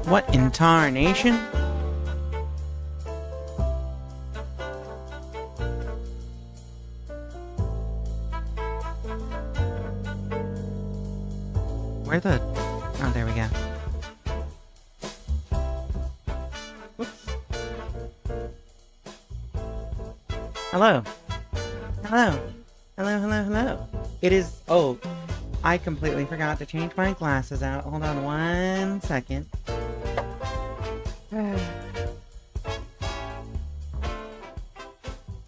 What in tarnation? Where the... Oh, there we go. Whoops. Hello. Hello. Hello, hello, hello. It is... Oh. I completely forgot to change my glasses out. Hold on 1 second.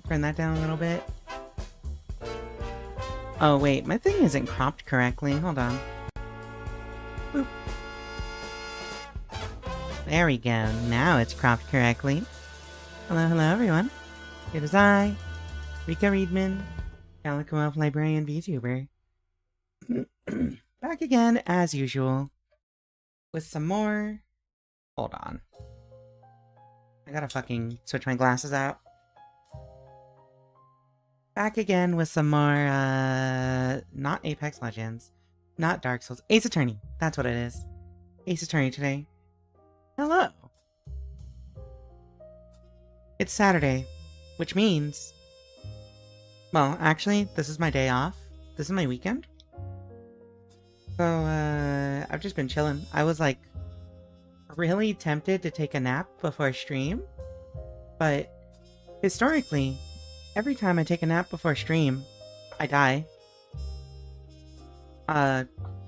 Turn that down a little bit. Oh wait, my thing isn't cropped correctly. Hold on. Boop. There we go. Now it's cropped correctly. Hello everyone. It is I, Rika Readman, Calico Elf Librarian VTuber. Back again, as usual, with some more... Hold on. I gotta fucking switch my glasses out. Back again with some more, not Apex Legends, not Dark Souls, Ace Attorney. That's what it is. Ace Attorney today. Hello. It's Saturday, which means... Well, actually, this is my day off. This is my weekend. So, I've just been chilling. I was, like, really tempted to take a nap before stream. But, historically, every time I take a nap before stream, I die.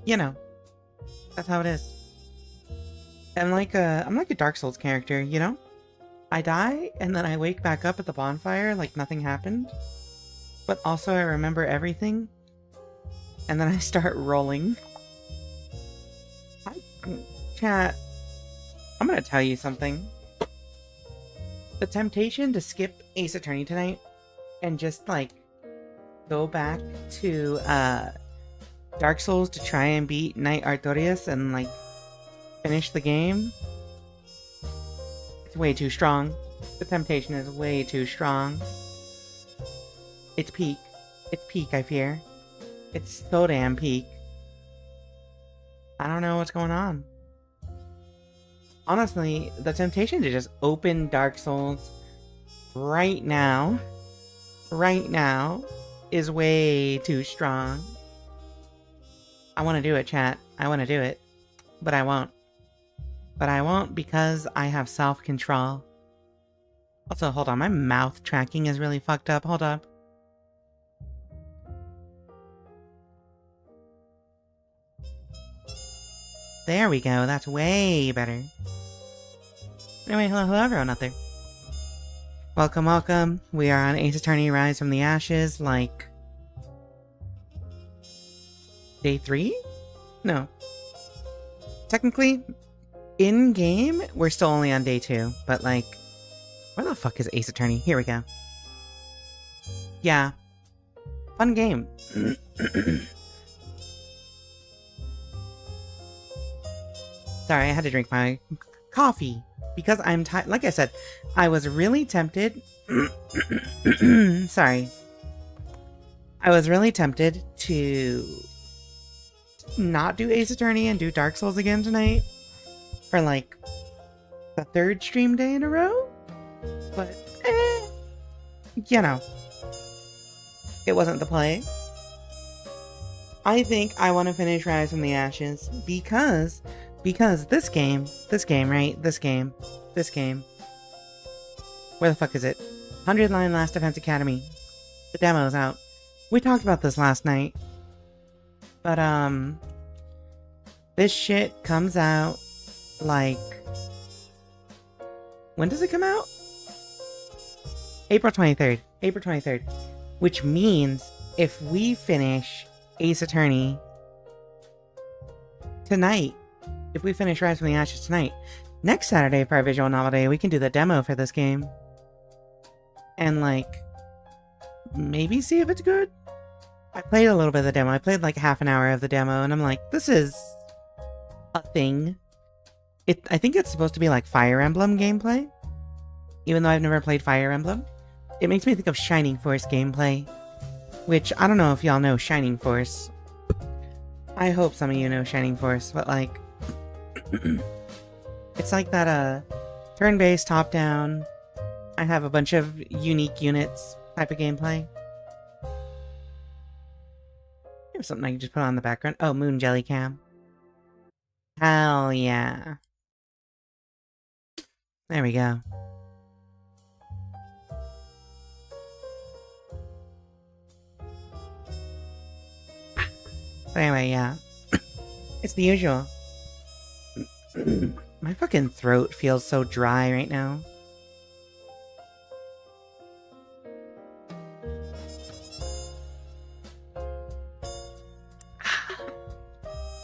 You know. That's how it is. I'm like a Dark Souls character, you know? I die, and then I wake back up at the bonfire like nothing happened. But also I remember everything. And then I start rolling. Chat, I'm gonna tell you something. The temptation to skip Ace Attorney tonight and just, like, go back to, Dark Souls to try and beat Knight Artorias and, like, finish the game. It's way too strong. The temptation is way too strong. It's peak. It's peak, I fear. It's so damn peak. I don't know what's going on. Honestly, the temptation to just open Dark Souls right now is way too strong. I want to do it, chat. I want to do it. But I won't. But I won't because I have self-control. Also, hold on. My mouth tracking is really fucked up. Hold up. There we go. That's way better. Anyway, hello everyone out there. Welcome, welcome. We are on Ace Attorney Rise from the Ashes, like... Day 3? No. Technically, in-game, we're still only on day 2, but like... Where the fuck is Ace Attorney? Here we go. Yeah. Fun game. Sorry, I had to drink my coffee. Because I'm tired. Like I said, I was really tempted... Sorry. I was really tempted to... not do Ace Attorney and do Dark Souls again tonight. For like... the 3rd stream day in a row? But, you know. It wasn't the play. I think I want to finish Rise from the Ashes because this game, right? This game. Where the fuck is it? 100 Line Last Defense Academy. The demo's out. We talked about this last night. But, this shit comes out, like... When does it come out? April 23rd. April 23rd. Which means, if we finish Ace Attorney tonight, if we finish Rise from the Ashes tonight, next Saturday for our visual novel day, we can do the demo for this game. And, like, maybe see if it's good? I played a little bit of the demo. I played, like, half an hour of the demo, and I'm like, this is a thing. I think it's supposed to be, like, Fire Emblem gameplay. Even though I've never played Fire Emblem. It makes me think of Shining Force gameplay. Which, I don't know if y'all know Shining Force. I hope some of you know Shining Force, but, like... it's like that, turn-based, top-down, I have a bunch of unique units type of gameplay. Here's something I can just put on the background. Oh, Moon Jelly Cam. Hell yeah. There we go. But anyway, yeah. It's the usual. My fucking throat feels so dry right now.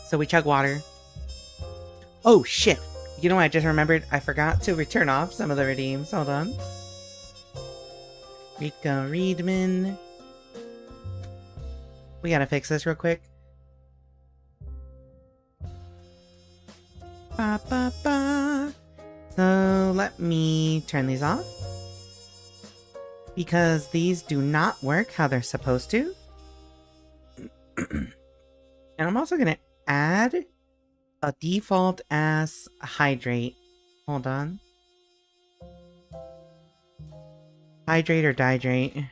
So we chug water. Oh shit! You know what I just remembered? I forgot to return off some of the redeems. Hold on. Rika, Readman. We gotta fix this real quick. Ba, ba, ba. So let me turn these off. Because these do not work how they're supposed to. And I'm also gonna add a default ass hydrate. Hold on. Hydrate or dihydrate?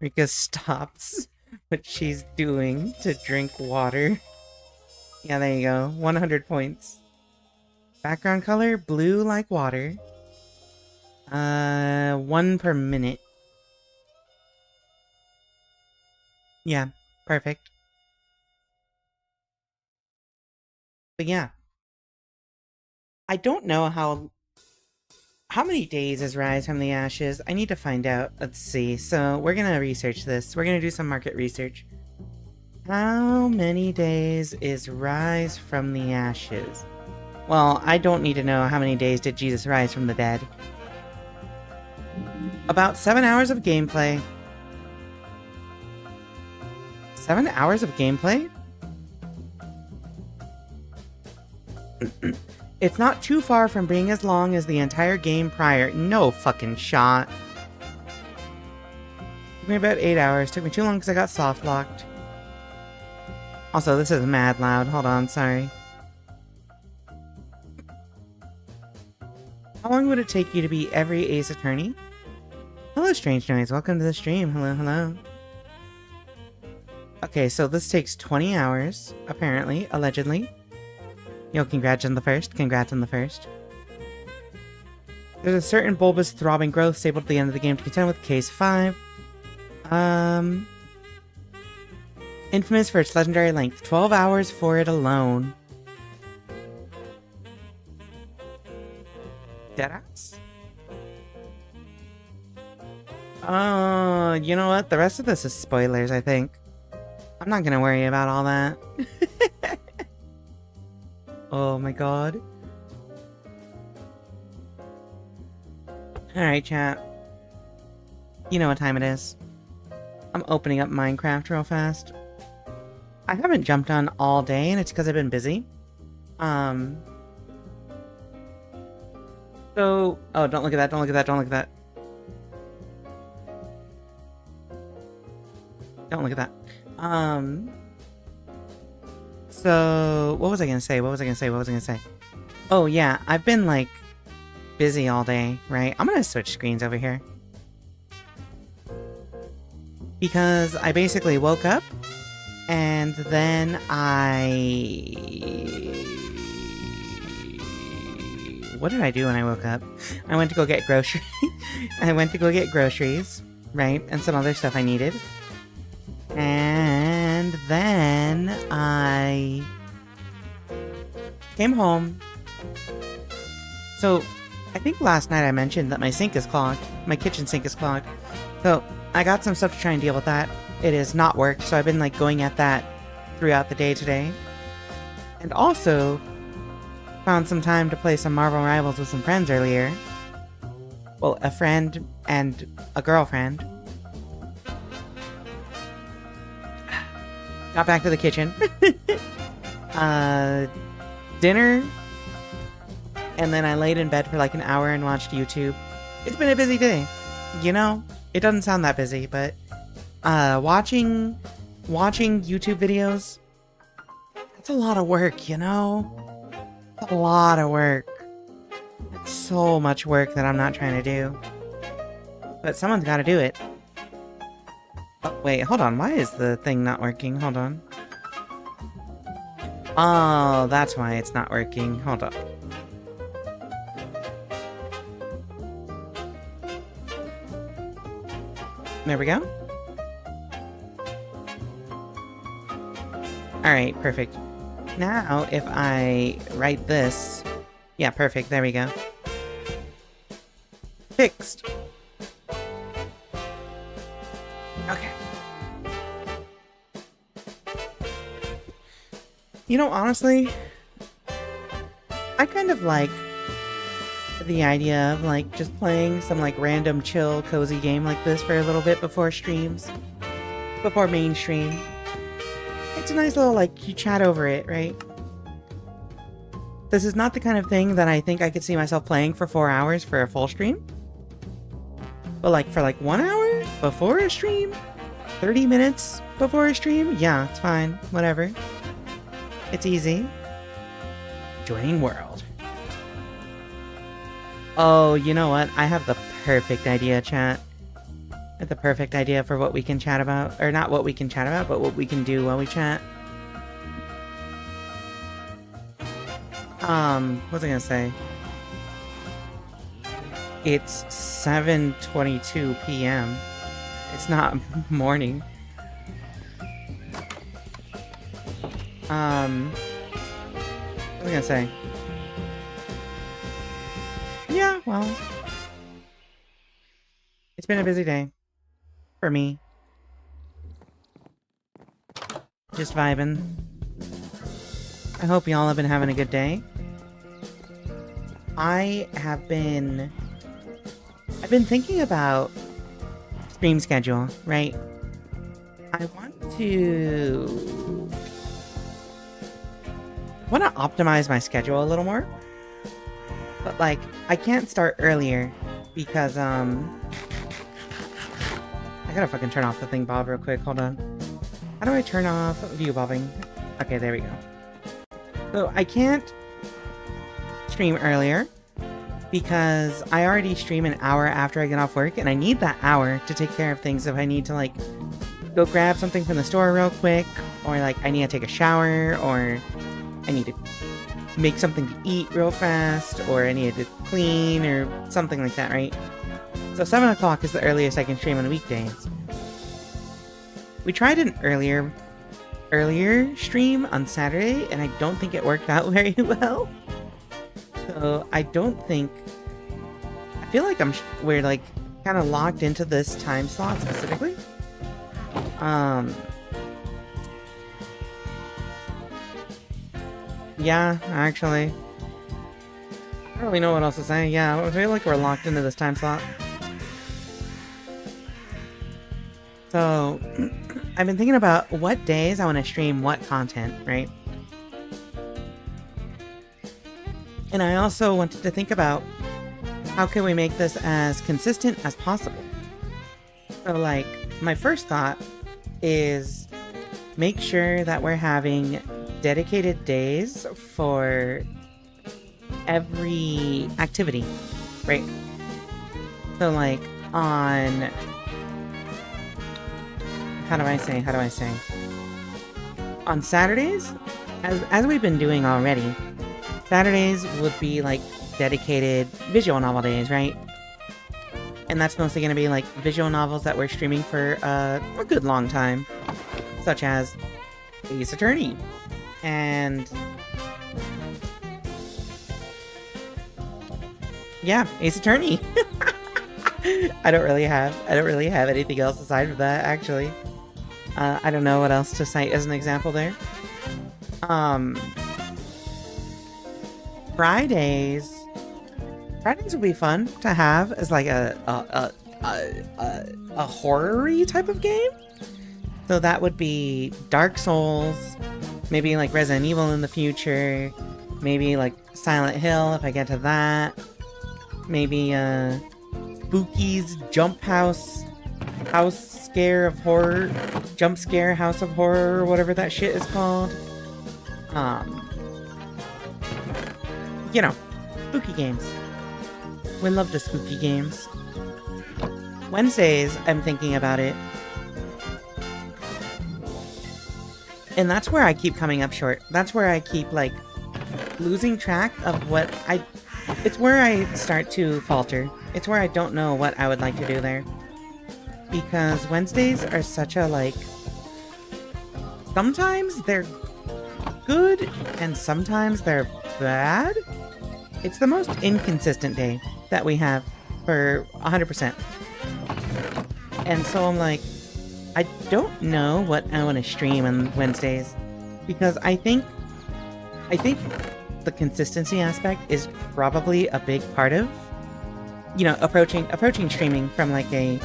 Rika stops what she's doing to drink water. Yeah, there you go. 100 points. Background color, blue like water. 1 per minute. Yeah, perfect. But yeah. I don't know how many days is Rise from the Ashes? I need to find out. Let's see. So we're gonna research this. We're gonna do some market research. How many days is Rise from the Ashes? Well, I don't need to know how many days did Jesus rise from the dead. About 7 hours of gameplay. 7 hours of gameplay? It's not too far from being as long as the entire game prior. No fucking shot. Took me about 8 hours. Took me too long because I got soft locked. Also, this is mad loud. Hold on, sorry. How long would it take you to beat every Ace Attorney? Hello, Strange Noise. Welcome to the stream. Hello, hello. Okay, so this takes 20 hours, apparently, allegedly. Yo, congrats on the first. Congrats on the first. There's a certain bulbous throbbing growth stapled at the end of the game to contend with case 5. Infamous for its legendary length. 12 hours for it alone. Deadass? Oh, you know what? The rest of this is spoilers, I think. I'm not gonna worry about all that. Oh my god. Alright, chat. You know what time it is. I'm opening up Minecraft real fast. I haven't jumped on all day, and it's because I've been busy. So... Oh, don't look at that, don't look at that, don't look at that. Don't look at that. So, what was I gonna say? What was I gonna say? Oh yeah, I've been like busy all day, right? I'm gonna switch screens over here. Because I basically woke up and then what did I do when I woke up? I went to go get groceries. I went to go get groceries, right? And some other stuff I needed. And then I came home. So, I think last night I mentioned that my sink is clogged. My kitchen sink is clogged. So, I got some stuff to try and deal with that. It has not worked, so I've been like going at that throughout the day today. And also, found some time to play some Marvel Rivals with some friends earlier. Well, a friend and a girlfriend. Got back to the kitchen. Dinner. And then I laid in bed for like an hour and watched YouTube. It's been a busy day. You know? It doesn't sound that busy, but watching YouTube videos, that's a lot of work, you know? It's a lot of work. It's so much work that I'm not trying to do. But someone's gotta do it. Oh, wait, hold on. Why is the thing not working? Hold on. Oh, that's why it's not working. Hold on. There we go. Alright, perfect. Now, if I write this... Yeah, perfect. There we go. Fixed. Okay. You know, honestly, I kind of like the idea of, like, just playing some, like, random, chill, cozy game like this for a little bit before streams. Before mainstream. It's a nice little, like, you chat over it, right? This is not the kind of thing that I think I could see myself playing for 4 hours for a full stream. But, like, for, like, 1 hour before a stream? 30 minutes before a stream? Yeah, it's fine. Whatever. It's easy. Joining world. Oh, you know what? I have the perfect idea, chat. I have the perfect idea for what we can chat about. Or not what we can chat about, but what we can do while we chat. What was I gonna say? It's 7:22 p.m. It's not morning. What was I gonna say? Yeah, well, it's been a busy day. For me. Just vibing. I hope y'all have been having a good day. I've been thinking about stream schedule, right? I want to optimize my schedule a little more. But, like, I can't start earlier because, I gotta fucking turn off the thing bob real quick. Hold on. How do I turn off view bobbing? Okay, there we go. So, I can't stream earlier because I already stream an hour after I get off work, and I need that hour to take care of things if I need to, like, go grab something from the store real quick, or, like, I need to take a shower, or I need to make something to eat real fast, or I need to clean, or something like that, right? So 7 o'clock is the earliest I can stream on weekdays. We tried an earlier stream on Saturday, and I don't think it worked out very well. So I don't think... I feel like we're, like, kind of locked into this time slot specifically. Yeah, actually. I don't really know what else to say. Yeah, I feel like we're locked into this time slot. So, I've been thinking about what days I want to stream what content, right? And I also wanted to think about how can we make this as consistent as possible. So, like, my first thought is make sure that we're having dedicated days for every activity, right? So, like, on... How do I say? On Saturdays, as we've been doing already, Saturdays would be, like, dedicated visual novel days, right? And that's mostly going to be, like, visual novels that we're streaming for a good long time. Such as Ace Attorney. And... yeah, Ace Attorney. I don't really have anything else aside from that, actually. I don't know what else to cite as an example there. Fridays would be fun to have as, like, a horror-y type of game. So that would be Dark Souls, maybe, like, Resident Evil in the future, maybe, like, Silent Hill if I get to that, maybe Spooky's Jump House Scare of Horror, Jump Scare House of Horror, or whatever that shit is called. You know, spooky games. We love the spooky games. Wednesdays, I'm thinking about it. And that's where I keep coming up short. That's where I keep, like, losing track of what it's where I start to falter. It's where I don't know what I would like to do there. because Wednesdays are such a, like, sometimes they're good and sometimes they're bad. It's the most inconsistent day that we have for 100%. And so I'm like, I don't know what I want to stream on Wednesdays, because I think the consistency aspect is probably a big part of, you know, approaching streaming from like a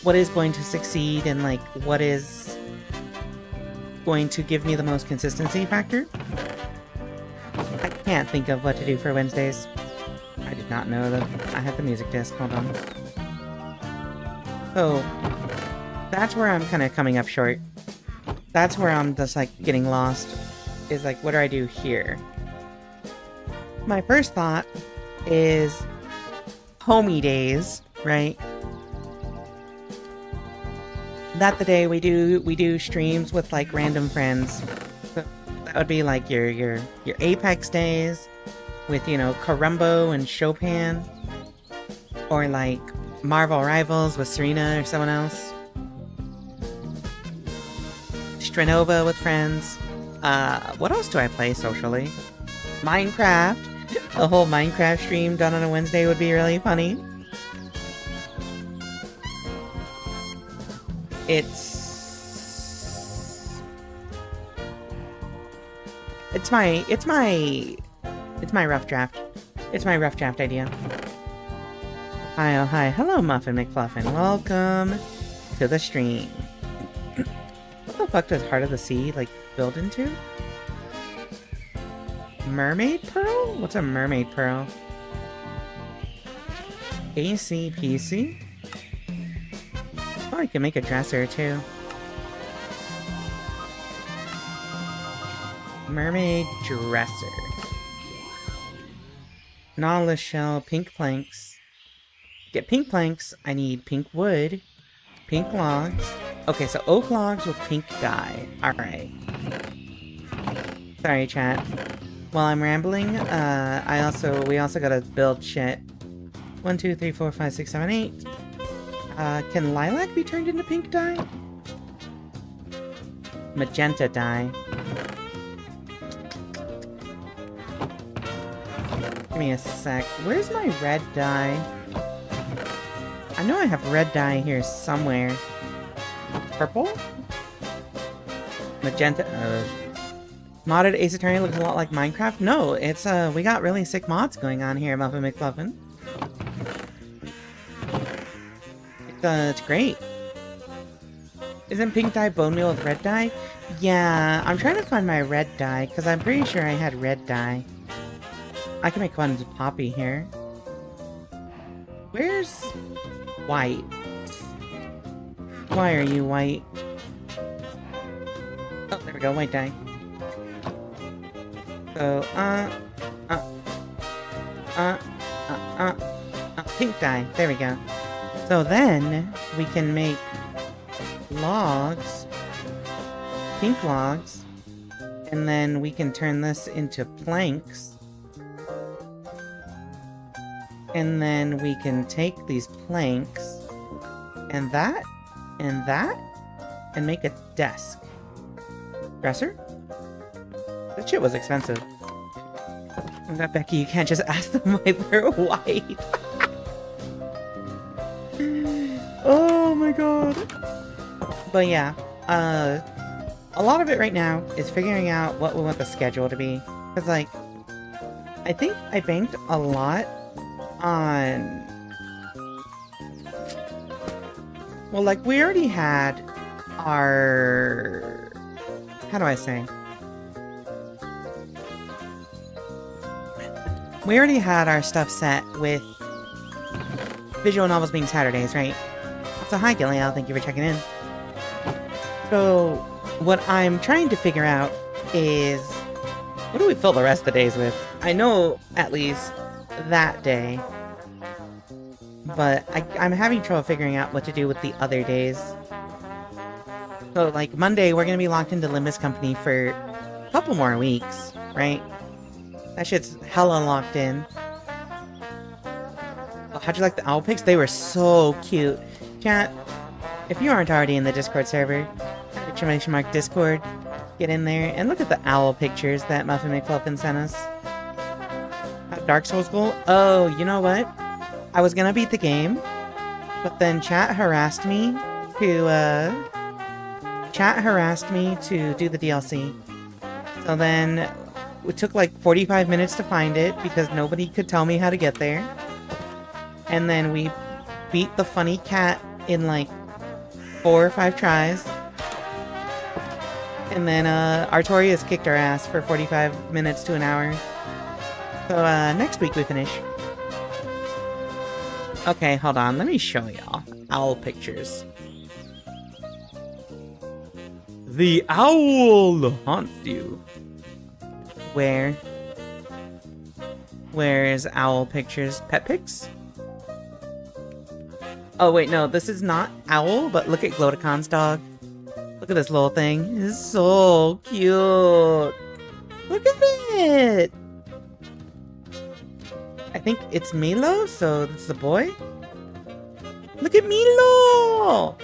what is going to succeed and like what is going to give me the most consistency factor. I can't think of what to do for Wednesdays. I did not know that I had the music disc. Hold on. So that's where I'm kind of coming up short. That's where I'm just like getting lost. Is like, what do I do here? My first thought is homie days, right? That the day we do streams with like random friends. So that would be like your Apex days with, you know, Karumbo and Chopin, or like Marvel Rivals with Serena or someone else. Strenova with friends. What else do I play socially? Minecraft. A whole Minecraft stream done on a Wednesday would be really funny. It's my rough draft. It's my rough draft idea. Hi, oh hi. Hello, Muffin McFluffin. Welcome to the stream. What the fuck does Heart of the Sea, like, build into? Mermaid Pearl? What's a Mermaid Pearl? ACPC? Oh, I can make a dresser, too. Mermaid Dresser. Nautilus Shell, pink planks. Get pink planks, I need pink wood, pink logs. Okay, so oak logs with pink dye. Alright. Sorry, chat. While I'm rambling, we also gotta build shit. 1, 2, 3, 4, 5, 6, 7, 8. Can lilac be turned into pink dye? Magenta dye. Give me a sec. Where's my red dye? I know I have red dye here somewhere. Purple? Magenta, modded Ace Attorney looks a lot like Minecraft? No, it's, we got really sick mods going on here, Muffin McFluffin. It's great. Isn't pink dye bone meal with red dye? Yeah, I'm trying to find my red dye, because I'm pretty sure I had red dye. I can make one with poppy here. Where's white? Why are you white? Oh, there we go, white dye. So, pink dye. There we go. So then, we can make logs, pink logs, and then we can turn this into planks. And then we can take these planks, and that, and make a desk. Dresser? That shit was expensive. I bet, Becky, you can't just ask them why they're white. Oh my god. But yeah, a lot of it right now is figuring out what we want the schedule to be. Because, like, I think I banked a lot on... Well, like, we already had our... How do I say? We already had our stuff set with visual novels being Saturdays, right? So hi, Gillial, thank you for checking in. So, what I'm trying to figure out is... What do we fill the rest of the days with? I know, at least, that day. But I'm having trouble figuring out what to do with the other days. So, like, Monday, we're gonna be locked into Limbus Company for a couple more weeks, right? That shit's hella locked in. Oh, how'd you like the owl pics? They were so cute. Chat, If you aren't already in the Discord server, exclamation mark Discord, get in there and look at the owl pictures that Muffin McFluffin sent us. Dark Souls goal? Oh, you know what? I was gonna beat the game, but then chat harassed me to do the DLC. So then it took like 45 minutes to find it because nobody could tell me how to get there. And then we beat the funny cat in like 4 or 5 tries. And then Artorias kicked our ass for 45 minutes to an hour. So next week we finish. Okay, hold on. Let me show y'all owl pictures. The owl haunts you. Where? Where is owl pictures? Pet pics? Oh wait, no, this is not owl, but look at Gloticon's dog. Look at this little thing. It's so cute. Look at it. I think it's Milo, so it's the boy. Look at Milo.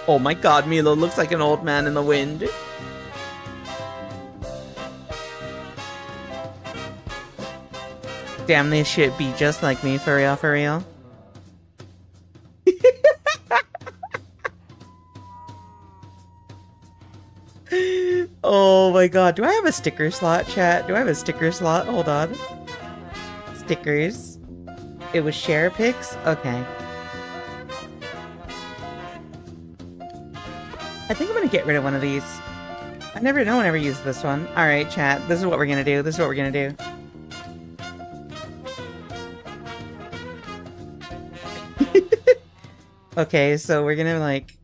Oh my god, Milo looks like an old man in the wind. Damn, this shit be just like me, for real, for real. Oh my god, do I have a sticker slot, chat? Do I have a sticker slot? Hold on. Stickers. It was share pics? Okay. I think I'm gonna get rid of one of these. No one ever used this one. Alright, chat, this is what we're gonna do. This is what we're gonna do. Okay, so we're gonna, like,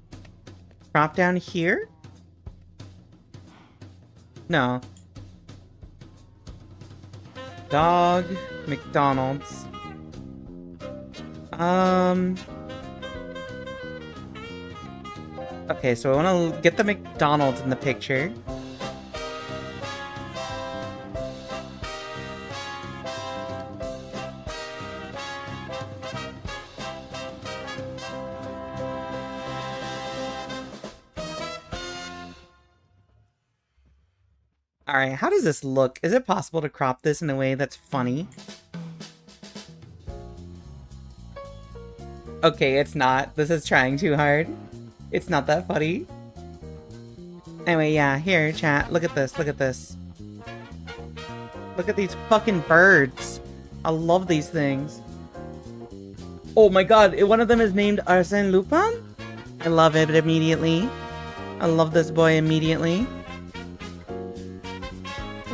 drop down here? No. Dog, McDonald's. Okay, so I want to get the McDonald's in the picture. Alright, how does this look? Is it possible to crop this in a way that's funny? Okay, it's not. This is trying too hard. It's not that funny. Anyway, yeah, here, chat. Look at this, look at this. Look at these fucking birds. I love these things. Oh my god, one of them is named Arsène Lupin? I love it immediately. I love this boy immediately.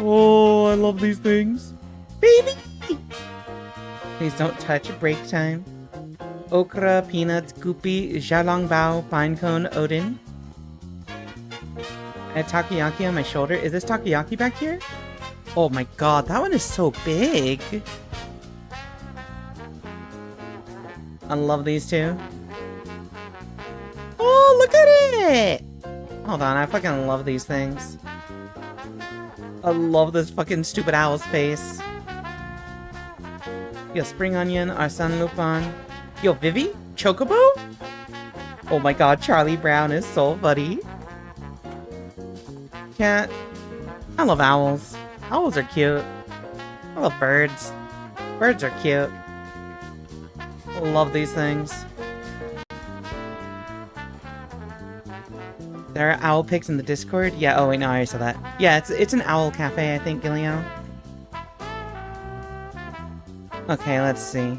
Oh, I love these things. Baby! Please don't touch. Break time. Okra, peanuts, goopy, xiaolongbao, pinecone, Odin. I had takoyaki on my shoulder. Is this takoyaki back here? Oh my god, that one is so big. I love these two. Oh, look at it! Hold on, I fucking love these things. I love this fucking stupid owl's face. Yo, spring onion, Arsène Lupin. Yo, Vivi? Chocobo? Oh my god, Charlie Brown is so funny. Cat. I love owls. Owls are cute. I love birds. Birds are cute. I love these things. There are owl pics in the Discord? Yeah, oh wait, no, I already saw that. Yeah, it's an owl cafe, I think, Gilliano. Okay, let's see.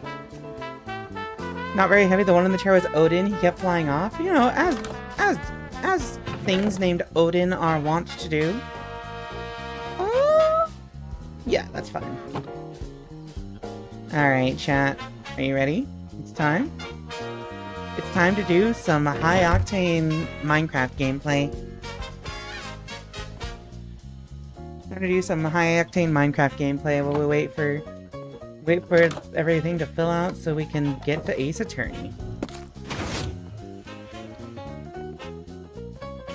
Not very heavy. The one in the chair was Odin. He kept flying off. You know, as things named Odin are wont to do. Yeah, that's fine. Alright, chat. Are you ready? It's time. It's time to do some high-octane Minecraft gameplay. Time to do some high-octane Minecraft gameplay while we wait for everything to fill out so we can get to Ace Attorney.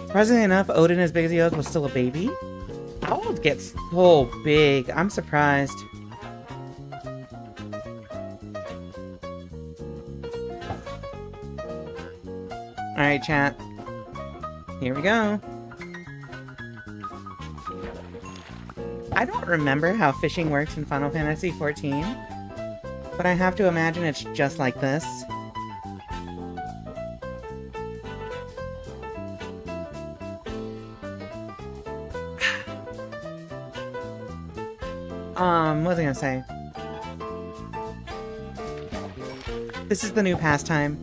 Surprisingly enough, Odin, as big as he was still a baby. Owls get so big. I'm surprised. Alright, chat. Here we go. I don't remember how fishing works in Final Fantasy XIV, but I have to imagine it's just like this. What was I gonna say? This is the new pastime.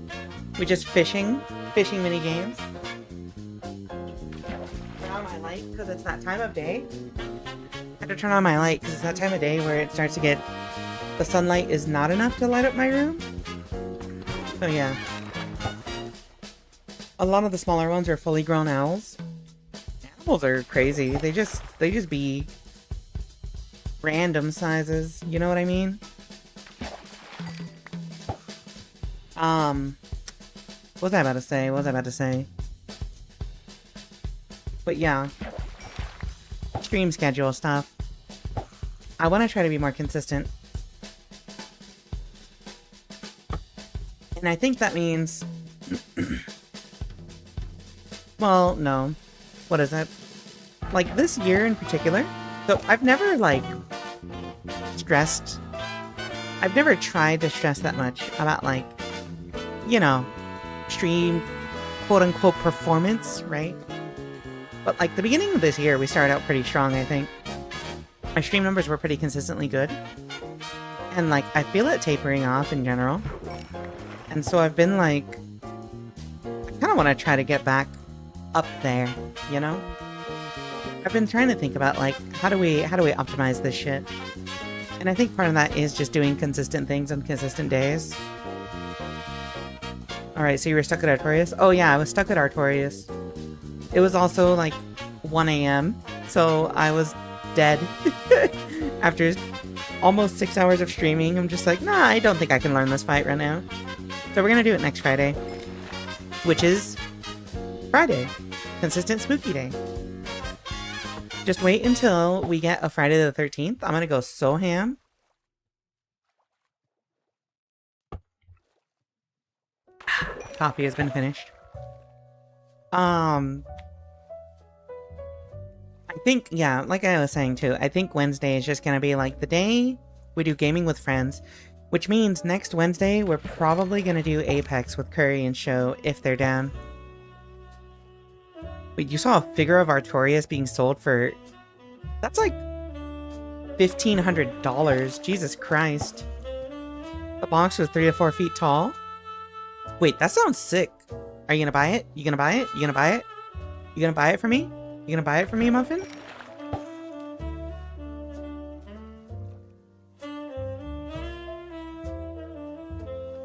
We just fishing mini games. Turn on my light because it's that time of day. I have to turn on my light because it's that time of day where it starts to get... The sunlight is not enough to light up my room. So yeah. A lot of the smaller ones are fully grown owls. Animals are crazy. They just be random sizes. You know what I mean? What was I about to say? But yeah. Stream schedule stuff. I want to try to be more consistent. And I think that means... well, no. What is it? Like, this year in particular... So, I've never, like... stressed... I've never tried to stress that much about, like... You know... stream... quote-unquote performance, right? But, like, the beginning of this year, we started out pretty strong, I think. My stream numbers were pretty consistently good. And, like, I feel it tapering off in general. And so I've been, like... I kind of want to try to get back up there, you know? I've been trying to think about, like, how do we optimize this shit? And I think part of that is just doing consistent things on consistent days. Alright, so you were stuck at Artorias? Oh yeah, I was stuck at Artorias. It was also, like, 1 AM, so I was dead. After almost 6 hours of streaming, I'm just like, nah, I don't think I can learn this fight right now. So we're gonna do it next Friday. Which is... Friday. Consistent Spooky Day. Just wait until we get a Friday the 13th. I'm gonna go so ham. Coffee has been finished. I think, yeah, like I was saying too, I think Wednesday is just gonna be like the day we do gaming with friends, which means next Wednesday we're probably gonna do Apex with Curry and Show if they're down. Wait, you saw a figure of Artorias being sold for... That's like $1,500. Jesus Christ. The box was 3 to 4 feet tall. Wait, that sounds sick. Are you gonna buy it? You gonna buy it? You gonna buy it? You gonna buy it for me? You gonna buy it for me, Muffin?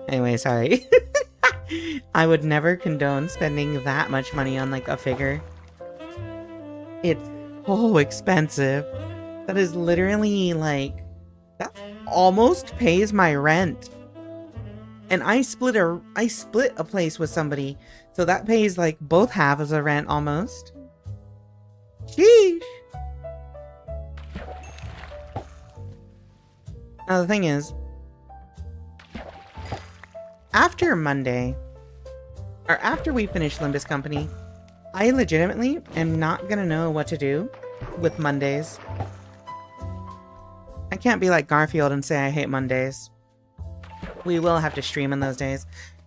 Anyway, sorry. I would never condone spending that much money on, like, a figure. It's so expensive. That is literally, like... That almost pays my rent. And I split a place with somebody, so that pays, like, both halves of the rent, almost. Sheesh! Now, the thing is... After Monday, or after we finish Limbus Company, I legitimately am not gonna know what to do with Mondays. I can't be like Garfield and say I hate Mondays. We will have to stream on those days.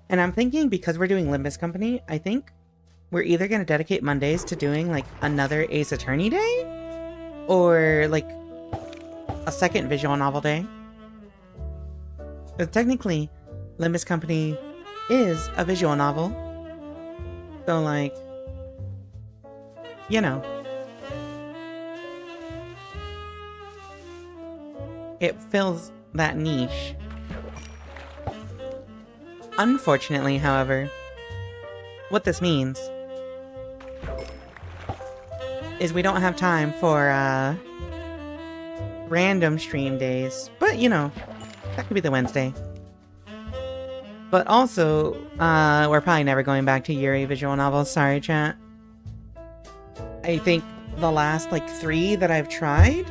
And I'm thinking, because we're doing Limbus Company, I think we're either gonna dedicate Mondays to doing, like, another Ace Attorney day, or, like, a second visual novel day. But technically, Limbus Company is a visual novel. So, like, you know. It fills that niche. Unfortunately, however, what this means is we don't have time for, random stream days. But, you know, that could be the Wednesday. But also, we're probably never going back to Yuri visual novels. Sorry, chat. I think the last, like, 3 that I've tried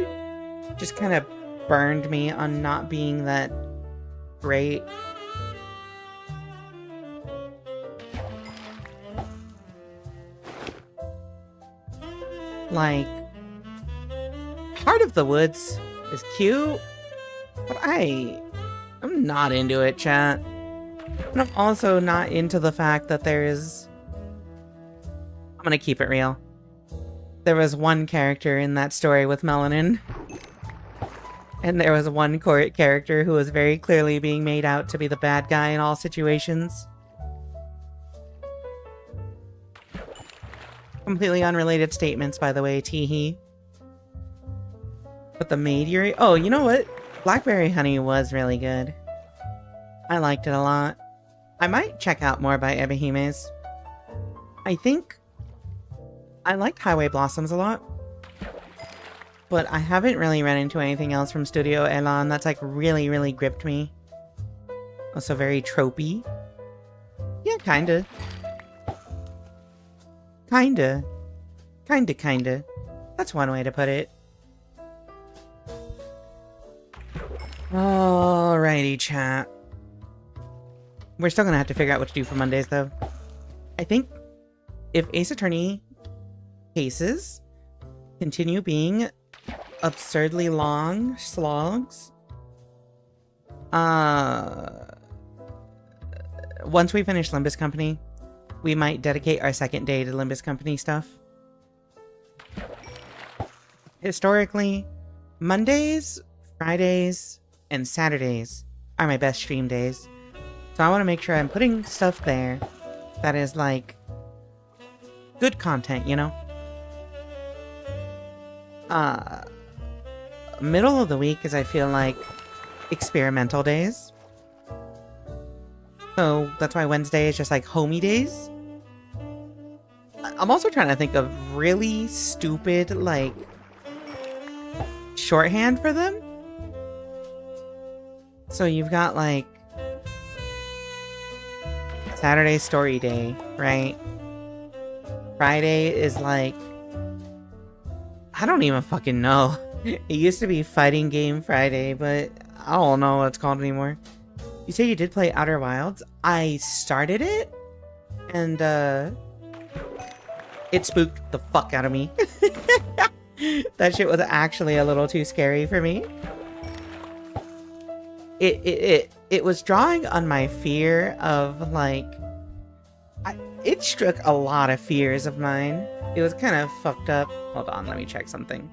just kind of burned me on not being that great. Like, Heart of the Woods is cute, but I'm not into it, chat. And I'm also not into the fact that I'm gonna keep it real. There was one character in that story with melanin. And there was one character who was very clearly being made out to be the bad guy in all situations. Completely unrelated statements, by the way, teehee. But the maid Yuri... Oh, you know what? Blackberry Honey was really good. I liked it a lot. I might check out more by Ebihimes. I think I liked Highway Blossoms a lot. But I haven't really run into anything else from Studio Elan that's like really, really gripped me. Also very tropey. Yeah, kinda. Kinda. Kinda. That's one way to put it. Alrighty, chat. We're still gonna have to figure out what to do for Mondays, though. I think if Ace Attorney cases continue being absurdly long slogs, once we finish Limbus Company, we might dedicate our second day to Limbus Company stuff. Historically, Mondays, Fridays, and Saturdays are my best stream days. So I want to make sure I'm putting stuff there that is like good content, you know? Middle of the week is, I feel like, experimental days. So that's why Wednesday is just like homey days. I'm also trying to think of really stupid, like, shorthand for them. So you've got, like, Saturday story day, right? Friday is like, I don't even fucking know. It used to be Fighting Game Friday, but I don't know what it's called anymore. You say you did play Outer Wilds? I started it, and it spooked the fuck out of me. That shit was actually a little too scary for me. It was drawing on my fear of, like... it struck a lot of fears of mine. It was kind of fucked up. Hold on, let me check something.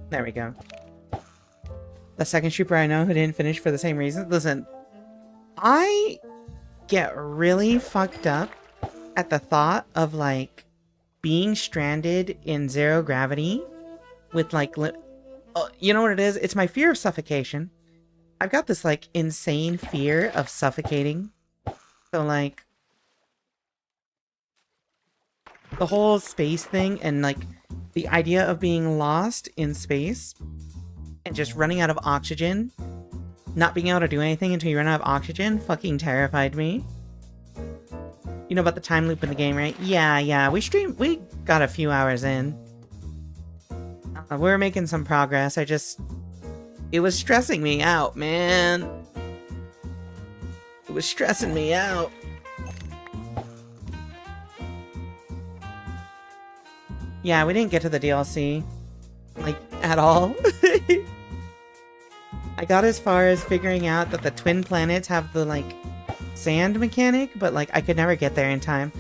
There we go. The second trooper I know who didn't finish for the same reason. Listen, I get really fucked up at the thought of, like, being stranded in zero gravity with, like, you know what it is? It's my fear of suffocation. I've got this, like, insane fear of suffocating. So, like, the whole space thing and, like, the idea of being lost in space and just running out of oxygen, not being able to do anything until you run out of oxygen, fucking terrified me. You know about the time loop in the game, right? Yeah, we got a few hours in. We were making some progress. It was stressing me out, man. It was stressing me out. Yeah, we didn't get to the DLC. Like, at all. I got as far as figuring out that the twin planets have the, like, sand mechanic, but, like, I could never get there in time.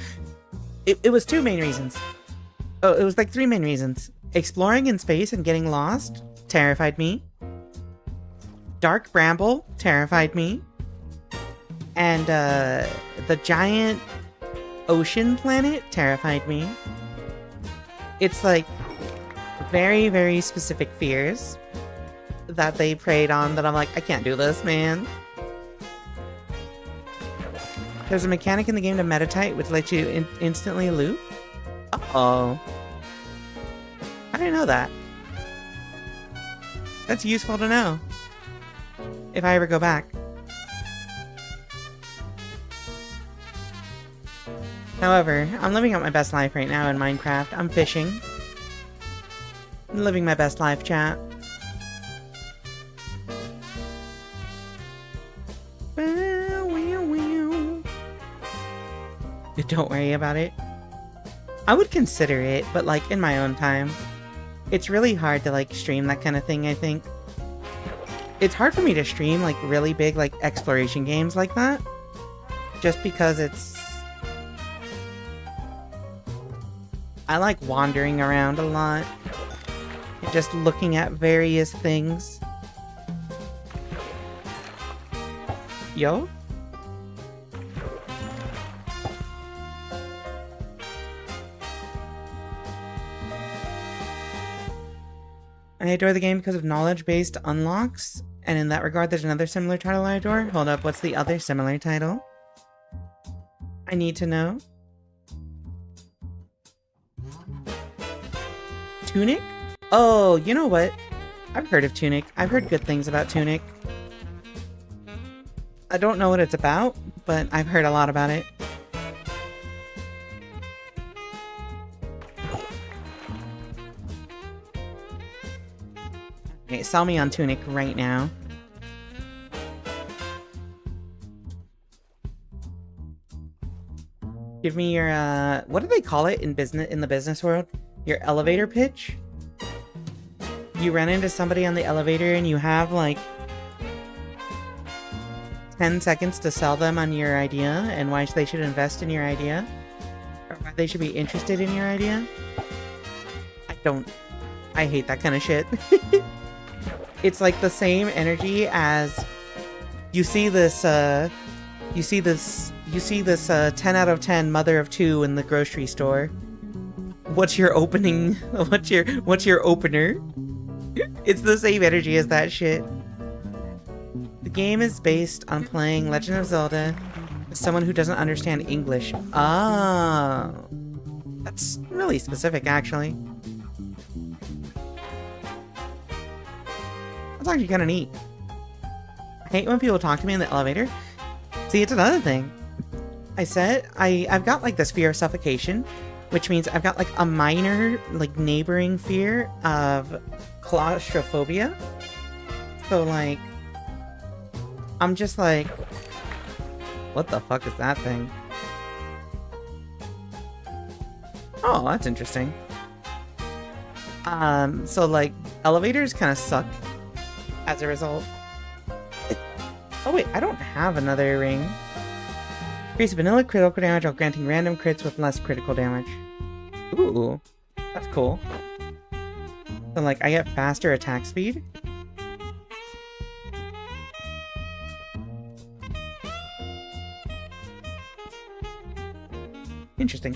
It was two main reasons. Oh, it was, like, three main reasons. Exploring in space and getting lost terrified me. Dark Bramble terrified me. And, the giant ocean planet terrified me. It's, like, very, very specific fears that they preyed on that I'm like, I can't do this, man. There's a mechanic in the game to meditate which lets you instantly loop. Uh-oh. I didn't know that. That's useful to know. If I ever go back. However, I'm living out my best life right now in Minecraft. I'm fishing. I'm living my best life, chat. Don't worry about it. I would consider it, but like in my own time. It's really hard to like stream that kind of thing, I think. It's hard for me to stream like really big like exploration games like that. Just because it's... I like wandering around a lot. And just looking at various things. Yo? I adore the game because of knowledge-based unlocks, and in that regard there's another similar title I adore. Hold up, what's the other similar title? I need to know. Tunic? Oh, you know what? I've heard of Tunic. I've heard good things about Tunic. I don't know what it's about, but I've heard a lot about it. Okay, sell me on Tunic right now. Give me your, what do they call it in the business world? Your elevator pitch? You run into somebody on the elevator and you have, like, 10 seconds to sell them on your idea and why they should invest in your idea. Or why they should be interested in your idea. I hate that kind of shit. It's like the same energy as you see this 10 out of 10 mother of two in the grocery store. What's your opening? What's your opener? It's the same energy as that shit. The game is based on playing Legend of Zelda as someone who doesn't understand English. Oh. That's really specific, actually. That's actually kind of neat. I hate when people talk to me in the elevator. See, it's another thing. I said, I've got like this fear of suffocation, which means I've got like a minor, like neighboring fear of claustrophobia. So like, I'm just like, what the fuck is that thing? Oh, that's interesting. So like, elevators kind of suck as a result. Oh wait, I don't have another ring. Increase vanilla critical damage while granting random crits with less critical damage. Ooh, that's cool. So like, I get faster attack speed. Interesting.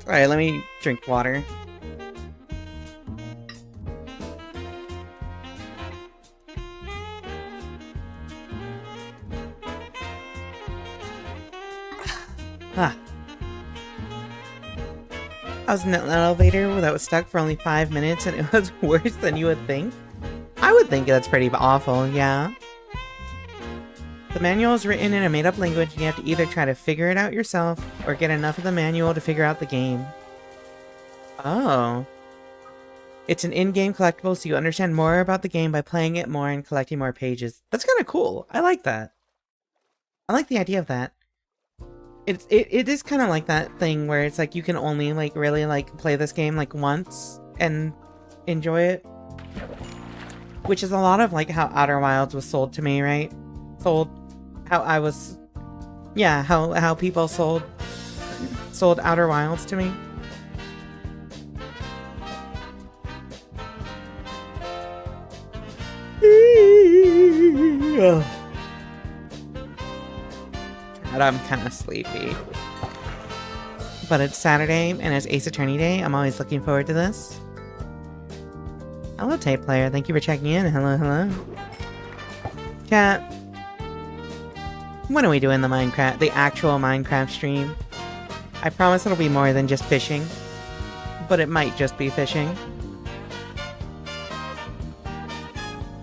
Alright, let me drink water. Ah. I was in an elevator that was stuck for only 5 minutes and it was worse than you would think. I would think that's pretty awful, yeah. The manual is written in a made-up language and you have to either try to figure it out yourself or get enough of the manual to figure out the game. Oh. It's an in-game collectible so you understand more about the game by playing it more and collecting more pages. That's kind of cool. I like that. I like the idea of that. It is kind of like that thing where it's like you can only like really like play this game like once and enjoy it. Which is a lot of like how Outer Wilds was sold to me, right? How people sold Outer Wilds to me. God, I'm kind of sleepy. But it's Saturday and it's Ace Attorney Day. I'm always looking forward to this. Hello, Tape Player. Thank you for checking in. Hello, hello. Chat. When are we doing the actual Minecraft stream? I promise it'll be more than just fishing. But it might just be fishing.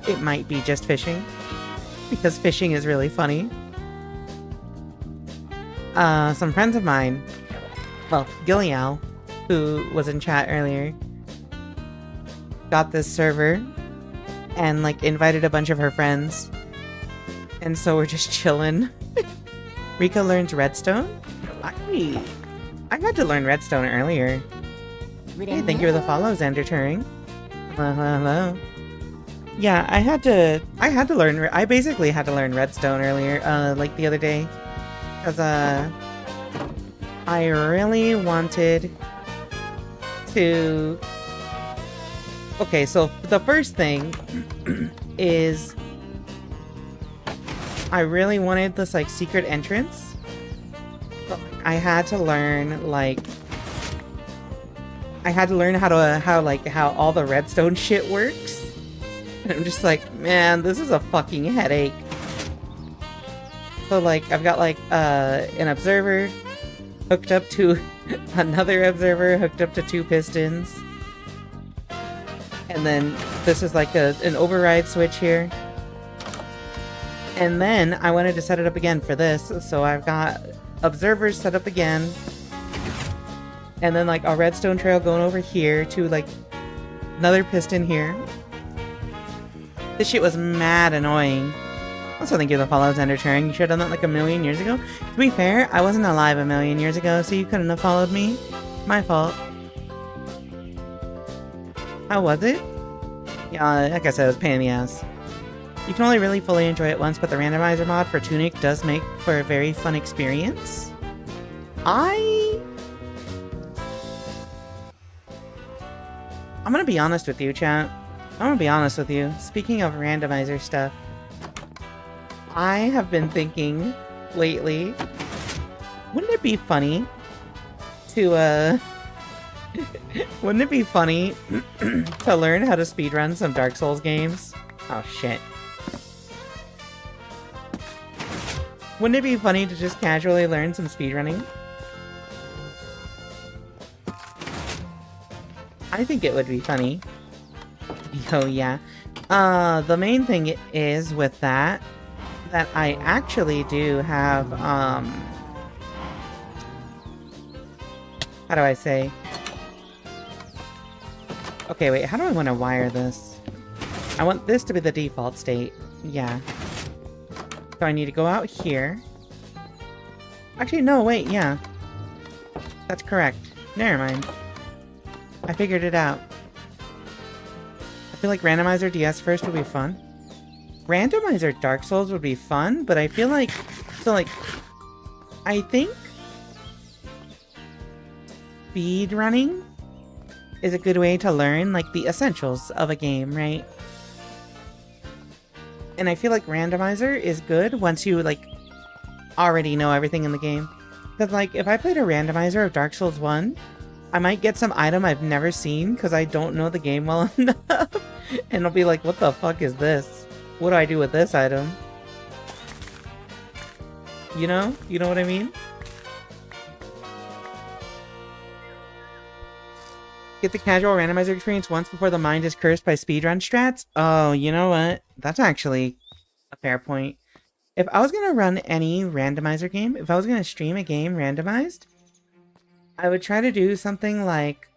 It might be just fishing. Because fishing is really funny. Some friends of mine, well, Gillial, who was in chat earlier, got this server and like invited a bunch of her friends. And so we're just chilling. Rika learns redstone? I had to learn redstone earlier. Hey, thank you for the follow, Xander Turing. Hello. Yeah, I basically had to learn redstone earlier, like the other day. Because, I really wanted to... Okay, so the first thing is... I really wanted this, like, secret entrance. But I had to learn, like... I had to learn how all the redstone shit works. And I'm just like, man, this is a fucking headache. So, like, I've got, like, an observer hooked up to another observer hooked up to 2 pistons. And then this is like an override switch here. And then I wanted to set it up again for this, so I've got observers set up again. And then, like, a redstone trail going over here to, like, another piston here. This shit was mad annoying. Also, thank you for the follow, Xander Turing. You should have done that, like, a million years ago. To be fair, I wasn't alive a million years ago, so you couldn't have followed me. My fault. How was it? Yeah, like I said, it was a pain in the ass. You can only really fully enjoy it once, but the randomizer mod for Tunic does make for a very fun experience. I'm gonna be honest with you, chat. I'm gonna be honest with you. Speaking of randomizer stuff, I have been thinking lately, wouldn't it be funny to, wouldn't it be funny to learn how to speedrun some Dark Souls games? Oh, shit. Wouldn't it be funny to just casually learn some speedrunning? I think it would be funny. Oh, yeah. The main thing is with that I actually do have, how do I say? Okay, wait, how do I want to wire this? I want this to be the default state. Yeah. So I need to go out here. Actually, no, wait, yeah. That's correct. Never mind. I figured it out. I feel like Randomizer DS first would be fun. Randomizer Dark Souls would be fun, but I feel like... So, like... I think... speedrunning is a good way to learn, like, the essentials of a game, right? And I feel like Randomizer is good once you, like, already know everything in the game. Because, like, if I played a Randomizer of Dark Souls 1, I might get some item I've never seen because I don't know the game well enough. And I'll be like, what the fuck is this? What do I do with this item? You know? You know what I mean? Get the casual randomizer experience once before the mind is cursed by speedrun strats? Oh, you know what? That's actually a fair point. If I was gonna run any randomizer game, if I was gonna stream a game randomized, I would try to do something like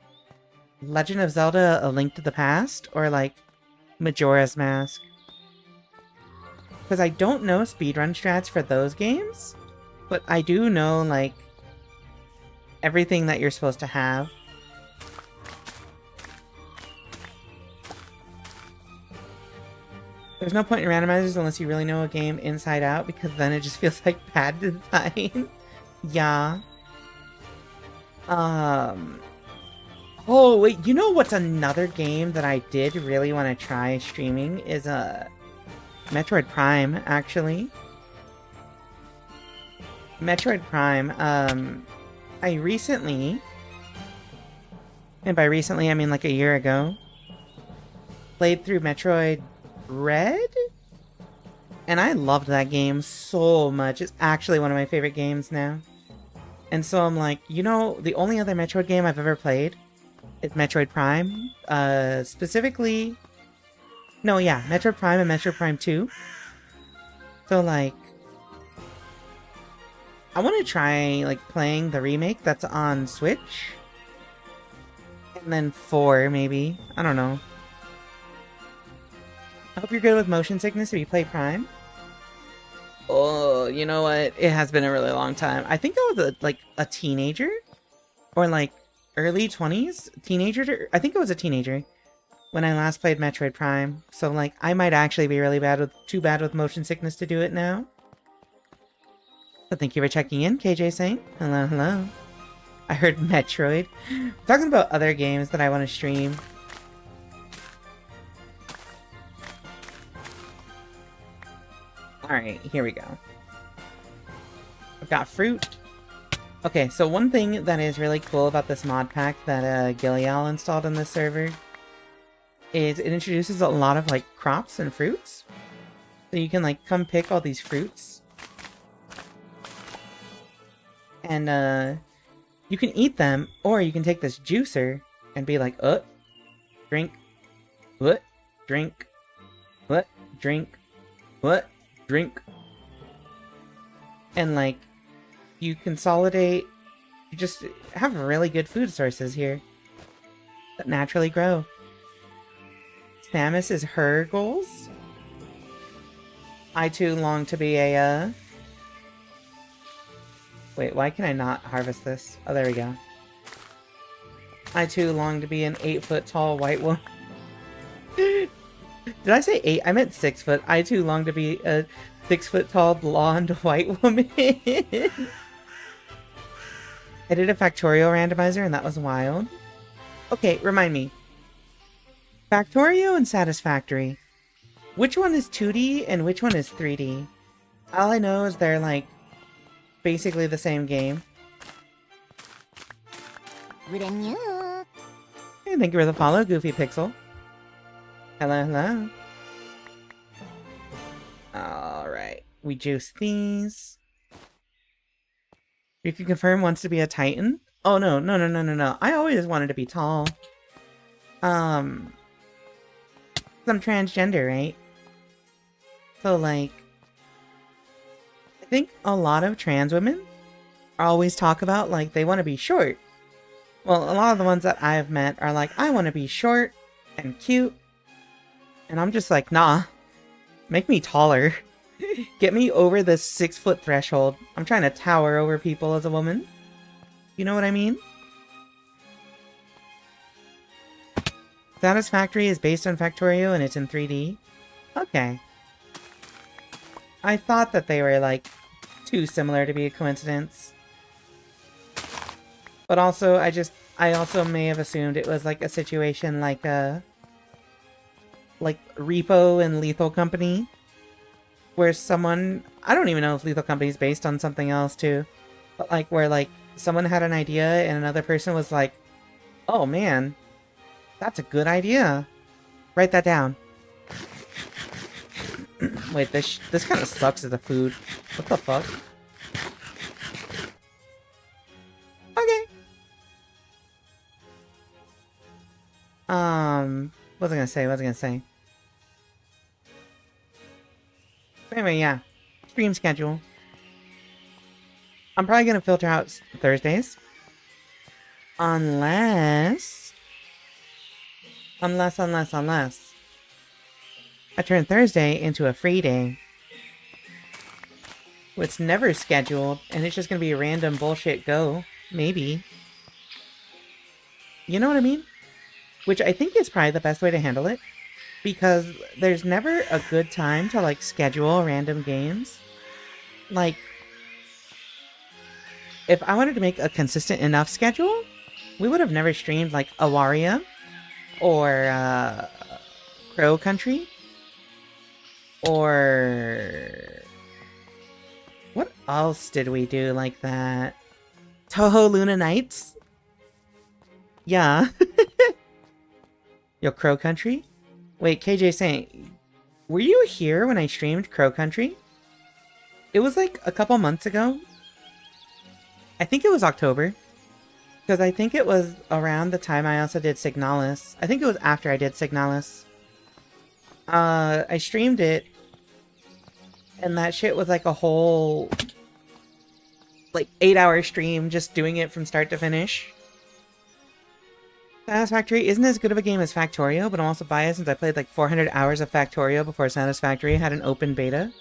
Legend of Zelda: A Link to the Past, or like Majora's Mask. Because I don't know speedrun strats for those games, but I do know, like, everything that you're supposed to have. There's no point in randomizers unless you really know a game inside out, because then it just feels like bad design. Yeah. Oh, wait, you know what's another game that I did really want to try streaming is, Metroid Prime, actually. Metroid Prime, I recently, and by recently I mean like a year ago, played through Metroid Red? And I loved that game so much. It's actually one of my favorite games now. And so I'm like, you know, the only other Metroid game I've ever played is Metroid Prime. Specifically... No, yeah, Metroid Prime and Metroid Prime 2. So, like... I want to try, like, playing the remake that's on Switch. And then 4, maybe. I don't know. I hope you're good with motion sickness if you play Prime. Oh, you know what? It has been a really long time. I think I was like a teenager, or like early 20s teenager. I think I was a teenager when I last played Metroid Prime. So like, I might actually be really too bad with motion sickness to do it now. But thank you for checking in, KJ saying. Hello, hello. I heard Metroid. Talking about other games that I want to stream. Alright, here we go. I've got fruit. Okay, so one thing that is really cool about this mod pack that Gileal installed on this server is it introduces a lot of like crops and fruits. So you can like come pick all these fruits. And you can eat them, or you can take this juicer and be like, drink, drink, drink, drink. And like, you consolidate, you just have really good food sources here that naturally grow. Samus is her goals. I too long to be a, Wait, why can I not harvest this? Oh, there we go. I too long to be an 8-foot tall white woman. Did I say 8? I meant 6 foot. I too long to be a 6-foot tall blonde white woman. I did a Factorio randomizer and that was wild. Okay, remind me. Factorio and Satisfactory. Which one is 2D and which one is 3D? All I know is they're like basically the same game. Hey, thank you for the follow, Goofy Pixel. Hello, hello. Alright, we juice these. You can confirm wants to be a Titan? Oh no, no. I always wanted to be tall. I'm transgender, right? So like, I think a lot of trans women always talk about like they want to be short. Well, a lot of the ones that I've met are like, I want to be short and cute. And I'm just like, nah, make me taller. Get me over the 6-foot threshold. I'm trying to tower over people as a woman. You know what I mean? Satisfactory is based on Factorio and it's in 3D. Okay. I thought that they were like too similar to be a coincidence. But also, I also may have assumed it was like a situation like Repo and Lethal Company, where someone, I don't even know if Lethal Company is based on something else too, but like where like someone had an idea and another person was like, oh man, that's a good idea. Write that down. Wait, this kind of sucks as a food. What the fuck? Okay. What was I gonna say? Anyway, yeah. Stream schedule. I'm probably gonna filter out Thursdays. Unless I turn Thursday into a free day. It's never scheduled, and it's just gonna be a random bullshit go. Maybe. You know what I mean? Which I think is probably the best way to handle it. Because there's never a good time to, like, schedule random games. Like, if I wanted to make a consistent enough schedule, we would have never streamed, like, Awaria or Crow Country. Or what else did we do like that? Toho Luna Nights? Yeah. Yo, Crow Country? Wait, KJ saying, were you here when I streamed Crow Country? It was like a couple months ago. I think it was October. Because I think it was around the time I also did Signalis. I think it was after I did Signalis. I streamed it. And that shit was like a whole, like, 8-hour stream just doing it from start to finish. Satisfactory isn't as good of a game as Factorio, but I'm also biased since I played like 400 hours of Factorio before Satisfactory had an open beta.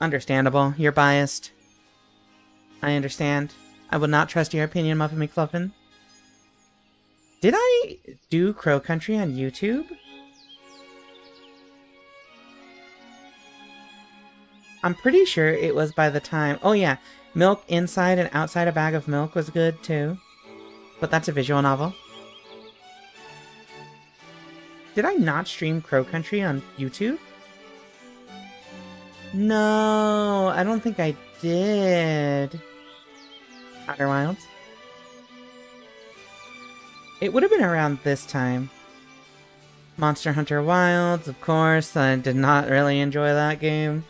Understandable. You're biased. I understand. I would not trust your opinion, Muffin McFluffin. Did I do Crow Country on YouTube? I'm pretty sure it was by the time... Oh yeah, Milk Inside and Outside a Bag of Milk was good too. But that's a visual novel. Did I not stream Crow Country on YouTube? No, I don't think I did. Outer Wilds. It would have been around this time. Monster Hunter Wilds, of course. I did not really enjoy that game.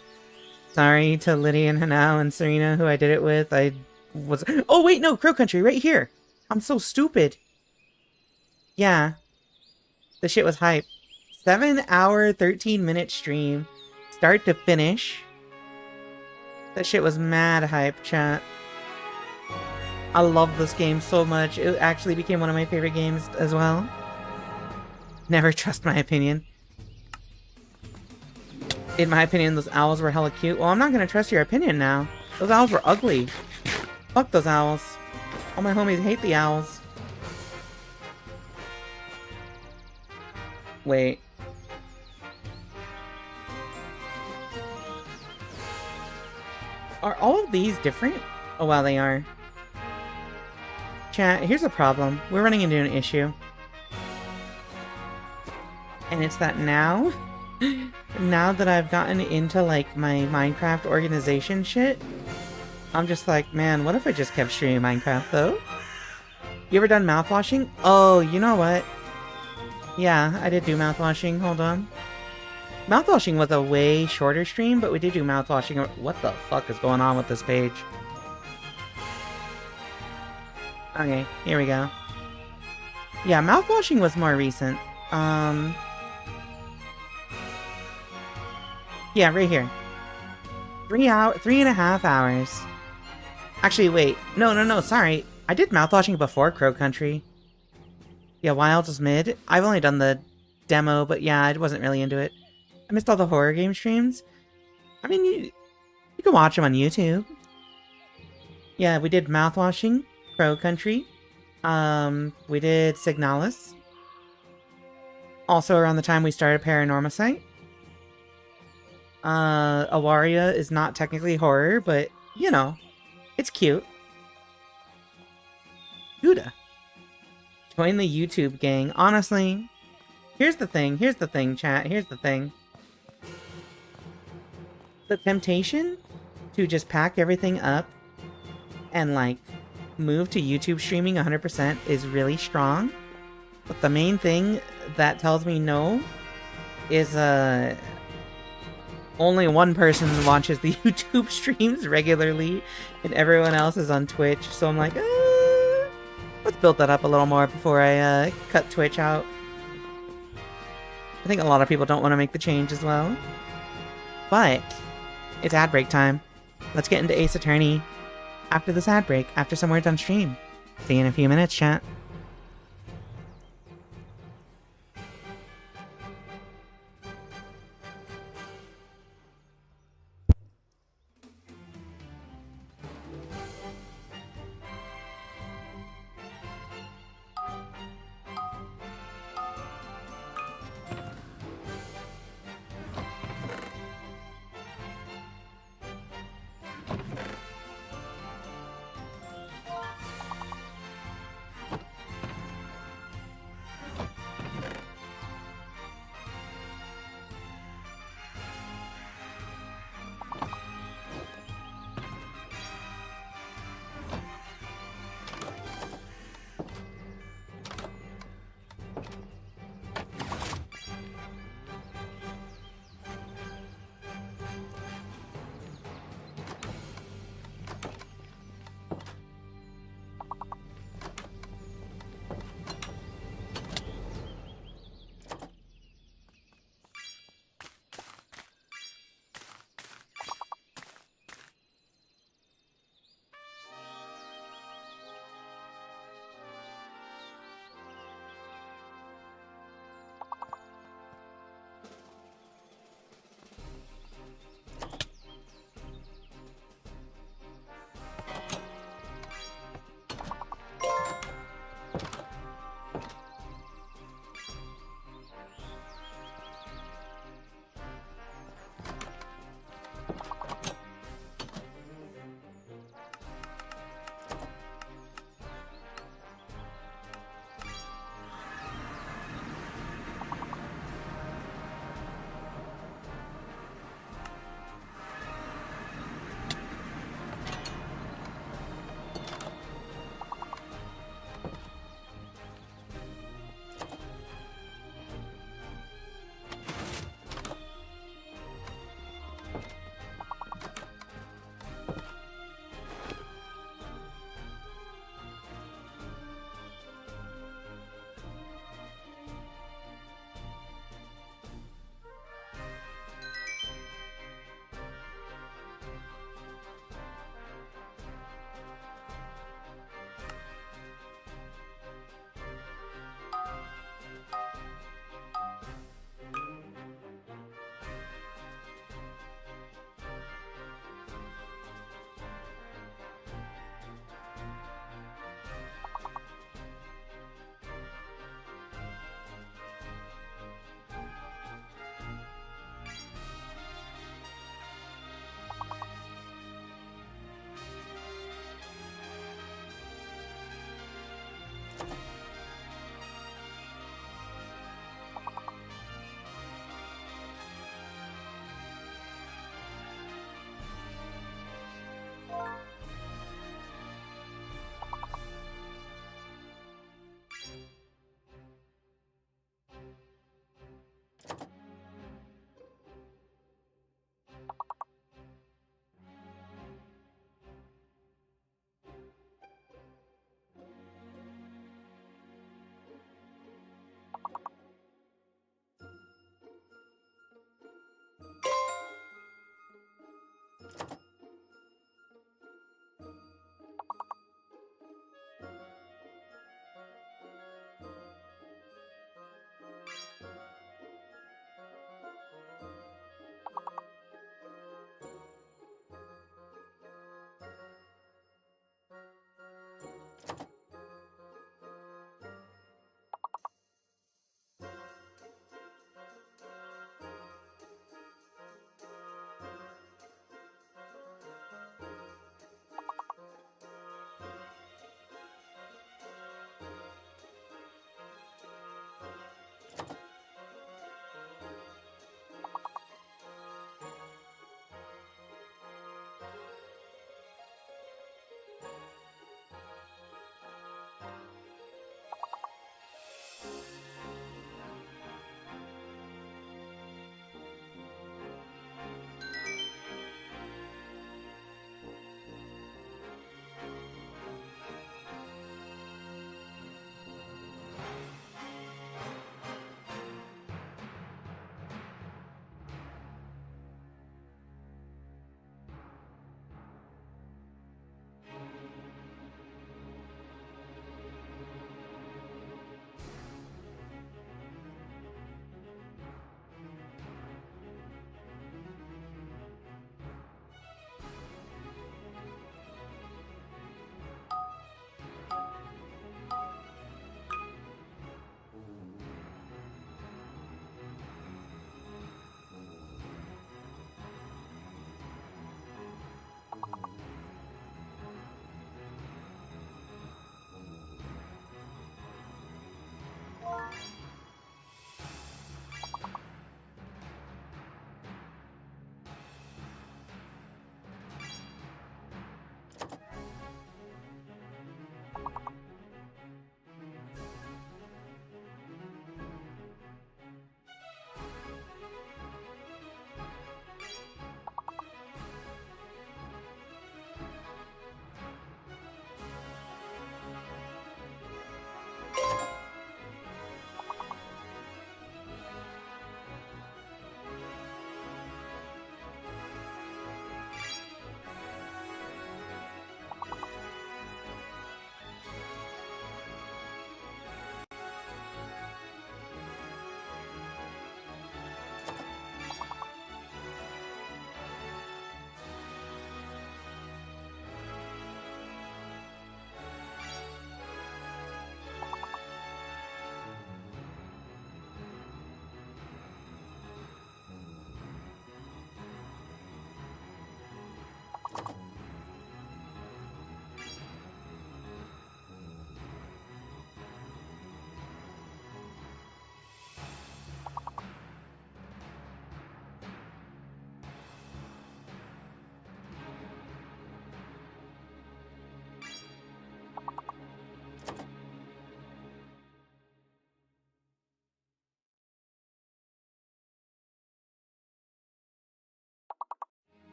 Sorry to Lydia and Hanao and Serena, who I did it with. I was... Oh, wait, no! Crow Country, right here! I'm so stupid! Yeah. The shit was hype. 7-hour, 13-minute stream. Start to finish. That shit was mad hype, chat. I love this game so much. It actually became one of my favorite games as well. Never trust my opinion. In my opinion, those owls were hella cute. Well, I'm not gonna trust your opinion now. Those owls were ugly. Fuck those owls. All my homies hate the owls. Wait. Are all of these different? Oh, wow, they are. Chat, here's a problem. We're running into an issue. And it's that now... Now that I've gotten into, like, my Minecraft organization shit, I'm just like, man, what if I just kept streaming Minecraft, though? You ever done mouthwashing? Oh, you know what? Yeah, I did do mouthwashing. Hold on. Mouthwashing was a way shorter stream, but we did do mouthwashing. What the fuck is going on with this page? Okay, here we go. Yeah, mouthwashing was more recent. Yeah, right here. 3.5 hours. Actually, wait. No, sorry. I did mouthwashing before Crow Country. Yeah, Wilds was mid. I've only done the demo, but yeah, I wasn't really into it. I missed all the horror game streams. I mean, you can watch them on YouTube. Yeah, we did mouthwashing, Crow Country. We did Signalis. Also around the time we started Paranormacite. Awaria is not technically horror, but, you know, it's cute. Gouda. Join the YouTube gang. Honestly, here's the thing, chat, here's the thing. The temptation to just pack everything up and, like, move to YouTube streaming 100% is really strong. But the main thing that tells me no is, only one person watches the YouTube streams regularly, and everyone else is on Twitch, so I'm like, let's build that up a little more before I, cut Twitch out. I think a lot of people don't want to make the change as well. But, it's ad break time. Let's get into Ace Attorney after this ad break, after some words on stream. See you in a few minutes, chat.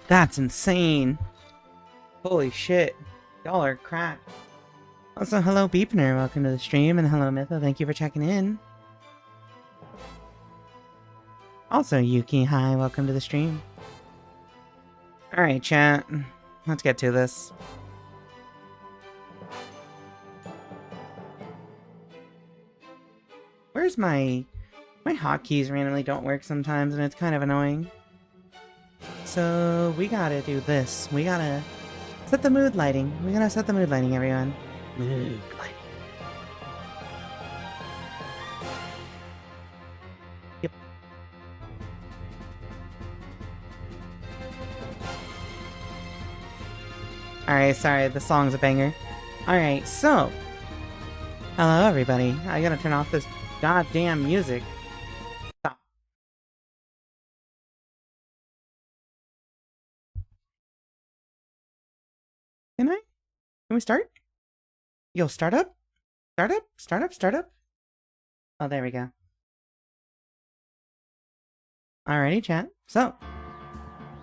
That's insane. Holy shit. Y'all are cracked. Also, hello Beepner, welcome to the stream, and hello Mytho, thank you for checking in. Also, Yuki, hi, welcome to the stream. Alright, chat. Let's get to this. Where's my hotkeys randomly don't work sometimes, and it's kind of annoying. So, we gotta do this. We gotta set the mood lighting. We gotta set the mood lighting, everyone. Mood lighting. Yep. Alright, sorry, the song's a banger. Alright, so. Hello, everybody. I gotta turn off this goddamn music. Stop. Can I? Can we start? Yo, start up? Start up? Start up? Start up? Oh, there we go. Alrighty, chat. So,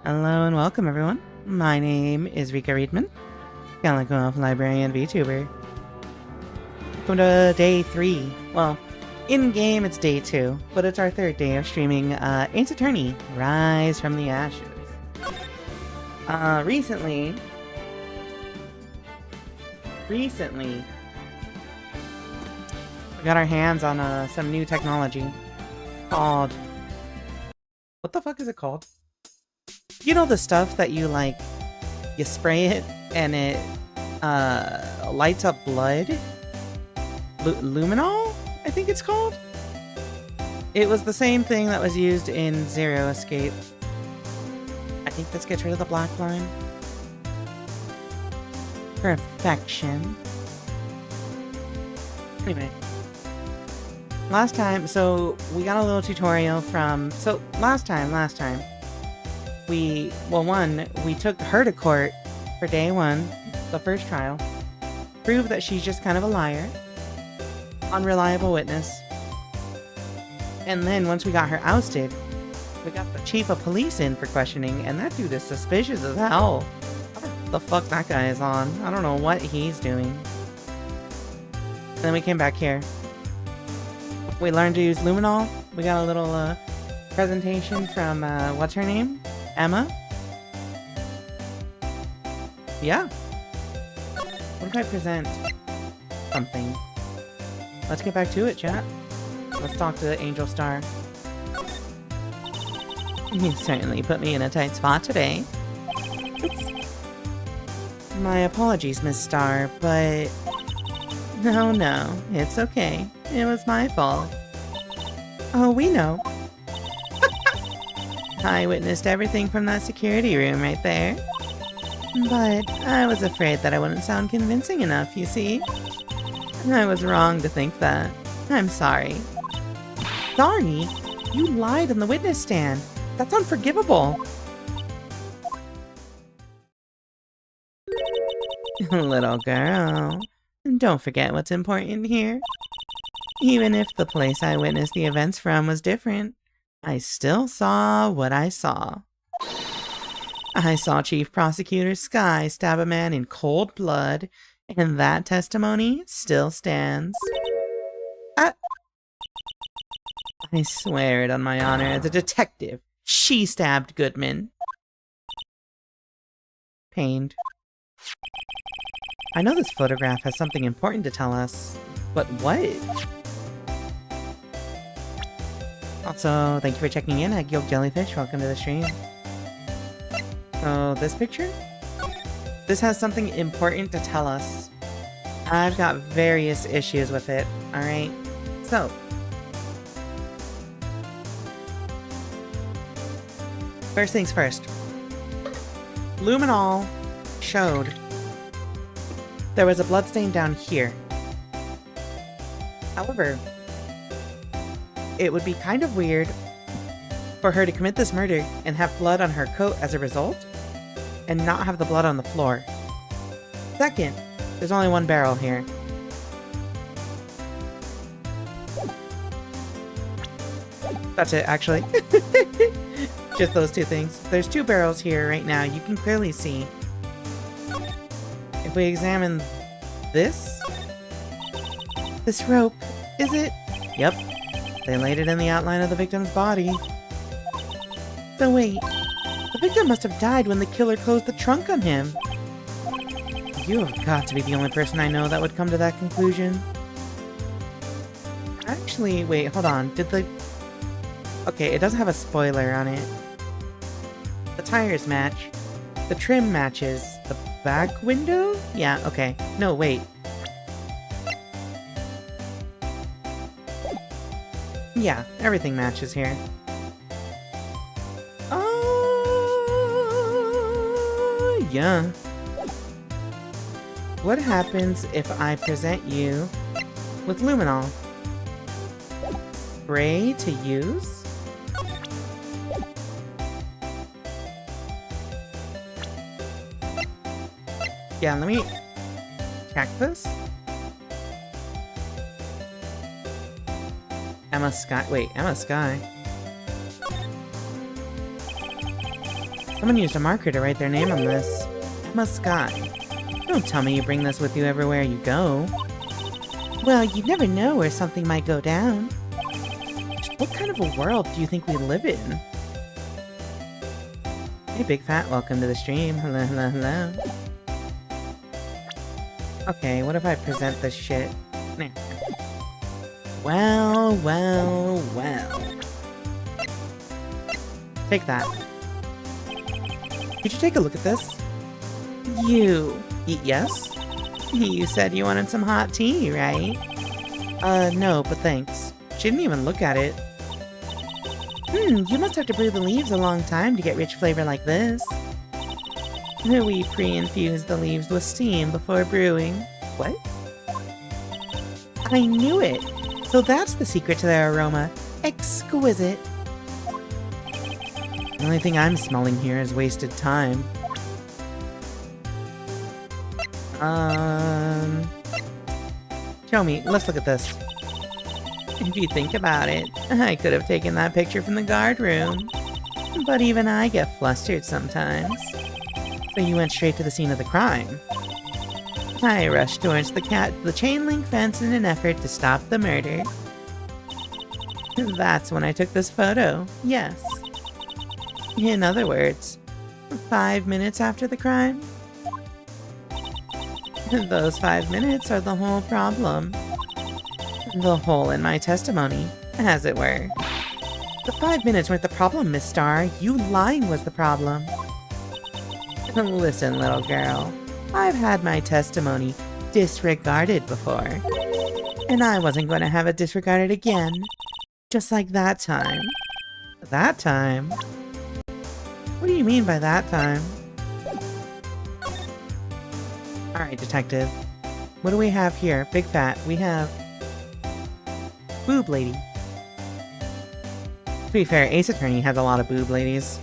hello and welcome, everyone. My name is Rika Readman, Calico Librarian VTuber. Welcome to day 3. Well, in-game it's day 2, but it's our 3rd day of streaming Ace Attorney, Rise from the Ashes. Recently, we got our hands on some new technology called... What the fuck is it called? You know the stuff that you, like, you spray it and it lights up blood? Luminol, I think it's called? It was the same thing that was used in Zero Escape. I think this gets rid of the black line. Perfection. Anyway. Last time, so we got a little tutorial from... So, last time, we took her to court for day 1, the first trial. Proved that she's just kind of a liar. Unreliable witness. And then, once we got her ousted, we got the chief of police in for questioning, and that dude is suspicious as hell. I don't know what the fuck that guy is on. I don't know what he's doing. And then we came back here. We learned to use luminol. We got a little presentation from, what's her name? Emma? Yeah. What if I present something? Let's get back to it, chat. Let's talk to Angel Star. You certainly put me in a tight spot today. Oops. My apologies, Miss Star, but... No, it's okay. It was my fault. Oh, we know. I witnessed everything from that security room right there. But I was afraid that I wouldn't sound convincing enough, you see? I was wrong to think that. I'm sorry. Sorry? You lied on the witness stand. That's unforgivable. Little girl, don't forget what's important here. Even if the place I witnessed the events from was different, I still saw what I saw. I saw Chief Prosecutor Sky stab a man in cold blood, and that testimony still stands. I swear it on my honor as a detective. She stabbed Goodman. Pained. I know this photograph has something important to tell us, but what? Also, thank you for checking in, Egg Yolk Jellyfish. Welcome to the stream. So, this picture? This has something important to tell us. I've got various issues with it, alright? So, first things first. Luminol showed there was a bloodstain down here. However, it would be kind of weird for her to commit this murder and have blood on her coat as a result, and not have the blood on the floor. Second, there's only one barrel here. That's it, actually. Just those two things. There's 2 barrels here right now. You can clearly see. If we examine this rope, is it? Yep. They laid it in the outline of the victim's body. So wait, the victim must have died when the killer closed the trunk on him. You have got to be the only person I know that would come to that conclusion. Actually, wait, hold on. Okay, it doesn't have a spoiler on it. The tires match. The trim matches. The back window? Yeah, okay. No, wait. Yeah, everything matches here. Oh, yeah. What happens if I present you with luminol? Spray to use? Yeah, let me check this. Emma Sky. Wait, Emma Sky. Someone used a marker to write their name on this. Emma Sky. Don't tell me you bring this with you everywhere you go. Well, you never know where something might go down. What kind of a world do you think we live in? Hey, Big Fat, welcome to the stream. Hello, hello, hello. Okay, what if I present this shit? Well, well, well. Take that. Could you take a look at this? You. Yes? You said you wanted some hot tea, right? No, but thanks. She didn't even look at it. You must have to brew the leaves a long time to get rich flavor like this. We pre-infuse the leaves with steam before brewing. What? I knew it! So that's the secret to their aroma. Exquisite. The only thing I'm smelling here is wasted time. Show me. Let's look at this. If you think about it, I could have taken that picture from the guard room. But even I get flustered sometimes. So you went straight to the scene of the crime. I rushed towards the chain link fence in an effort to stop the murder. That's when I took this photo, yes. In other words, 5 minutes after the crime. Those 5 minutes are the whole problem. The hole in my testimony, as it were. The 5 minutes weren't the problem, Miss Starr. You lying was the problem. Listen, little girl. I've had my testimony disregarded before. And I wasn't going to have it disregarded again. Just like that time. That time? What do you mean by that time? Alright, detective. What do we have here? Big Fat. We have... Boob Lady. To be fair, Ace Attorney has a lot of boob ladies.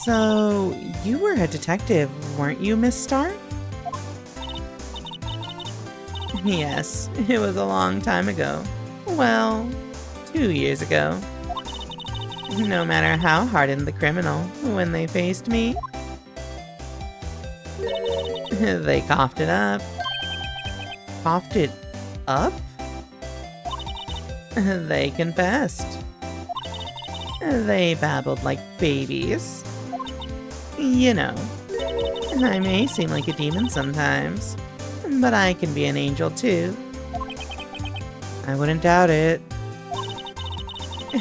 So, you were a detective, weren't you, Miss Starr? Yes, it was a long time ago. Well, 2 years ago. No matter how hardened the criminal, when they faced me, they coughed it up. Coughed it up? They confessed. They babbled like babies. You know, I may seem like a demon sometimes, but I can be an angel too. I wouldn't doubt it.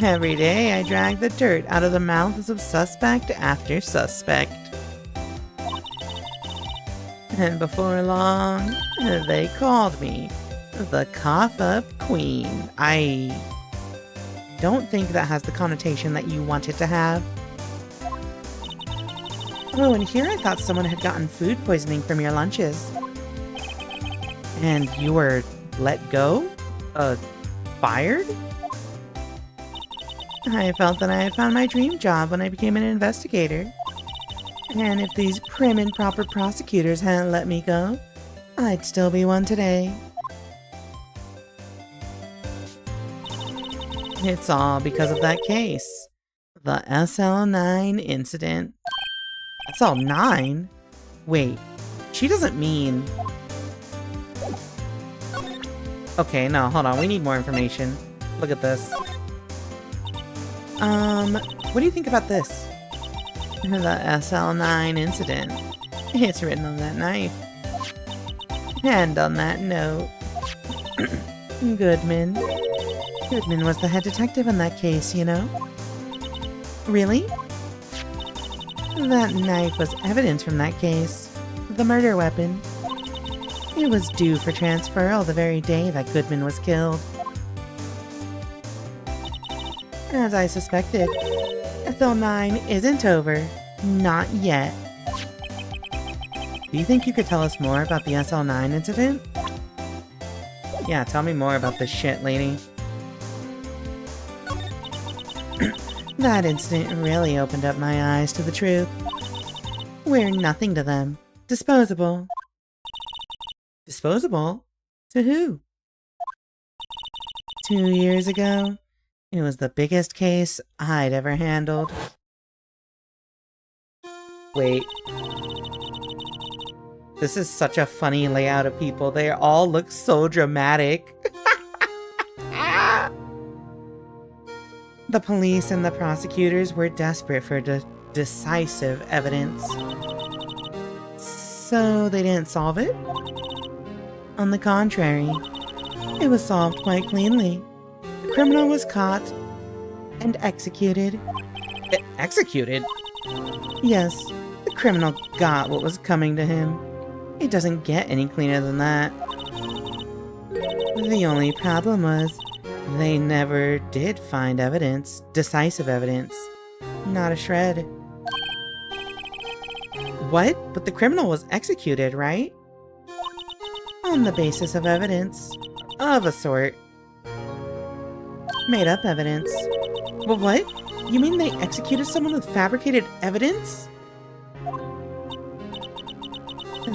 Every day I drag the dirt out of the mouths of suspect after suspect. And before long, they called me the Cough-Up Queen. I don't think that has the connotation that you want it to have. Oh, and here I thought someone had gotten food poisoning from your lunches. And you were let go? Fired? I felt that I had found my dream job when I became an investigator. And if these prim and proper prosecutors hadn't let me go, I'd still be one today. It's all because of that case. The SL9 incident. SL9? Wait, she doesn't mean... Okay, no, hold on, we need more information. Look at this. What do you think about this? The SL9 incident. It's written on that knife. And on that note... Goodman. Goodman was the head detective in that case, you know? Really? That knife was evidence from that case. The murder weapon. It was due for transferal the very day that Goodman was killed. As I suspected, SL9 isn't over. Not yet. Do you think you could tell us more about the SL9 incident? Yeah, tell me more about this shit, lady. That incident really opened up my eyes to the truth. We're nothing to them. Disposable. Disposable? To who? 2 years ago, it was the biggest case I'd ever handled. Wait. This is such a funny layout of people. They all look so dramatic. The police and the prosecutors were desperate for decisive evidence. So they didn't solve it? On the contrary, it was solved quite cleanly. The criminal was caught and executed. Executed? Yes, the criminal got what was coming to him. It doesn't get any cleaner than that. The only problem was, they never did find evidence, decisive evidence. Not a shred. What? But the criminal was executed, right? On the basis of evidence. Of a sort. Made up evidence. But what? You mean they executed someone with fabricated evidence?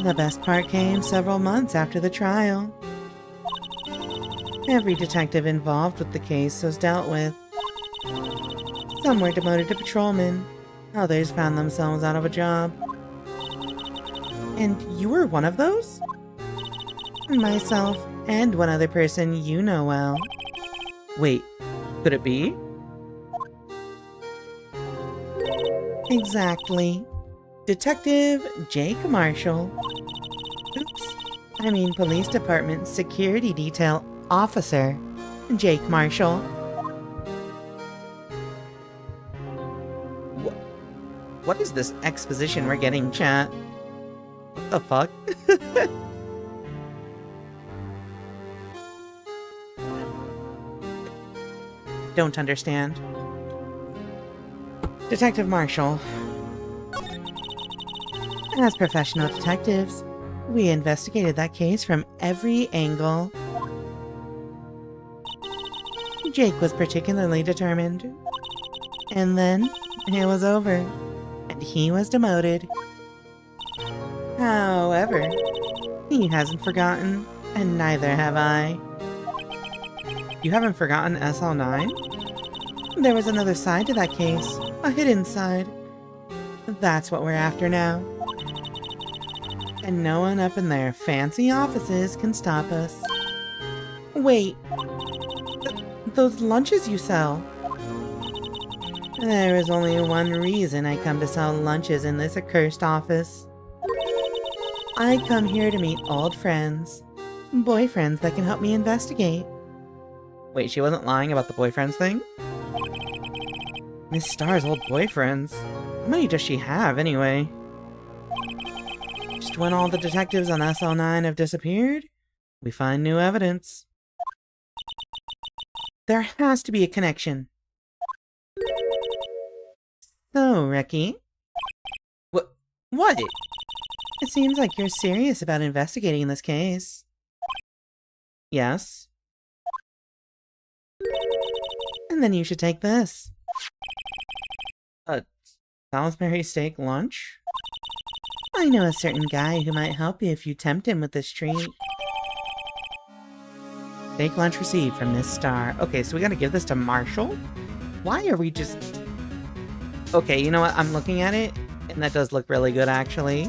The best part came several months after the trial. Every detective involved with the case was dealt with. Some were demoted to patrolmen. Others found themselves out of a job. And you were one of those? Myself and one other person you know well. Wait, could it be? Exactly. Detective Jake Marshall. Oops. I mean Police Department Security Detail Officer Jake Marshall. What is this exposition we're getting, chat? What the fuck? Don't understand. Detective Marshall. As professional detectives, we investigated that case from every angle. Jake was particularly determined. And then, it was over, and he was demoted. However, he hasn't forgotten, and neither have I. You haven't forgotten SL9? There was another side to that case, a hidden side. That's what we're after now. And no one up in their fancy offices can stop us. Wait, those lunches you sell? There is only one reason I come to sell lunches in this accursed office. I come here to meet old friends. Boyfriends that can help me investigate. Wait, she wasn't lying about the boyfriends thing? Miss Star's old boyfriends. How many does she have, anyway? Just when all the detectives on SL9 have disappeared, we find new evidence. There has to be a connection. So, Ricky. What? It seems like you're serious about investigating this case. Yes. And then you should take this. A Salisbury steak lunch? I know a certain guy who might help you if you tempt him with this treat. Take lunch received from Miss Star. Okay, so we gotta give this to Marshall? Why are we just... Okay, you know what? I'm looking at it, and that does look really good, actually.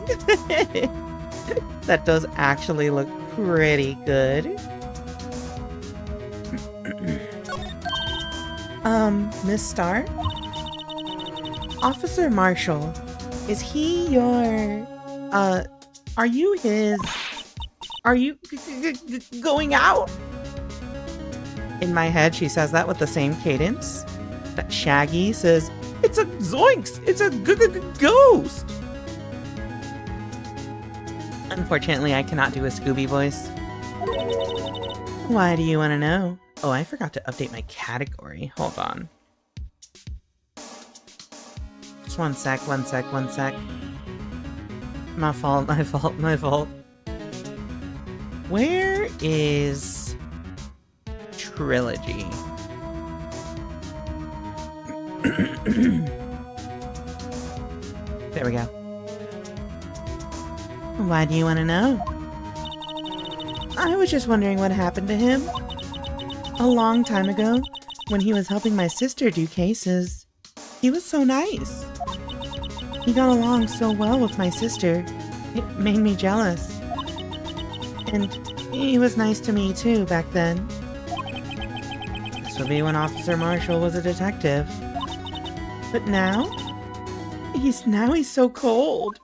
That does actually look pretty good. Miss Star? Officer Marshall, is he your... are you his... Are you going out? In my head, she says that with the same cadence that Shaggy says, "It's a zoinks! It's a ghost!" Unfortunately, I cannot do a Scooby voice. Why do you want to know? Oh, I forgot to update my category. Hold on. Just one sec. My fault. Where is Trilogy? There we go. Why do you want to know? I was just wondering what happened to him. A long time ago, when he was helping my sister do cases, he was so nice. He got along so well with my sister, it made me jealous. And he was nice to me too back then. This would be when Officer Marshall was a detective. But now? He's so cold.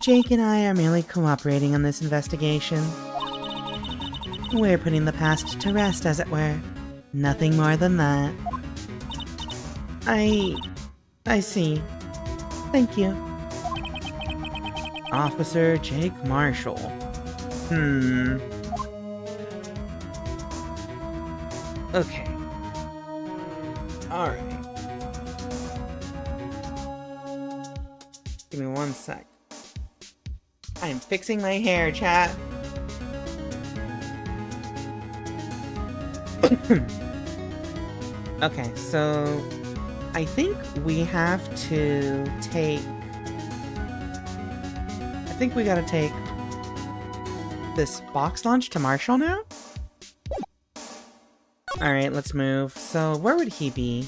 Jake and I are merely cooperating on this investigation. We're putting the past to rest, as it were. Nothing more than that. I see. Thank you. Officer Jake Marshall. Okay. Alright. Give me one sec. I'm fixing my hair, chat. Okay, so I think we have to take... I think we gotta take this box lunch to Marshall now? Alright, let's move. So, where would he be?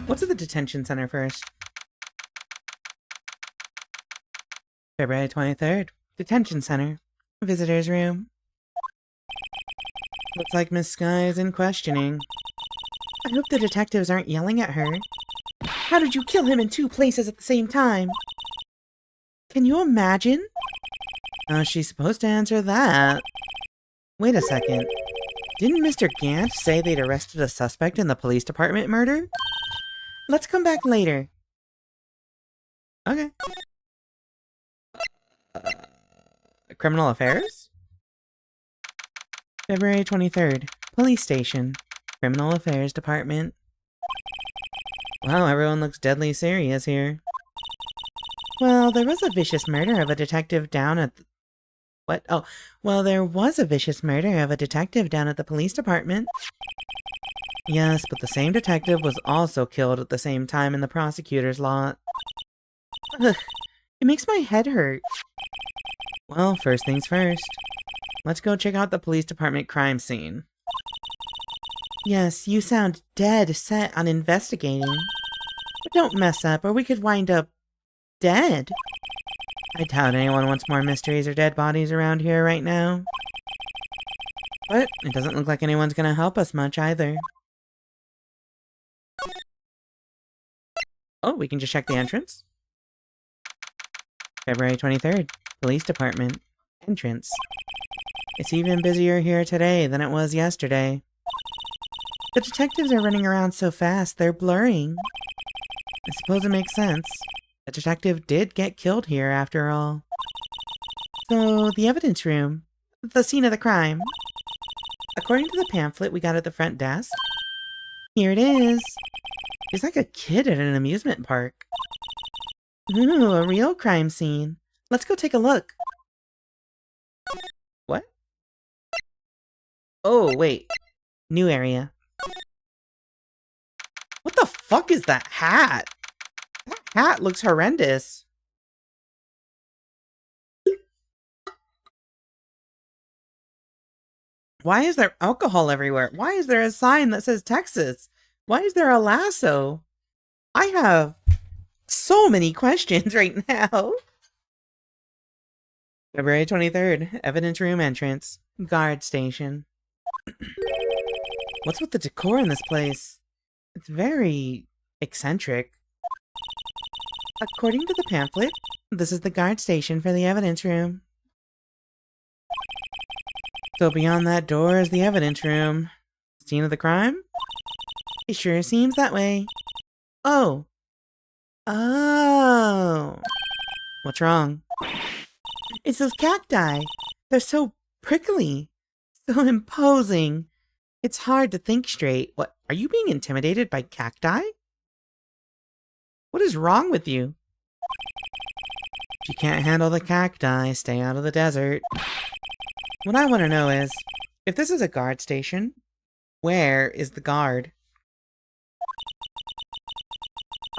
What's at the detention center first? February 23rd. Detention center. Visitor's room. Looks like Miss Sky is in questioning. I hope the detectives aren't yelling at her. How did you kill him in 2 places at the same time? Can you imagine? How's she supposed to answer that? Wait a second. Didn't Mr. Gant say they'd arrested a suspect in the police department murder? Let's come back later. Okay. Criminal Affairs? February 23rd. Police Station. Criminal Affairs Department. Wow, everyone looks deadly serious here. Well, there was a vicious murder of a detective down at... What? Oh, well, there was a vicious murder of a detective down at the police department. Yes, but the same detective was also killed at the same time in the prosecutor's lot. Ugh, it makes my head hurt. Well, first things first. Let's go check out the police department crime scene. Yes, you sound dead set on investigating. But don't mess up, or we could wind up dead. I doubt anyone wants more mysteries or dead bodies around here right now. But it doesn't look like anyone's gonna help us much either. Oh, we can just check the entrance. February 23rd. Police Department. Entrance. It's even busier here today than it was yesterday. The detectives are running around so fast, they're blurring. I suppose it makes sense. The detective did get killed here, after all. So, the evidence room. The scene of the crime. According to the pamphlet we got at the front desk, here it is. He's like a kid at an amusement park. Ooh, a real crime scene. Let's go take a look. What? Oh, wait. New area. What the fuck is that hat? That cat looks horrendous. Why is there alcohol everywhere? Why is there a sign that says Texas? Why is there a lasso? I have so many questions right now. February 23rd, evidence room entrance, guard station. What's with the decor in this place? It's very eccentric. According to the pamphlet, this is the guard station for the evidence room. So beyond that door is the evidence room. Scene of the crime? It sure seems that way. Oh. Oh. What's wrong? It's those cacti. They're so prickly. So imposing. It's hard to think straight. What? Are you being intimidated by cacti? What is wrong with you? If you can't handle the cacti, stay out of the desert. What I want to know is, if this is a guard station, where is the guard?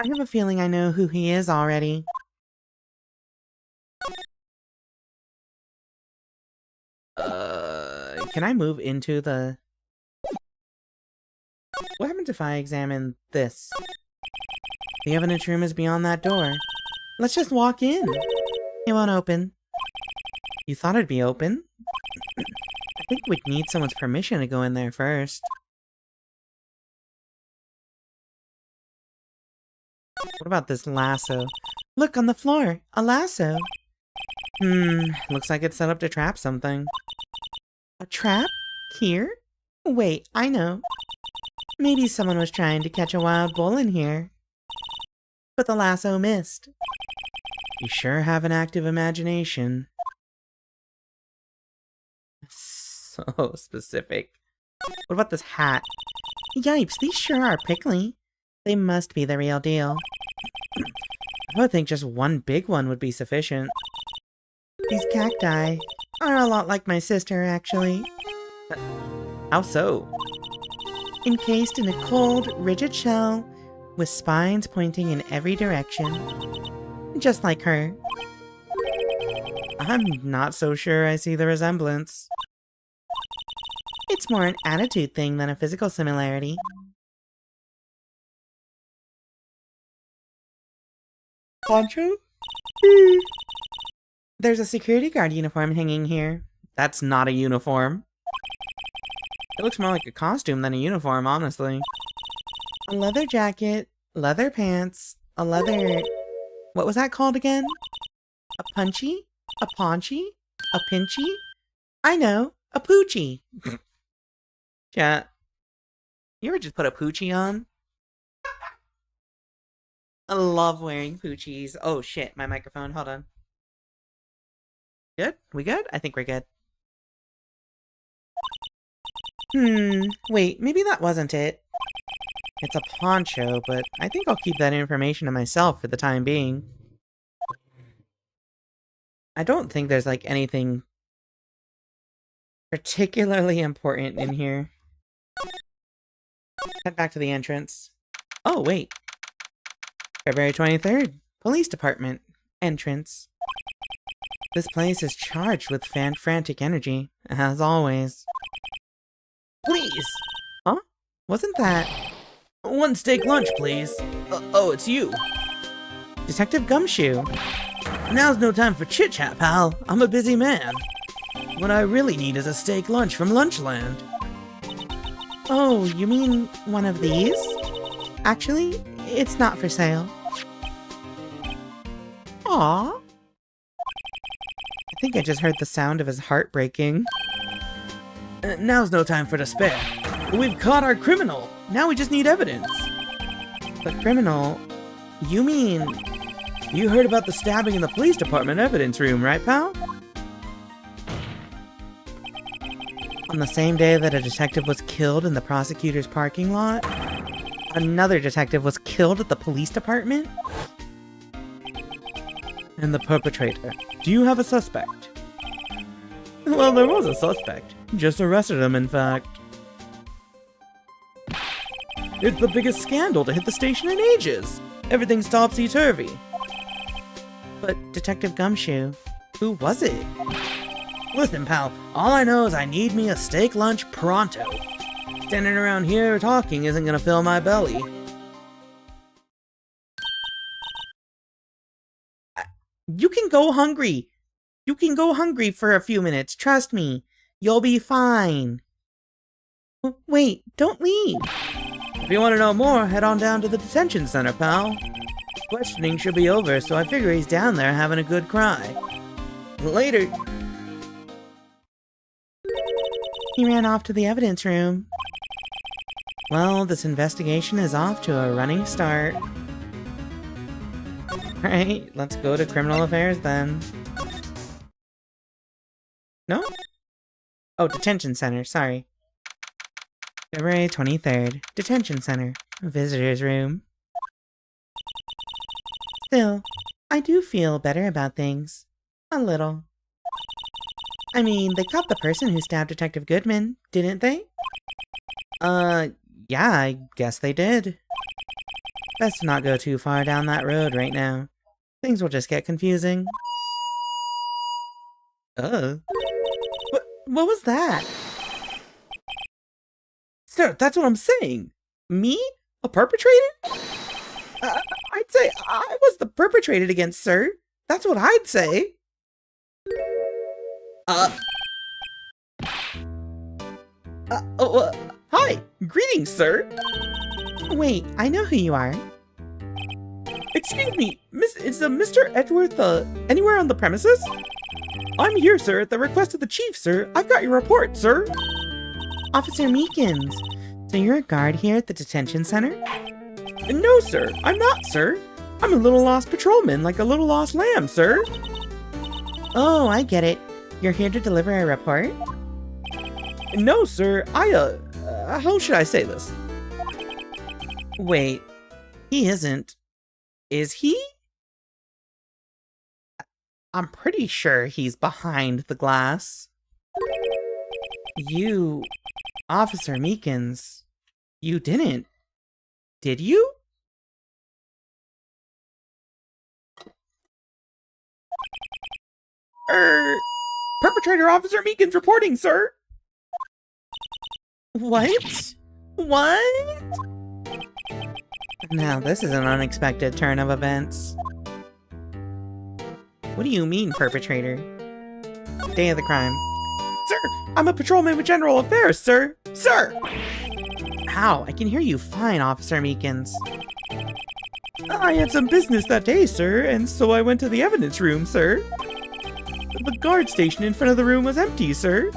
I have a feeling I know who he is already. Can I move into the... What happens if I examine this? The evidence room is beyond that door. Let's just walk in. It won't open. You thought it'd be open? I think we'd need someone's permission to go in there first. What about this lasso? Look on the floor! A lasso! Looks like it's set up to trap something. A trap? Here? Wait, I know. Maybe someone was trying to catch a wild bull in here. But the lasso missed. You sure have an active imagination. So specific. What about this hat? Yipes, these sure are prickly. They must be the real deal. I would think just one big one would be sufficient. These cacti are a lot like my sister, actually. How so? Encased in a cold, rigid shell with spines pointing in every direction. Just like her. I'm not so sure I see the resemblance. It's more an attitude thing than a physical similarity. Poncho? There's a security guard uniform hanging here. That's not a uniform. It looks more like a costume than a uniform, honestly. A leather jacket, leather pants, a leather... What was that called again? A punchy? A paunchy? A pinchy? I know, a poochie. Chat. You ever just put a poochie on? I love wearing poochies. Oh shit, my microphone, hold on. Good? We good? I think we're good. Wait, maybe that wasn't it. It's a poncho, but I think I'll keep that information to myself for the time being. I don't think there's like anything particularly important in here. Head back to the entrance. Oh, wait. February 23rd, Police Department, entrance. This place is charged with frantic energy, as always. Please! Huh? Wasn't that... One steak lunch, please. Oh, it's you. Detective Gumshoe. Now's no time for chit-chat, pal. I'm a busy man. What I really need is a steak lunch from Lunchland. Oh, you mean one of these? Actually, it's not for sale. Aww. I think I just heard the sound of his heart breaking. Now's no time for despair. We've caught our criminal. Now we just need evidence. The criminal? You mean... You heard about the stabbing in the police department evidence room, right, pal? On the same day that a detective was killed in the prosecutor's parking lot, another detective was killed at the police department? And the perpetrator. Do you have a suspect? Well, there was a suspect. Just arrested him, in fact. It's the biggest scandal to hit the station in ages. Everything's topsy-turvy. But Detective Gumshoe, who was it? Listen, pal, all I know is I need me a steak lunch pronto. Standing around here talking isn't gonna fill my belly. You can go hungry. You can go hungry for a few minutes, trust me. You'll be fine. Wait, don't leave. If you want to know more, head on down to the detention center, pal. Questioning should be over, so I figure he's down there having a good cry. Later. He ran off to the evidence room. Well, this investigation is off to a running start. Alright, let's go to criminal affairs then. No? Oh, detention center, sorry. February 23rd, detention center, visitor's room. Still, I do feel better about things. A little. I mean, they caught the person who stabbed Detective Goodman, didn't they? Yeah, I guess they did. Best to not go too far down that road right now. Things will just get confusing. What was that? Sir, that's what I'm saying. Me? A perpetrator? I'd say I was the perpetrated against, sir. That's what I'd say. Hi! Greetings, sir! Wait, I know who you are. Excuse me, is Mr. Edgeworth, anywhere on the premises? I'm here, sir, at the request of the chief, sir. I've got your report, sir. Officer Meekins, so you're a guard here at the detention center? No, sir, I'm not, sir. I'm a little lost patrolman, like a little lost lamb, sir. Oh, I get it. You're here to deliver a report? No, sir, how should I say this? Wait, he isn't. Is he? I'm pretty sure he's behind the glass. You, Officer Meekins, you didn't, did you? Perpetrator Officer Meekins reporting, sir! What? What? Now this is an unexpected turn of events. What do you mean, perpetrator? Day of the crime. Sir, I'm a patrolman with General Affairs, sir! Sir! How? I can hear you fine, Officer Meekins. I had some business that day, sir, and so I went to the evidence room, sir. The guard station in front of the room was empty, sir.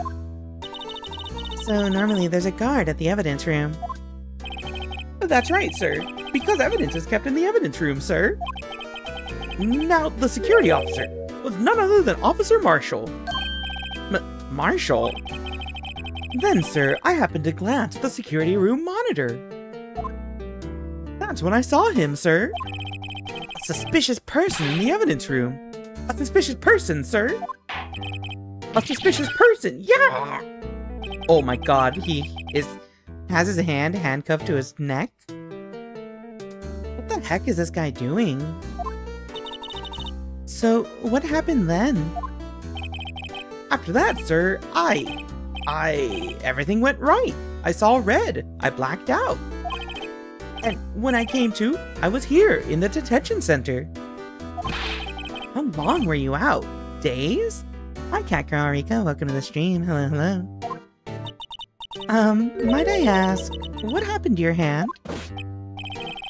So normally there's a guard at the evidence room. That's right, sir. Because evidence is kept in the evidence room, sir. Now, the security officer was none other than Officer Marshall. Marshall? Then, sir, I happened to glance at the security room monitor. That's when I saw him, sir. A suspicious person in the evidence room. A suspicious person, sir. A suspicious person, yeah! Oh my god, has his hand handcuffed to his neck? What the heck is this guy doing? So, what happened then? After that, sir, everything went right. I saw red. I blacked out. And when I came to, I was here in the detention center. How long were you out? Days? Hi, Cat Girl Rika. Welcome to the stream. Hello, hello. Might I ask, what happened to your hand?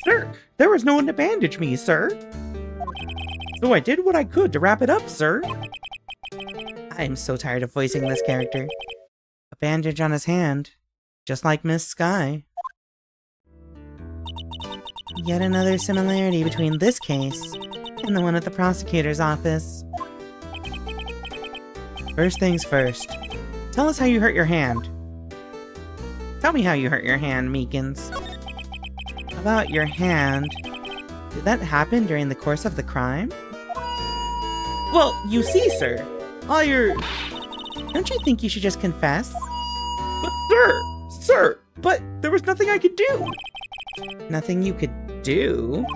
Sir, there was no one to bandage me, sir. So I did what I could to wrap it up, sir. I'm so tired of voicing this character. A bandage on his hand, just like Miss Sky. Yet another similarity between this case and the one at the prosecutor's office. First things first, tell us how you hurt your hand. Tell me how you hurt your hand, Meekins. About your hand, did that happen during the course of the crime? Well, you see, sir, Don't you think you should just confess? But sir, but there was nothing I could do. Nothing you could do?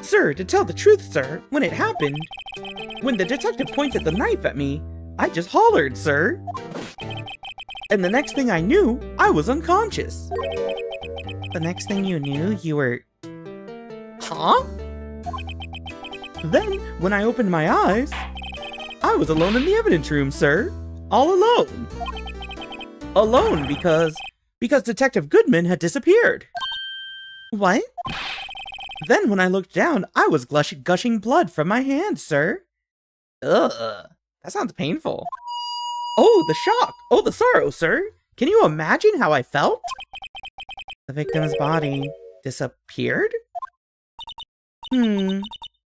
Sir, to tell the truth, sir, when it happened, when the detective pointed the knife at me, I just hollered, sir. And the next thing I knew, I was unconscious. The next thing you knew, you were... Huh? Then, when I opened my eyes, I was alone in the evidence room, sir. All alone. Alone because Detective Goodman had disappeared. What? Then when I looked down, I was gushing blood from my hand, sir. Ugh, that sounds painful. Oh, the shock! Oh, the sorrow, sir! Can you imagine how I felt? The victim's body Disappeared?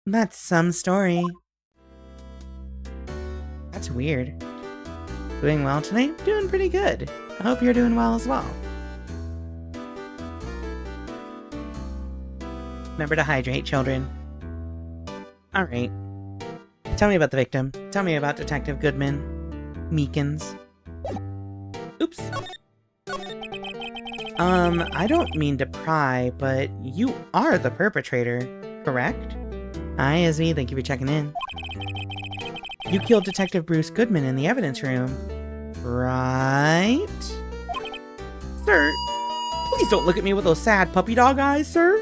That's some story. That's weird. Doing well tonight? Doing pretty good. I hope you're doing well as well. Remember to hydrate, children. Alright. Tell me about the victim. Tell me about Detective Goodman. Meekins. Oops. I don't mean to pry, but you are the perpetrator, correct? Hi, Izzy. Thank you for checking in. You killed Detective Bruce Goodman in the evidence room, right? Sir, please don't look at me with those sad puppy dog eyes, sir.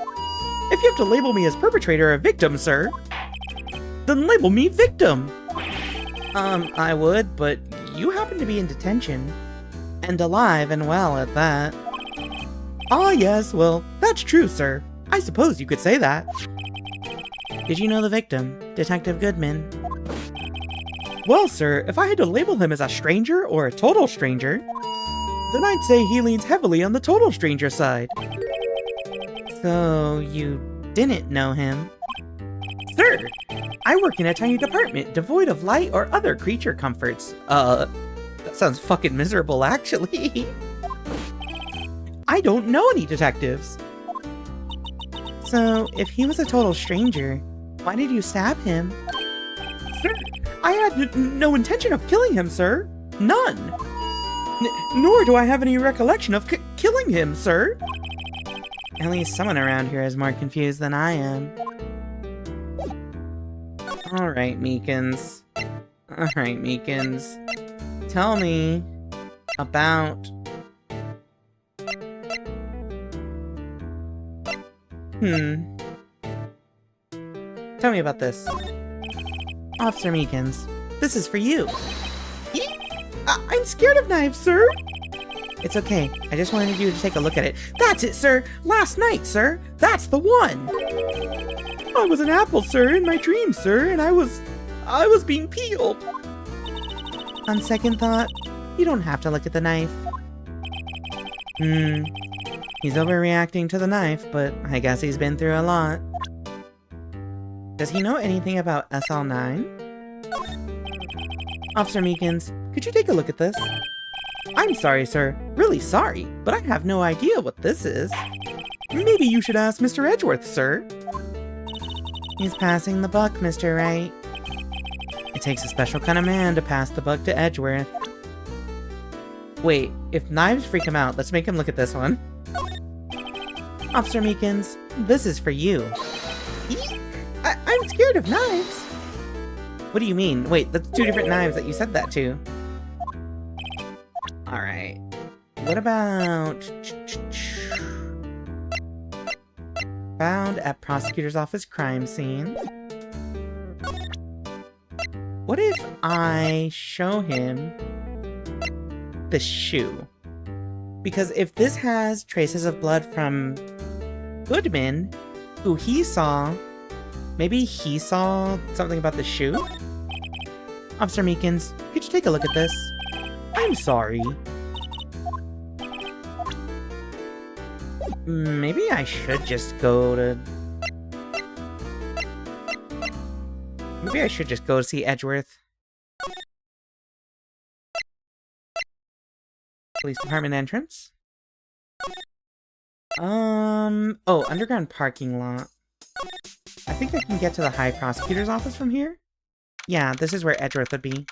If you have to label me as perpetrator or victim, sir, then label me victim. I would, but you happen to be in detention. And alive and well at that. Ah, yes, well, that's true, sir. I suppose you could say that. Did you know the victim, Detective Goodman? Well, sir, if I had to label him as a stranger or a total stranger, then I'd say he leans heavily on the total stranger side. So, you didn't know him? Sir, I work in a tiny department devoid of light or other creature comforts. That sounds fucking miserable, actually. I don't know any detectives. So, if he was a total stranger, why did you stab him? Sir, I had no intention of killing him, sir. None. Nor do I have any recollection of killing him, sir. At least someone around here is more confused than I am. Alright, Meekins. Alright, Meekins. Tell me about... Tell me about this. Officer Meekins, this is for you. I'm scared of knives, sir. It's okay. I just wanted you to take a look at it. That's it, sir. Last night, sir. That's the one. I was an apple, sir, in my dream, sir, and I was being peeled. On second thought, you don't have to look at the knife. He's overreacting to the knife, but I guess he's been through a lot. Does he know anything about SL9? Officer Meekins, could you take a look at this? I'm sorry, sir. Really sorry, but I have no idea what this is. Maybe you should ask Mr. Edgeworth, sir. He's passing the buck, Mr. Wright. It takes a special kind of man to pass the buck to Edgeworth. Wait, if knives freak him out, let's make him look at this one. Officer Meekins, this is for you. I'm scared of knives. What do you mean? Wait, that's two different knives that you said that to. Alright. What about... Found at prosecutor's office crime scene. What if I show him the shoe? Because if this has traces of blood from Goodman, who he saw, maybe he saw something about the shoe? Officer Meekins, could you take a look at this? I'm sorry. Maybe I should just go to... Maybe I should just go see Edgeworth. Police department entrance? Oh, underground parking lot. I think I can get to the High Prosecutor's office from here? Yeah, this is where Edgeworth would be.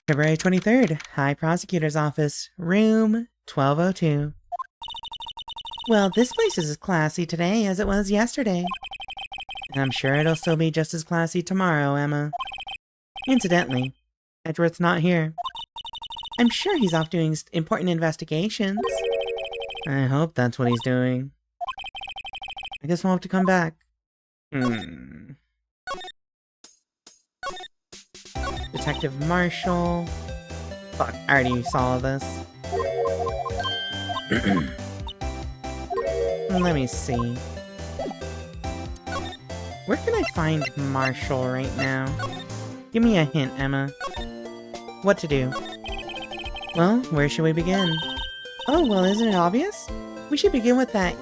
February 23rd, High Prosecutor's office, room 1202. Well, this place is as classy today as it was yesterday. I'm sure it'll still be just as classy tomorrow, Emma. Incidentally, Edgeworth's not here. I'm sure he's off doing important investigations. I hope that's what he's doing. I guess we'll have to come back. Detective Marshall. Fuck, I already saw this. Let me see. Where can I find Marshall right now? Give me a hint, Emma. What to do? Well, where should we begin? Oh, well, isn't it obvious? We should begin with that,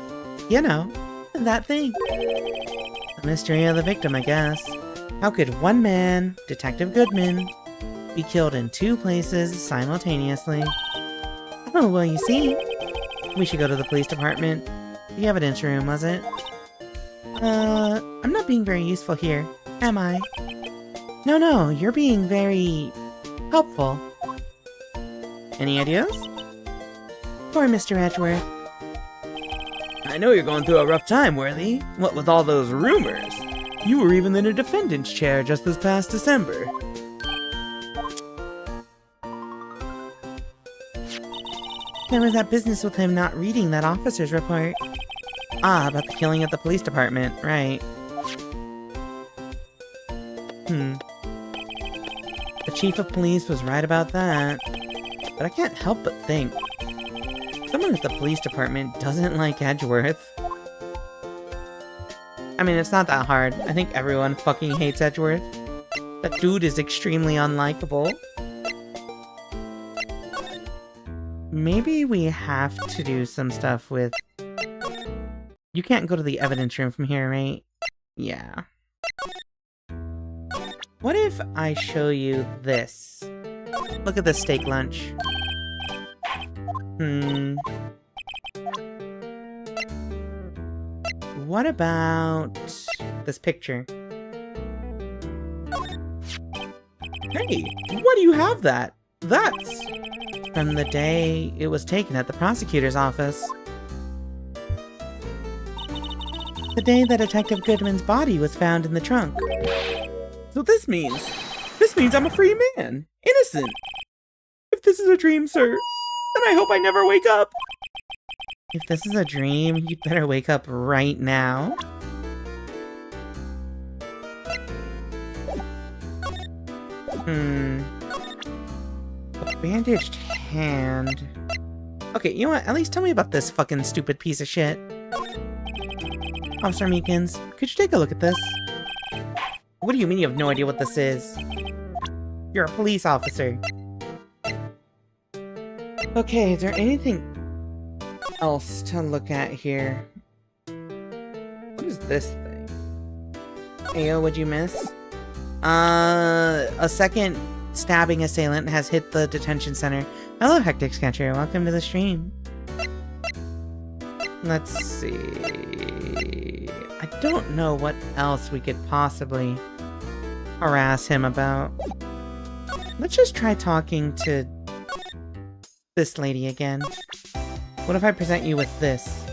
you know, that thing. The mystery of the victim, I guess. How could one man, Detective Goodman, be killed in 2 places simultaneously? Oh, well, you see, we should go to the police department. The evidence room, was it? I'm not being very useful here, am I? No, you're being very helpful. Any ideas? Poor Mr. Edgeworth. I know you're going through a rough time, Worthy. What with all those rumors? You were even in a defendant's chair just this past December. There was that business with him not reading that officer's report. Ah, about the killing at the police department, right. The chief of police was right about that. But I can't help but think, someone at the police department doesn't like Edgeworth. I mean, it's not that hard. I think everyone fucking hates Edgeworth. That dude is extremely unlikable. Maybe we have to do some stuff with... You can't go to the evidence room from here, right? Yeah. What if I show you this? Look at this steak lunch. What about this picture? Hey, why do you have that? That's from the day it was taken at the prosecutor's office. The day that Detective Goodman's body was found in the trunk. So this means I'm a free man, innocent. If this is a dream, sir, then I hope I never wake up. If this is a dream, you'd better wake up right now. A bandaged hand. Okay, you know what? At least tell me about this fucking stupid piece of shit. Officer Meekins, could you take a look at this? What do you mean you have no idea what this is? You're a police officer. Okay, is there anything else to look at here? What is this thing? Ayo, what'd you miss? A second stabbing assailant has hit the detention center. Hello, Hectic Sketcher. Welcome to the stream. Let's see... I don't know what else we could possibly harass him about. Let's just try talking to this lady again. What if I present you with this?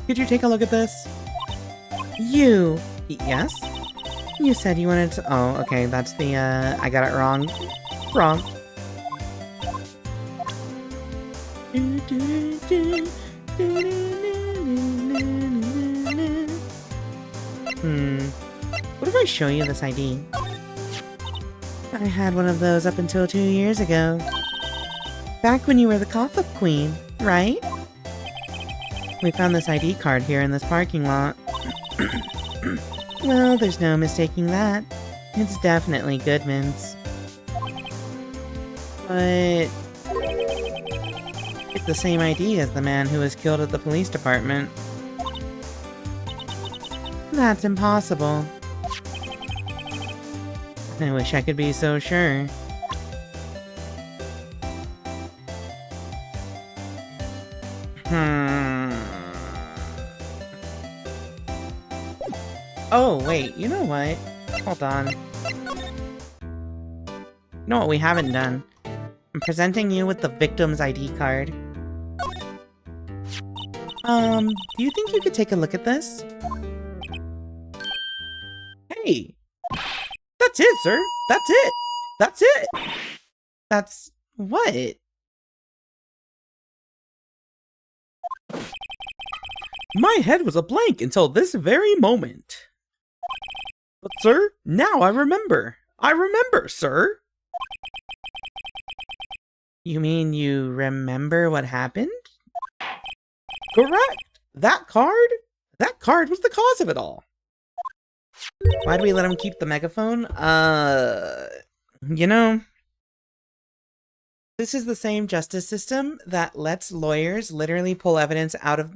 Could you take a look at this? You! Yes? You said you wanted to... Oh, okay, that's the, I got it wrong. Wrong. What if I show you this ID? I had one of those up until 2 years ago. Back when you were the cough-up queen, right? We found this ID card here in this parking lot. Well, there's no mistaking that. It's definitely Goodman's. But... it's the same ID as the man who was killed at the police department. That's impossible. I wish I could be so sure. Oh, wait, you know what? Hold on. You know what we haven't done? I'm presenting you with the victim's ID card. Do you think you could take a look at this? Hey! That's it, sir! That's it! That's it! That's what? My head was a blank until this very moment. But, sir, now I remember. I remember, sir. You mean you remember what happened? Correct. That card was the cause of it all. Why do we let him keep the megaphone? You know, this is the same justice system that lets lawyers literally pull evidence out of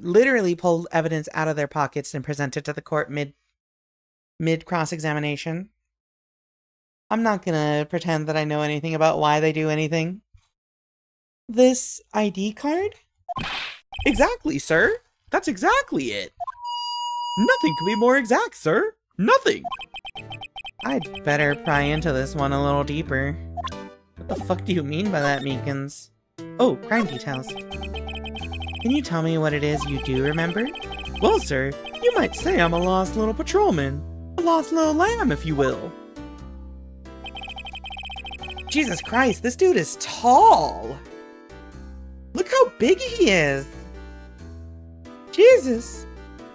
their pockets and present it to the court mid cross-examination. I'm not gonna pretend that I know anything about why they do anything. This ID card? Exactly, sir. That's exactly it. Nothing could be more exact, sir. Nothing. I'd better pry into this one a little deeper. What the fuck do you mean by that, Meekins? Oh, crime details. Can you tell me what it is you do remember? Well, sir, you might say I'm a lost little patrolman. A lost little lamb, if you will. Jesus Christ, this dude is tall! Look how big he is! Jesus!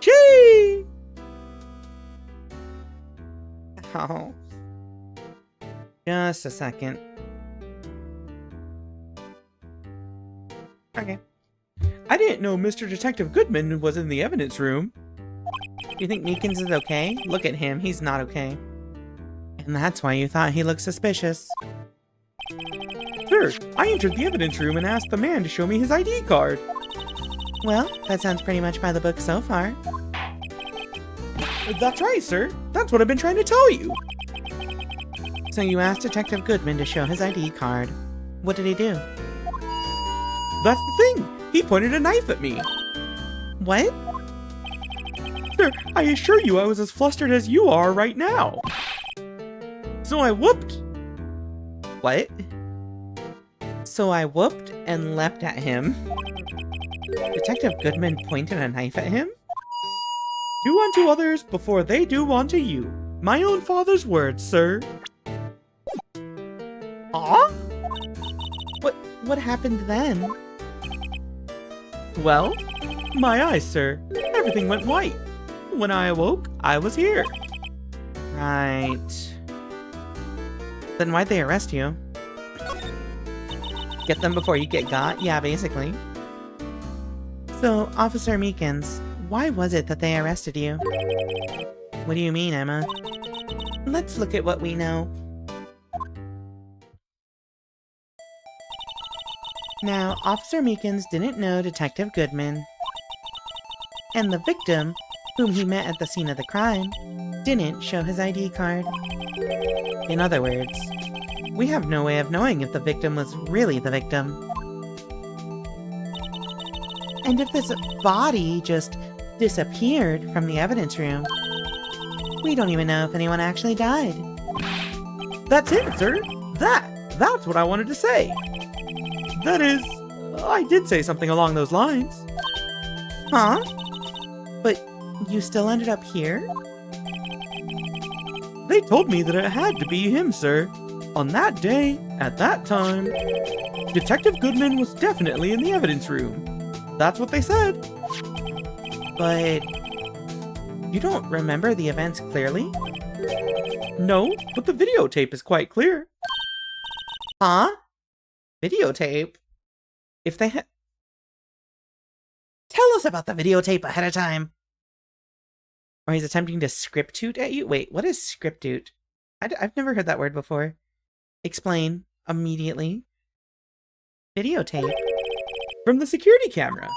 Gee! Oh. Just a second. Okay. I didn't know Mr. Detective Goodman was in the evidence room. Do you think Meekins is okay? Look at him, he's not okay. And that's why you thought he looked suspicious. Sir, I entered the evidence room and asked the man to show me his ID card. Well, that sounds pretty much by the book so far. That's right, sir. That's what I've been trying to tell you. So you asked Detective Goodman to show his ID card. What did he do? That's the thing. He pointed a knife at me. What? Sir, I assure you I was as flustered as you are right now. So I whooped. What? So I whooped and leapt at him. Detective Goodman pointed a knife at him? Do unto others before they do unto you. My own father's words, sir. Huh? What happened then? Well, my eyes, sir. Everything went white. When I awoke, I was here. Right. Then why'd they arrest you? Get them before you get got? Yeah, basically. So, Officer Meekins, why was it that they arrested you? What do you mean, Emma? Let's look at what we know. Now, Officer Meekins didn't know Detective Goodman. And the victim, whom he met at the scene of the crime, didn't show his ID card. In other words, we have no way of knowing if the victim was really the victim. And if this body just disappeared from the evidence room, we don't even know if anyone actually died. That's it, sir. That's what I wanted to say. That is, I did say something along those lines. Huh? But you still ended up here? They told me that it had to be him, sir. On that day, at that time, Detective Goodman was definitely in the evidence room. That's what they said. But you don't remember the events clearly? No, but the videotape is quite clear. Huh? Videotape? If they had... Tell us about the videotape ahead of time! Or he's attempting to scriptute at you? Wait, what is scriptute? I've never heard that word before. Explain. Immediately. Videotape? From the security camera.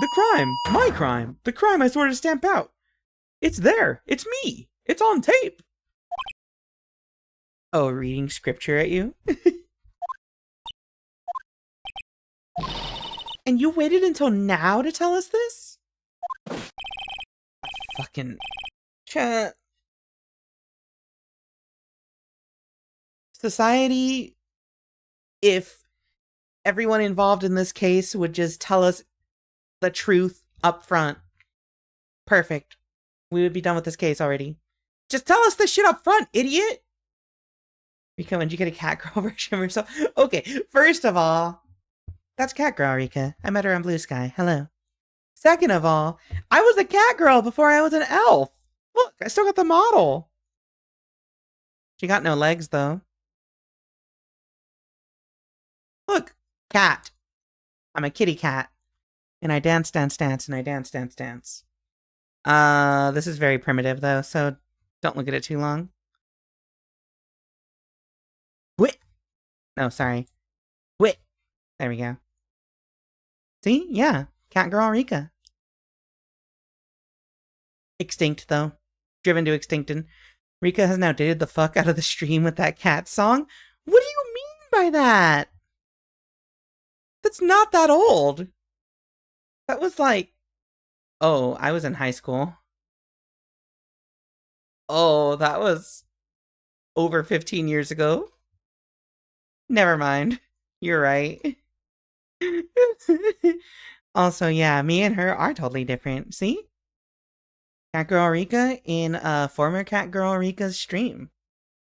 The crime. My crime. The crime I swore to stamp out. It's there. It's me. It's on tape. Oh, reading scripture at you? And you waited until now to tell us this? Fucking... Society, if everyone involved in this case would just tell us the truth up front, perfect. We would be done with this case already. Just tell us this shit up front, idiot! Rika, when did you get a cat girl version of herself? Okay, first of all, that's cat girl, Rika. I met her on Blue Sky. Hello. Second of all, I was a cat girl before I was an elf. Look, I still got the model. She got no legs, though. Look, cat. I'm a kitty cat. And I dance, dance, dance, and I dance, dance, dance. This is very primitive, though, so don't look at it too long. Wit! No, sorry. Wit! There we go. See? Yeah. Cat girl Rika. Extinct, though. Driven to extinctin'. Rika has now dated the fuck out of the stream with that cat song? What do you mean by that? That's not that old. That was like... Oh, I was in high school. Oh, that was over 15 years ago. Never mind. You're right. Also, yeah, me and her are totally different. See? Catgirl Rika in former Catgirl Rika's stream.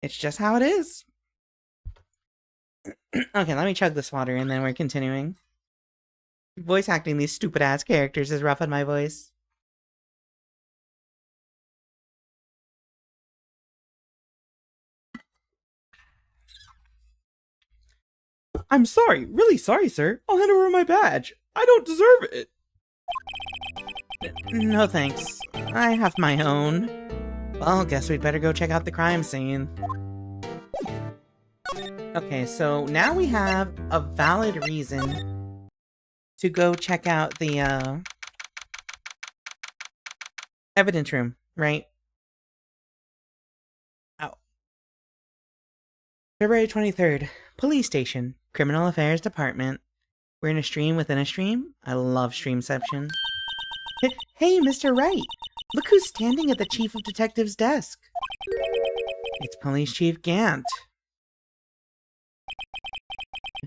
It's just how it is. Okay, let me chug this water and then we're continuing. Voice acting these stupid ass characters is rough on my voice. I'm sorry, really sorry, sir. I'll hand over my badge. I don't deserve it. No thanks. I have my own. Well, guess we'd better go check out the crime scene. Okay, so now we have a valid reason to go check out the evidence room, right? Oh. February 23rd, Police Station, Criminal Affairs Department. We're in a stream within a stream. I love streamception. Hey, Mr. Wright! Look who's standing at the Chief of Detectives' desk. It's Police Chief Gant.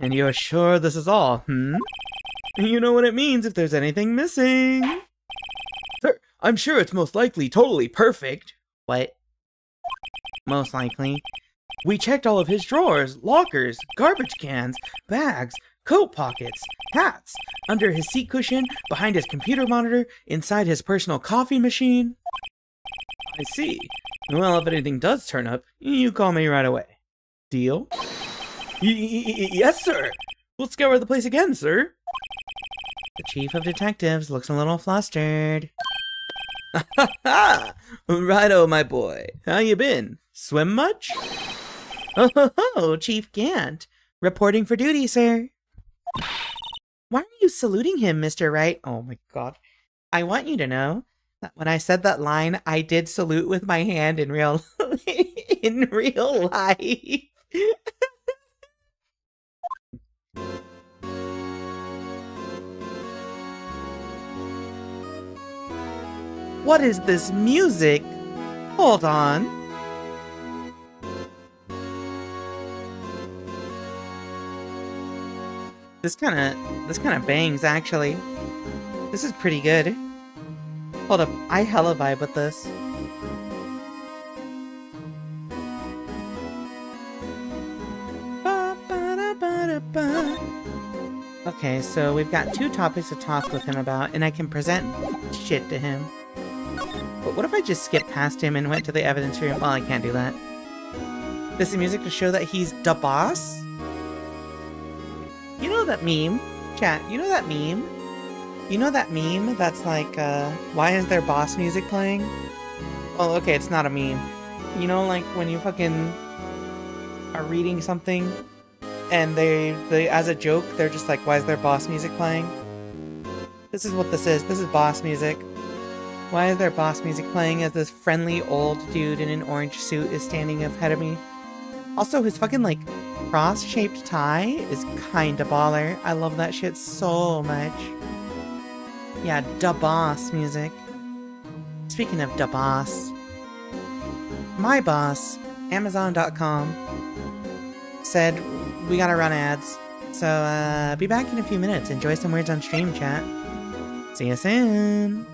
And you're sure this is all, You know what it means if there's anything missing. Sir, I'm sure it's most likely totally perfect. What? Most likely. We checked all of his drawers, lockers, garbage cans, bags, coat pockets, hats, under his seat cushion, behind his computer monitor, inside his personal coffee machine. I see. Well, if anything does turn up, you call me right away. Deal? Yes, sir! We'll scour the place again, sir. The Chief of Detectives looks a little flustered. Ha ha! Righto, my boy. How you been? Swim much? Oh ho ho, Chief Gant. Reporting for duty, sir. Why are you saluting him, Mr. Wright? Oh my god. I want you to know that when I said that line, I did salute with my hand in real in real life. What is this music? Hold on. This kind of bangs, actually. This is pretty good. Hold up, I hella vibe with this. Okay, so we've got 2 topics to talk with him about, and I can present shit to him. But what if I just skipped past him and went to the evidence room? Well, I can't do that. This is music to show that he's the boss? You know that meme? Chat, you know that meme? You know that meme that's like, why is there boss music playing? Well, okay, it's not a meme. You know, like, when you fucking are reading something, and they as a joke, they're just like, why is there boss music playing? This is what this is. This is boss music. Why is there boss music playing as this friendly old dude in an orange suit is standing ahead of me? Also, his fucking, like, cross-shaped tie is kinda baller. I love that shit so much. Yeah, da boss music. Speaking of da boss, my boss, Amazon.com, said we gotta run ads. So, be back in a few minutes. Enjoy some words on stream, chat. See you soon.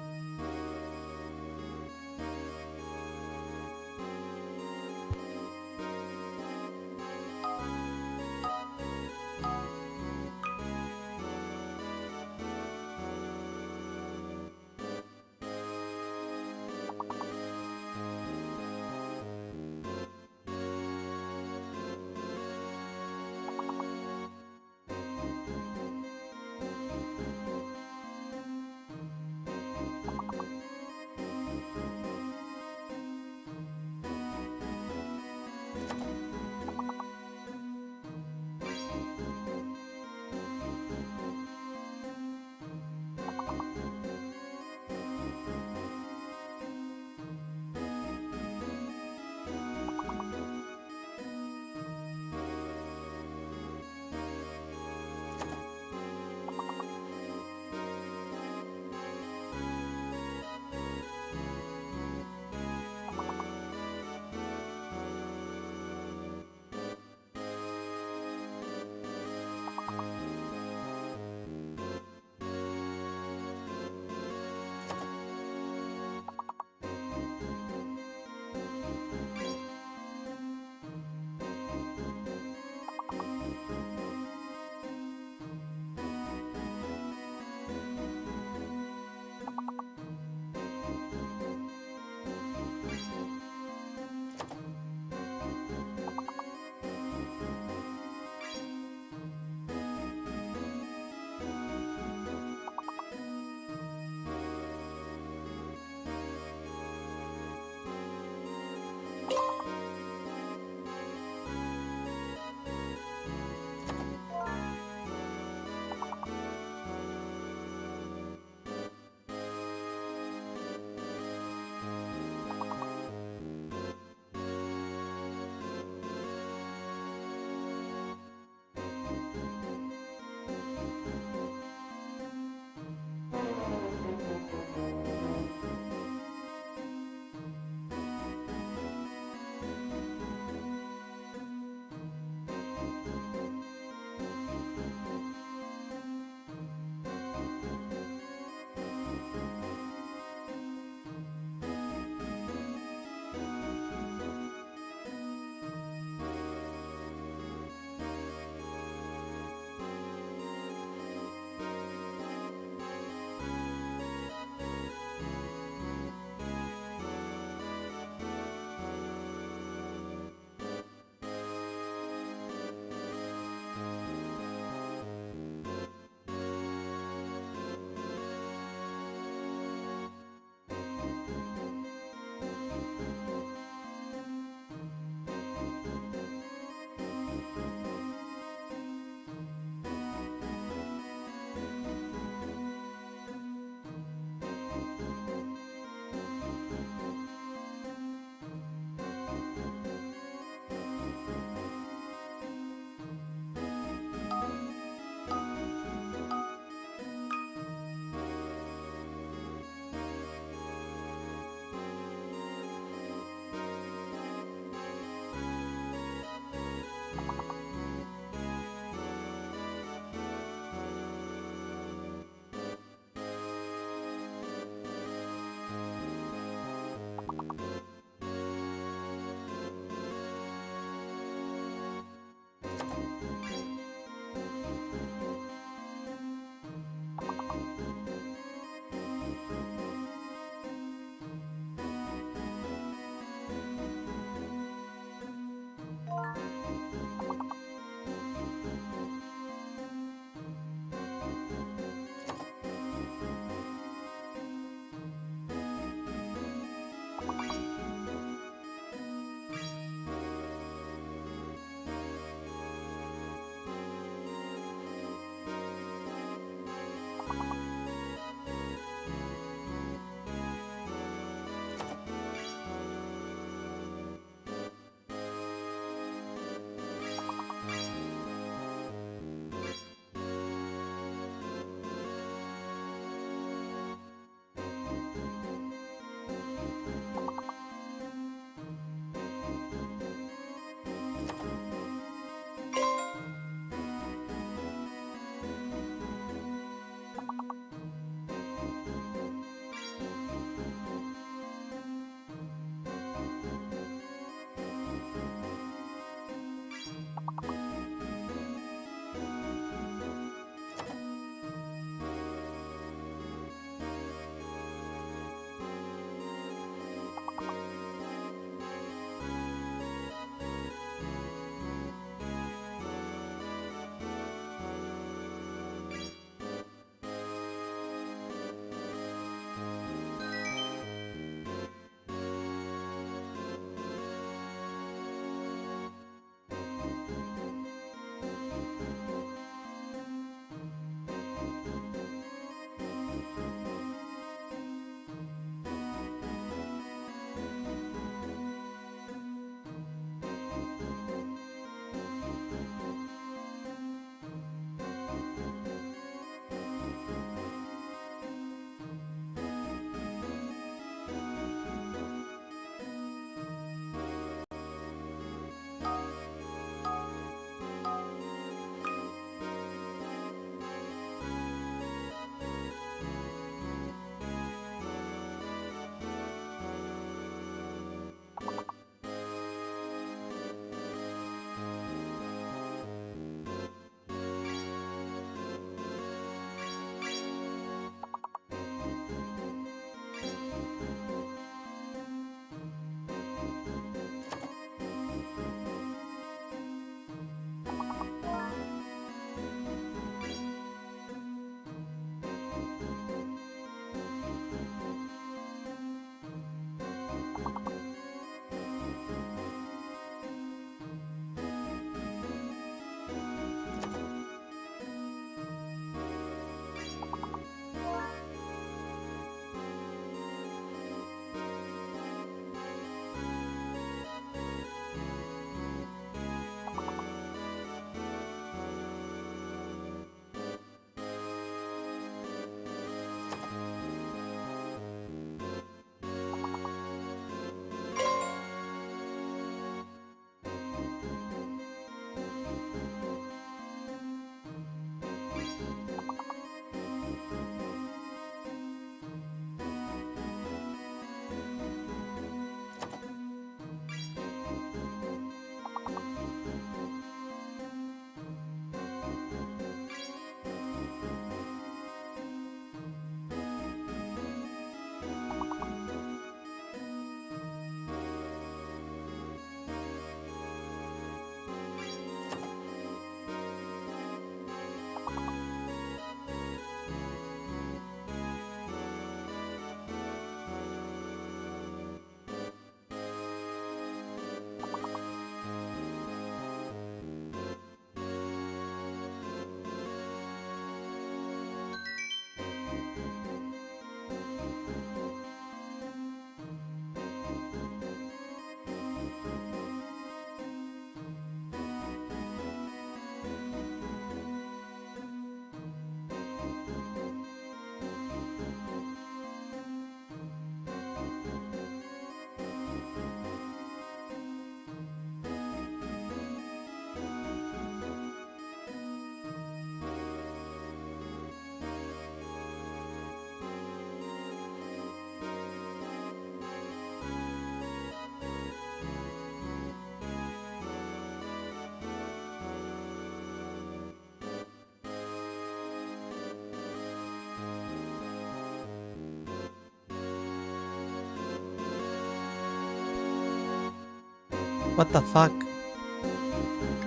What the fuck?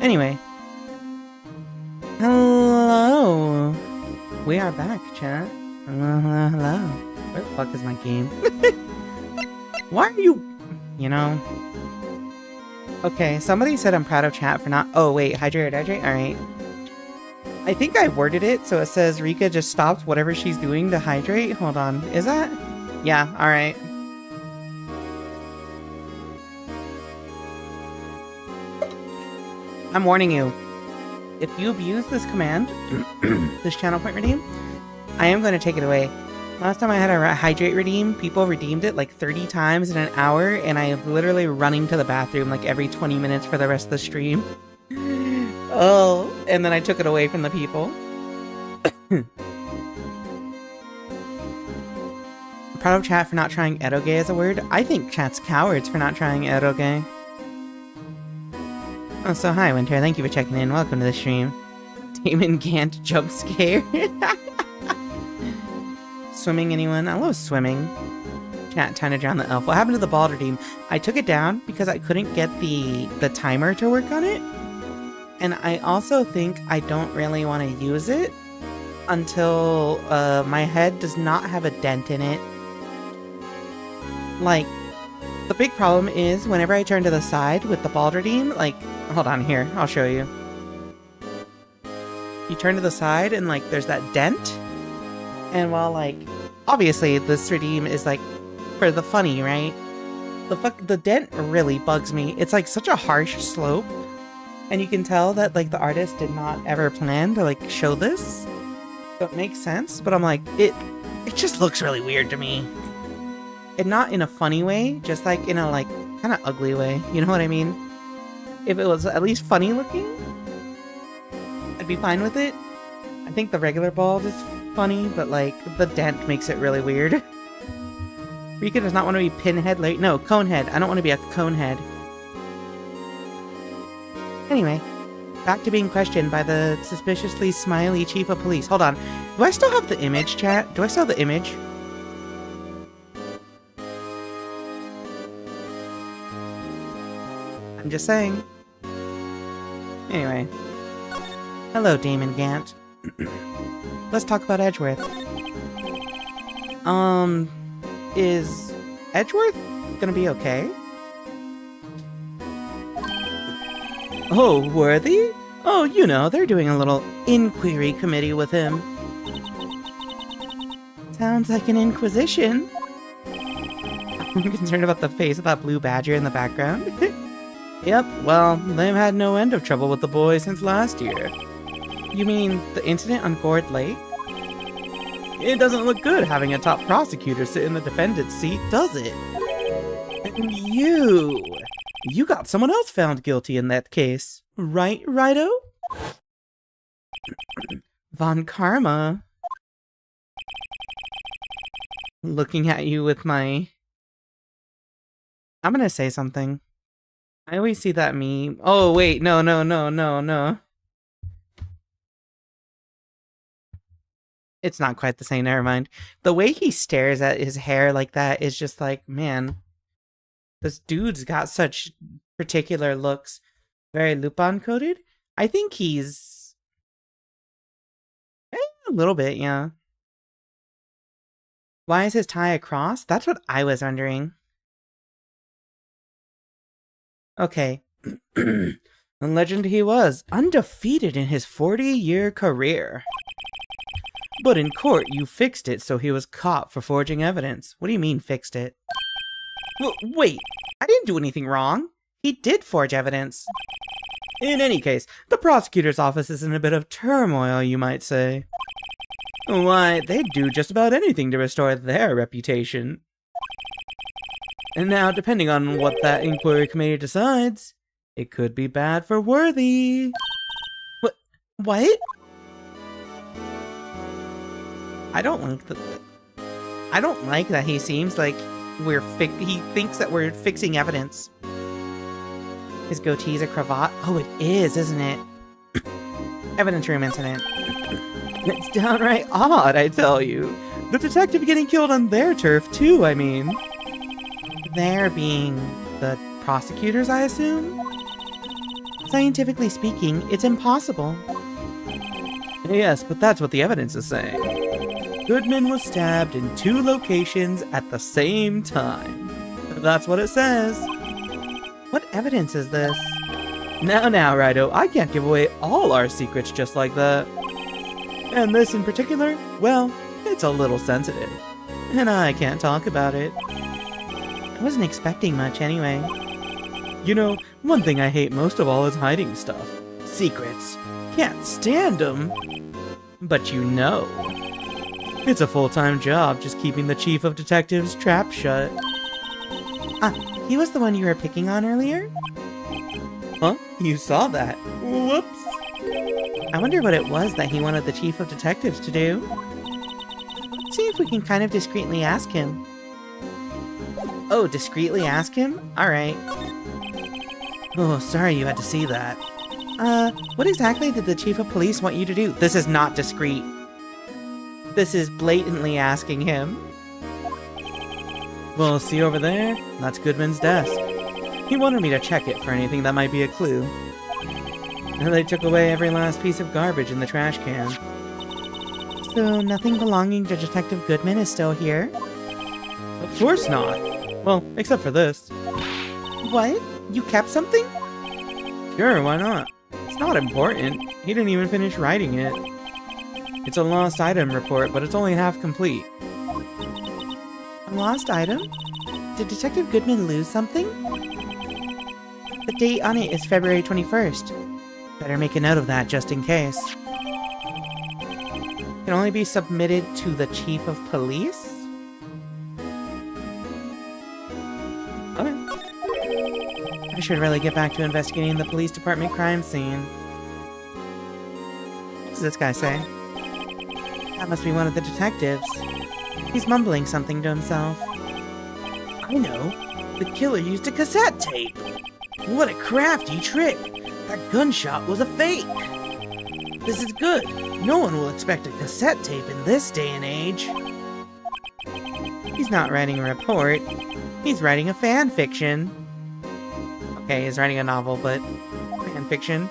Anyway. Hello. We are back, chat. Hello, hello, hello. Where the fuck is my game? Why are you... You know... Okay, somebody said I'm proud of chat for not... Oh, wait, hydrate. Alright. I think I worded it so it says Rika just stopped whatever she's doing to hydrate. Hold on. Is that? Yeah, alright. I'm warning you. If you abuse this command, this channel point redeem, I am going to take it away. Last time I had a hydrate redeem, people redeemed it like 30 times in an hour, and I am literally running to the bathroom like every 20 minutes for the rest of the stream. Oh, and then I took it away from the people. I'm proud of chat for not trying eroge as a word. I think chat's cowards for not trying eroge. Oh, so hi, Winter. Thank you for checking in. Welcome to the stream. Damon Gant jump scare. Swimming, anyone? I love swimming. Chat, time to drown the elf. What happened to the ball redeem? I took it down because I couldn't get the timer to work on it. And I also think I don't really want to use it until my head does not have a dent in it. Like, the big problem is whenever I turn to the side with the ball redeem, like, hold on here, I'll show you. You turn to the side and like there's that dent. And while like, obviously this redeem is like for the funny, right? The dent really bugs me. It's like such a harsh slope. And you can tell that like the artist did not ever plan to like show this. So it makes sense, but I'm like, it just looks really weird to me. And not in a funny way, just like in a like kind of ugly way. You know what I mean? If it was at least funny looking, I'd be fine with it. I think the regular bald is funny, but like the dent makes it really weird. Rika does not want to be pinhead late. No, conehead. I don't want to be a conehead. Anyway, back to being questioned by the suspiciously smiley chief of police. Hold on. Do I still have the image, chat? Do I still have the image? I'm just saying. Anyway. Hello, Damon Gant. Let's talk about Edgeworth. Is Edgeworth gonna be okay? Oh, Worthy? Oh, you know, they're doing a little inquiry committee with him. Sounds like an inquisition. I'm concerned about the face of that blue badger in the background. Yep, well, they've had no end of trouble with the boy since last year. You mean the incident on Gourd Lake? It doesn't look good having a top prosecutor sit in the defendant's seat, does it? And you got someone else found guilty in that case, right, Rido? Von Karma. Looking at you with my... I'm gonna say something. I always see that meme. Oh, wait, no. It's not quite the same, never mind. The way he stares at his hair like that is just like, man, this dude's got such particular looks. Very Lupin coded. I think he's... a little bit, yeah. Why is his tie across? That's what I was wondering. Okay. The legend he was, undefeated in his 40-year career. But in court, you fixed it so he was caught for forging evidence. What do you mean, fixed it? Wait, I didn't do anything wrong. He did forge evidence. In any case, the prosecutor's office is in a bit of turmoil, you might say. Why, they'd do just about anything to restore their reputation. And now, depending on what that inquiry committee decides, it could be bad for Worthy. What? I don't like that he seems like he thinks that we're fixing evidence. His goatee's a cravat. Oh, it is, isn't it? Evidence room incident. It's downright odd, I tell you. The detective getting killed on their turf, too, I mean. There being the prosecutors, I assume? Scientifically speaking, it's impossible. Yes, but that's what the evidence is saying. Goodman was stabbed in 2 locations at the same time. That's what it says. What evidence is this? Now, Rido, I can't give away all our secrets just like that. And this in particular, well, it's a little sensitive. And I can't talk about it. I wasn't expecting much anyway. You know, one thing I hate most of all is hiding stuff. Secrets. Can't stand them. But you know. It's a full-time job just keeping the chief of detectives trap shut. Ah, he was the one you were picking on earlier? Huh? You saw that? Whoops. I wonder what it was that he wanted the chief of detectives to do. Let's see if we can kind of discreetly ask him. Oh, discreetly ask him? Alright. Oh, sorry you had to see that. What exactly did the chief of police want you to do? This is not discreet. This is blatantly asking him. Well, see over there? That's Goodman's desk. He wanted me to check it for anything that might be a clue. And they took away every last piece of garbage in the trash can. So nothing belonging to Detective Goodman is still here? Of course not. Well, except for this. What? You kept something? Sure, why not? It's not important. He didn't even finish writing it. It's a lost item report, but it's only half complete. A lost item? Did Detective Goodman lose something? The date on it is February 21st. Better make a note of that just in case. Can only be submitted to the chief of police? Okay. I should really get back to investigating the police department crime scene. What does this guy say? That must be one of the detectives. He's mumbling something to himself. I know. The killer used a cassette tape. What a crafty trick. That gunshot was a fake. This is good. No one will expect a cassette tape in this day and age. He's not writing a report. He's writing a fan fiction. Okay, he's writing a novel, but fan fiction.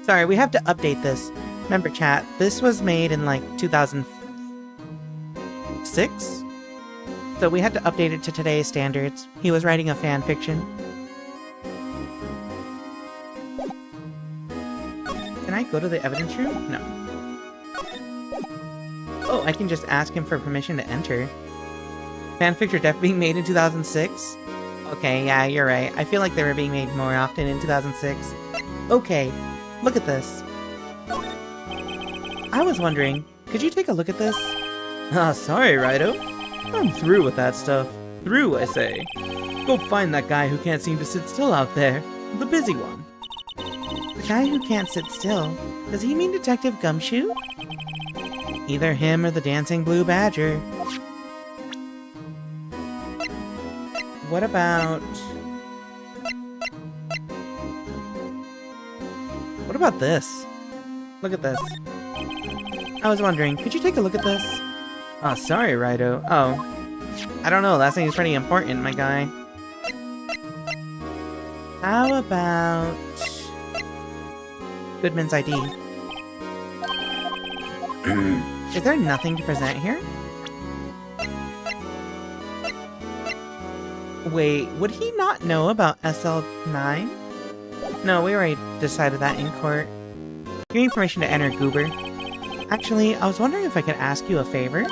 Sorry, we have to update this. Remember, chat, this was made in like 2006? So we had to update it to today's standards. He was writing a fan fiction. Can I go to the evidence room? No. Oh, I can just ask him for permission to enter. Fanfics are definitely being made in 2006? Okay, yeah, you're right. I feel like they were being made more often in 2006. Okay, look at this. I was wondering, could you take a look at this? Ah, sorry, Rido. I'm through with that stuff. Through, I say. Go find that guy who can't seem to sit still out there. The busy one. The guy who can't sit still? Does he mean Detective Gumshoe? Either him or the Dancing Blue Badger. What about... What about this? Look at this. I was wondering, could you take a look at this? Ah, sorry, Rido. Oh. I don't know, that seems pretty important, my guy. How about... Goodman's ID? Is there nothing to present here? Wait, would he not know about SL9? No, we already decided that in court. Give me permission to enter, Goober. Actually, I was wondering if I could ask you a favor?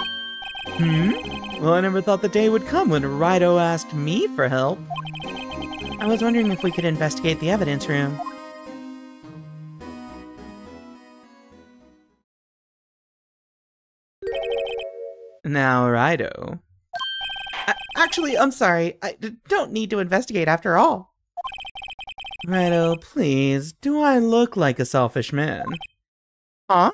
Well, I never thought the day would come when Rido asked me for help. I was wondering if we could investigate the evidence room. Now, Rido. Actually, I'm sorry. I don't need to investigate after all. Rido, please, do I look like a selfish man? Huh?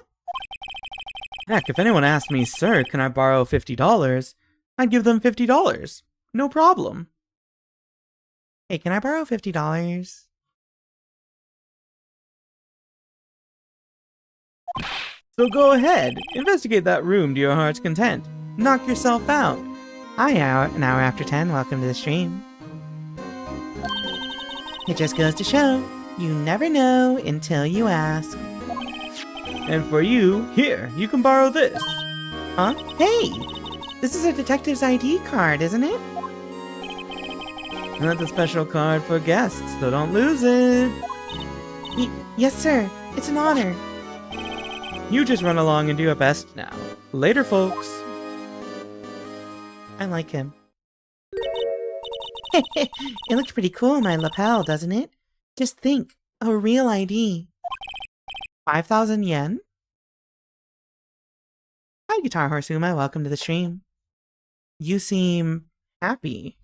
Heck, if anyone asked me, sir, can I borrow $50? I'd give them $50. No problem. Hey, can I borrow $50? So go ahead, investigate that room to your heart's content. Knock yourself out. Hi, an hour after 10. Welcome to the stream. It just goes to show, you never know until you ask. And for you, here, you can borrow this. Huh? Hey! This is a detective's ID card, isn't it? That's a special card for guests, so don't lose it. Yes, sir. It's an honor. You just run along and do your best now. Later, folks. I like him. It looks pretty cool on my lapel, doesn't it? Just think, a real ID. 5,000 yen? Hi, Guitar Horsuma. Welcome to the stream. You seem happy.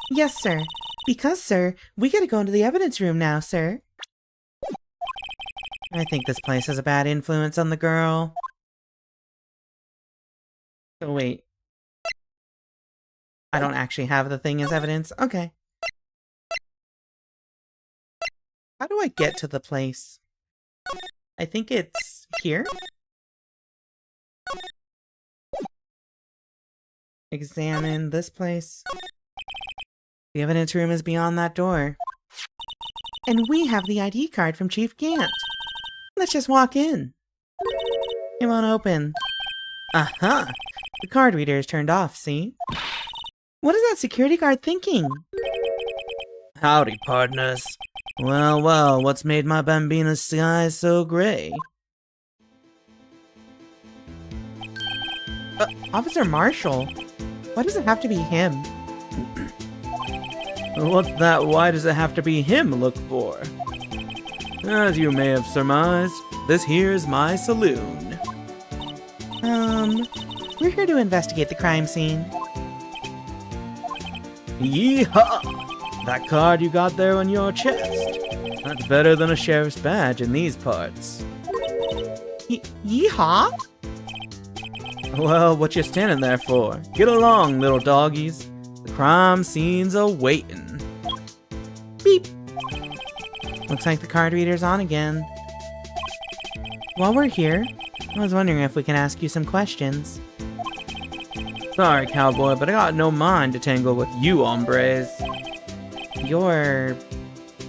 Yes, sir. Because, sir, we gotta go into the evidence room now, sir. I think this place has a bad influence on the girl. Oh, wait. I don't actually have the thing as evidence? Okay. How do I get to the place? I think it's here? Examine this place. The evidence room is beyond that door. And we have the ID card from Chief Gant. Let's just walk in. It won't open. Aha! The card reader is turned off, see? What is that security guard thinking? Howdy, partners. Well, well, what's made my bambina's sky so gray? Officer Marshall? Why does it have to be him? What's that? Why does it have to be him look for? As you may have surmised, this here's my saloon. We're here to investigate the crime scene. Yeehaw! That card you got there on your chest. That's better than a sheriff's badge in these parts. Yeehaw? Well, what you standing there for? Get along, little doggies. The crime scene's a-waitin'. Beep. Looks like the card reader's on again. While we're here, I was wondering if we can ask you some questions. Sorry, cowboy, but I got no mind to tangle with you hombres. You're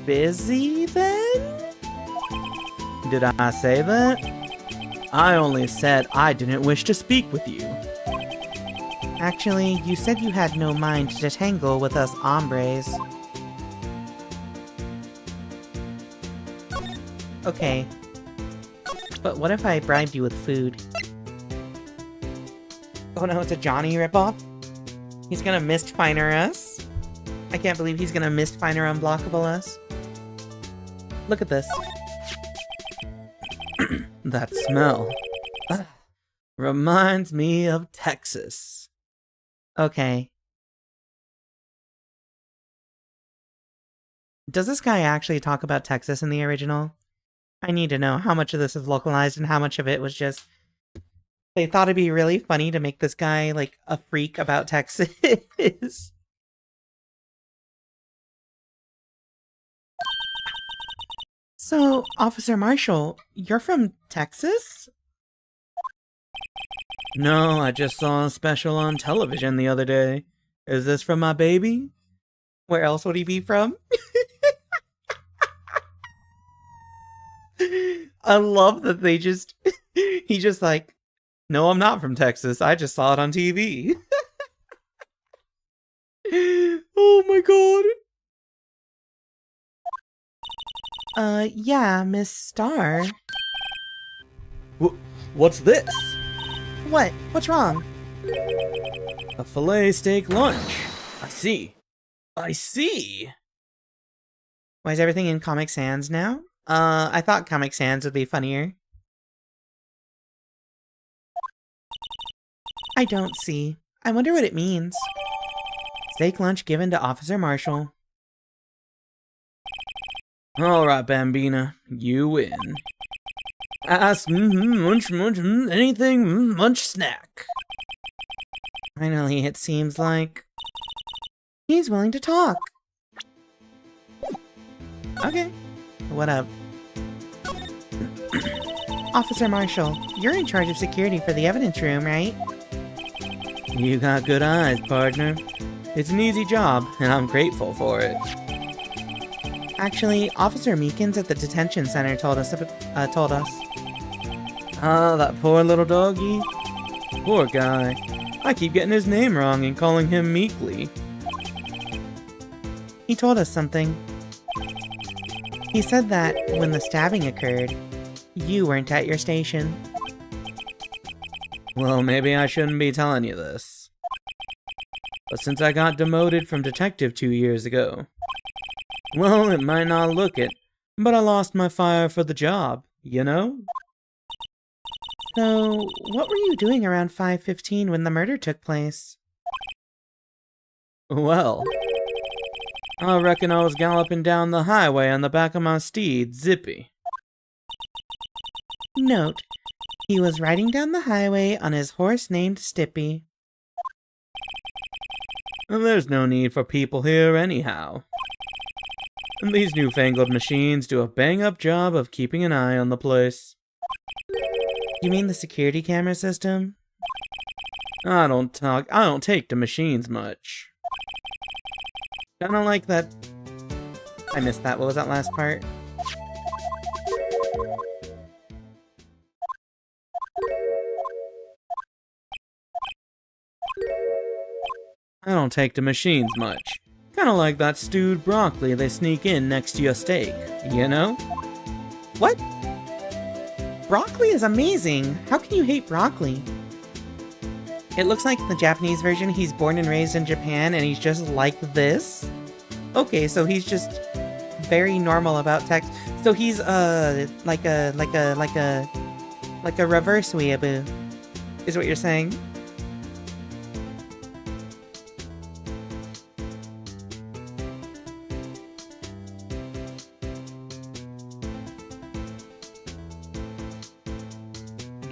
busy then? Did I say that? I only said I didn't wish to speak with you. Actually, you said you had no mind to tangle with us hombres. Okay. But what if I bribed you with food? Oh no, it's a Johnny ripoff? He's gonna Mistfinder us? I can't believe he's gonna Mistfinder Unblockable us. Look at this. That smell. Reminds me of Texas. Okay. Does this guy actually talk about Texas in the original? I need to know how much of this is localized and how much of it was just... They thought it'd be really funny to make this guy, like, a freak about Texas. So, Officer Marshall, you're from Texas? No, I just saw a special on television the other day. Is this from my baby? Where else would he be from? I love that they just... He just like, no, I'm not from Texas. I just saw it on TV. Oh my god. Yeah, Miss Star. What's this? What? What's wrong? A filet steak lunch. I see. I see. Why is everything in Comic Sans now? I thought Comic Sans would be funnier. I don't see. I wonder what it means. Steak lunch given to Officer Marshall. Alright, Bambina. You win. Ask munch, anything, munch snack. Finally, it seems like... he's willing to talk. Okay. What up? Officer Marshall, you're in charge of security for the evidence room, right? You got good eyes, partner. It's an easy job, and I'm grateful for it. Actually, Officer Meekins at the detention center told us. Ah, that poor little doggy. Poor guy. I keep getting his name wrong and calling him Meekly. He told us something. He said that when the stabbing occurred, you weren't at your station. Well, maybe I shouldn't be telling you this. But since I got demoted from detective 2 years ago, well, it might not look it, but I lost my fire for the job, you know? So, what were you doing around 5:15 when the murder took place? Well, I reckon I was galloping down the highway on the back of my steed, Zippy. Note, he was riding down the highway on his horse named Stippy. And there's no need for people here anyhow. And these newfangled machines do a bang-up job of keeping an eye on the place. You mean the security camera system? I don't take to machines much. Kinda like that... I missed that. What was that last part? I don't take to machines much. Kinda like that stewed broccoli they sneak in next to your steak, you know? What? Broccoli is amazing! How can you hate broccoli? It looks like in the Japanese version he's born and raised in Japan and he's just like this? Okay, so he's just very normal about text. So he's like a reverse weeaboo, is what you're saying?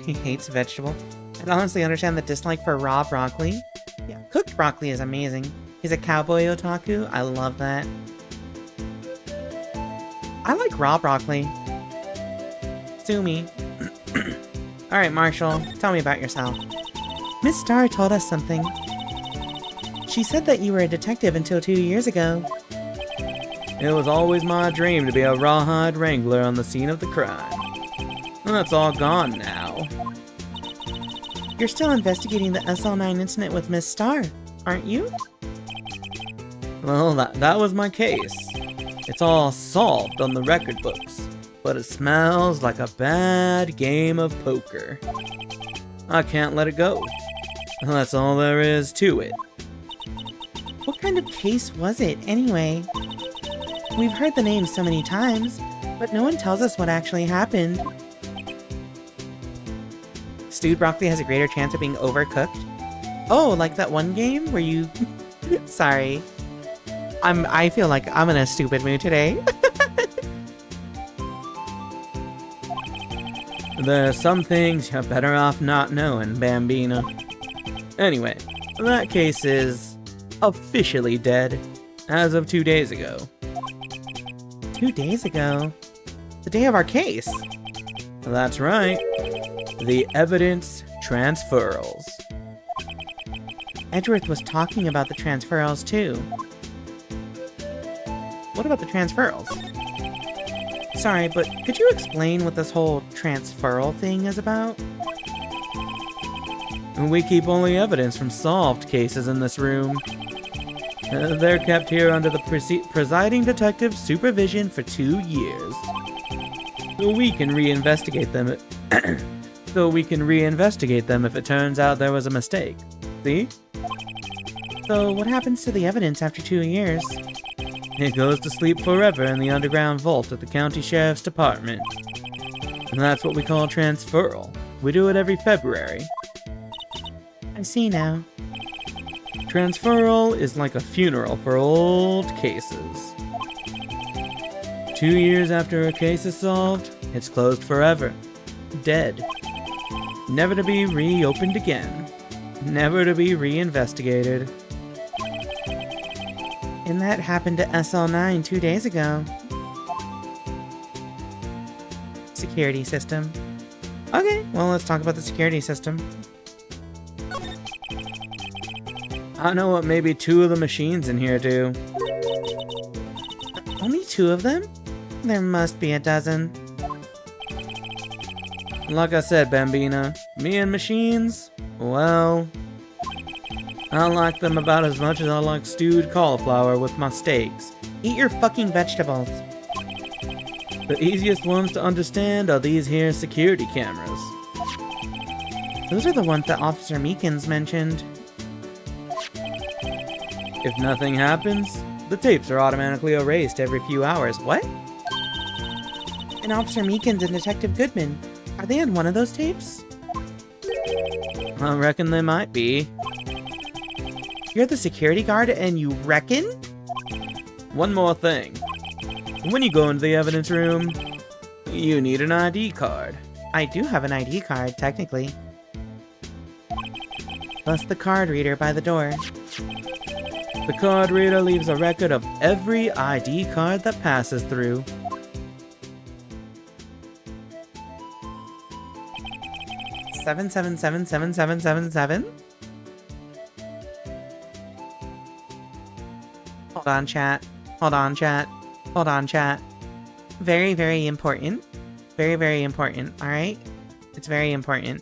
He hates vegetable. I honestly understand the dislike for raw broccoli. Yeah, cooked broccoli is amazing. He's a cowboy otaku. I love that. I like raw broccoli. Sue me. Alright, Marshall, tell me about yourself. Miss Starr told us something. She said that you were a detective until 2 years ago. It was always my dream to be a rawhide wrangler on the scene of the crime. Well, that's all gone now. You're still investigating the SL9 incident with Miss Starr, aren't you? Well, that was my case. It's all solved on the record books, but it smells like a bad game of poker. I can't let it go. That's all there is to it. What kind of case was it, anyway? We've heard the name so many times, but no one tells us what actually happened. Stewed broccoli has a greater chance of being overcooked? Oh, like that one game where you... Sorry. I feel like I'm in a stupid mood today. There's some things you're better off not knowing, Bambina. Anyway, that case is officially dead as of 2 days ago. 2 days ago? The day of our case? That's right. The evidence transferals. Edgeworth was talking about the transferals too. What about the transferals? Sorry, but could you explain what this whole transferal thing is about? We keep only evidence from solved cases in this room. They're kept here under the presiding detective's supervision for 2 years. So we can reinvestigate them. If it turns out there was a mistake. See? So what happens to the evidence after 2 years? It goes to sleep forever in the underground vault at the county sheriff's department. And that's what we call transferal. We do it every February. I see now. Transferal is like a funeral for old cases. 2 years after a case is solved, it's closed forever. Dead. Never to be reopened again. Never to be reinvestigated. And that happened to SL9 2 days ago. Security system. Okay, well, let's talk about the security system. I know what maybe 2 of the machines in here do. Only 2 of them? There must be a dozen. Like I said, Bambina, me and machines, well, I like them about as much as I like stewed cauliflower with my steaks. Eat your fucking vegetables. The easiest ones to understand are these here security cameras. Those are the ones that Officer Meekins mentioned. If nothing happens, the tapes are automatically erased every few hours. What? And Officer Meekins and Detective Goodman, are they on one of those tapes? I reckon they might be. You're the security guard and you reckon? One more thing. When you go into the evidence room, you need an ID card. I do have an ID card, technically. Plus the card reader by the door. The card reader leaves a record of every ID card that passes through. Seven, 7777777. Hold on, chat. Hold on, chat. Hold on, chat. Very, very important. Very, very important, alright? It's very important.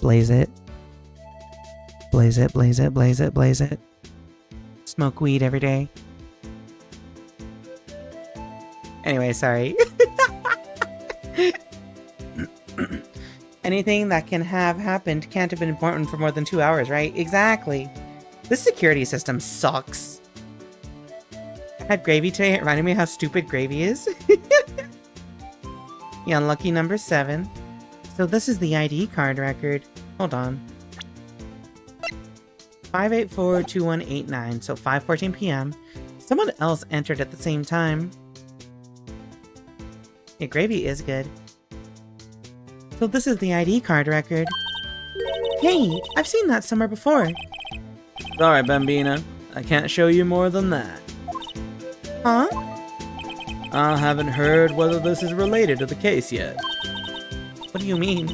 Blaze it. Blaze it, blaze it, blaze it, blaze it. Smoke weed every day. Anyway, sorry. Anything that can have happened can't have been important for more than 2 hours, right? Exactly. This security system sucks. I had gravy today. It reminded me how stupid gravy is. Yeah, unlucky number 7. So this is the ID card record. Hold on. 5842189, so 5:14 p.m. Someone else entered at the same time. Yeah, gravy is good. So this is the ID card record. Hey, I've seen that somewhere before. Sorry, Bambina. I can't show you more than that. Huh? I haven't heard whether this is related to the case yet. What do you mean?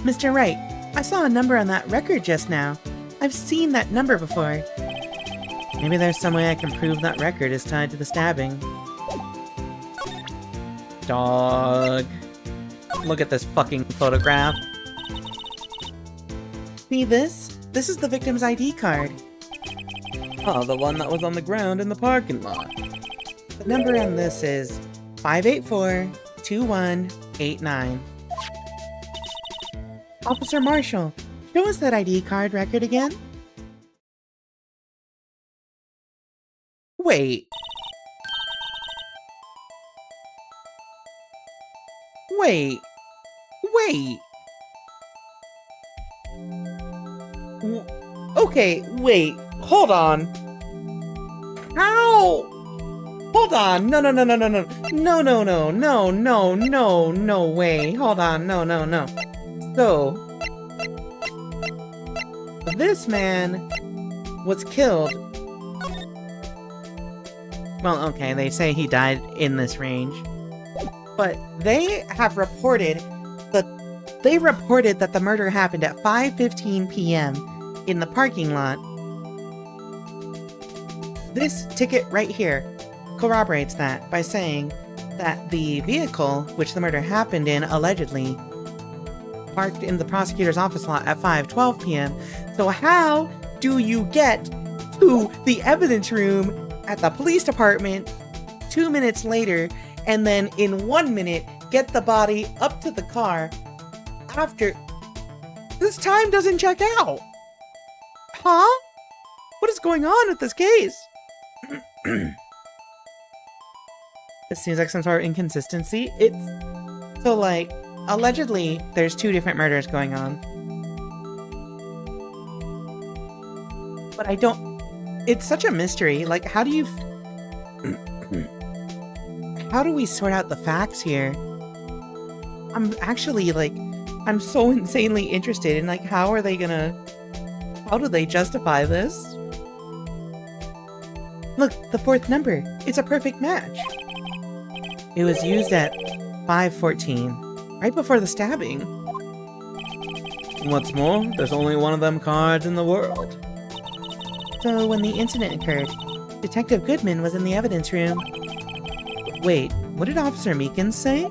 Mr. Wright, I saw a number on that record just now. I've seen that number before. Maybe there's some way I can prove that record is tied to the stabbing. Dog. Look at this fucking photograph. See this? This is the victim's ID card. Oh, the one that was on the ground in the parking lot. The number on this is 5842189. Officer Marshall, show us that ID card record again. Wait. Wait. Wait. Okay, wait. Hold on. How? Hold on. No, no, no, no, no, no. No, no, no, no, no, no, no way. Hold on. No, no, no. So, this man was killed. Well, okay, they say he died in this range. But they have reported that the murder happened at 5:15 p.m. in the parking lot. This ticket right here corroborates that by saying that the vehicle which the murder happened in allegedly parked in the prosecutor's office lot at 5:12 p.m. So how do you get to the evidence room at the police department 2 minutes later and then in 1 minute get the body up to the car after? This time doesn't check out. Huh? What is going on with this case? It seems like some sort of inconsistency. So like, allegedly, there's 2 different murders going on. But I don't... It's such a mystery. Like, how do you... How do we sort out the facts here? I'm actually, like... I'm so insanely interested in, like, how are they gonna... How do they justify this? Look, the 4th number. It's a perfect match. It was used at 5:14, right before the stabbing. What's more, there's only one of them cards in the world. So when the incident occurred, Detective Goodman was in the evidence room. Wait, what did Officer Meekins say?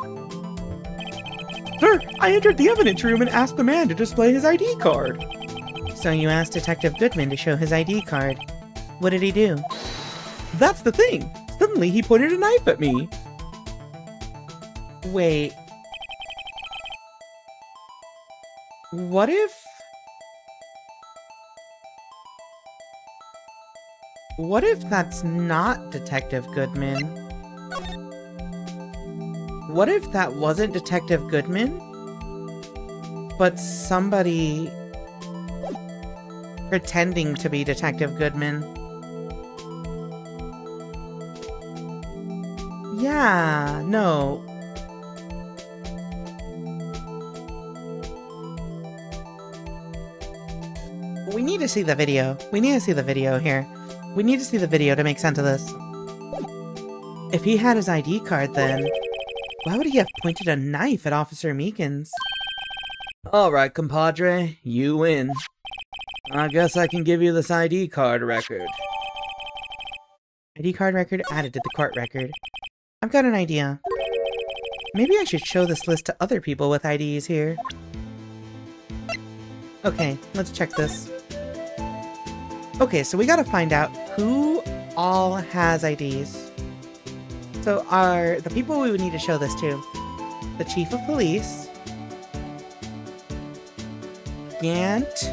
Sir, I entered the evidence room and asked the man to display his ID card. So you asked Detective Goodman to show his ID card. What did he do? That's the thing. Suddenly he pointed a knife at me. Wait. What if... What if that's not Detective Goodman? What if that wasn't Detective Goodman? But somebody pretending to be Detective Goodman? Yeah, no. We need to see the video. We need to see the video here. We need to see the video to make sense of this. If he had his ID card, then why would he have pointed a knife at Officer Meekins? Alright, compadre, you win. I guess I can give you this ID card record. ID card record added to the court record. I've got an idea. Maybe I should show this list to other people with IDs here. Okay, let's check this. Okay, so we gotta find out who all has IDs. So the people we would need to show this to: the Chief of Police, Gant,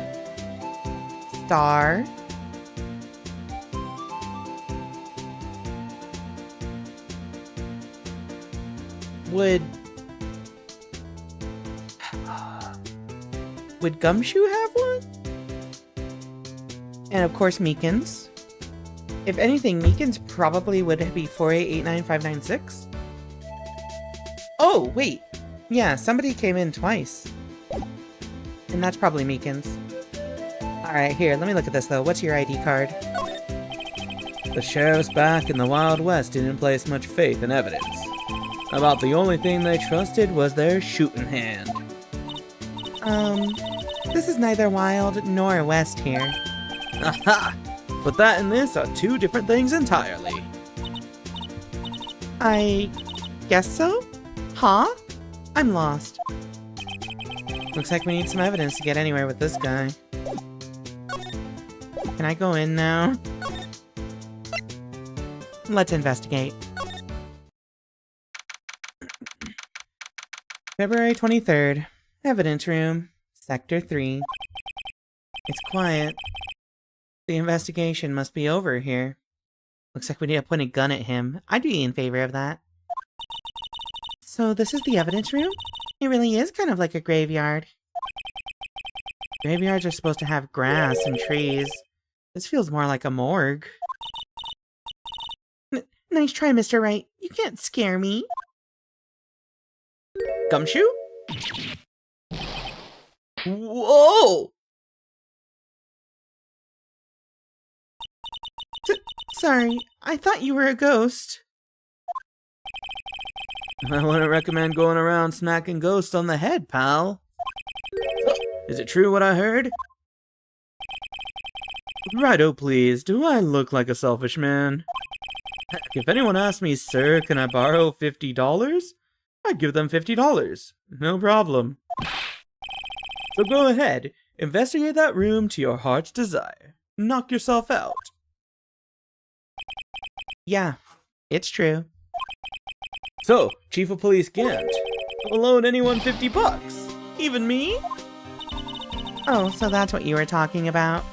Star, Would Gumshoe have one? And of course Meekins. If anything, Meekins probably would be 4889596. Oh, wait! Yeah, somebody came in twice. And that's probably Meekins. Alright, here, let me look at this though. What's your ID card? The sheriffs back in the Wild West didn't place much faith in evidence. About the only thing they trusted was their shooting hand. This is neither Wild nor West here. Aha! But that and this are two different things entirely. I guess so? Huh? I'm lost. Looks like we need some evidence to get anywhere with this guy. Can I go in now? Let's investigate. February 23rd. Evidence room. Sector 3. It's quiet. The investigation must be over here. Looks like we need to point a gun at him. I'd be in favor of that. So this is the evidence room? It really is kind of like a graveyard. Graveyards are supposed to have grass and trees. This feels more like a morgue. Nice try, Mr. Wright. You can't scare me. Gumshoe? Whoa! Sorry, I thought you were a ghost. I wouldn't recommend going around smacking ghosts on the head, pal. Is it true what I heard? Righto, please. Do I look like a selfish man? Heck, if anyone asked me, sir, can I borrow $50? I'd give them $50. No problem. So go ahead, investigate that room to your heart's desire. Knock yourself out. Yeah, it's true. So, Chief of Police Gant, I'll loan anyone $50. Even me? Oh, so that's what you were talking about.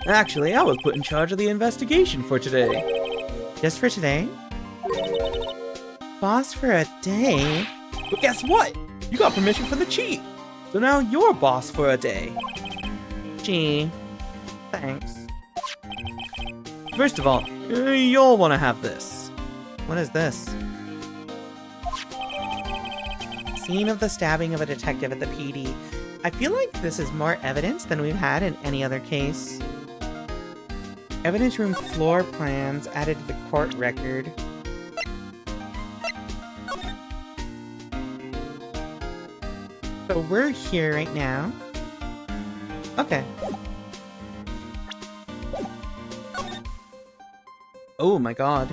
Actually, I was put in charge of the investigation for today. Just for today? Boss for a day? But guess what? You got permission from the chief. So now you're boss for a day. Gee, thanks. First of all, you'll want to have this. What is this? Scene of the stabbing of a detective at the PD. I feel like this is more evidence than we've had in any other case. Evidence room floor plans added to the court record. So we're here right now. Okay. Oh my god.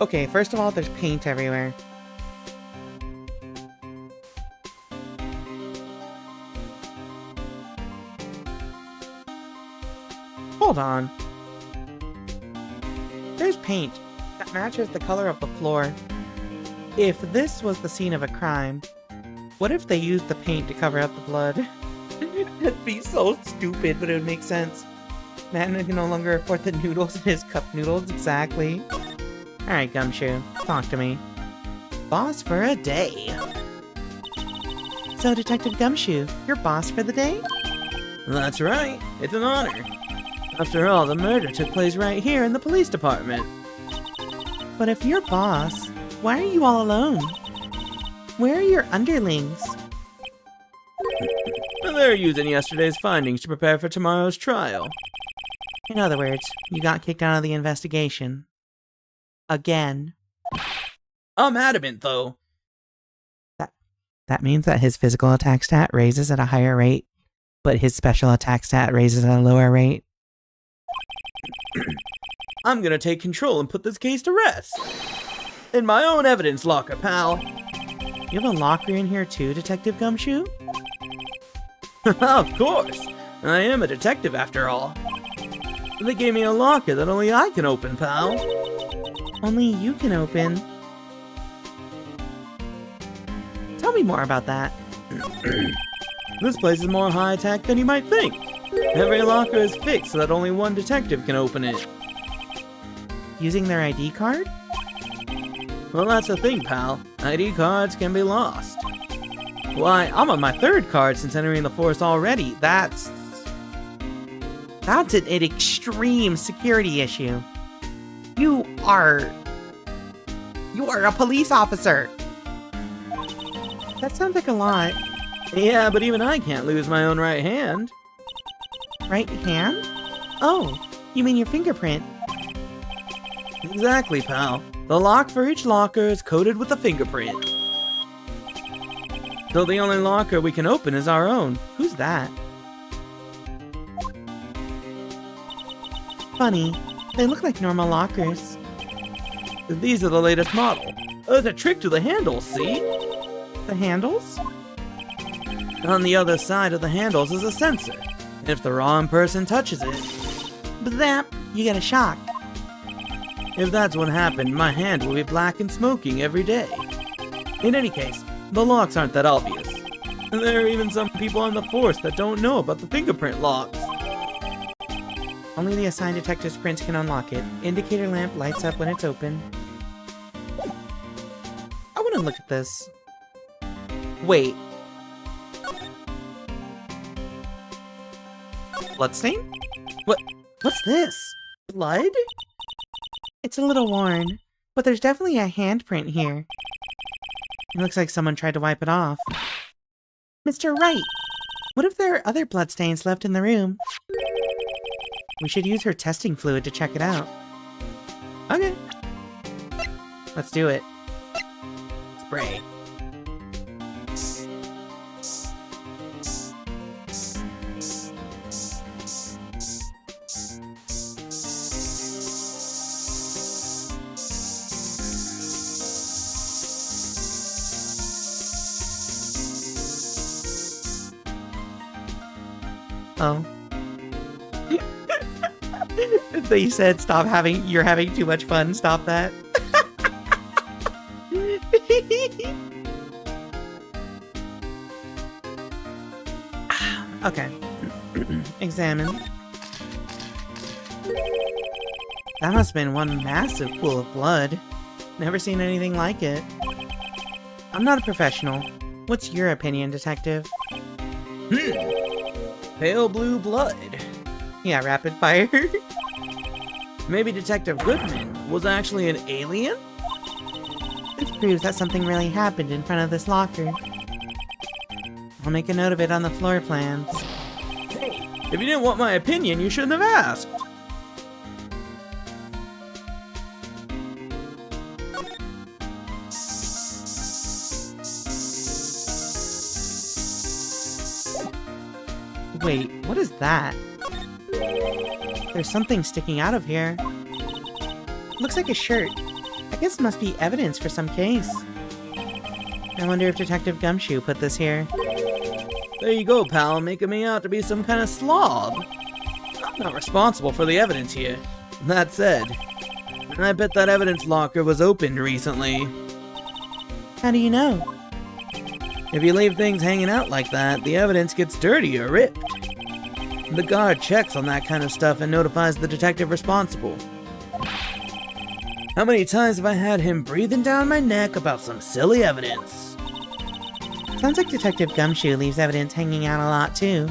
Okay, first of all, there's paint everywhere. Hold on. There's paint that matches the color of the floor. If this was the scene of a crime, what if they used the paint to cover up the blood? That'd be so stupid, but it would make sense. Man can no longer afford the noodles in his cup noodles, exactly. Alright, Gumshoe, talk to me. Boss for a day. So, Detective Gumshoe, you're boss for the day? That's right. It's an honor. After all, the murder took place right here in the police department. But if you're boss, why are you all alone? Where are your underlings? They're using yesterday's findings to prepare for tomorrow's trial. In other words, you got kicked out of the investigation. Again. I'm adamant, though. That means that his physical attack stat raises at a higher rate, but his special attack stat raises at a lower rate. I'm gonna take control and put this case to rest. In my own evidence locker, pal. You have a locker in here too, Detective Gumshoe? Of course. I am a detective after all. They gave me a locker that only I can open, pal. Only you can open. Tell me more about that. This place is more high-tech than you might think. Every locker is fixed so that only one detective can open it. Using their ID card? Well, that's the thing, pal. ID cards can be lost. Why, I'm on my third card since entering the force already. That's an extreme security issue. You are a police officer. That sounds like a lot. Yeah, but even I can't lose my own right hand. Right hand? Oh, you mean your fingerprint? Exactly, pal. The lock for each locker is coated with a fingerprint. So the only locker we can open is our own. Who's that? Funny, they look like normal lockers. These are the latest model. There's a trick to the handles, see? The handles? On the other side of the handles is a sensor. If the wrong person touches it, Bzap! You get a shock. if that's what happened, my hand will be black and smoking every day. In any case, the locks aren't that obvious. There are even some people on the force that don't know about the fingerprint locks. Only the assigned detective's prints can unlock it. Indicator lamp lights up when it's open. I want to look at this. Wait. Bloodstain? What's this? Blood? It's a little worn, but there's definitely a handprint here. It looks like someone tried to wipe it off. Mr. Wright, what if there are other bloodstains left in the room? We should use her testing fluid to check it out. Okay. Let's do it. Spray. Oh. They said you're having too much fun, stop that. Okay. Examine. That must have been one massive pool of blood. Never seen anything like it. I'm not a professional. What's your opinion, Detective? Pale blue blood. Yeah, rapid fire. Maybe Detective Goodman was actually an alien? This proves that something really happened in front of this locker. I'll make a note of it on the floor plans. Hey, if you didn't want my opinion, you shouldn't have asked. Wait, what is that? There's something sticking out of here. Looks like a shirt. I guess it must be evidence for some case. I wonder if Detective Gumshoe put this here. There you go, pal, making me out to be some kind of slob. I'm not responsible for the evidence here. That said, I bet that evidence locker was opened recently. How do you know? If you leave things hanging out like that, the evidence gets dirty or ripped. The guard checks on that kind of stuff and notifies the detective responsible. How many times have I had him breathing down my neck about some silly evidence? Sounds like Detective Gumshoe leaves evidence hanging out a lot, too.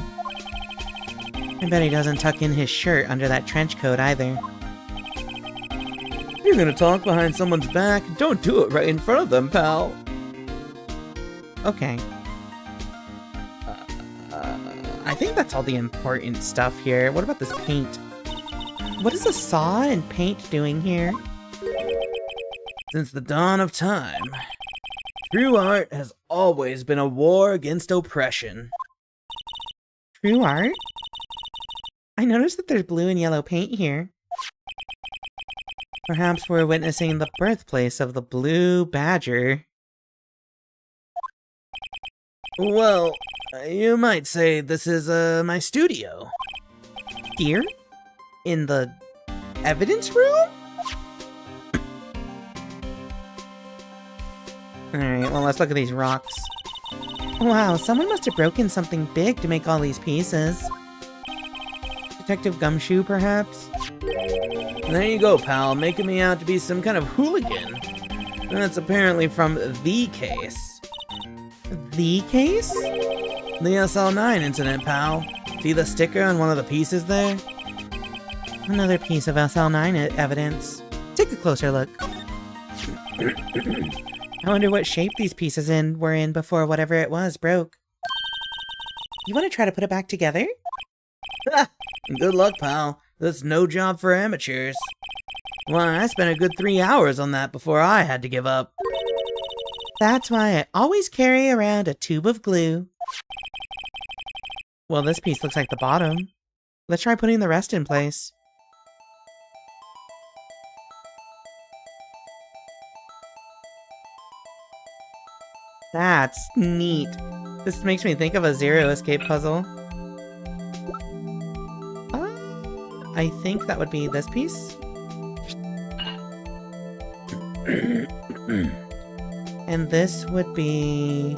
I bet he doesn't tuck in his shirt under that trench coat, either. If you're gonna talk behind someone's back, don't do it right in front of them, pal. Okay. I think that's all the important stuff here. What about this paint? What is a saw and paint doing here? Since the dawn of time, true art has always been a war against oppression. True art? I noticed that there's blue and yellow paint here. Perhaps we're witnessing the birthplace of the Blue Badger. Well, you might say this is, my studio. Here? In the evidence room? Alright, well, let's look at these rocks. Wow, someone must have broken something big to make all these pieces. Detective Gumshoe, perhaps? There you go, pal, making me out to be some kind of hooligan. That's apparently from the case. The case? The SL9 incident, pal. See the sticker on one of the pieces there? Another piece of SL9 evidence. Take a closer look. I wonder what shape these pieces were in before whatever it was broke. You want to try to put it back together? Good luck, pal. That's no job for amateurs. Why, I spent a good 3 hours on that before I had to give up. That's why I always carry around a tube of glue. Well, this piece looks like the bottom. Let's try putting the rest in place. That's neat. This makes me think of a Zero Escape puzzle. I think that would be this piece. And this would be...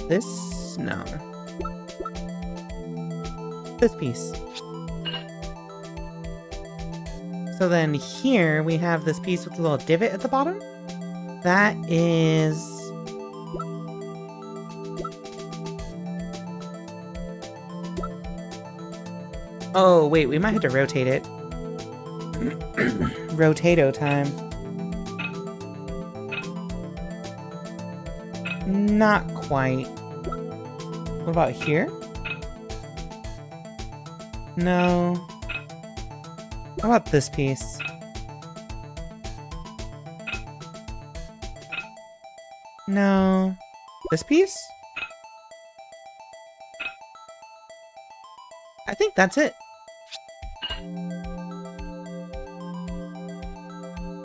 this? No. This piece. So then here we have this piece with a little divot at the bottom. That is... oh, wait, we might have to rotate it. Rotato time. Not quite. What about here? No. How about this piece? No. This piece? I think that's it.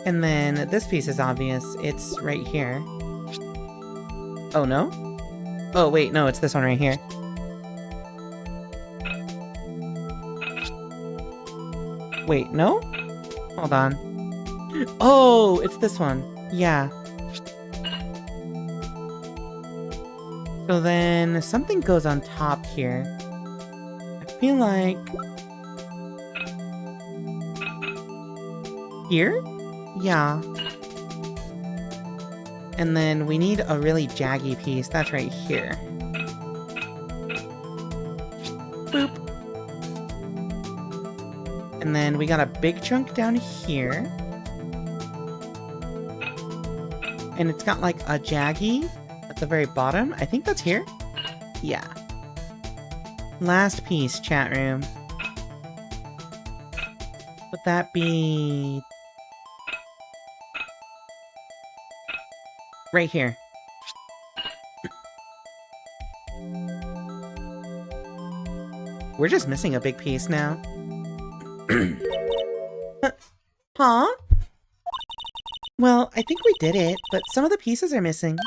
And then this piece is obvious. It's right here. Oh, no? Oh, wait, no, it's this one right here. Wait, no? Hold on. Oh, it's this one. Yeah. So then something goes on top here. I feel like... here? Yeah. And then we need a really jaggy piece. That's right here. Boop. And then we got a big chunk down here. And it's got like a jaggy at the very bottom. I think that's here. Yeah. Last piece, chat room. Would that be... right here. We're just missing a big piece now. Huh? Well, I think we did it, but some of the pieces are missing.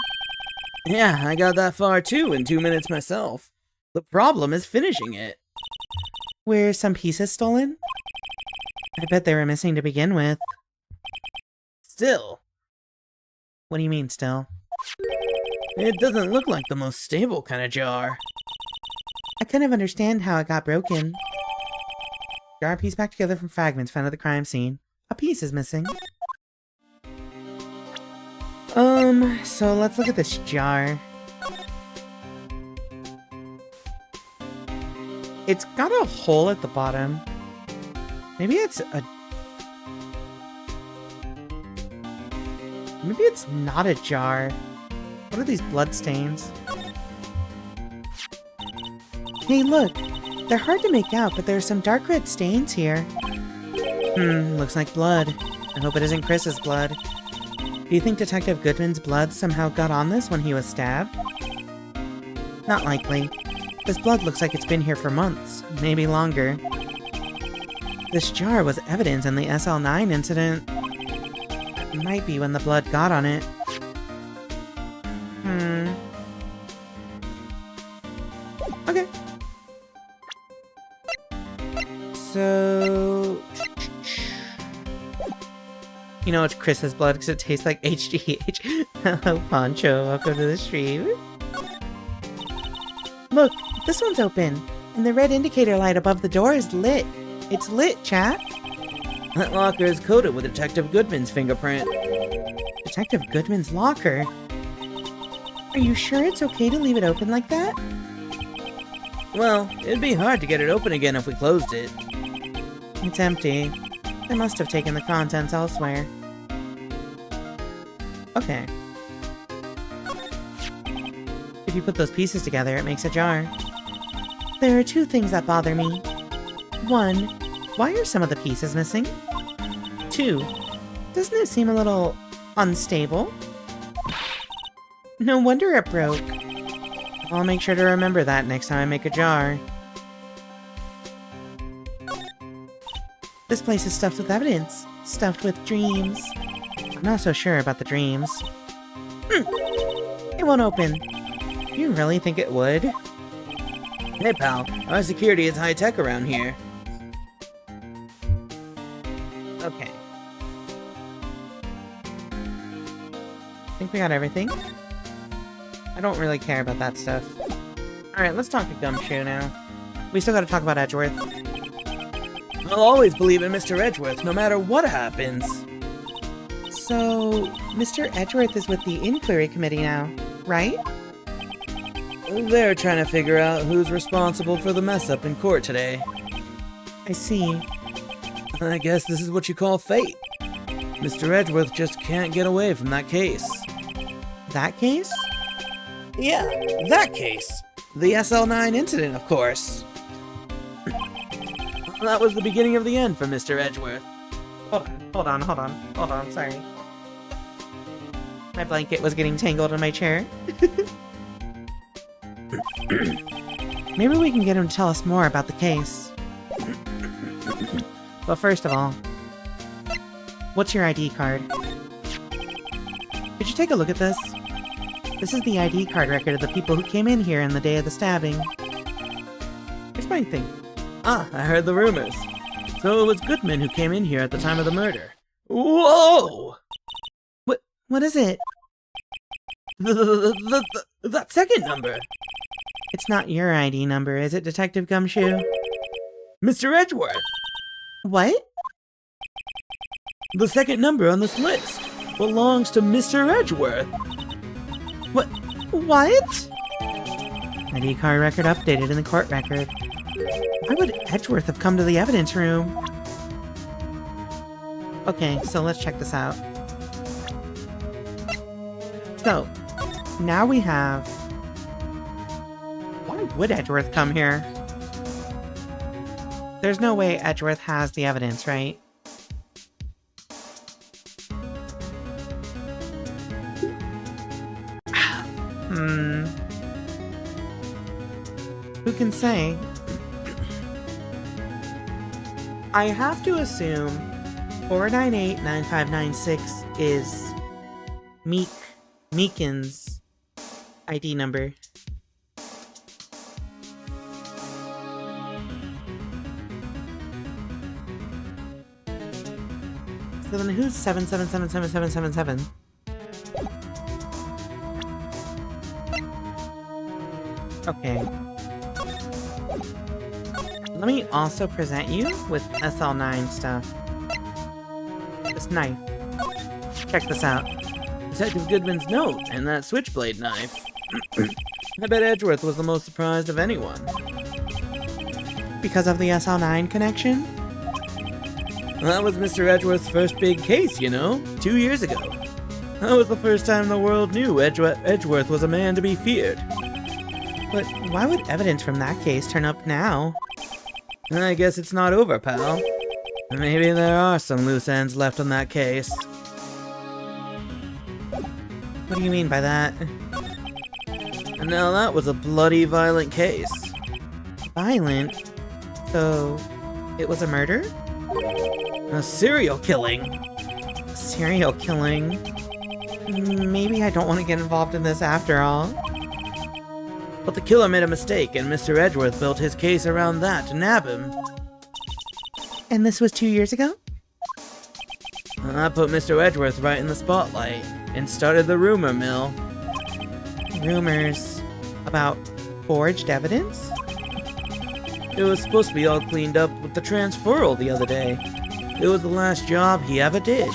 Yeah, I got that far too in 2 minutes myself. The problem is finishing it. Were some pieces stolen? I bet they were missing to begin with. Still, What do you mean, still? it doesn't look like the most stable kind of jar. I kind of understand how it got broken. Jar piece back together from fragments found at the crime scene. A piece is missing. So let's look at this jar. It's got a hole at the bottom. Maybe it's not a jar. What are these blood stains? Hey, look! They're hard to make out, but there are some dark red stains here. Looks like blood. I hope it isn't Chris's blood. Do you think Detective Goodman's blood somehow got on this when he was stabbed? Not likely. This blood looks like it's been here for months, maybe longer. This jar was evidence in the SL9 incident. It might be when the blood got on it. Okay. So... You know it's Chris's blood because it tastes like HGH. Hello, Poncho. Welcome to the stream. Look, this one's open, and the red indicator light above the door is lit. It's lit, chat. That locker is coated with Detective Goodman's fingerprint. Detective Goodman's locker? Are you sure it's okay to leave it open like that? Well, it'd be hard to get it open again if we closed it. It's empty. They must have taken the contents elsewhere. Okay. If you put those pieces together, it makes a jar. There are two things that bother me. One, why are some of the pieces missing? Two, doesn't it seem a little unstable? No wonder it broke. I'll make sure to remember that next time I make a jar. This place is stuffed with evidence. Stuffed with dreams. I'm not so sure about the dreams. It won't open. You really think it would? Hey pal, our security is high-tech around here. Okay. Think we got everything? I don't really care about that stuff. Alright, let's talk to Gumshoe now. We still gotta talk about Edgeworth. I'll always believe in Mr. Edgeworth, no matter what happens. So, Mr. Edgeworth is with the Inquiry Committee now, right? They're trying to figure out who's responsible for the mess-up in court today. I see. I guess this is what you call fate. Mr. Edgeworth just can't get away from that case. That case? Yeah, that case. The SL9 incident, of course. That was the beginning of the end for Mr. Edgeworth. Hold on, sorry. My blanket was getting tangled in my chair. Maybe we can get him to tell us more about the case. But first of all, what's your ID card? Could you take a look at this? This is the ID card record of the people who came in here on the day of the stabbing. Here's my thing. Ah, I heard the rumors. So it was Goodman who came in here at the time of the murder. Whoa! What is it? That second number! It's not your ID number, is it, Detective Gumshoe? Mr. Edgeworth! What? The second number on this list belongs to Mr. Edgeworth! What? ID card record updated in the court record. Why would Edgeworth have come to the evidence room? Okay, so let's check this out. So, now we have... Why would Edgeworth come here? There's no way Edgeworth has the evidence, right? Who can say? I have to assume 4989596 is Meekin's ID number. So then who's 77777777? Okay. Let me also present you with SL9 stuff. This knife. Check this out. Detective Goodman's note and that switchblade knife. I bet Edgeworth was the most surprised of anyone. Because of the SL9 connection? That was Mr. Edgeworth's first big case, you know, 2 years ago. That was the first time the world knew Edgeworth was a man to be feared. But why would evidence from that case turn up now? I guess it's not over, pal. Maybe there are some loose ends left on that case. What do you mean by that? And now that was a bloody violent case. Violent? So, it was a murder? A serial killing. Serial killing? Maybe I don't want to get involved in this after all. But the killer made a mistake, and Mr. Edgeworth built his case around that to nab him. And this was 2 years ago? I put Mr. Edgeworth right in the spotlight, and started the rumor mill. Rumors about forged evidence? It was supposed to be all cleaned up with the transferal the other day. It was the last job he ever did.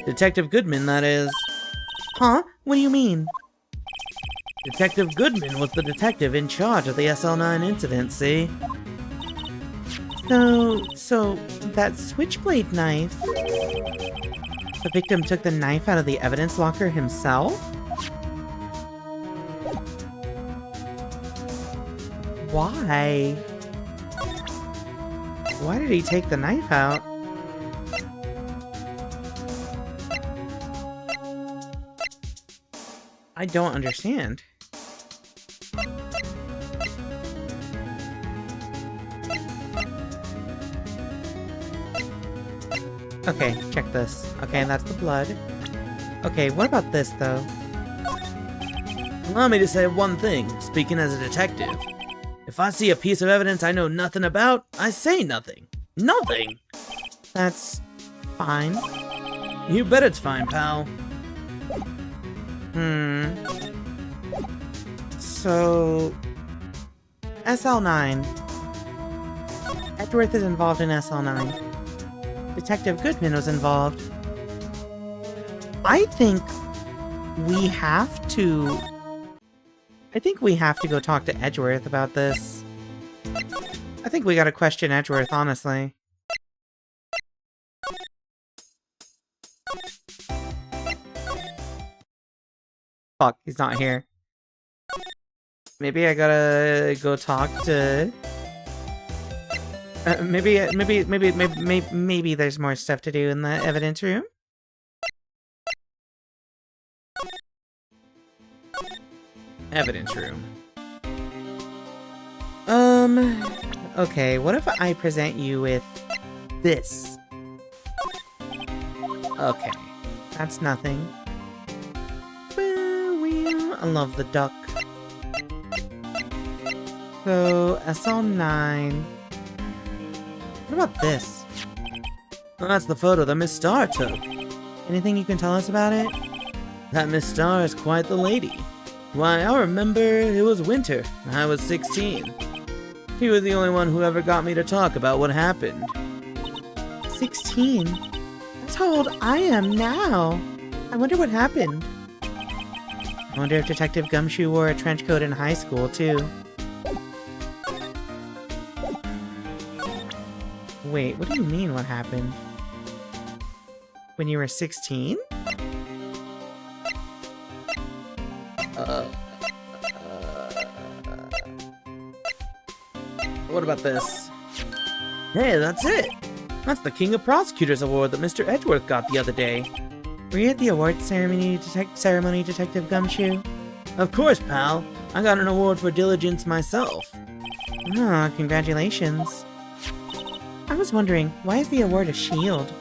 Detective Goodman, that is. Huh? What do you mean? Detective Goodman was the detective in charge of the SL9 incident, see? So that switchblade knife... The victim took the knife out of the evidence locker himself? Why? Why did he take the knife out? I don't understand. Okay, check this. Okay, that's the blood. Okay, what about this, though? Allow me to say one thing, speaking as a detective. If I see a piece of evidence I know nothing about, I say nothing. Nothing! That's... fine. You bet it's fine, pal. So... SL9. Edgeworth is involved in SL9. Detective Goodman was involved. I think we have to go talk to Edgeworth about this. I think we gotta question Edgeworth, honestly. Fuck, he's not here. Maybe I gotta go talk to... maybe there's more stuff to do in the evidence room? Evidence room. Okay, what if I present you with this? Okay, that's nothing. I love the duck. So, SL9... What about this? Well, that's the photo that Miss Starr took. Anything you can tell us about it? That Miss Starr is quite the lady. Why, I remember it was winter. I was 16. He was the only one who ever got me to talk about what happened. 16? That's how old I am now. I wonder what happened. I wonder if Detective Gumshoe wore a trench coat in high school, too. Wait, what do you mean what happened? When you were 16? What about this? Hey, that's it! That's the King of Prosecutors Award that Mr. Edgeworth got the other day. Were you at the awards ceremony, Detective Gumshoe? Of course, pal. I got an award for diligence myself. Oh, congratulations. I was wondering, why is the award a shield?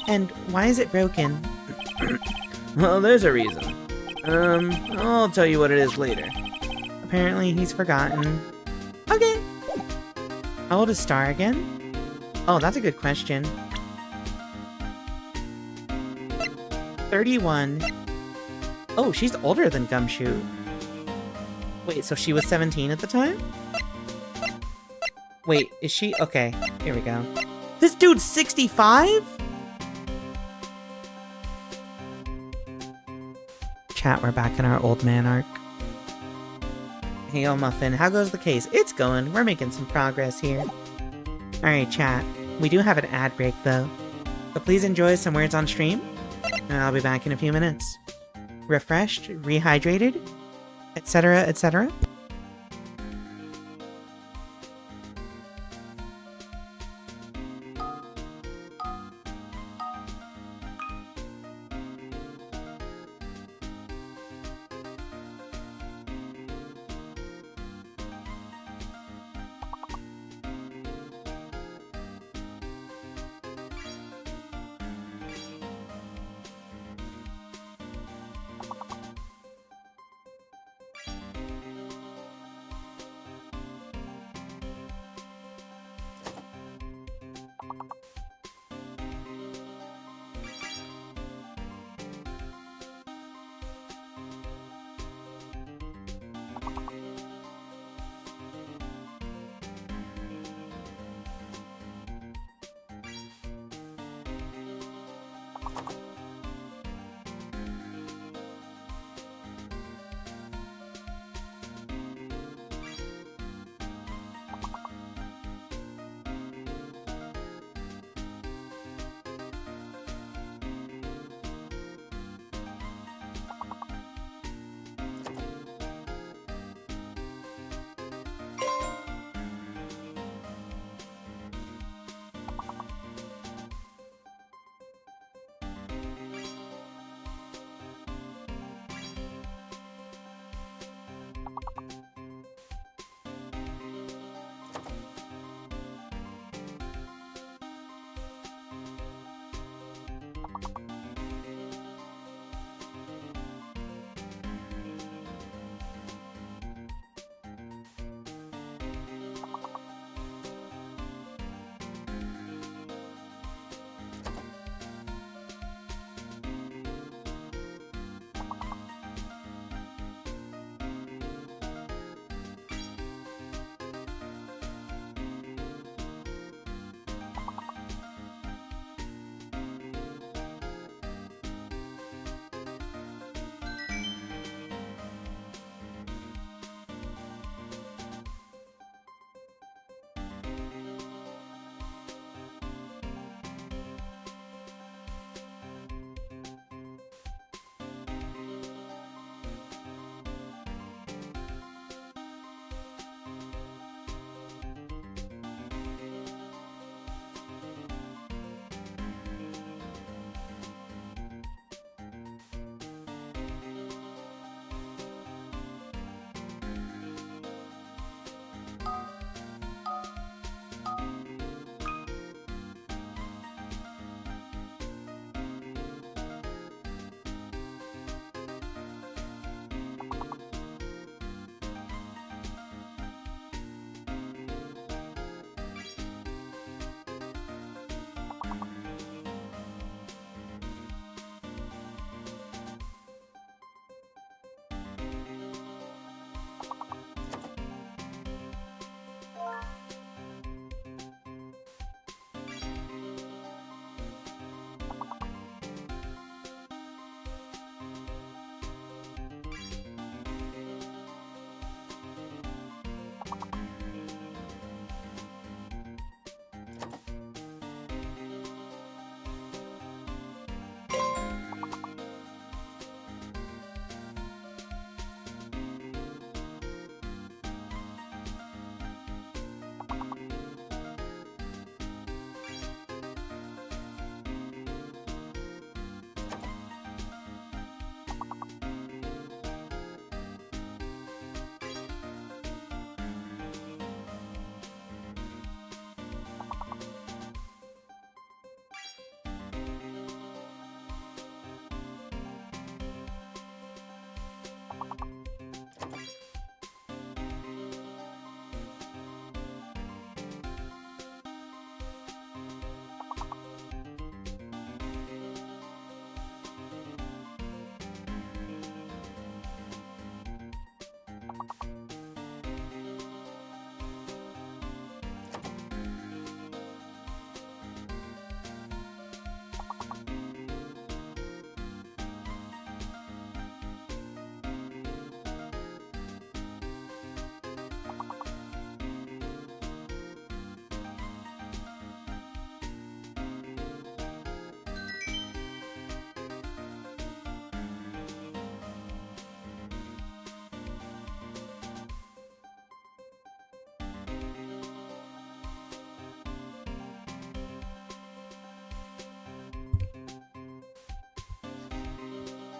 And why is it broken? Well, there's a reason. I'll tell you what it is later. Apparently he's forgotten. Okay. How old is Star again? Oh, that's a good question. 31. Oh, she's older than Gumshoe. Wait, so she was 17 at the time? Wait, is she? Okay, here we go. This dude's 65? Chat, we're back in our old man arc. Hey, yo, Muffin, how goes the case? It's going. We're making some progress here. Alright, chat. We do have an ad break, though. So please enjoy some words on stream, and I'll be back in a few minutes. Refreshed, rehydrated, etc., etc.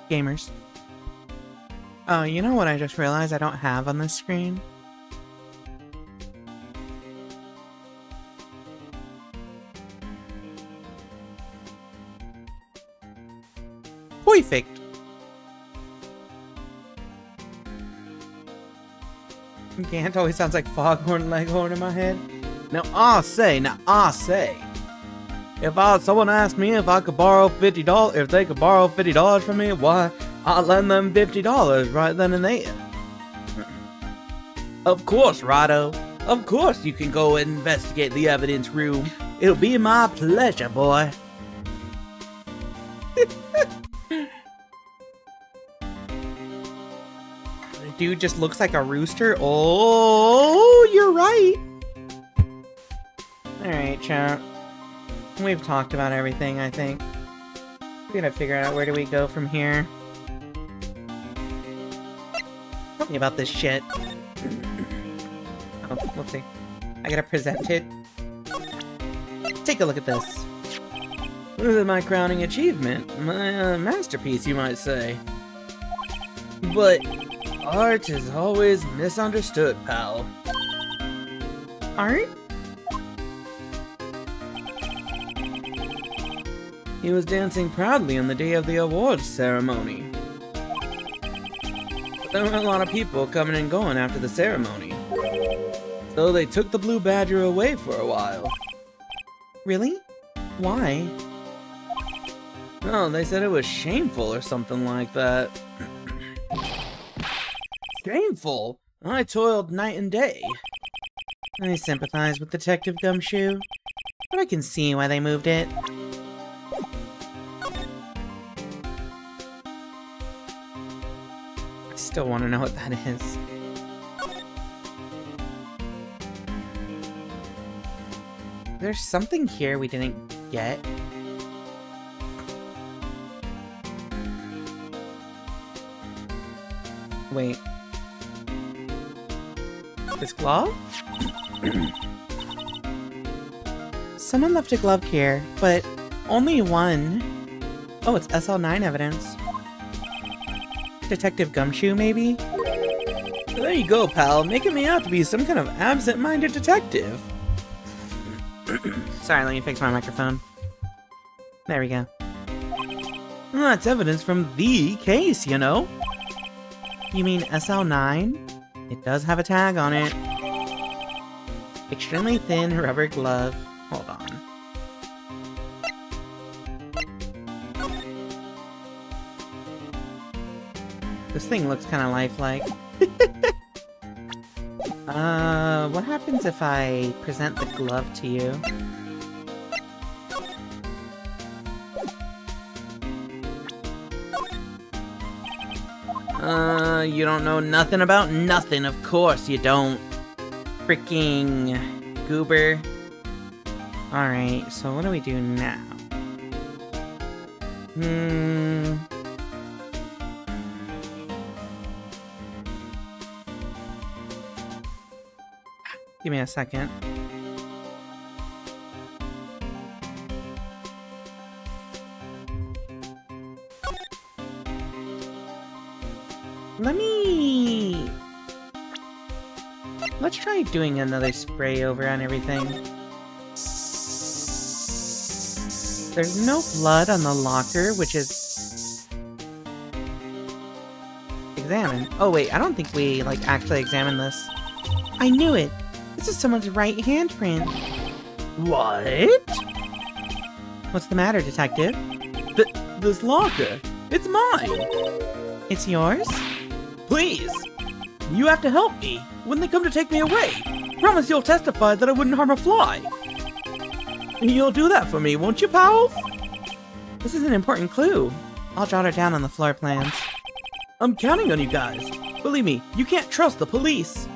Gamers. Oh, you know what I just realized I don't have on this screen? Perfect. Gant always sounds like Foghorn Leghorn in my head. Now I say, if someone asked me if I could borrow $50, if they could borrow $50 from me, why, I'd lend them $50 right then and there. Of course, Rado. Of course you can go and investigate the evidence room. It'll be my pleasure, boy. The dude just looks like a rooster. Oh, you're right. Alright, chat. We've talked about everything, I think. We gotta figure out where do we go from here. Tell me about this shit. Oh, let's see. I gotta present it. Take a look at this. This is my crowning achievement. My masterpiece, you might say. But art is always misunderstood, pal. Art? He was dancing proudly on the day of the awards ceremony. But there were a lot of people coming and going after the ceremony. So they took the Blue Badger away for a while. Really? Why? Oh, they said it was shameful or something like that. Shameful? I toiled night and day. I sympathize with Detective Gumshoe, but I can see why they moved it. I still want to know what that is. There's something here we didn't get. Wait. This glove? Someone left a glove here, but only one. Oh, it's SL9 evidence. Detective Gumshoe, maybe? There you go, pal, making me out to be some kind of absent-minded detective. Sorry, let me fix my microphone. There we go. That's evidence from the case, you know? You mean SL9? It does have a tag on it. Extremely thin rubber glove. Hold on. This thing looks kind of lifelike. What happens if I present the glove to you? You don't know nothing about nothing, of course you don't. Freaking goober. Alright, so what do we do now? Give me a second. Let's try doing another spray over on everything. There's no blood on the locker, which is... Examine. Oh wait, I don't think we, like, actually examined this. I knew it! This is someone's right handprint. What? What's the matter, detective? This locker! It's mine! It's yours? Please! You have to help me when they come to take me away. Promise you'll testify that I wouldn't harm a fly. You'll do that for me, won't you, pals? This is an important clue. I'll jot it down on the floor plans. I'm counting on you guys. Believe me, you can't trust the police.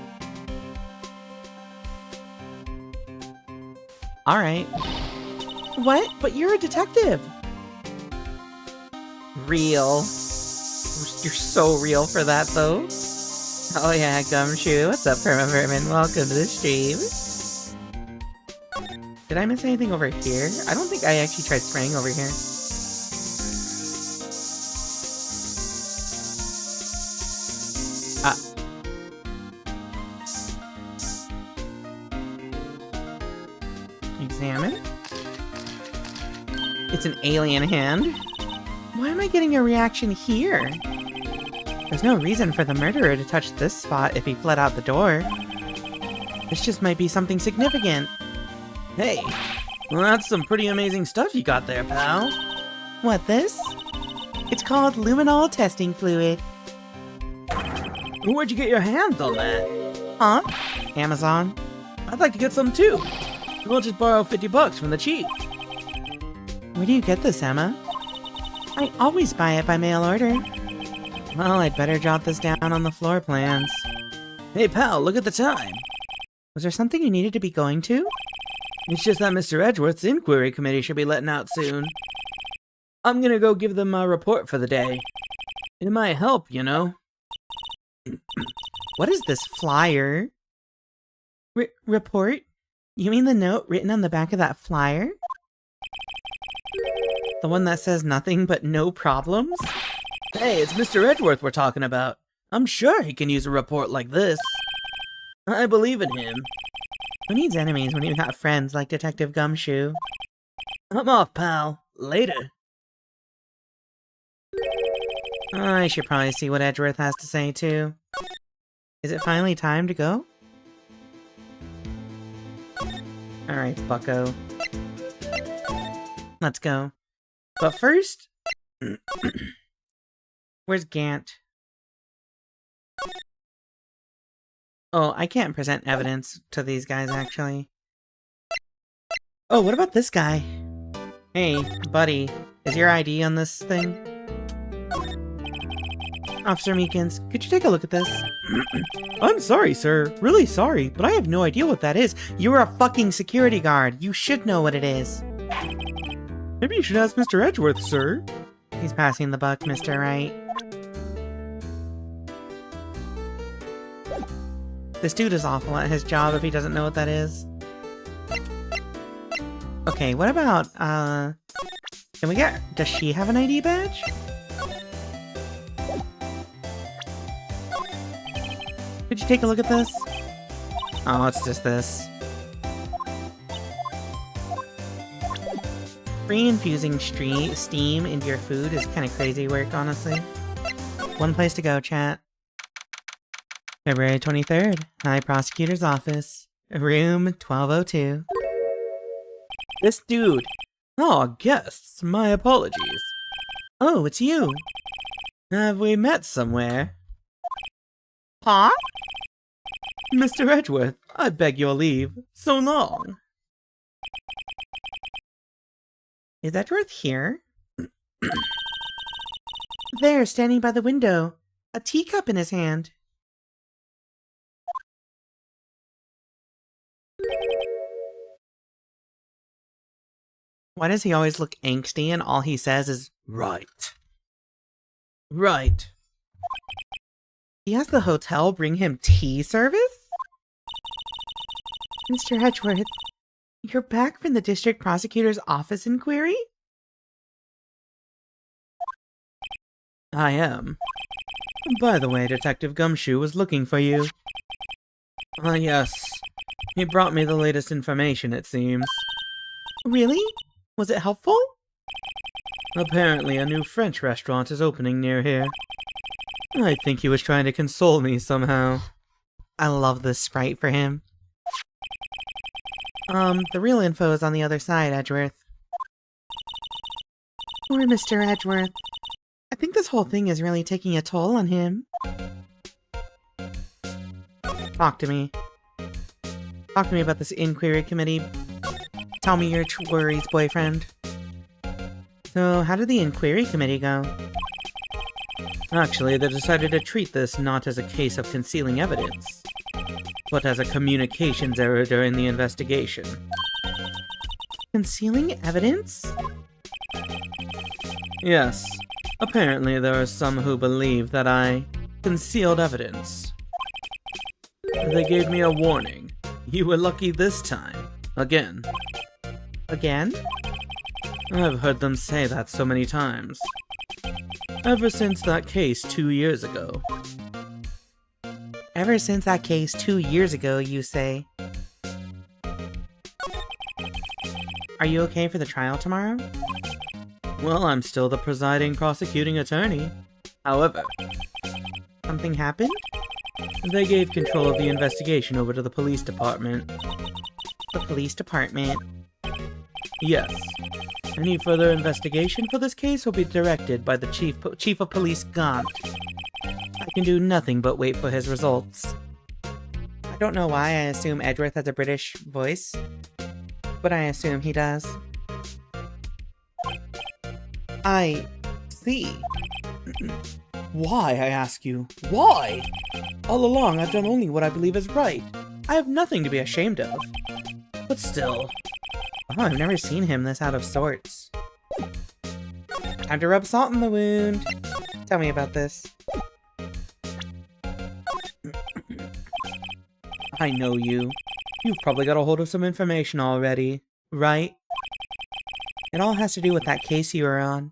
Alright. What? But you're a detective. Real. You're so real for that, though. Oh yeah, Gumshoe. What's up, Perma-Vermin? Welcome to the stream. Did I miss anything over here? I don't think I actually tried spraying over here. Examine. It's an alien hand. Why am I getting a reaction here? There's no reason for the murderer to touch this spot if he fled out the door. This just might be something significant. Hey, well, that's some pretty amazing stuff you got there, pal. What, this? It's called luminol testing fluid. Where'd you get your hands on that? Huh? Amazon? I'd like to get some too. We'll just borrow $50 from the chief. Where do you get this, Emma? I always buy it by mail order. Well, I'd better jot this down on the floor plans. Hey pal, look at the time. Was there something you needed to be going to? It's just that Mr. Edgeworth's inquiry committee should be letting out soon. I'm gonna go give them a report for the day. It might help, you know. What is this flyer? Report? You mean the note written on the back of that flyer? The one that says nothing but no problems? Hey, it's Mr. Edgeworth we're talking about. I'm sure he can use a report like this. I believe in him. Who needs enemies when you've got friends like Detective Gumshoe? I'm off, pal. Later. I should probably see what Edgeworth has to say, too. Is it finally time to go? Alright, bucko. Let's go. But first... Where's Gant? Oh, I can't present evidence to these guys, actually. Oh, what about this guy? Hey, buddy. Is your ID on this thing? Officer Meekins, could you take a look at this? I'm sorry, sir. Really sorry, but I have no idea what that is. You're a fucking security guard. You should know what it is. Maybe you should ask Mr. Edgeworth, sir. He's passing the buck, Mr. Wright. This dude is awful at his job if he doesn't know what that is. Okay, what about, can we get... Does she have an ID badge? Could you take a look at this? Oh, it's just this. Re-infusing steam into your food is kind of crazy work, honestly. One place to go, chat. February 23rd, High Prosecutor's Office, room 1202. This dude. Oh, guests, my apologies. Oh, it's you. Have we met somewhere? Huh? Mr. Edgeworth, I beg your leave. So long. Is Edgeworth here? There, standing by the window. A teacup in his hand. Why does he always look angsty and all he says is, right? Right. He has the hotel bring him tea service? Mr. Edgeworth, you're back from the district prosecutor's office inquiry? I am. By the way, Detective Gumshoe was looking for you. Ah, yes. He brought me the latest information, it seems. Really? Was it helpful? Apparently a new French restaurant is opening near here. I think he was trying to console me somehow. I love this sprite for him. The real info is on the other side, Edgeworth. Poor Mr. Edgeworth. I think this whole thing is really taking a toll on him. Talk to me. Talk to me about this inquiry committee. Tell me your worries, boyfriend. So, how did the inquiry committee go? Actually, they decided to treat this not as a case of concealing evidence, but as a communications error during the investigation. Concealing evidence? Yes. Apparently there are some who believe that I concealed evidence. They gave me a warning. You were lucky this time. Again. Again? I've heard them say that so many times. Ever since that case 2 years ago. Ever since that case 2 years ago, you say? Are you okay for the trial tomorrow? Well, I'm still the presiding prosecuting attorney. However, Something happened? they gave control of the investigation over to the police department. The police department. Yes. Any further investigation for this case will be directed by the Chief of Police Gaunt. I can do nothing but wait for his results. I don't know why I assume Edgeworth has a British voice, but I assume he does. I see. Why, I ask you? Why? All along, I've done only what I believe is right. I have nothing to be ashamed of. But still... Oh, I've never seen him this out of sorts. Time to rub salt in the wound. Tell me about this. I know you. You've probably got a hold of some information already, right? It all has to do with that case you were on.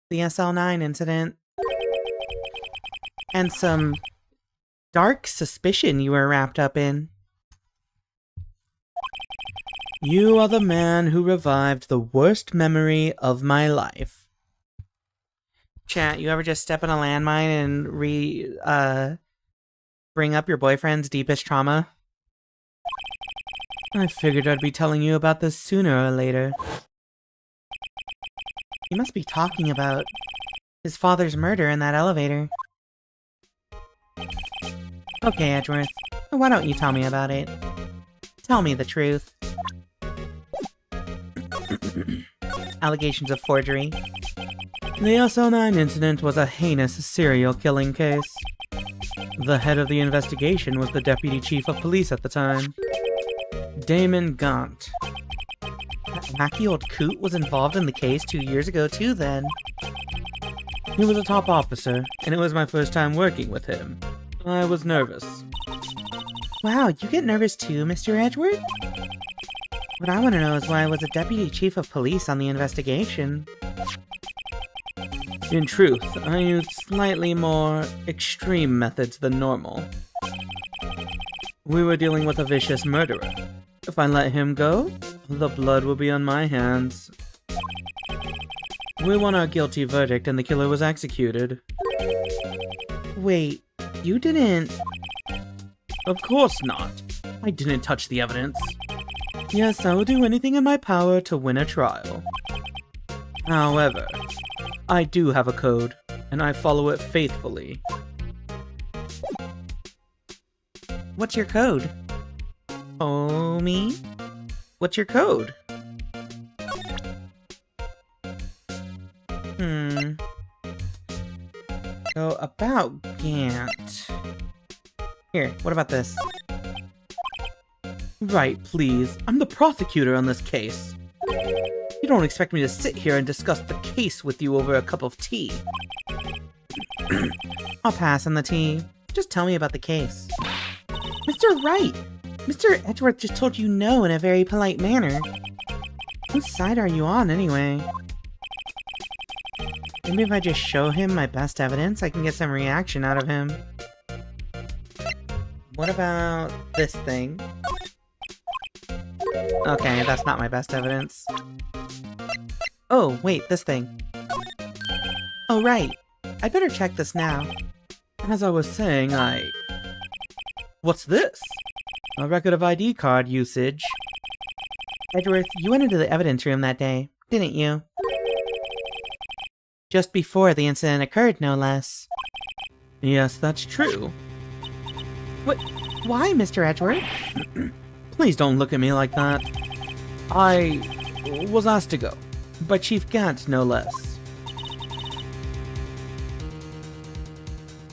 The SL9 incident. And some dark suspicion you were wrapped up in. You are the man who revived the worst memory of my life. Chat, you ever just step on a landmine and bring up your boyfriend's deepest trauma? I figured I'd be telling you about this sooner or later. You must be talking about his father's murder in that elevator. Okay, Edgeworth, why don't you tell me about it? Tell me the truth. Allegations of forgery. The SL9 incident was a heinous serial killing case. The head of the investigation was the Deputy Chief of Police at the time, Damon Gaunt. That wacky old coot was involved in the case 2 years ago too, then. He was a top officer, and it was my first time working with him. I was nervous. Wow, you get nervous too, Mr. Edgeworth? What I want to know is why was a Deputy Chief of Police on the investigation? In truth, I used slightly more extreme methods than normal. We were dealing with a vicious murderer. If I let him go, the blood will be on my hands. We won our guilty verdict and the killer was executed. Wait, you didn't... Of course not. I didn't touch the evidence. Yes, I will do anything in my power to win a trial. However, I do have a code, and I follow it faithfully. What's your code? Oh, me? What's your code? So, about Gant... Here, what about this? Right, please. I'm the prosecutor on this case. You don't expect me to sit here and discuss the case with you over a cup of tea. I'll pass on the tea. Just tell me about the case. Mr. Wright! Mr. Edgeworth just told you no in a very polite manner. Whose side are you on, anyway? Maybe if I just show him my best evidence, I can get some reaction out of him. What about this thing? Okay, that's not my best evidence. Oh, wait, this thing. Oh, right. I'd better check this now. As I was saying, What's this? A record of ID card usage. Edgeworth, you went into the evidence room that day, didn't you? Just before the incident occurred, no less. Yes, that's true. What? Why, Mr. Edgeworth? Please don't look at me like that. I was asked to go. By Chief Gant, no less.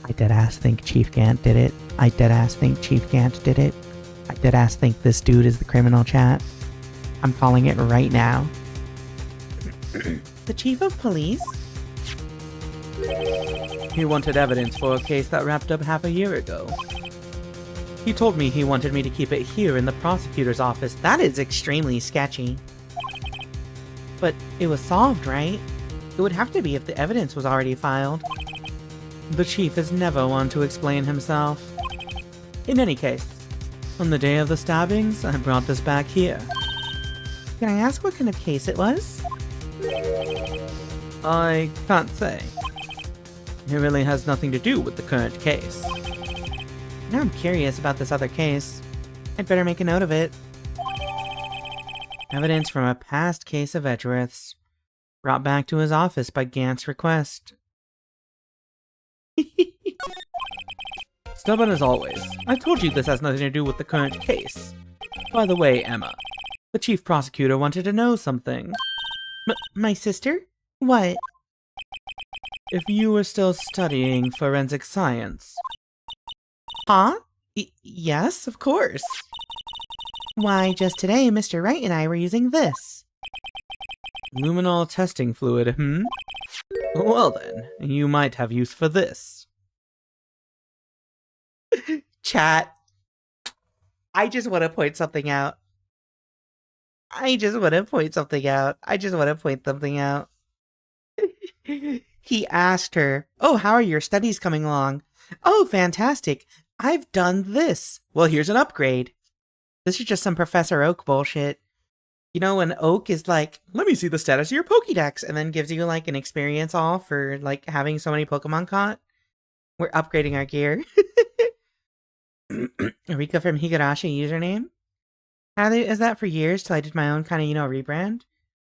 I deadass think Chief Gant did it. I deadass think Chief Gant did it. I deadass think this dude is the criminal, chat. I'm calling it right now. The Chief of Police? He wanted evidence for a case that wrapped up half a year ago. He told me he wanted me to keep it here in the prosecutor's office. That is extremely sketchy. But it was solved, right? It would have to be if the evidence was already filed. The chief is never one to explain himself. In any case, on the day of the stabbings, I brought this back here. Can I ask what kind of case it was? I can't say. It really has nothing to do with the current case. Now I'm curious about this other case. I'd better make a note of it. Evidence from a past case of Edgeworth's. Brought back to his office by Gant's request. Stubborn as always. I told you this has nothing to do with the current case. By the way, Emma, the chief prosecutor wanted to know something. My sister? What? If you were still studying forensic science. Huh? Yes, of course. Why, just today, Mr. Wright and I were using this. Luminol testing fluid, Well then, you might have use for this. Chat. I just want to point something out. He asked her, "Oh, how are your studies coming along?" "Oh, fantastic. I've done this." "Well, here's an upgrade." This is just some Professor Oak bullshit. You know when Oak is like, "Let me see the status of your Pokédex," and then gives you like an experience all for like having so many Pokemon caught? We're upgrading our gear. Rika from Higurashi username? Is that for years till I did my own kind of, rebrand?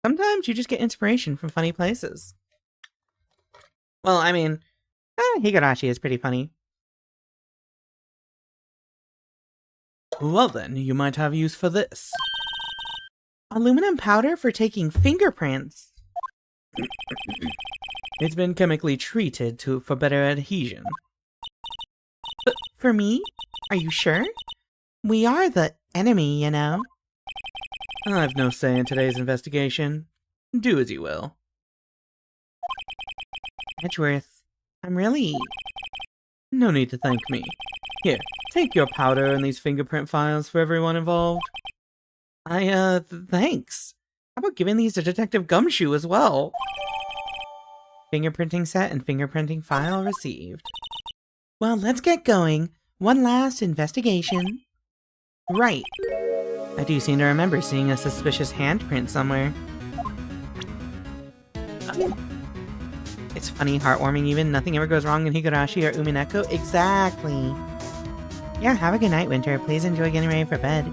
Sometimes you just get inspiration from funny places. Well, I mean, Higurashi is pretty funny. Well then, you might have use for this. Aluminum powder for taking fingerprints. It's been chemically treated for better adhesion. For me? Are you sure? We are the enemy, you know. I've no say in today's investigation. Do as you will. Edgeworth, I'm really... No need to thank me. Here, take your powder and these fingerprint files for everyone involved. Thanks. How about giving these to Detective Gumshoe as well? Fingerprinting set and fingerprinting file received. Well, let's get going. One last investigation. Right. I do seem to remember seeing a suspicious handprint somewhere. It's funny, heartwarming even. Nothing ever goes wrong in Higurashi or Umineko. Exactly. Yeah, have a good night, Winter. Please enjoy getting ready for bed.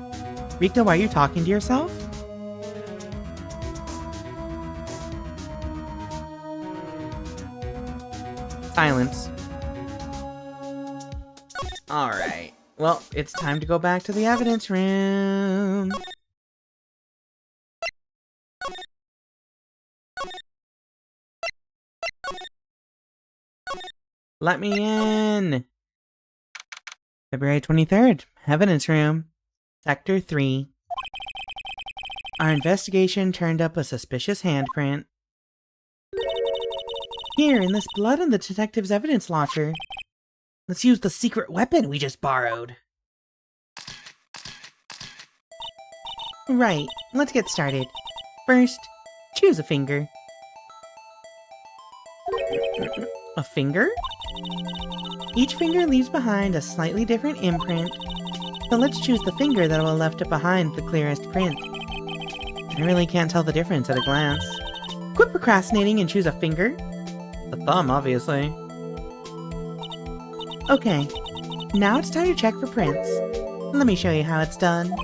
Rika, why are you talking to yourself? Silence. Alright. Well, it's time to go back to the evidence room. Let me in. February 23rd, evidence room. Sector 3. Our investigation turned up a suspicious handprint. Here, in this blood in the detective's evidence locker. Let's use the secret weapon we just borrowed. Right, let's get started. First, choose a finger. A finger? Each finger leaves behind a slightly different imprint, so let's choose the finger that will have left it behind the clearest print. I really can't tell the difference at a glance. Quit procrastinating and choose a finger. The thumb, obviously. Okay, now it's time to check for prints. Let me show you how it's done.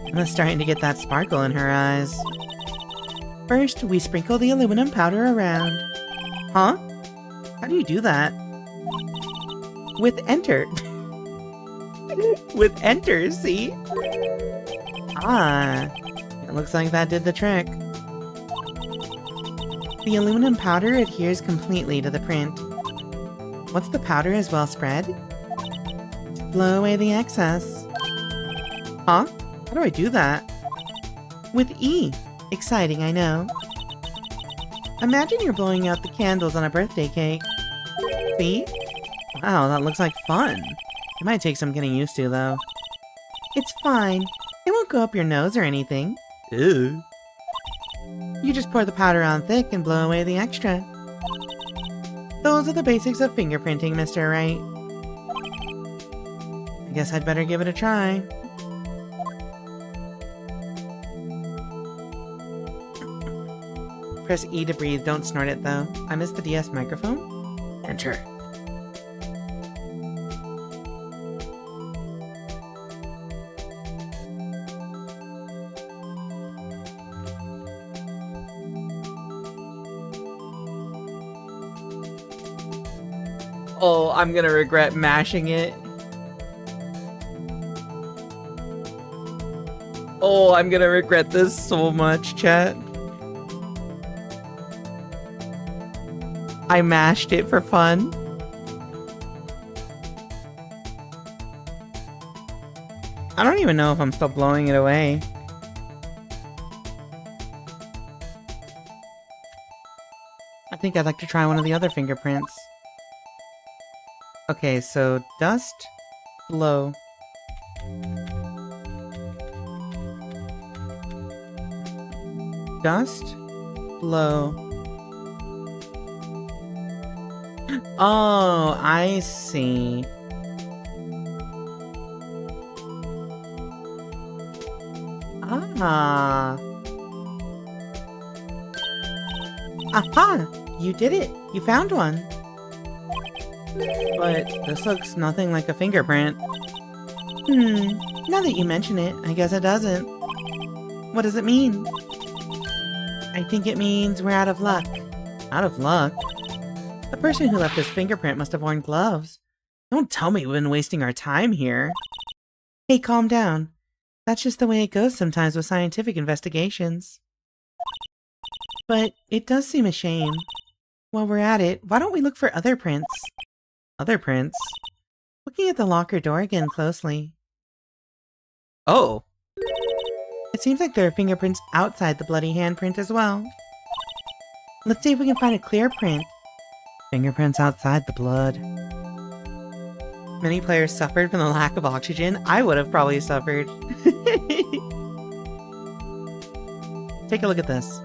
Emma's starting to get that sparkle in her eyes. First, we sprinkle the aluminum powder around. Huh? How do you do that? With enter. With enter, see? Ah, it looks like that did the trick. The aluminum powder adheres completely to the print. Once the powder is well spread, blow away the excess. Huh? How do I do that? With E. Exciting, I know. Imagine you're blowing out the candles on a birthday cake. See? Wow, that looks like fun. It might take some getting used to, though. It's fine. It won't go up your nose or anything. Ew. You just pour the powder on thick and blow away the extra. Those are the basics of fingerprinting, Mr. Wright. I guess I'd better give it a try. Press E to breathe, don't snort it though. I missed the DS microphone. Enter. Oh, I'm gonna regret mashing it. Oh, I'm gonna regret this so much, chat. I mashed it for fun. I don't even know if I'm still blowing it away. I think I'd like to try one of the other fingerprints. Okay, so dust, blow. Dust, blow. Oh, I see. Ah. Aha! You did it! You found one! But this looks nothing like a fingerprint. Now that you mention it, I guess it doesn't. What does it mean? I think it means we're out of luck. Out of luck? The person who left this fingerprint must have worn gloves. Don't tell me we've been wasting our time here. Hey, calm down. That's just the way it goes sometimes with scientific investigations. But it does seem a shame. While we're at it, why don't we look for other prints? Other prints? Looking at the locker door again closely. Oh! It seems like there are fingerprints outside the bloody handprint as well. Let's see if we can find a clear print. Fingerprints outside the blood. Many players suffered from the lack of oxygen. I would have probably suffered. Take a look at this.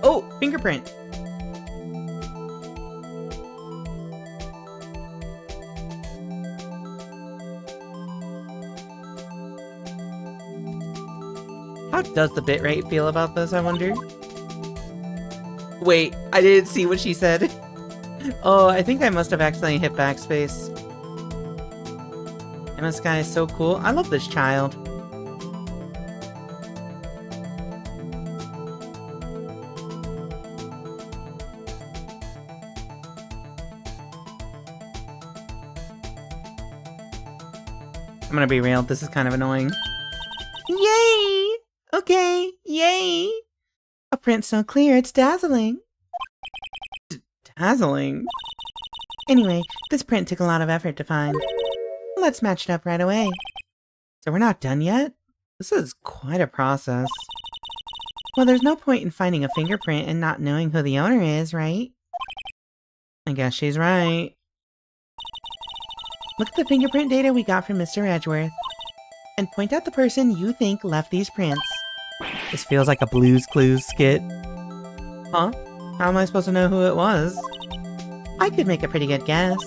Oh, fingerprint. How does the bitrate feel about this, I wonder? Wait, I didn't see what she said. Oh, I think I must have accidentally hit backspace. And this guy is so cool. I love this child. I'm gonna be real, this is kind of annoying. Yay! Okay, yay! A print so clear, it's dazzling. Dazzling? Anyway, this print took a lot of effort to find. Let's match it up right away. So we're not done yet? This is quite a process. Well, there's no point in finding a fingerprint and not knowing who the owner is, right? I guess she's right. Look at the fingerprint data we got from Mr. Edgeworth. And point out the person you think left these prints. This feels like a Blue's Clues skit. Huh? How am I supposed to know who it was? I could make a pretty good guess.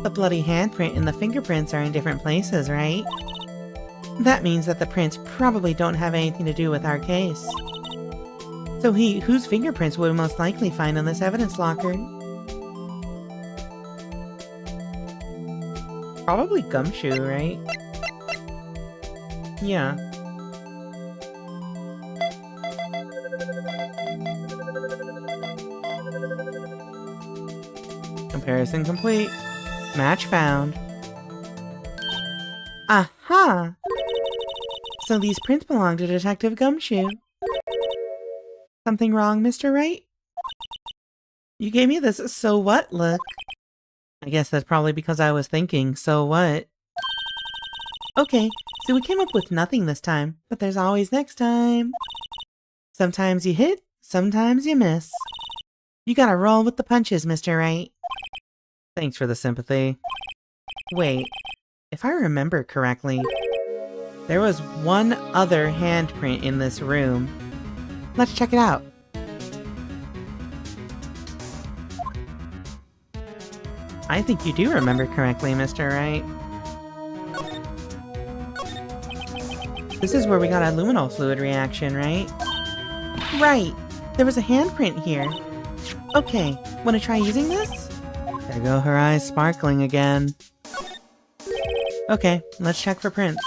The bloody handprint and the fingerprints are in different places, right? That means that the prints probably don't have anything to do with our case. So whose fingerprints would we most likely find on this evidence locker? Probably Gumshoe, right? Yeah. Comparison complete. Match found. Aha! So these prints belong to Detective Gumshoe. Something wrong, Mr. Wright? You gave me this so what look. I guess that's probably because I was thinking, so what? Okay, so we came up with nothing this time, but there's always next time. Sometimes you hit, sometimes you miss. You gotta roll with the punches, Mr. Wright. Thanks for the sympathy. Wait, if I remember correctly, there was one other handprint in this room. Let's check it out. I think you do remember correctly, Mr. Wright. This is where we got a luminol fluid reaction, right? Right! There was a handprint here. Okay, wanna try using this? There go her eyes sparkling again. Okay, let's check for prints.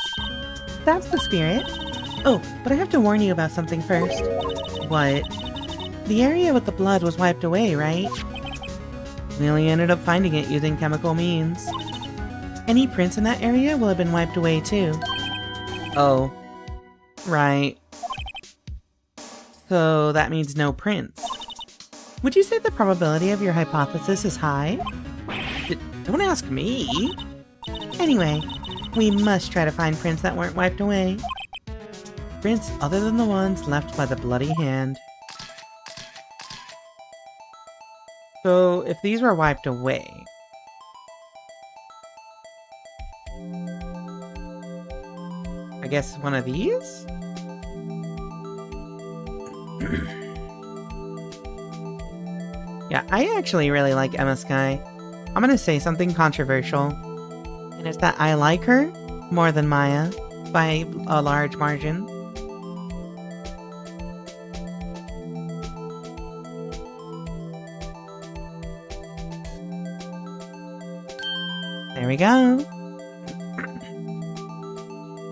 That's the spirit. Oh, but I have to warn you about something first. What? The area with the blood was wiped away, right? We only ended up finding it using chemical means. Any prints in that area will have been wiped away too. Oh. Right. So that means no prints. Would you say the probability of your hypothesis is high? Don't ask me! Anyway, we must try to find prints that weren't wiped away. Prints other than the ones left by the bloody hand. So, if these were wiped away... I guess one of these? Yeah, I actually really like Emma Skye. I'm gonna say something controversial. And it's that I like her more than Maya, by a large margin. There we go.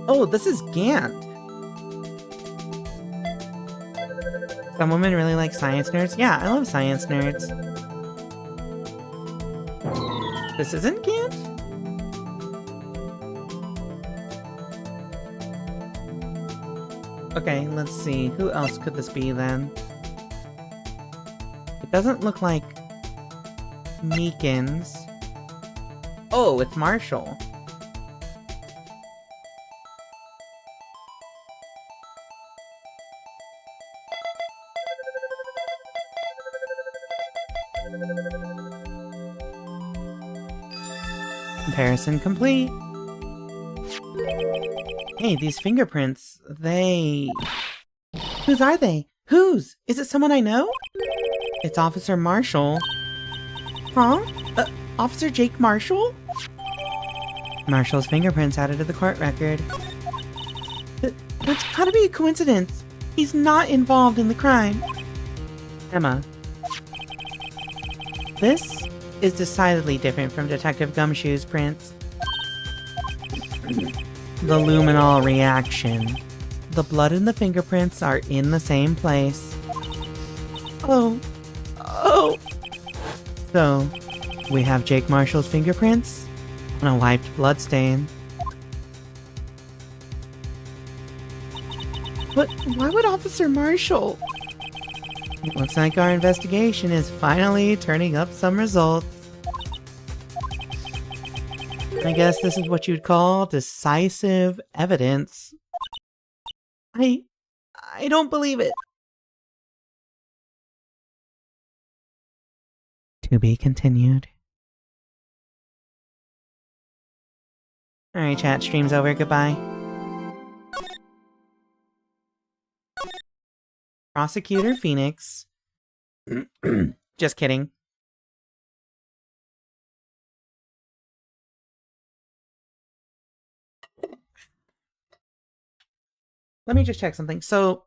Oh, this is Gant. Some women really like science nerds. Yeah, I love science nerds. This isn't Gant? Okay, let's see. Who else could this be then? It doesn't look like Meekins. Oh, it's Marshall. Comparison complete. Hey, these fingerprints, they... Whose are they? Whose? Is it someone I know? It's Officer Marshall. Huh? Officer Jake Marshall? Marshall's fingerprints added to the court record. That's gotta be a coincidence. He's not involved in the crime. Emma. This is decidedly different from Detective Gumshoe's prints. The luminol reaction. The blood and the fingerprints are in the same place. Oh. So, we have Jake Marshall's fingerprints on a wiped bloodstain. But why would Officer Marshall? Looks like our investigation is finally turning up some results. I guess this is what you'd call decisive evidence. I don't believe it. To be continued. Alright, chat, stream's over, goodbye. Prosecutor Phoenix. Just kidding. Let me just check something. So,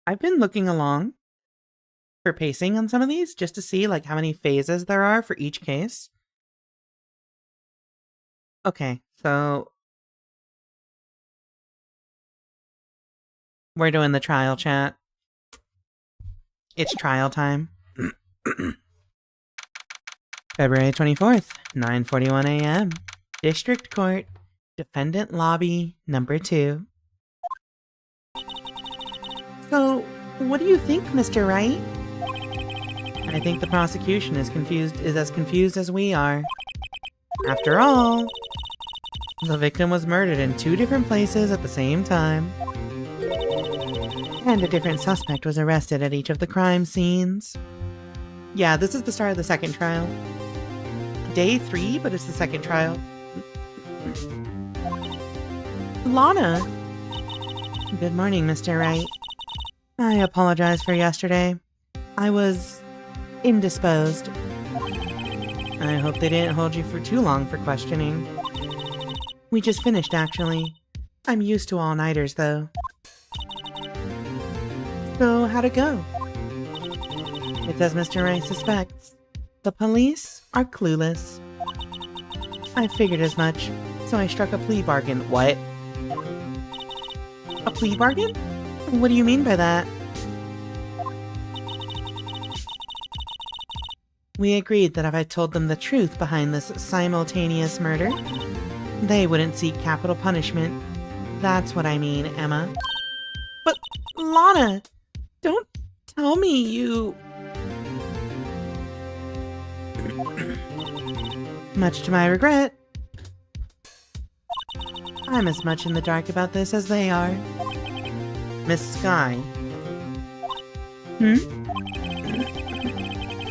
I've been looking along for pacing on some of these, just to see like how many phases there are for each case. Okay, so we're doing the trial, chat. It's trial time. February 24th, 9:41 a.m. District Court, Defendant Lobby, number 2. So, what do you think, Mr. Wright? I think the prosecution is as confused as we are. After all, the victim was murdered in 2 different places at the same time. And a different suspect was arrested at each of the crime scenes. Yeah, this is the start of the second trial. Day 3, but it's the second trial. Lana! Good morning, Mr. Wright. I apologize for yesterday. I was indisposed. I hope they didn't hold you for too long for questioning. We just finished, actually. I'm used to all-nighters, though. So, how'd it go? It's as Mr. Wright suspects. The police are clueless. I figured as much, so I struck a plea bargain. What? A plea bargain? What do you mean by that? We agreed that if I told them the truth behind this simultaneous murder, they wouldn't seek capital punishment. That's what I mean, Emma. But, Lana, don't tell me you... Much to my regret, I'm as much in the dark about this as they are. Miss Sky.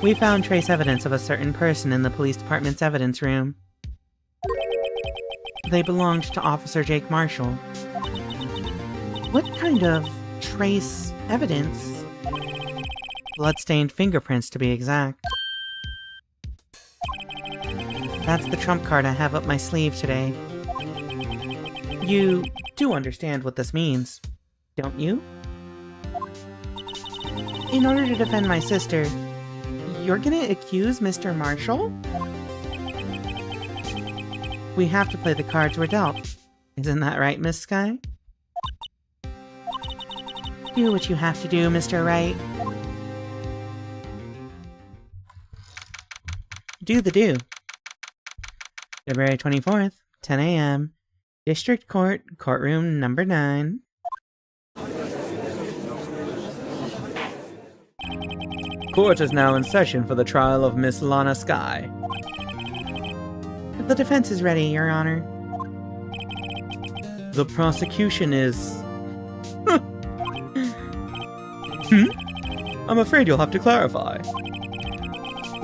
We found trace evidence of a certain person in the police department's evidence room. They belonged to Officer Jake Marshall. What kind of trace evidence? Blood-stained fingerprints, to be exact. That's the trump card I have up my sleeve today. You do understand what this means, don't you? In order to defend my sister, you're gonna accuse Mr. Marshall? We have to play the cards we're dealt. Isn't that right, Miss Sky? Do what you have to do, Mr. Wright. Do the do. February 24th, 10 a.m. District Court, Courtroom Number 9. Court is now in session for the trial of Miss Lana Sky. The defense is ready, Your Honor. The prosecution is... I'm afraid you'll have to clarify.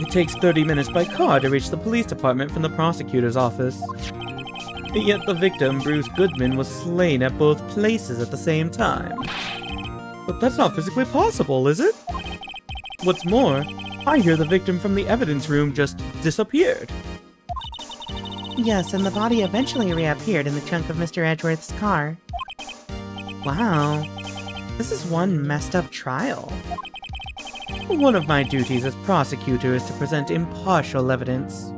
It takes 30 minutes by car to reach the police department from the prosecutor's office. Yet the victim, Bruce Goodman, was slain at both places at the same time. But that's not physically possible, is it? What's more, I hear the victim from the evidence room just disappeared. Yes, and the body eventually reappeared in the trunk of Mr. Edgeworth's car. Wow. This is one messed up trial. One of my duties as prosecutor is to present impartial evidence.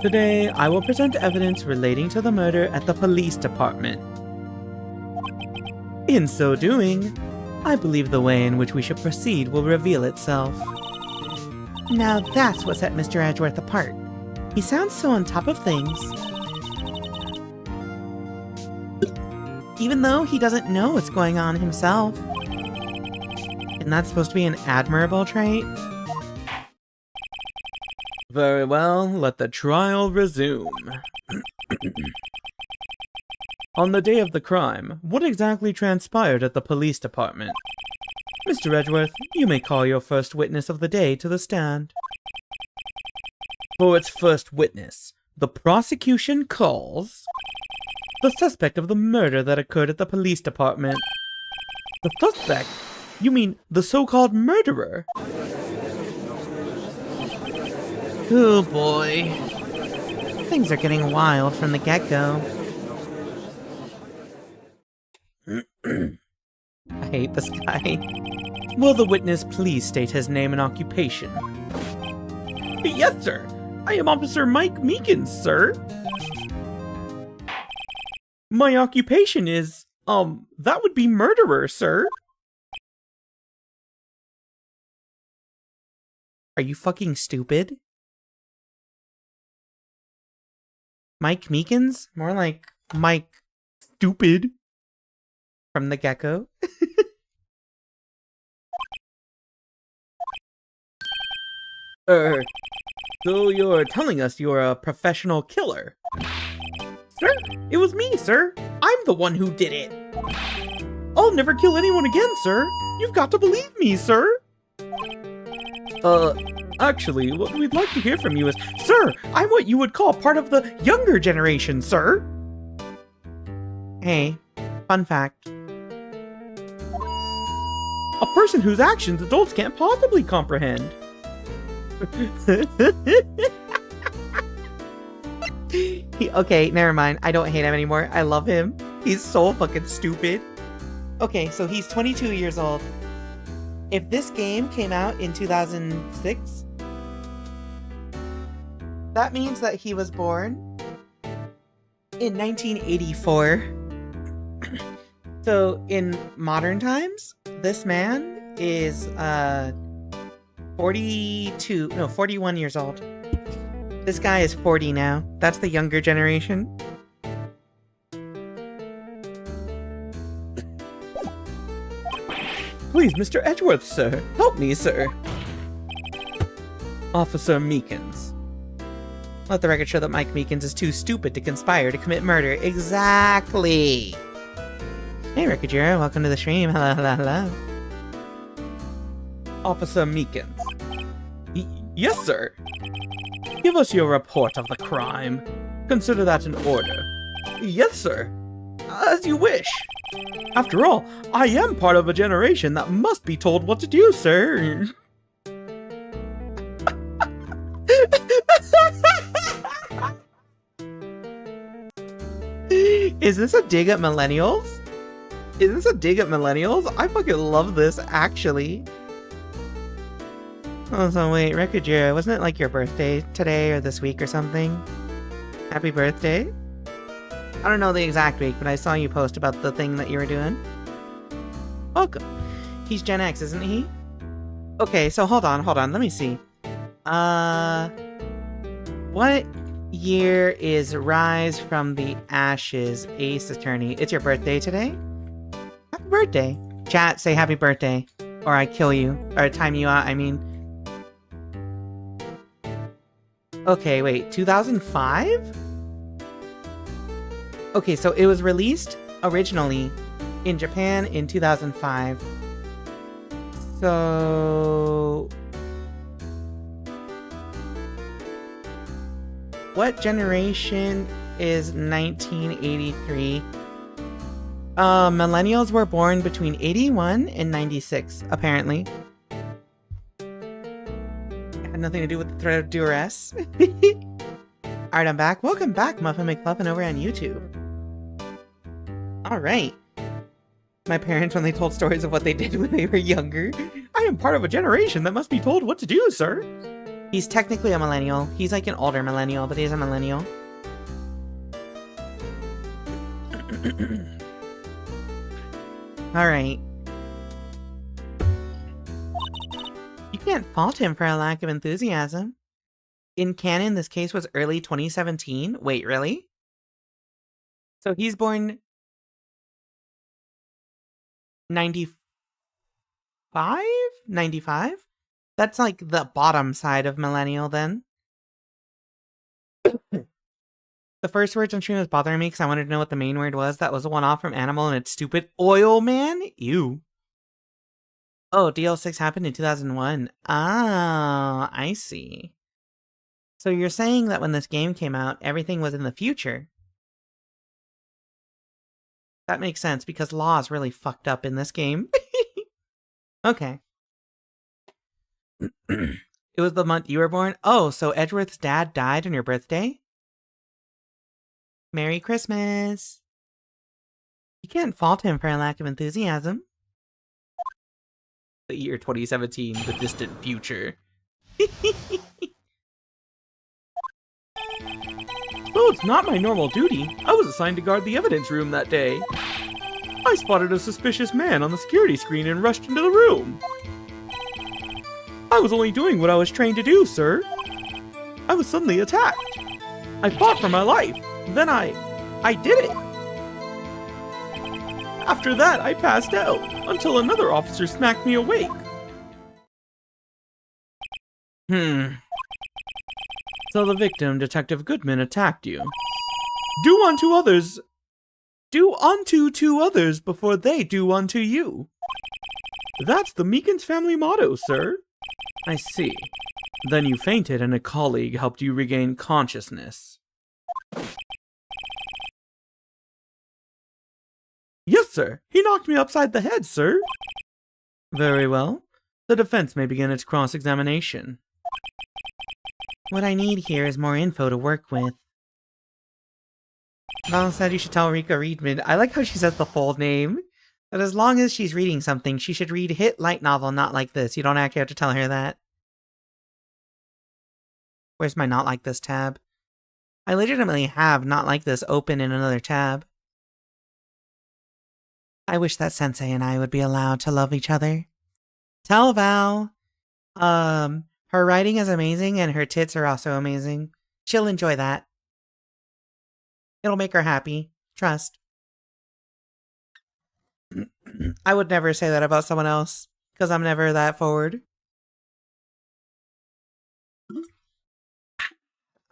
Today, I will present evidence relating to the murder at the police department. In so doing, I believe the way in which we should proceed will reveal itself. Now that's what set Mr. Edgeworth apart. He sounds so on top of things. Even though he doesn't know what's going on himself. And that's supposed to be an admirable trait? Very well, let the trial resume. On the day of the crime, what exactly transpired at the police department? Mr. Edgeworth, you may call your first witness of the day to the stand. For its first witness, the prosecution calls... the suspect of the murder that occurred at the police department. The suspect? You mean the so-called murderer? Oh boy. Things are getting wild from the get-go. I hate this guy. Will the witness please state his name and occupation? Yes, sir. I am Officer Mike Meekins, sir. My occupation is, that would be murderer, sir. Are you fucking stupid? Mike Meekins? More like Mike Stupid. From the get-go. So you're telling us you're a professional killer? Sir, it was me, sir. I'm the one who did it. I'll never kill anyone again, sir. You've got to believe me, sir. Actually, what we'd like to hear from you is, sir, I'm what you would call part of the younger generation, sir. Hey, fun fact. A person whose actions adults can't possibly comprehend. Okay, never mind. I don't hate him anymore. I love him. He's so fucking stupid. Okay, so he's 22 years old. If this game came out in 2006, that means that he was born in 1984. So in modern times, this man is 41 years old. This guy is 40 now. That's the younger generation. Please, Mr. Edgeworth, sir. Help me, sir. Officer Meekins. Let the record show that Mike Meekins is too stupid to conspire to commit murder. Exactly. Hey, Rikajiro. Welcome to the stream. Hello, hello, hello. Officer Meekins. Yes, sir. Give us your report of the crime. Consider that an order. Yes, sir. As you wish. After all, I am part of a generation that must be told what to do, sir. Is this a dig at millennials? Is this a dig at millennials? I fucking love this, actually. Oh, so wait, Rikajiro, wasn't it like your birthday today or this week or something? Happy birthday? I don't know the exact week, but I saw you post about the thing that you were doing. Welcome. He's Gen X, isn't he? Okay, so hold on, let me see. What year is Rise from the Ashes Ace Attorney? It's your birthday today? Happy birthday. Chat, say happy birthday. Or I kill you. Or time you out, I mean. Okay, wait, 2005? Okay, so it was released originally in Japan in 2005. So... what generation is 1983? Millennials were born between 81 and 96, apparently. Had nothing to do with the threat of duress. Alright, I'm back. Welcome back, Muffin McFluffin over on YouTube. Alright. My parents, when they told stories of what they did when they were younger. I am part of a generation that must be told what to do, sir. He's technically a millennial. He's like an older millennial, but he's a millennial. Alright. You can't fault him for a lack of enthusiasm. In canon, this case was early 2017. Wait, really? So he's born 95? 95? That's like the bottom side of millennial then. The first words on stream was bothering me because I wanted to know what the main word was. That was a one-off from Animal and it's stupid. Oil Man? Ew. Oh, DL6 happened in 2001. Ah, I see. So you're saying that when this game came out, everything was in the future? That makes sense because law is really fucked up in this game. Okay. It was the month you were born? Oh, so Edgeworth's dad died on your birthday? Merry Christmas! You can't fault him for a lack of enthusiasm. The year 2017, the distant future. Though it's not my normal duty, I was assigned to guard the evidence room that day. I spotted a suspicious man on the security screen and rushed into the room. I was only doing what I was trained to do, sir. I was suddenly attacked. I fought for my life. Then I did it. After that, I passed out until another officer smacked me awake. So the victim, Detective Goodman, attacked you. Do unto two others before they do unto you. That's the Meekins family motto, sir. I see. Then you fainted and a colleague helped you regain consciousness. Yes, sir. He knocked me upside the head, sir. Very well. The defense may begin its cross-examination. What I need here is more info to work with. Mom said you should tell Rika Readman. I like how she says the full name. But as long as she's reading something, she should read hit light novel, not like this. You don't actually have to tell her that. Where's my not like this tab? I legitimately have not like this open in another tab. I wish that Sensei and I would be allowed to love each other. Tell Val, her writing is amazing and her tits are also amazing. She'll enjoy that. It'll make her happy. Trust. I would never say that about someone else, because I'm never that forward.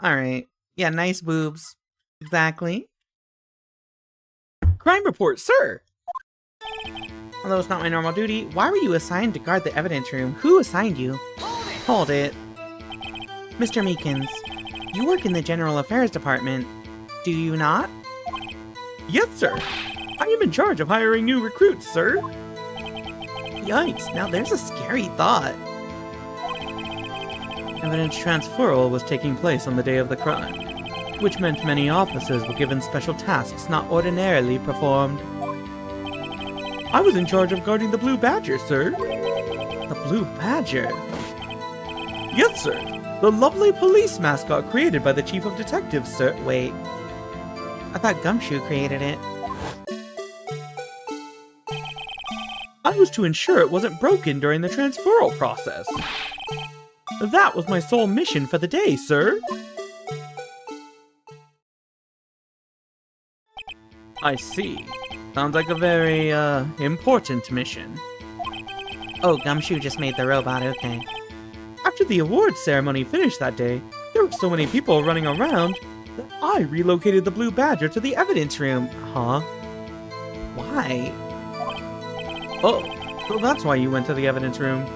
Alright. Yeah, nice boobs. Exactly. Crime report, sir! Although it's not my normal duty, why were you assigned to guard the evidence room? Who assigned you? Hold it. Mr. Meekins, you work in the General Affairs Department, do you not? Yes, sir. I am in charge of hiring new recruits, sir. Yikes, now there's a scary thought. Evidence transferal was taking place on the day of the crime, which meant many officers were given special tasks not ordinarily performed. I was in charge of guarding the Blue Badger, sir. The Blue Badger? Yes, sir. The lovely police mascot created by the Chief of Detectives, sir. Wait. I thought Gumshoe created it. I was to ensure it wasn't broken during the transferal process. That was my sole mission for the day, sir. I see. Sounds like a very, important mission. Oh, Gumshoe just made the robot, okay. After the awards ceremony finished that day, there were so many people running around that I relocated the Blue Badger to the evidence room. Huh? Why? Oh, so that's why you went to the evidence room.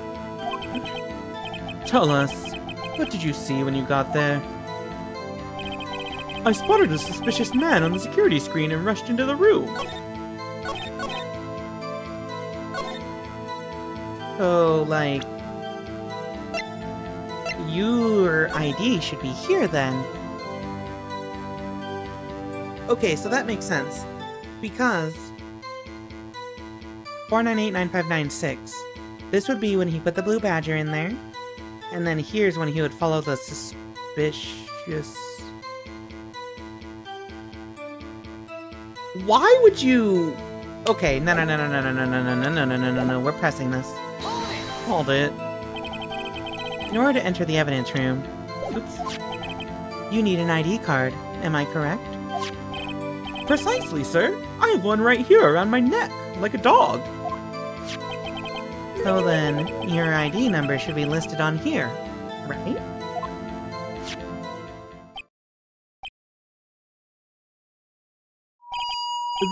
Tell us, what did you see when you got there? I spotted a suspicious man on the security screen and rushed into the room. So, like, your ID should be here then. Okay, so that makes sense. Because 4989596. This would be when he put the Blue Badger in there. And then here's when he would follow the suspicious... Why would you... Okay, no, we're pressing this. Hold it. In order to enter the evidence room... Oops. You need an ID card, am I correct? Precisely, sir. I have one right here around my neck, like a dog. So then, your ID number should be listed on here, right?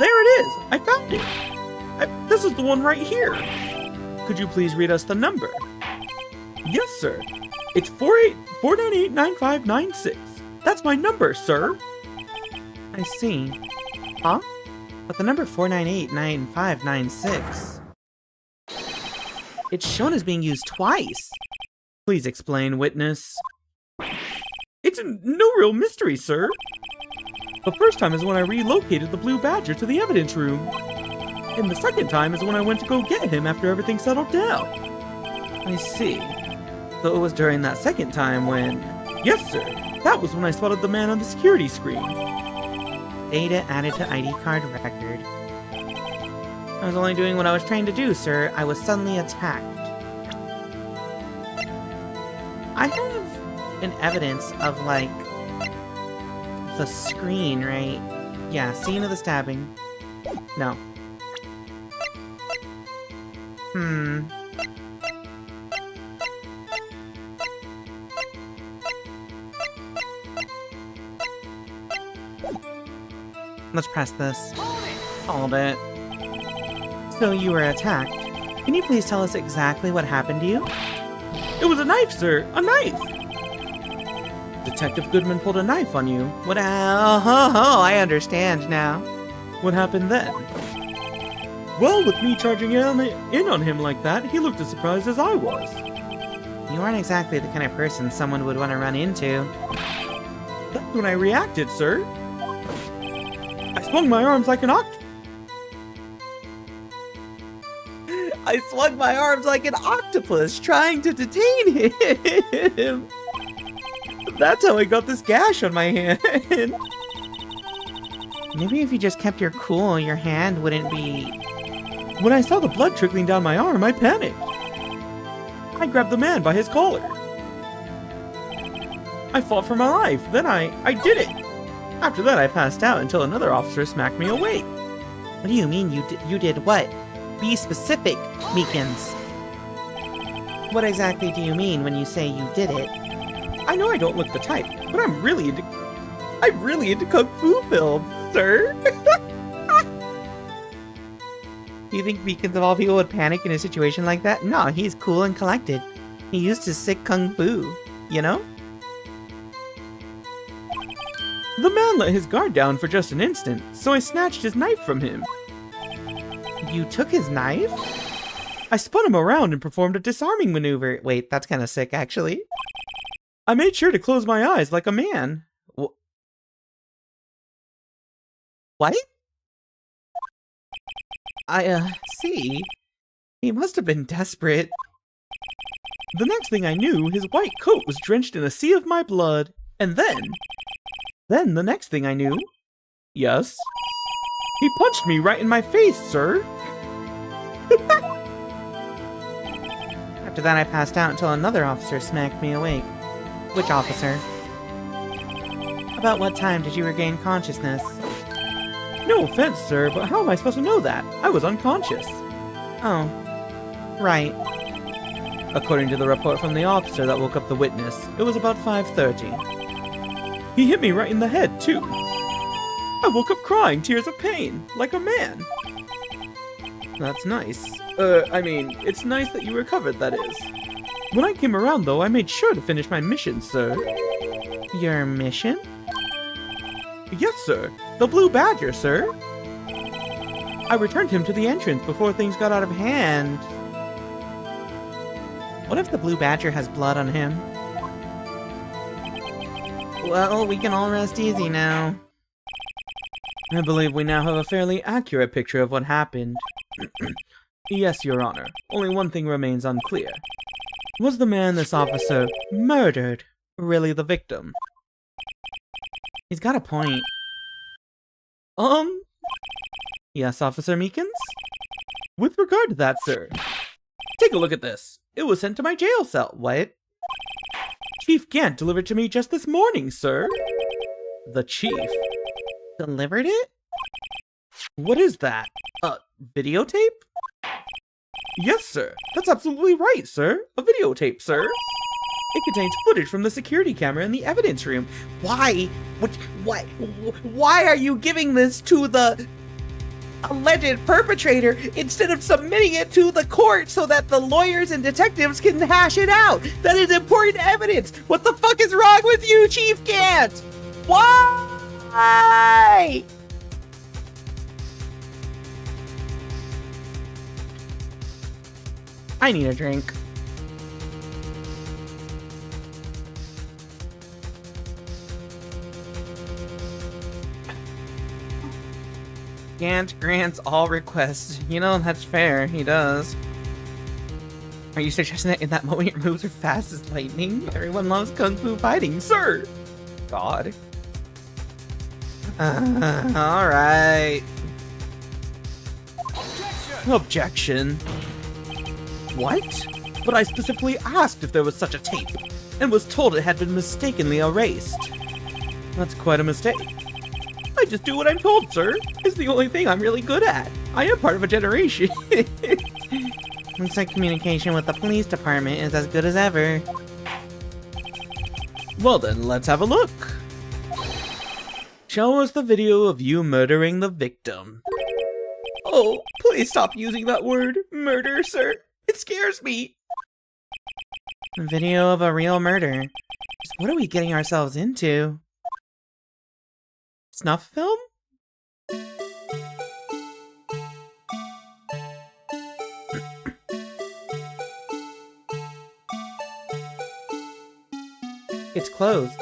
There it is! I found it! This is the one right here! Could you please read us the number? Yes, sir. It's 4989596. That's my number, sir! I see. Huh? But the number 4989596... It's shown as being used twice. Please explain, witness. It's no real mystery, sir. The first time is when I relocated the Blue Badger to the evidence room. And the second time is when I went to go get him after everything settled down. I see. So it was during that second time when... Yes, sir. That was when I spotted the man on the security screen. Data added to ID card record. I was only doing what I was trying to do, sir. I was suddenly attacked. I have an evidence of, like, the screen, right? Yeah, scene of the stabbing. No. Let's press this. Hold it. So you were attacked. Can you please tell us exactly what happened to you? It was a knife, sir! A knife! Detective Goodman pulled a knife on you. What? Oh, I understand now. What happened then? Well, with me charging in on him like that, he looked as surprised as I was. You aren't exactly the kind of person someone would want to run into. That's when I reacted, sir. I swung my arms like an I swung my arms like an octopus, trying to detain him. That's how I got this gash on my hand. Maybe if you just kept your cool, your hand wouldn't be... When I saw the blood trickling down my arm, I panicked. I grabbed the man by his collar. I fought for my life. Then I did it. After that, I passed out until another officer smacked me awake. What do you mean you did what? Be specific, Meekins. What exactly do you mean when you say you did it? I know I don't look the type, but I'm really into kung fu films, sir. Do you think Meekins of all people would panic in a situation like that? No, he's cool and collected. He used his sick kung fu, you know? The man let his guard down for just an instant, so I snatched his knife from him. You took his knife? I spun him around and performed a Disarming maneuver. Wait, that's kind of sick, actually. I made sure to close my eyes like a man. What? See. He must have been desperate. The next thing I knew, his white coat was drenched in a sea of my blood. And then the next thing I knew... Yes? He punched me right in my face, sir. After that, I passed out until another officer smacked me awake. Which officer? About what time did you regain consciousness? No offense, sir, but how am I supposed to know that? I was unconscious. Oh. Right. According to the report from the officer that woke up the witness, it was about 5:30. He hit me right in the head, too. I woke up crying tears of pain, like a man. That's nice. I mean, it's nice that you recovered, that is. When I came around, though, I made sure to finish my mission, sir. Your mission? Yes, sir. The Blue Badger, sir. I returned him to the entrance before things got out of hand. What if the Blue Badger has blood on him? Well, we can all rest easy now. I believe we now have a fairly accurate picture of what happened. Yes, Your Honor. Only one thing remains unclear. Was the man this officer murdered really the victim? He's got a point. Yes, Officer Meekins? With regard to that, sir, take a look at this. It was sent to my jail cell. What? Chief Gant delivered to me just this morning, sir. The chief. Delivered it? What is that? A videotape? Yes, sir. That's absolutely right, sir. A videotape, sir. It contains footage from the security camera in the evidence room. Why? Why are you giving this to the alleged perpetrator instead of submitting it to the court so that the lawyers and detectives can hash it out? That is important evidence. What the fuck is wrong with you, Chief Gant? Why? I need a drink. Gant grants all requests. You know, that's fair. He does. Are you suggesting that in that moment your moves are fast as lightning? Everyone loves kung fu fighting, sir! God. Alright. Objection. What? But I specifically asked if there was such a tape, and was told it had been mistakenly erased. That's quite a mistake. I just do what I'm told, sir. It's the only thing I'm really good at. I am part of a generation. Looks like communication with the police department is as good as ever. Well then, let's have a look. Show us the video of you murdering the victim. Oh, please stop using that word, murder, sir. It scares me. A video of a real murder. Just what are we getting ourselves into? Snuff film? It's closed.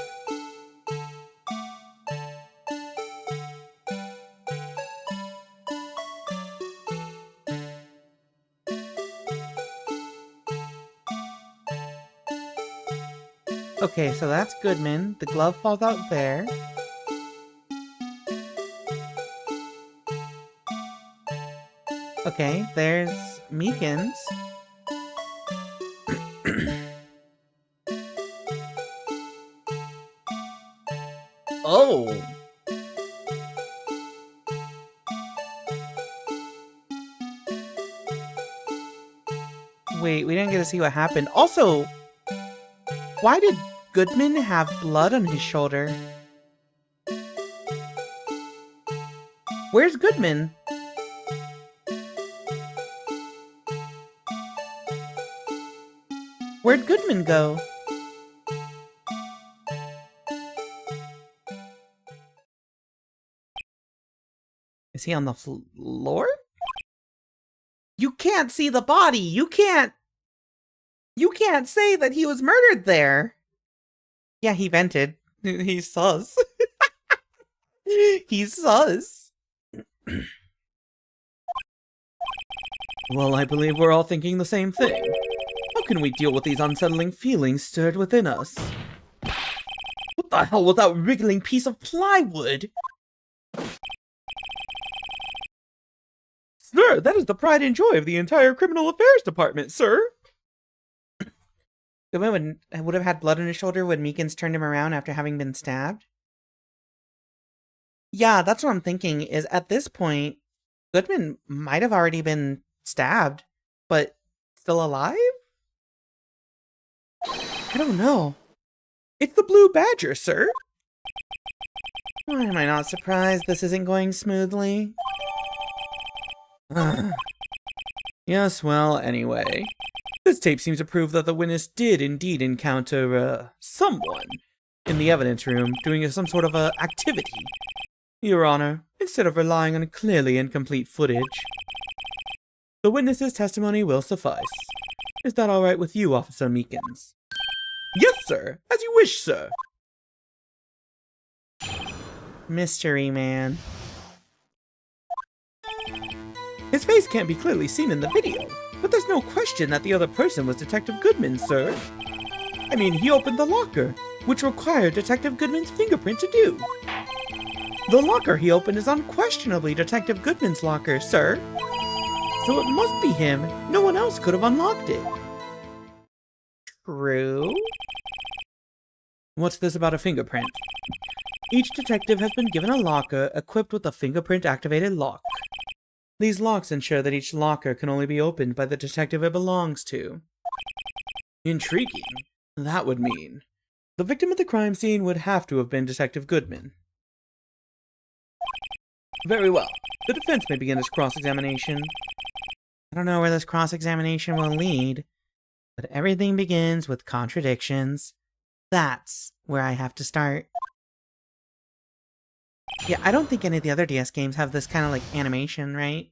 Okay, so that's Goodman. The glove falls out there. Okay, there's Meekins. Oh! Wait, we didn't get to see what happened. Also, why did Goodman have blood on his shoulder? Where's Goodman? Where'd Goodman go? Is he on the floor? You can't see the body! You can't say that he was murdered there! Yeah, he vented. He's sus. He's sus. Well, I believe we're all thinking the same thing. How can we deal with these unsettling feelings stirred within us? What the hell was that wriggling piece of plywood? Sir, that is the pride and joy of the entire Criminal Affairs Department, sir! Goodman would have had blood on his shoulder when Meekins turned him around after having been stabbed? Yeah, that's what I'm thinking, is at this point, Goodman might have already been stabbed, but still alive? I don't know. It's the Blue Badger, sir! Why am I not surprised this isn't going smoothly? Yes, well, anyway. This tape seems to prove that the witness did indeed encounter, someone in the evidence room doing some sort of, activity. Your Honor, instead of relying on clearly incomplete footage, the witness's testimony will suffice. Is that alright with you, Officer Meekins? Yes, sir! As you wish, sir! Mystery Man. His face can't be clearly seen in the video, but there's no question that the other person was Detective Goodman, sir. I mean, he opened the locker, which required Detective Goodman's fingerprint to do. The locker he opened is unquestionably Detective Goodman's locker, sir. So it must be him. No one else could have unlocked it. True. What's this about a fingerprint? Each detective has been given a locker equipped with a fingerprint-activated lock. These locks ensure that each locker can only be opened by the detective it belongs to. Intriguing. That would mean the victim at the crime scene would have to have been Detective Goodman. Very well. The defense may begin its cross-examination. I don't know where this cross-examination will lead, but everything begins with contradictions. That's where I have to start. Yeah, I don't think any of the other DS games have this kind of, like, animation, right?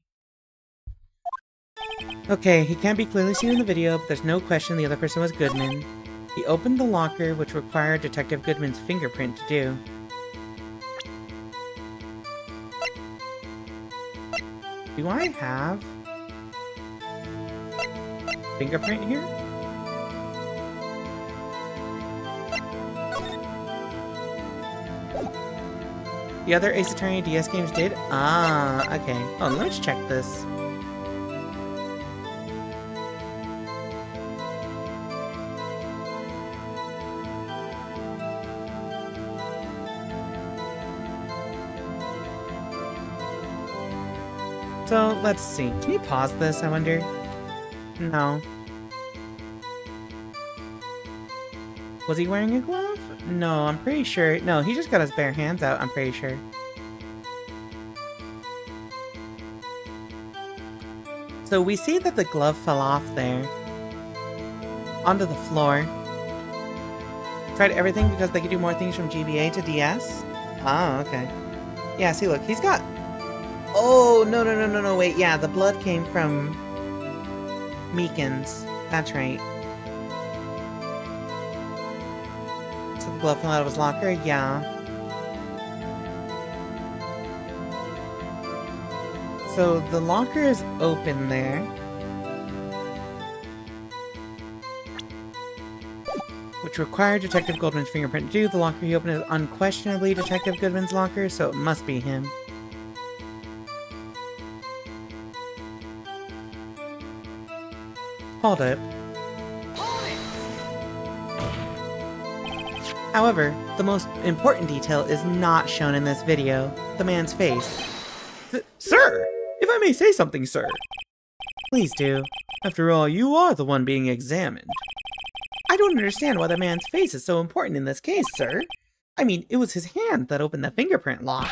Okay, he can't be clearly seen in the video, but there's no question the other person was Goodman. He opened the locker, which required Detective Goodman's fingerprint to do. Do I have fingerprint here? The other Ace Attorney DS games did? Ah, okay. Oh, let's check this. So, let's see. Can you pause this, I wonder? No. Was he wearing a glove? No, I'm pretty sure. No, he just got his bare hands out, I'm pretty sure. So we see that the glove fell off there. Onto the floor. Tried everything because they could do more things from GBA to DS? Oh, okay. Yeah, see, look, he's got... Oh, no, wait, yeah, the blood came from Meekins. That's right. So the glove fell out of his locker? Yeah. So the locker is open there. which required Detective Goldman's fingerprint to do. The locker he opened is unquestionably Detective Goodman's locker, so it must be him. Hold it. However, the most important detail is not shown in this video. The man's face. Sir! If I may say something, sir. Please do. After all, you are the one being examined. I don't understand why the man's face is so important in this case, sir. I mean, it was his hand that opened the fingerprint lock.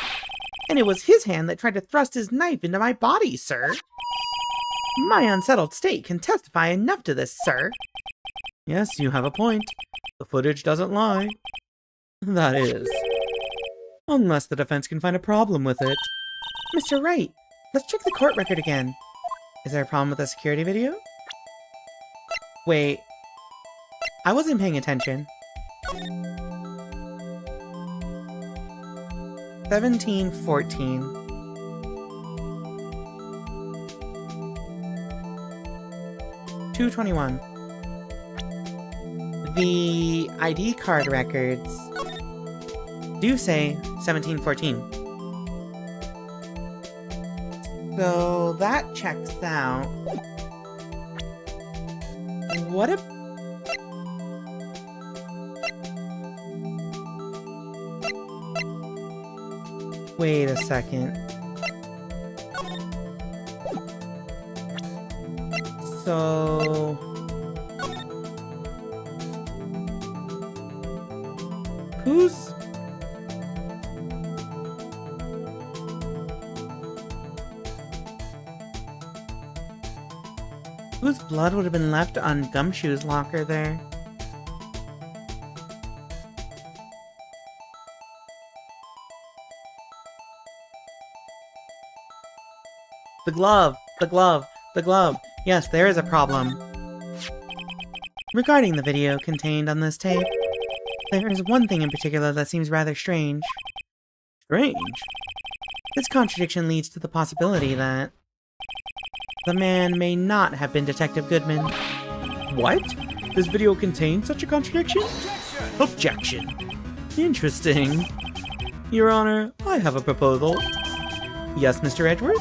And it was his hand that tried to thrust his knife into my body, sir. My unsettled state can testify enough to this, sir. Yes, you have a point. The footage doesn't lie. That is. Unless the defense can find a problem with it. Mr. Wright, let's check the court record again. Is there a problem with the security video? Wait. I wasn't paying attention. 1714. $2.21. The ID card records do say 1714. So that checks out. What if... Wait a second. So... Who's... Whose blood would have been left on Gumshoe's locker there? The glove! The glove! The glove! Yes, there is a problem. Regarding the video contained on this tape, there is one thing in particular that seems rather strange. Strange? This contradiction leads to the possibility that the man may not have been Detective Goodman. What? This video contains such a contradiction? Objection! Objection. Interesting. Your Honor, I have a proposal. Yes, Mr. Edward?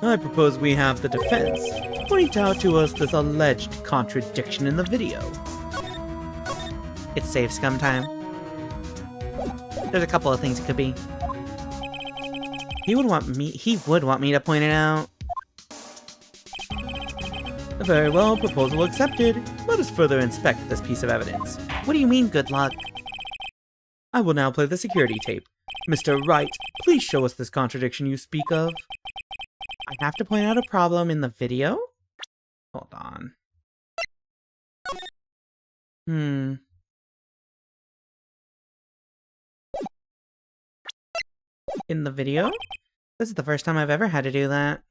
I propose we have the defense point out to us this alleged contradiction in the video. It's safe scum time. There's a couple of things it could be. He would want me to point it out. Very well, proposal accepted. Let us further inspect this piece of evidence. What do you mean, good luck? I will now play the security tape. Mr. Wright, please show us this contradiction you speak of. I have to point out a problem in the video? Hold on. In the video? This is the first time I've ever had to do that.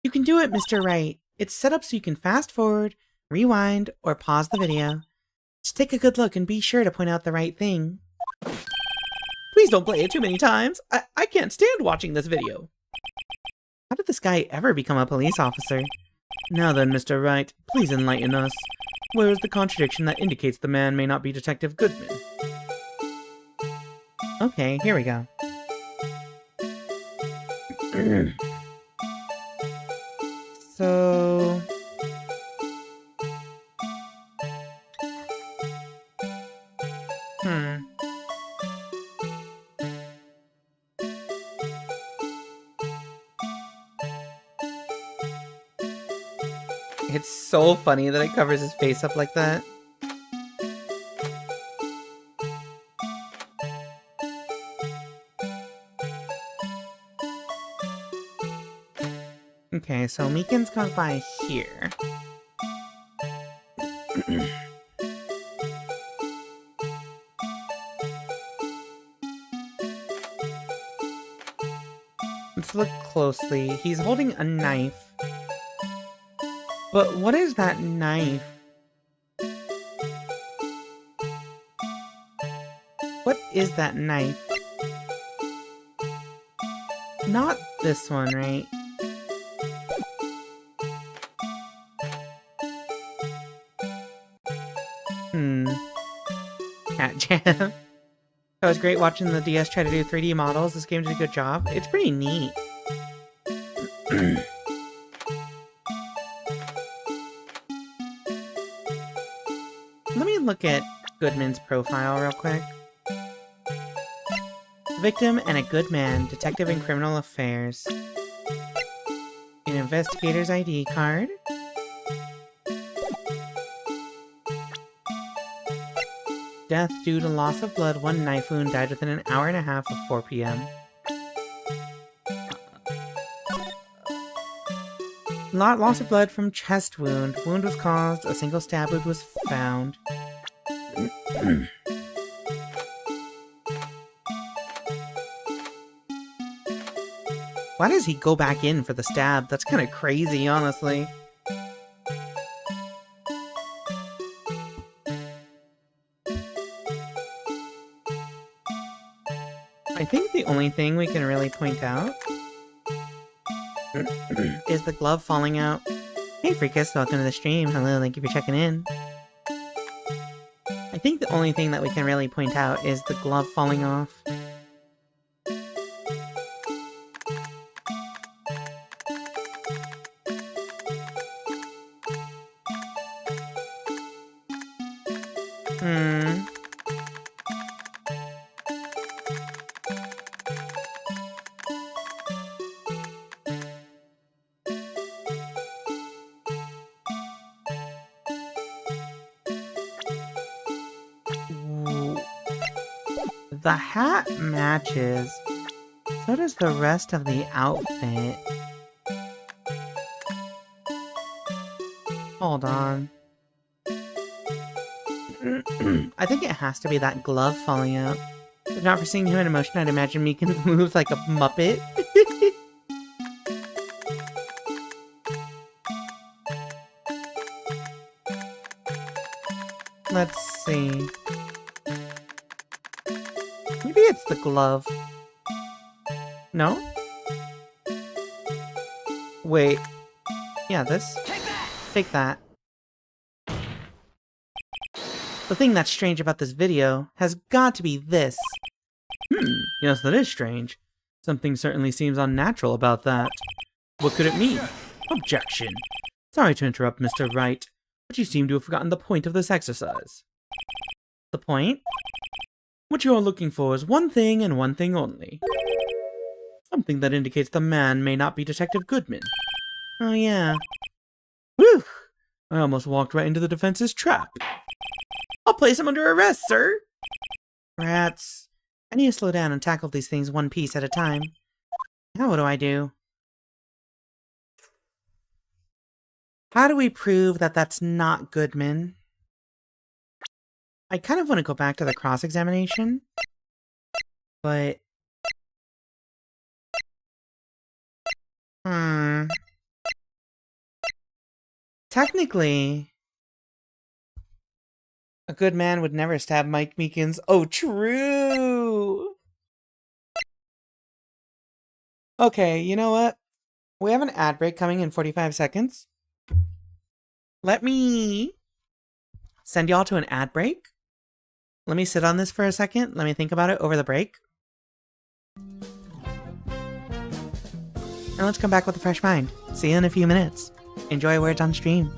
You can do it, Mr. Wright. It's set up so you can fast forward, rewind, or pause the video. Just take a good look and be sure to point out the right thing. Please don't play it too many times. I can't stand watching this video. How did this guy ever become a police officer? Now then, Mr. Wright, please enlighten us. Where is the contradiction that indicates the man may not be Detective Goodman? Okay, here we go. So... It's so funny that it covers his face up like that. Okay, so Meekins comes by here. Let's look closely. He's holding a knife. But what is that knife? What is that knife? Not this one, right? Cat Jam. It was great watching the DS try to do 3D models. This game did a good job. It's pretty neat. Let me look at Goodman's profile real quick. Victim and a good man, detective in criminal affairs. An investigator's ID card. Death due to loss of blood, 1 knife wound, died within an hour and a half of 4 p.m. Loss of blood from chest wound. Wound was caused, a single stab wound was found. Why does he go back in for the stab? That's kind of crazy, honestly. I think the only thing we can really point out is the glove falling out. Hey Freakus, welcome to the stream. Hello, thank you for checking in. I think the only thing that we can really point out is the glove falling off. The hat matches. So does the rest of the outfit. Hold on. I think it has to be that glove falling out. If not for seeing him in motion, I'd imagine Meekin moves like a Muppet. Let's see. Maybe it's the glove. No? Wait. Yeah, this? Take that. The thing that's strange about this video has got to be this. Yes, that is strange. Something certainly seems unnatural about that. What could it mean? Objection. Sorry to interrupt, Mr. Wright, but you seem to have forgotten the point of this exercise. The point? What you are looking for is one thing and one thing only. Something that indicates the man may not be Detective Goodman. Oh yeah. Whew! I almost walked right into the defense's trap. I'll place him under arrest, sir! Rats. I need to slow down and tackle these things one piece at a time. Now what do I do? How do we prove that that's not Goodman? I kind of want to go back to the cross-examination, but... Technically, a good man would never stab Mike Meekins. Oh, true! Okay, you know what? We have an ad break coming in 45 seconds. Let me send y'all to an ad break. Let me sit on this for a second. Let me think about it over the break. And let's come back with a fresh mind. See you in a few minutes. Enjoy Words on Stream.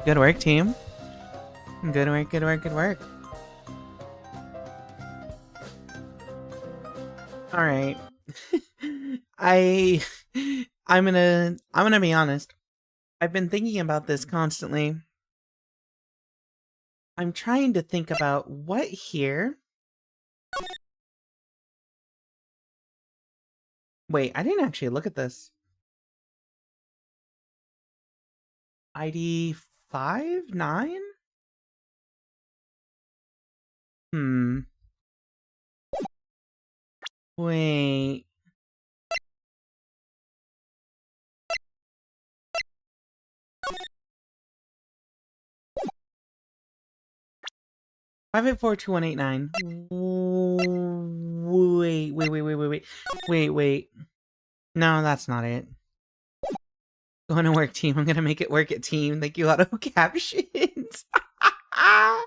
Good work, team. Good work, good work, good work. Alright. I'm gonna be honest. I've been thinking about this constantly. I'm trying to think about what here. Wait, I didn't actually look at this. ID 5-9? Wait. Five 842-189. Wait. No, that's not it. Going to work, team. I'm gonna make it work at team. Thank you, auto captions. I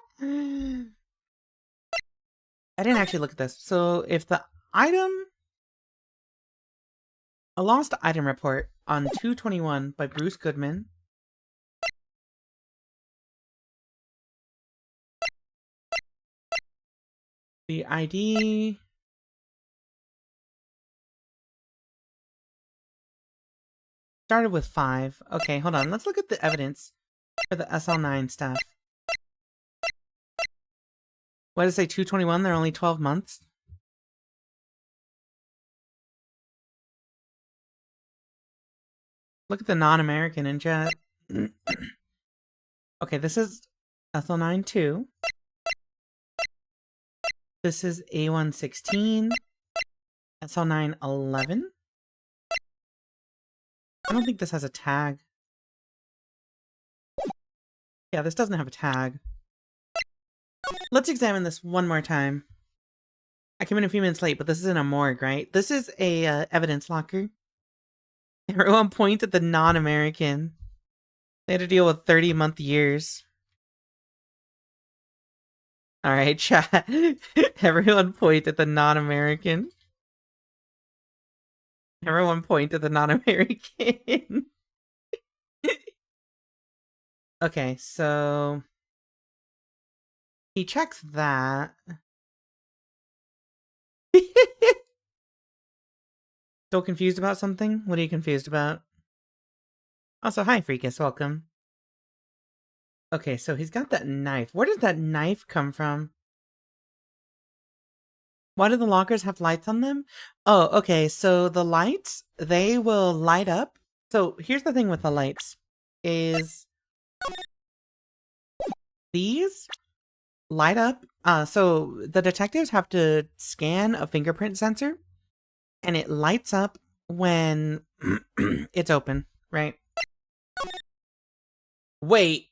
didn't actually look at this. So if the item, a lost item report on 221 by Bruce Goodman. The ID started with 5. Okay, hold on. Let's look at the evidence for the SL9 stuff. What did it say? 221? They're only 12 months? Look at the non-American in chat. Okay, this is SL9 2. This is A116. SL9 11. I don't think this has a tag. Yeah, this doesn't have a tag. Let's examine this one more time. I came in a few minutes late, but this is in a morgue, right? This is a evidence locker. Everyone point at the non-American. They had to deal with 30-month years. Alright, chat. Everyone point at the non-American. Everyone point at the non-American. Okay, so... he checks that. Still confused about something? What are you confused about? Also, hi, Freakus. Welcome. Okay, so he's got that knife. Where does that knife come from? Why do the lockers have lights on them? Oh, okay, so the lights, they will light up. So here's the thing with the lights, is these light up. So the detectives have to scan a fingerprint sensor, and it lights up when it's open, right? Wait.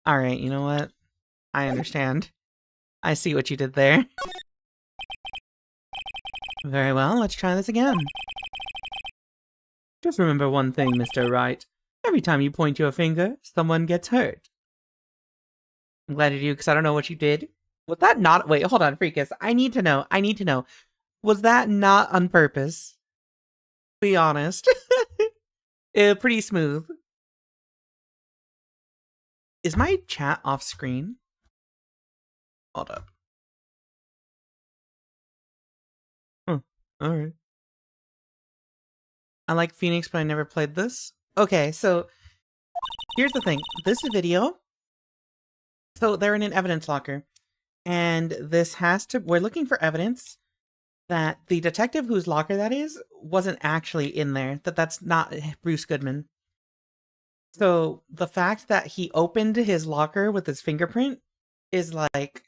Alright, you know what? I understand. I see what you did there. Very well, let's try this again. Just remember one thing, Mr. Wright. Every time you point your finger, someone gets hurt. I'm glad you do, because I don't know what you did. Was that not— wait, hold on, Freakus. I need to know. Was that not on purpose? Be honest. Pretty smooth. Is my chat off screen? Hold up. Alright. I like Phoenix, but I never played this. Okay, so here's the thing. This video, so they're in an evidence locker, and this has to— we're looking for evidence that the detective whose locker that is wasn't actually in there, that's not Bruce Goodman. So the fact that he opened his locker with his fingerprint is like,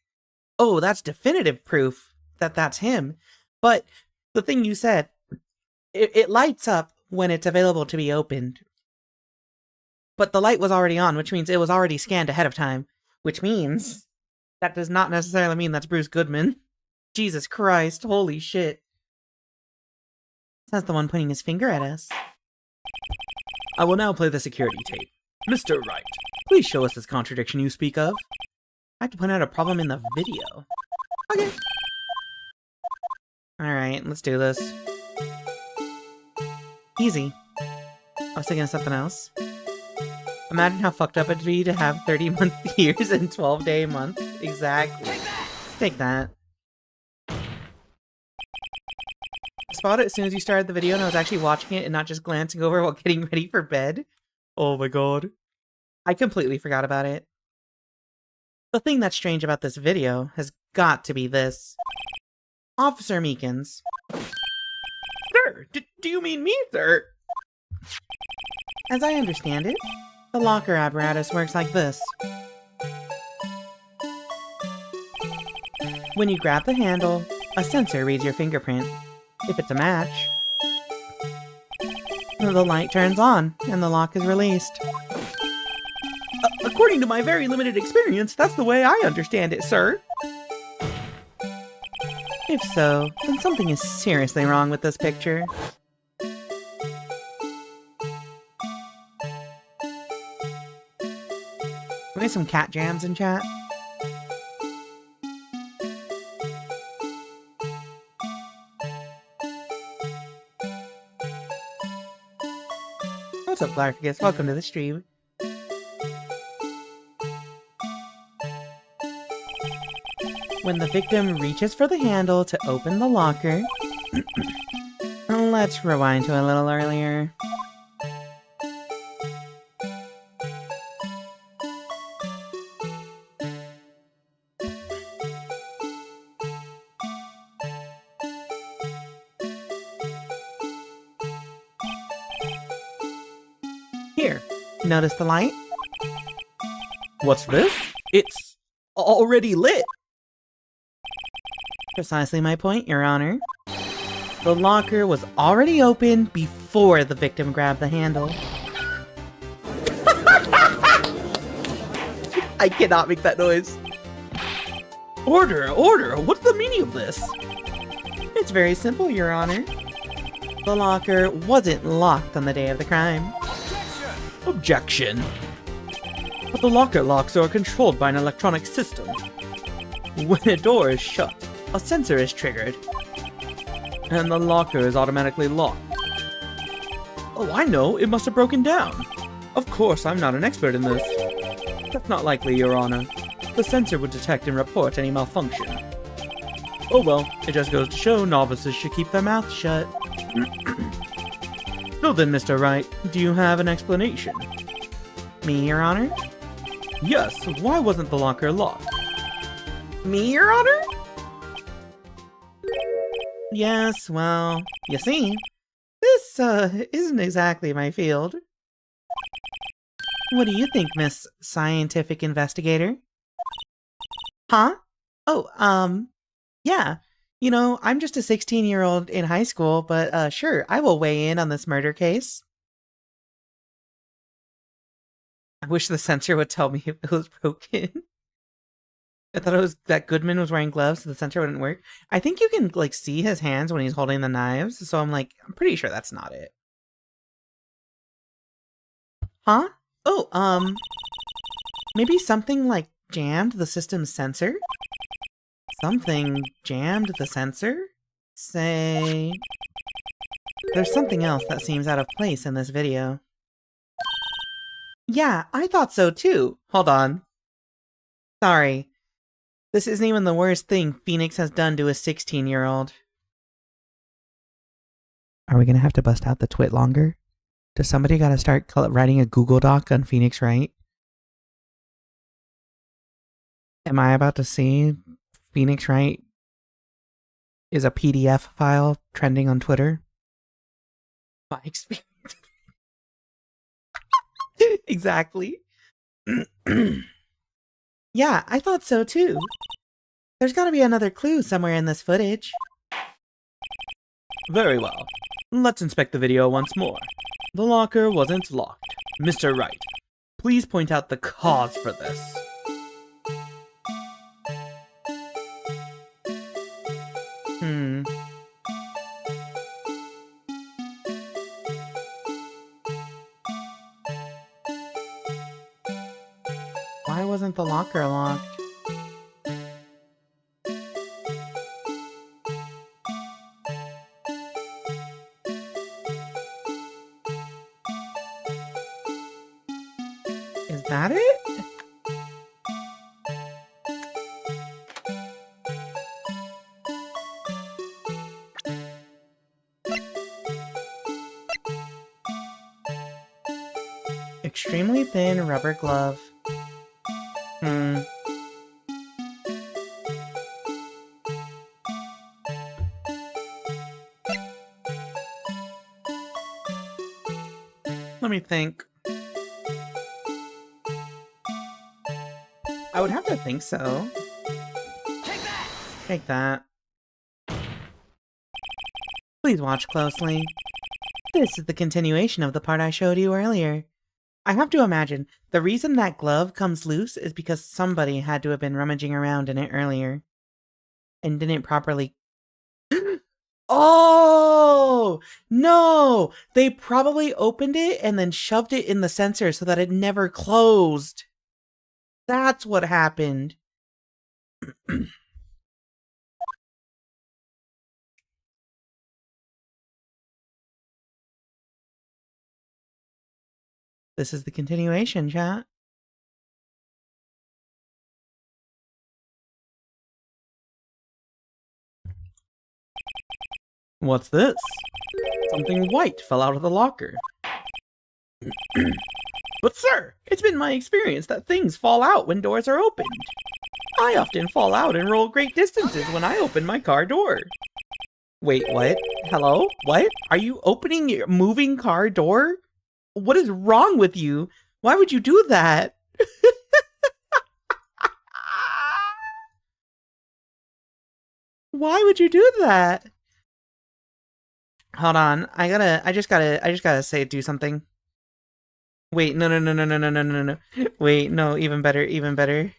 oh, that's definitive proof that that's him. But the thing you said, it lights up when it's available to be opened. But the light was already on, which means it was already scanned ahead of time. Which means that does not necessarily mean that's Bruce Goodman. Jesus Christ, holy shit. That's the one pointing his finger at us. I will now play the security tape. Mr. Wright, please show us this contradiction you speak of. I have to point out a problem in the video. Okay. Alright, let's do this. Easy. I was thinking of something else. Imagine how fucked up it'd be to have 30-month years and 12-day months. Exactly. Take that. I spotted it as soon as you started the video and I was actually watching it and not just glancing over while getting ready for bed. Oh my god. I completely forgot about it. The thing that's strange about this video has got to be this. Officer Meekins. Sir, do you mean me, sir? As I understand it, the locker apparatus works like this. When you grab the handle, a sensor reads your fingerprint. If it's a match, the light turns on and the lock is released. According to my very limited experience, that's the way I understand it, sir. If so, then something is seriously wrong with this picture. We need some cat jams in chat. What's up, Glarficus? Welcome to the stream. When the victim reaches for the handle to open the locker... Let's rewind to a little earlier. Here, notice the light? What's this? It's already lit. Precisely my point, Your Honor. The locker was already open before the victim grabbed the handle. I cannot make that noise. Order, what's the meaning of this? It's very simple, Your Honor. The locker wasn't locked on the day of the crime. Objection. But the locker locks are controlled by an electronic system. When a door is shut, a sensor is triggered, and the locker is automatically locked. Oh, I know, it must have broken down. Of course, I'm not an expert in this. That's not likely, Your Honor. The sensor would detect and report any malfunction. Oh well, it just goes to show novices should keep their mouths shut. So then, Mr. Wright, do you have an explanation? Me, Your Honor? Yes, why wasn't the locker locked? Me, Your Honor? Yes, well, you see, this, isn't exactly my field. What do you think, Miss Scientific Investigator? Huh? Oh, yeah. You know, I'm just a 16-year-old in high school, but, sure, I will weigh in on this murder case. I wish the sensor would tell me if it was broken. I thought it was that Goodman was wearing gloves, so the sensor wouldn't work. I think you can, like, see his hands when he's holding the knives, so I'm pretty sure that's not it. Huh? Oh, maybe something, like, jammed the system's sensor? Something jammed the sensor? Say... There's something else that seems out of place in this video. Yeah, I thought so too. Hold on. Sorry. This isn't even the worst thing Phoenix has done to a 16-year-old. Are we gonna have to bust out the twit longer? Does somebody gotta start writing a Google Doc on Phoenix Wright? Am I about to see Phoenix Wright is a PDF file trending on Twitter? My experience. Exactly. Yeah, I thought so too. There's gotta be another clue somewhere in this footage. Very well. Let's inspect the video once more. The locker wasn't locked. Mr. Wright, please point out the cause for this. Why wasn't the locker locked? that it? Extremely thin rubber glove. Let me think. I would have to think so. Take that! Take that. Please watch closely. This is the continuation of the part I showed you earlier. I have to imagine the reason that glove comes loose is because somebody had to have been rummaging around in it earlier and didn't properly... Oh! No! They probably opened it and then shoved it in the sensor so that it never closed. That's what happened. This is the continuation, chat. What's this? Something white fell out of the locker. But sir, it's been my experience that things fall out when doors are opened. I often fall out and roll great distances when I open my car door. Wait, what? Hello? What? Are you opening your moving car door? What is wrong with you? Why would you do that? Why would you do that? Hold on. I just gotta do something. Wait, no. Wait, no, even better.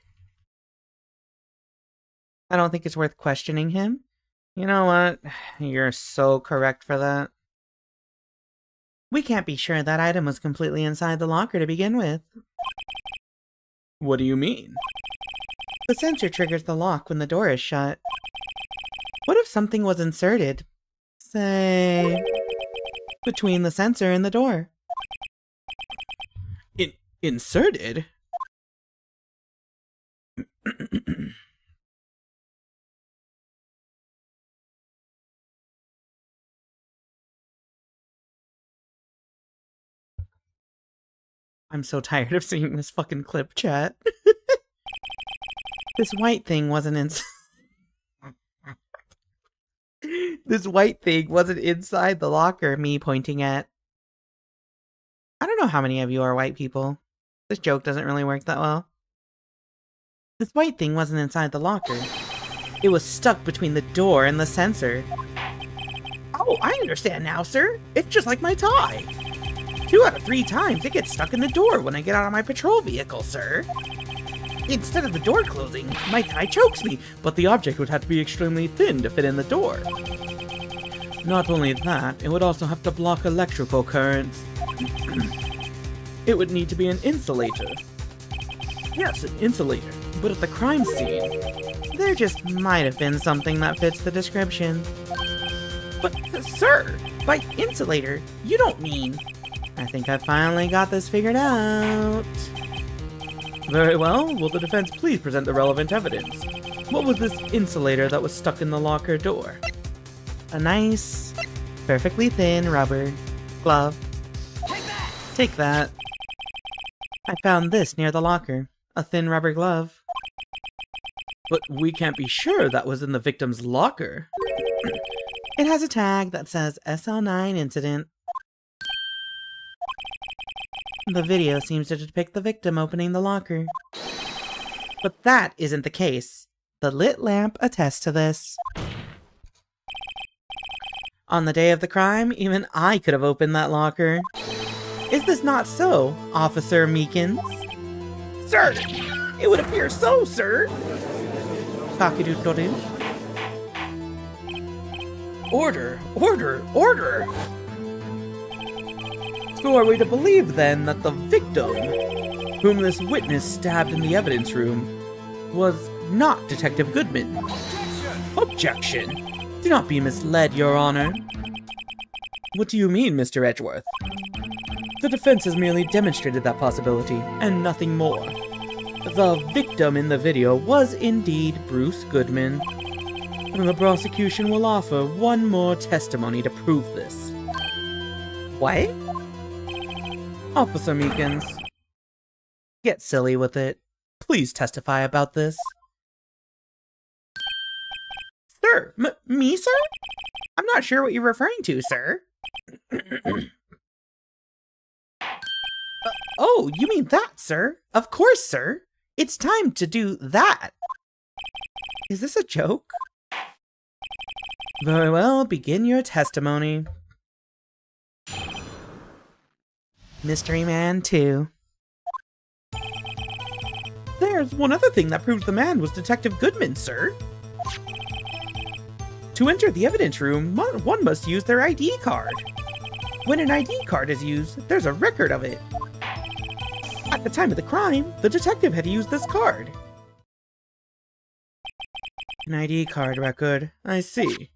I don't think it's worth questioning him. You know what? You're so correct for that. We can't be sure that item was completely inside the locker to begin with. What do you mean? The sensor triggers the lock when the door is shut. What if something was inserted, say, between the sensor and the door? Inserted? I'm so tired of seeing this fucking clip, chat. This white thing wasn't This white thing wasn't inside the locker, me pointing at. I don't know how many of you are white people. This joke doesn't really work that well. This white thing wasn't inside the locker. It was stuck between the door and the sensor. Oh, I understand now, sir. It's just like my tie. 2 out of 3 times it gets stuck in the door when I get out of my patrol vehicle, sir. Instead of the door closing, my tie chokes me, but the object would have to be extremely thin to fit in the door. Not only that, it would also have to block electrical currents. It would need to be an insulator. Yes, an insulator, but at the crime scene, there just might have been something that fits the description. But, sir, by insulator, you don't mean... I think I finally got this figured out. Very well. Will the defense please present the relevant evidence? What was this insulator that was stuck in the locker door? A nice, perfectly thin rubber glove. Take that. I found this near the locker. A thin rubber glove. But we can't be sure that was in the victim's locker. It has a tag that says SL9 incident. The video seems to depict the victim opening the locker. But that isn't the case. The lit lamp attests to this. On the day of the crime, even I could have opened that locker. Is this not so, Officer Meekins? Sir! It would appear so, sir! Cock-a-doodle-doo. Order! Order! Order! So are we to believe, then, that the victim, whom this witness stabbed in the evidence room, was not Detective Goodman? Objection! Do not be misled, Your Honor. What do you mean, Mr. Edgeworth? The defense has merely demonstrated that possibility, and nothing more. The victim in the video was indeed Bruce Goodman, and the prosecution will offer one more testimony to prove this. What? Officer Meekins, Get silly with it. please testify about this. Sir, me, sir? I'm not sure what you're referring to, sir. Oh, you mean that, sir? Of course, sir. It's time to do that. Is this a joke? Very well, begin your testimony. Mystery Man 2. There's one other thing that proves the man was Detective Goodman, sir. To enter the evidence room, one must use their ID card. When an ID card is used, there's a record of it. At the time of the crime, the detective had used this card. An ID card record. I see.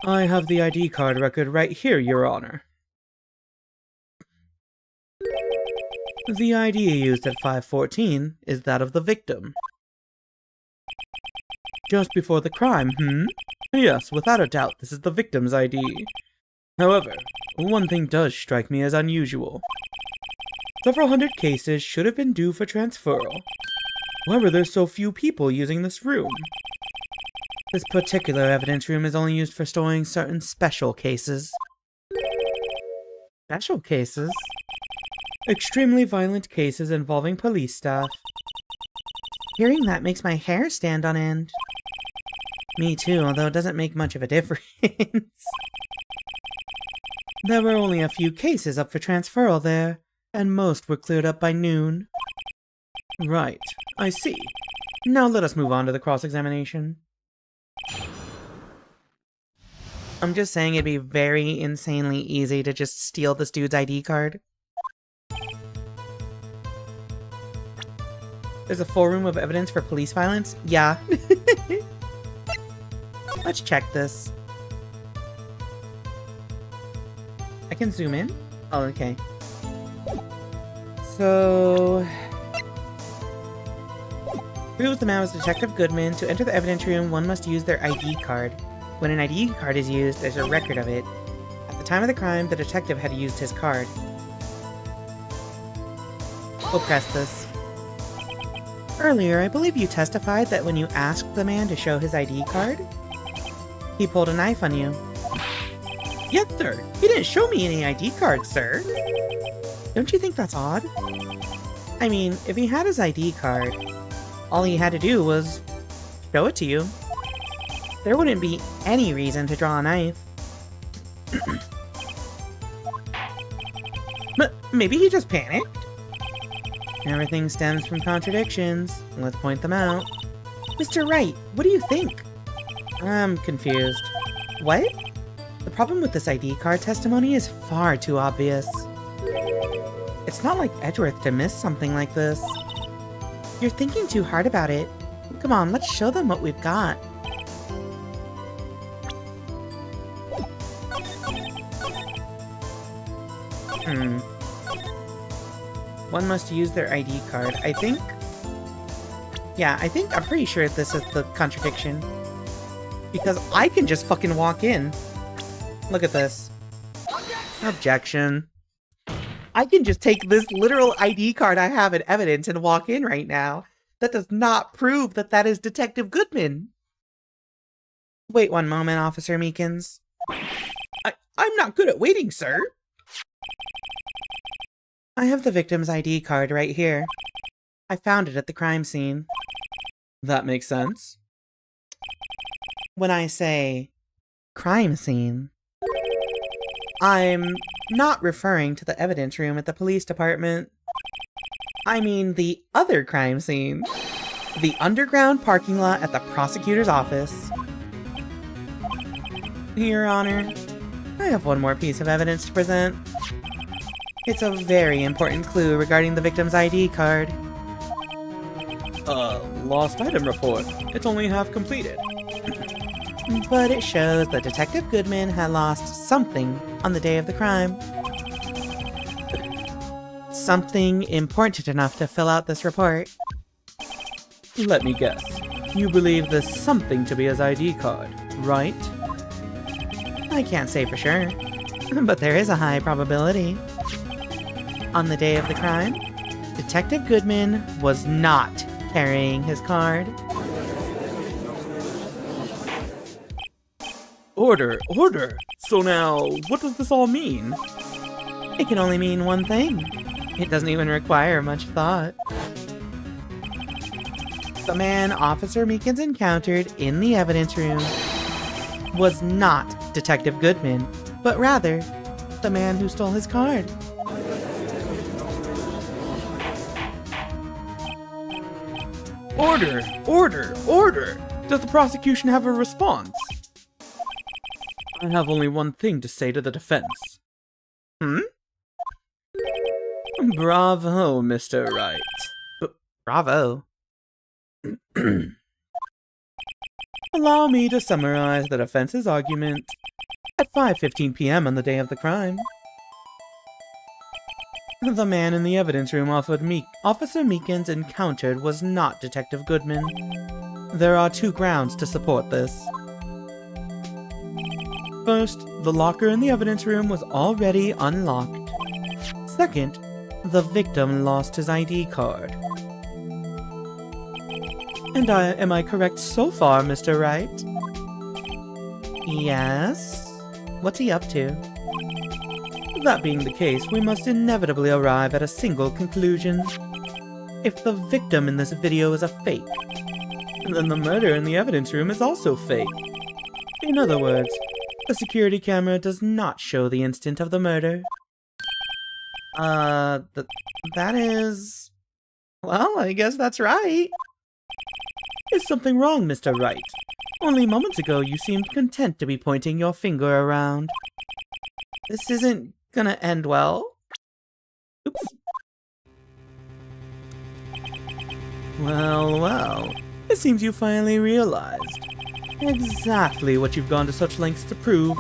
I have the ID card record right here, Your Honor. The ID used at 5:14 is that of the victim. Just before the crime, Yes, without a doubt, this is the victim's ID. However, one thing does strike me as unusual. Several hundred cases should have been due for transferal. However, there's so few people using this room. This particular evidence room is only used for storing certain special cases. Special cases? Extremely violent cases involving police staff. Hearing that makes my hair stand on end. Me too, although it doesn't make much of a difference. There were only a few cases up for transferal there, and most were cleared up by noon. Right, I see. Now let us move on to the cross-examination. I'm just saying it'd be very insanely easy to just steal this dude's ID card. There's a full room of evidence for police violence? Yeah. Let's check this. I can zoom in? Oh, okay. So... proves the man was Detective Goodman. To enter the evidence room, one must use their ID card. When an ID card is used, there's a record of it. At the time of the crime, the detective had used his card. We'll press this. Earlier, I believe you testified that when you asked the man to show his ID card, he pulled a knife on you. Yes, sir. He didn't show me any ID cards, sir. Don't you think that's odd? I mean, if he had his ID card, all he had to do was show it to you. There wouldn't be any reason to draw a knife. Maybe he just panicked? Everything stems from contradictions. Let's point them out. Mr. Wright, what do you think? I'm confused. What? The problem with this ID card testimony is far too obvious. It's not like Edgeworth to miss something like this. You're thinking too hard about it. Come on, let's show them what we've got. One must use their ID card. I think... yeah, I'm pretty sure this is the contradiction. Because I can just fucking walk in. Look at this. Objection. I can just take this literal ID card I have in evidence and walk in right now. That does not prove that that is Detective Goodman. Wait one moment, Officer Meekins. I'm not good at waiting, sir. I have the victim's ID card right here. I found it at the crime scene. That makes sense. When I say crime scene, I'm not referring to the evidence room at the police department. I mean the other crime scene. The underground parking lot at the prosecutor's office. Your Honor, I have one more piece of evidence to present. It's a very important clue regarding the victim's ID card. Lost item report. It's only half completed. But it shows that Detective Goodman had lost something on the day of the crime. something important enough to fill out this report. Let me guess. You believe this something to be his ID card, right? I can't say for sure, but there is a high probability. On the day of the crime, Detective Goodman was not carrying his card. Order, order! So now, what does this all mean? It can only mean one thing. It doesn't even require much thought. The man Officer Meekins encountered in the evidence room was not Detective Goodman, but rather the man who stole his card. Order! Order! Order! Does the prosecution have a response? I have only one thing to say to the defense. Bravo, Mr. Wright. Bravo. Allow me to summarize the defense's argument. At 5:15 p.m. on the day of the crime, the man in the evidence room Officer Meekins encountered was not Detective Goodman. There are two grounds to support this. First, the locker in the evidence room was already unlocked. Second, the victim lost his ID card. And am I correct so far, Mr. Wright? Yes? What's he up to? That being the case, we must inevitably arrive at a single conclusion. If the victim in this video is a fake, then the murder in the evidence room is also fake. In other words, the security camera does not show the instant of the murder. That is... Well, I guess that's right. Is something wrong, Mr. Wright? Only moments ago you seemed content to be pointing your finger around. This isn't gonna end well. Oops. Well, well. It seems you finally realized exactly what you've gone to such lengths to prove.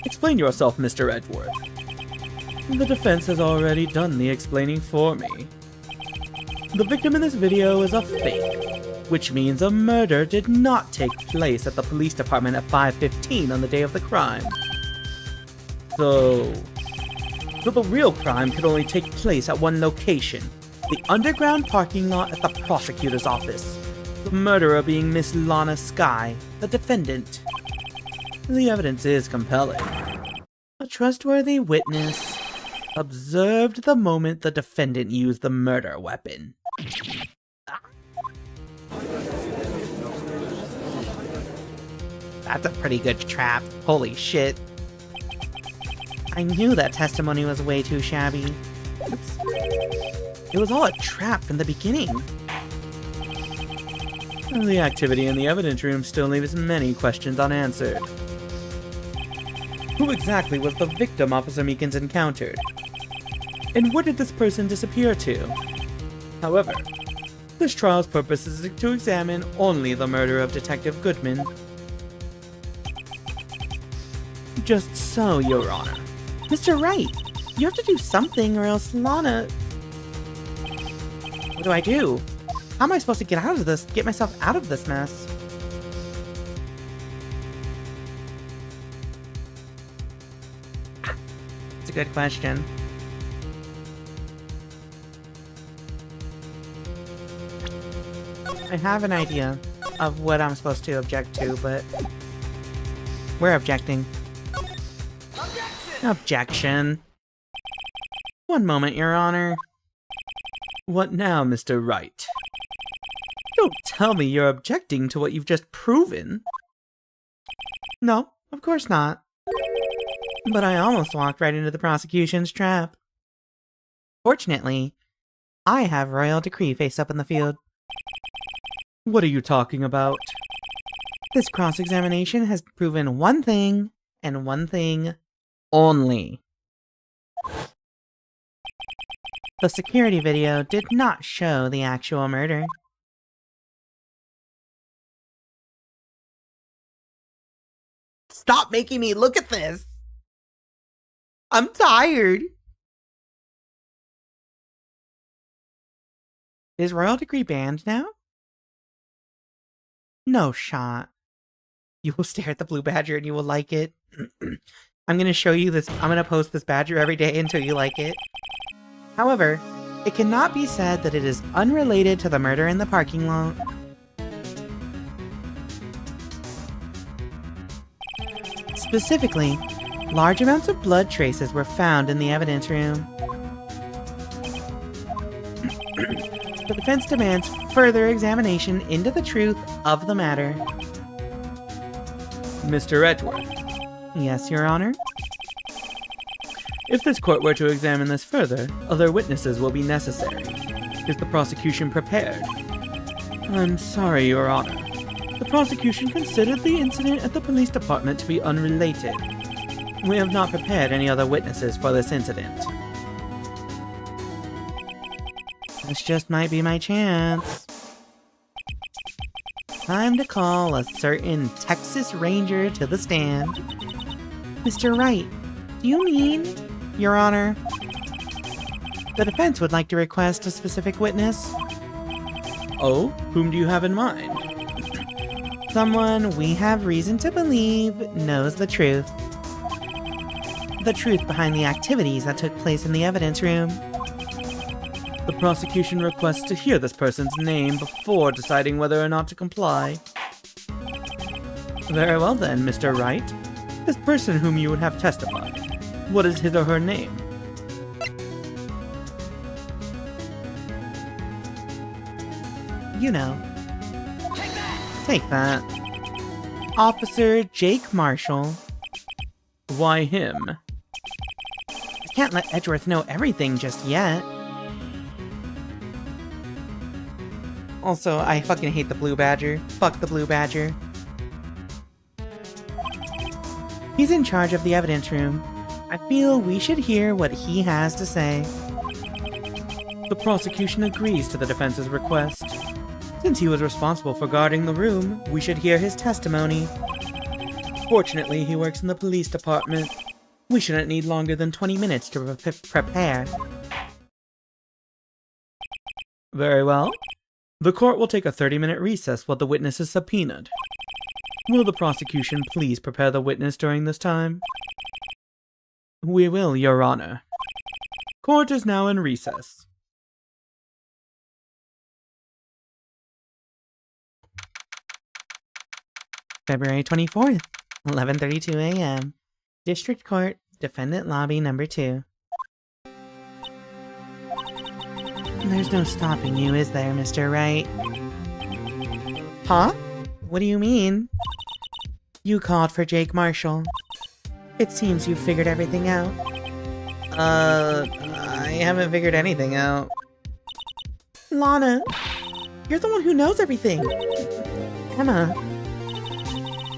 Explain yourself, Mr. Edgeworth. The defense has already done the explaining for me. The victim in this video is a fake, which means a murder did not take place at the police department at 5:15 on the day of the crime. So the real crime could only take place at one location, the underground parking lot at the prosecutor's office. The murderer being Miss Lana Skye, the defendant. The evidence is compelling. A trustworthy witness observed the moment the defendant used the murder weapon. That's a pretty good trap. Holy shit. I knew that testimony was way too shabby. Oops. It was all a trap from the beginning. The activity in the evidence room still leaves many questions unanswered. Who exactly was the victim Officer Meekins encountered? And where did this person disappear to? However, this trial's purpose is to examine only the murder of Detective Goodman. Just so, Your Honor. Mr. Wright, you have to do something or else Lana... What do I do? How am I supposed to get myself out of this mess? It's a good question. I have an idea of what I'm supposed to object to, but we're objecting. Objection. One moment, Your Honor. What now, Mr. Wright? Don't tell me you're objecting to what you've just proven. No, of course not. But I almost walked right into the prosecution's trap. Fortunately, I have Royal Decree face up in the field. What are you talking about? This cross-examination has proven one thing, and one thing only. The security video did not show the actual murder. Stop making me look at this! I'm tired! Is Royal Degree banned now? No shot. You will stare at the blue badger and you will like it. I'm gonna show you this. I'm gonna post this badger every day until you like it. However, it cannot be said that it is unrelated to the murder in the parking lot. Specifically, large amounts of blood traces were found in the evidence room. The defense demands further examination into the truth of the matter. Mr. Edgeworth, Yes, Your Honor? if this court were to examine this further, other witnesses will be necessary. Is the prosecution prepared? I'm sorry, Your Honor. The prosecution considered the incident at the police department to be unrelated. We have not prepared any other witnesses for this incident. This just might be my chance. Time to call a certain Texas Ranger to the stand. Mr. Wright, do you mean, Your Honor? The defense would like to request a specific witness. Oh, whom do you have in mind? Someone we have reason to believe knows the truth. The truth behind the activities that took place in the evidence room. The prosecution requests to hear this person's name before deciding whether or not to comply. Very well then, Mr. Wright. This person whom you would have testified, what is his or her name? You know. Take that. Officer Jake Marshall. Why him? I can't let Edgeworth know everything just yet. Also, I fucking hate the blue badger. Fuck the blue badger. He's in charge of the evidence room. I feel we should hear what he has to say. The prosecution agrees to the defense's request. Since he was responsible for guarding the room, we should hear his testimony. Fortunately, he works in the police department. We shouldn't need longer than 20 minutes to prepare. Very well. The court will take a 30-minute recess while the witness is subpoenaed. Will the prosecution please prepare the witness during this time? We will, Your Honor. Court is now in recess. February 24th, 11:32 a.m. District Court, Defendant Lobby Number 2. There's no stopping you, is there, Mr. Wright? Huh? What do you mean? You called for Jake Marshall. It seems you figured everything out. I haven't figured anything out. Lana, you're the one who knows everything. Emma,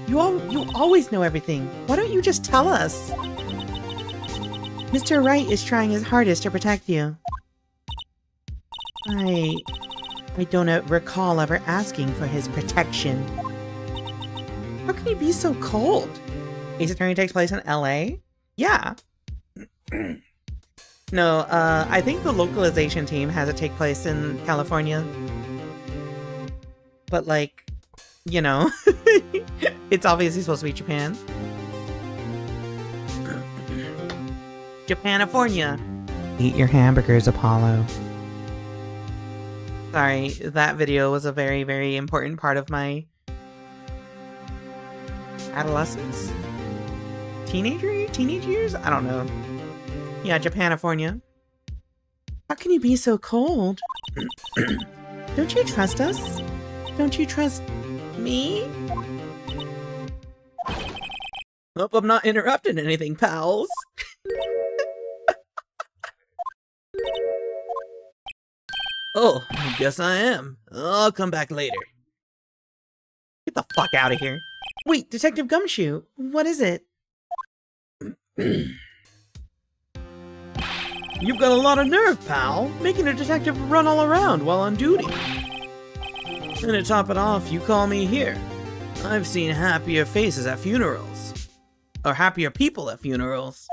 you always know everything. Why don't you just tell us? Mr. Wright is trying his hardest to protect you. I don't recall ever asking for his protection. How can he be so cold? Ace Attorney takes place in LA? Yeah. No, I think the localization team has it take place in California. But like, you know, it's obviously supposed to be Japan. Japanifornia. Eat your hamburgers, Apollo. Sorry, that video was a very, very important part of my adolescence? Teenage years? I don't know. Yeah, Japanifornia. How can you be so cold? Don't you trust us? Don't you trust me? Hope I'm not interrupting anything, pals. Oh, I guess I am. I'll come back later. Get the fuck out of here. Wait, Detective Gumshoe, what is it? You've got a lot of nerve, pal, making a detective run all around while on duty. And to top it off, you call me here. I've seen happier faces at funerals. Or happier people at funerals.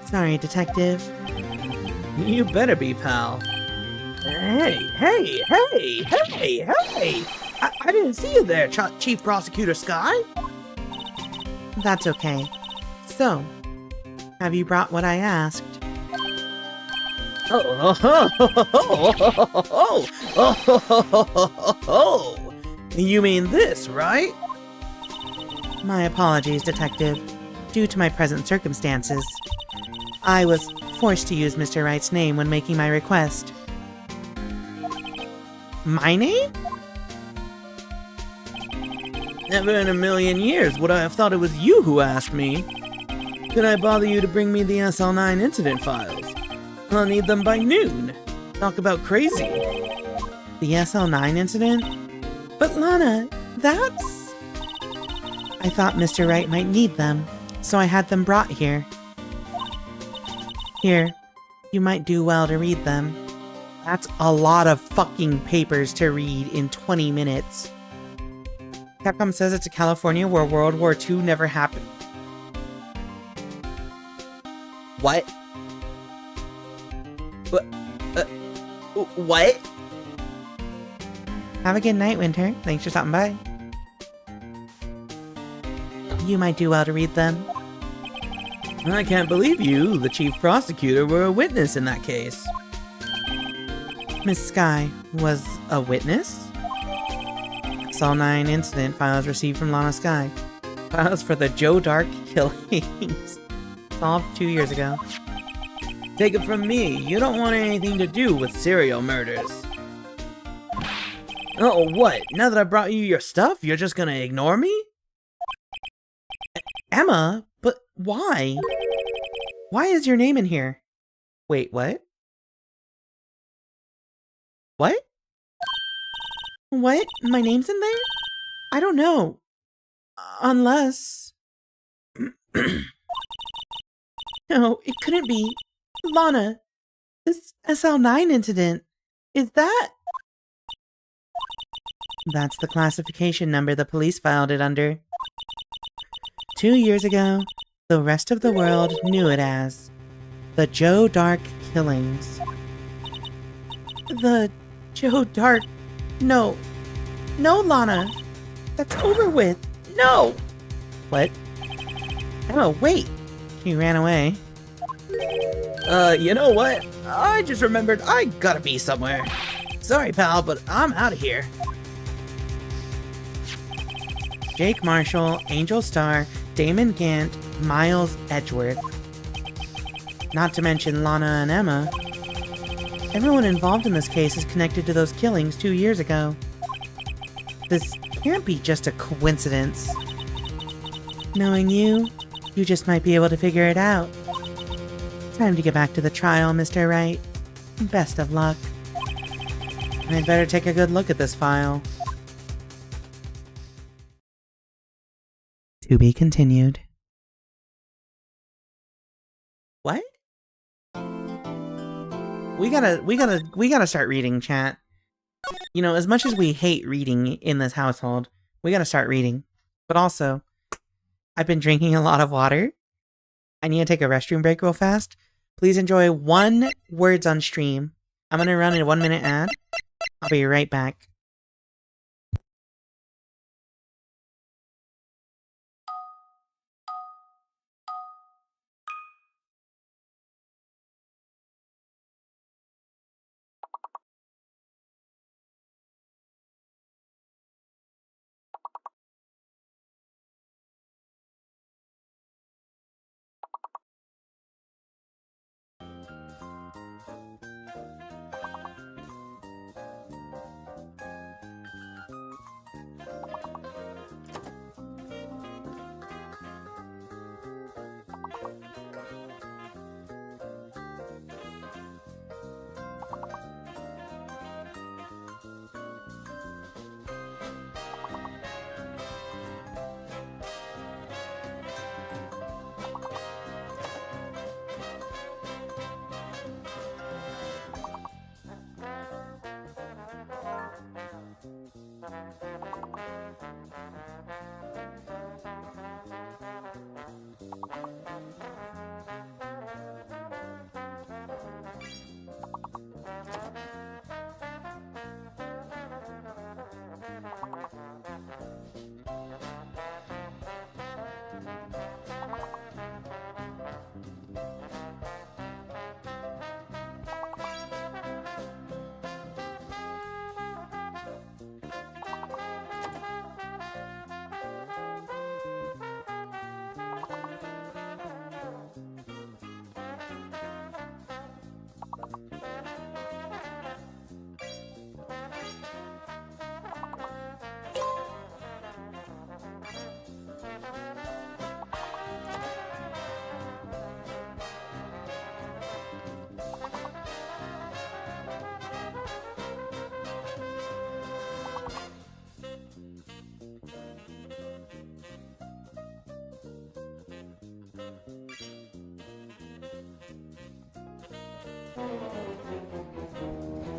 Sorry, Detective. You better be, pal. Hey! I didn't see you there, Chief Prosecutor Sky. That's okay. So, have you brought what I asked? You mean this, right? My apologies, Detective. Due to my present circumstances, I was forced to use Mr. Wright's name when making my request. My name? Never in a million years would I have thought it was you who asked me. Could I bother you to bring me the SL9 incident files? I'll need them by noon. Talk about crazy. The SL9 incident? But Lana, that's... I thought Mr. Wright might need them, so I had them brought here. Here, you might do well to read them. That's a lot of fucking papers to read in 20 minutes. Capcom says it's a California where World War II never happened. What? What? Have a good night, Winter. Thanks for stopping by. You might do well to read them. I can't believe you, the chief prosecutor, were a witness in that case. Miss Sky was a witness? SL9 incident files received from Lana Sky. Files for the Joe Dark killings. Solved 2 years ago. Take it from me, you don't want anything to do with serial murders. Oh, what? Now that I brought you your stuff, you're just gonna ignore me? Emma? But why? Why is your name in here? Wait, what? What? What? My name's in there? I don't know. Unless... No, it couldn't be. Lana, this SL9 incident, is that... That's the classification number the police filed it under. 2 years ago, the rest of the world knew it as the Joe Dark killings. The Joe Dark... No. No, Lana. That's over with. No! What? Oh, wait. She ran away. You know what? I just remembered I gotta be somewhere. Sorry, pal, but I'm out of here. Jake Marshall, Angel Starr, Damon Gant, Miles Edgeworth. Not to mention Lana and Emma. Everyone involved in this case is connected to those killings 2 years ago. This can't be just a coincidence. Knowing you, you just might be able to figure it out. Time to get back to the trial, Mr. Wright. Best of luck. I'd better take a good look at this file. To be continued. What? We gotta start reading, chat. You know, as much as we hate reading in this household, we gotta start reading. But also, I've been drinking a lot of water. I need to take a restroom break real fast. Please enjoy 1 words on stream. I'm gonna run a 1-minute ad. I'll be right back.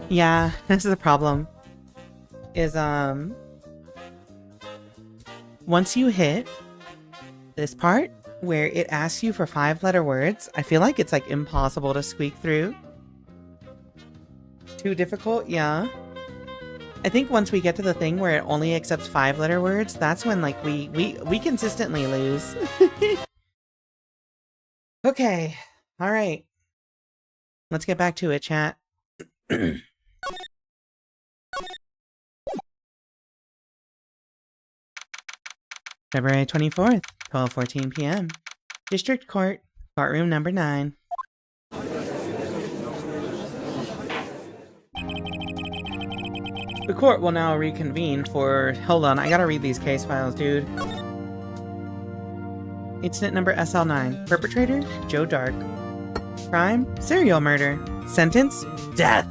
Yeah, this is the problem. Is, once you hit this part, where it asks you for 5-letter words, I feel like it's, like, impossible to squeak through. Too difficult? Yeah. I think once we get to the thing where it only accepts 5-letter words, that's when, like, we consistently lose. Okay. Alright. Let's get back to it, chat. February 24th, 12:14 p.m. District Court, courtroom number 9. The court will now reconvene for... Hold on, I gotta read these case files, dude. Incident number SL9. Perpetrator, Joe Dark. Crime, serial murder. Sentence, death.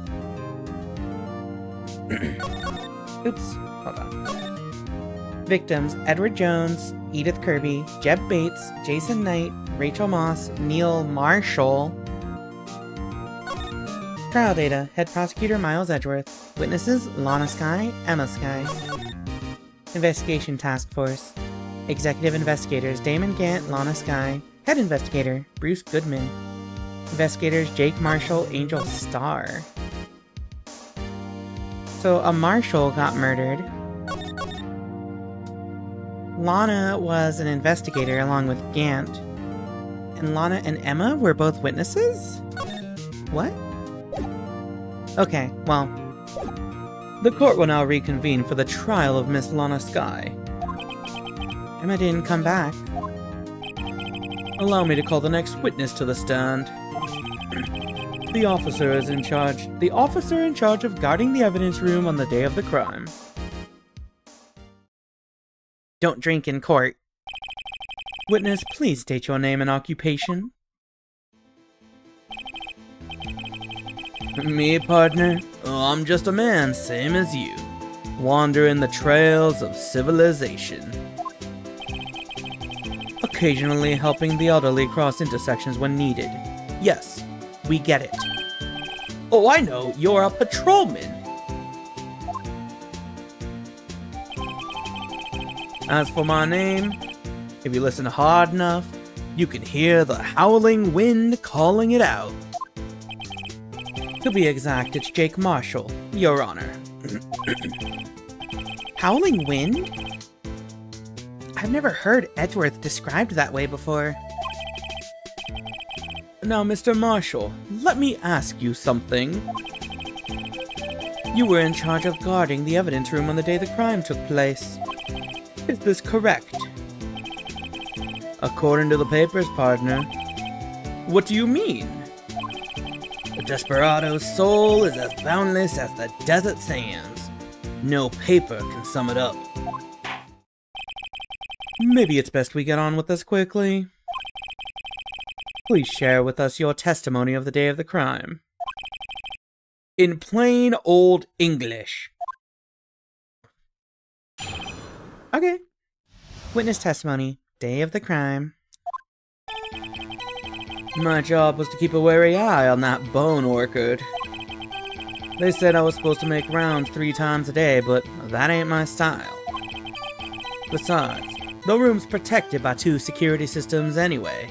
Oops, hold on. Victims, Edward Jones, Edith Kirby, Jeb Bates, Jason Knight, Rachel Moss, Neil Marshall. Trial data, Head Prosecutor Miles Edgeworth. Witnesses, Lana Skye, Emma Skye. Investigation Task Force. Executive Investigators, Damon Gant, Lana Skye. Head Investigator, Bruce Goodman. Investigators, Jake Marshall, Angel Starr. So, a Marshall got murdered. Lana was an investigator along with Gant. And Lana and Emma were both witnesses? What? Okay, well. The court will now reconvene for the trial of Miss Lana Skye. Emma didn't come back. Allow me to call the next witness to the stand. The officer in charge of guarding the evidence room on the day of the crime. Don't drink in court. Witness, please state your name and occupation. Me, partner? Oh, I'm just a man, same as you. Wandering the trails of civilization. Occasionally helping the elderly cross intersections when needed. Yes, we get it. Oh, I know, you're a patrolman. As for my name, if you listen hard enough, you can hear the howling wind calling it out. To be exact, it's Jake Marshall, Your Honor. Howling wind? I've never heard Edgeworth described that way before. Now, Mr. Marshall, let me ask you something. You were in charge of guarding the evidence room on the day the crime took place. Is this correct? According to the papers, partner. What do you mean? The desperado's soul is as boundless as the desert sands. No paper can sum it up. Maybe it's best we get on with this quickly. Please share with us your testimony of the day of the crime. In plain old English. Okay. Witness testimony. Day of the crime. My job was to keep a wary eye on that bone orchard. They said I was supposed to make rounds 3 times a day, but that ain't my style. Besides, the room's protected by 2 security systems anyway.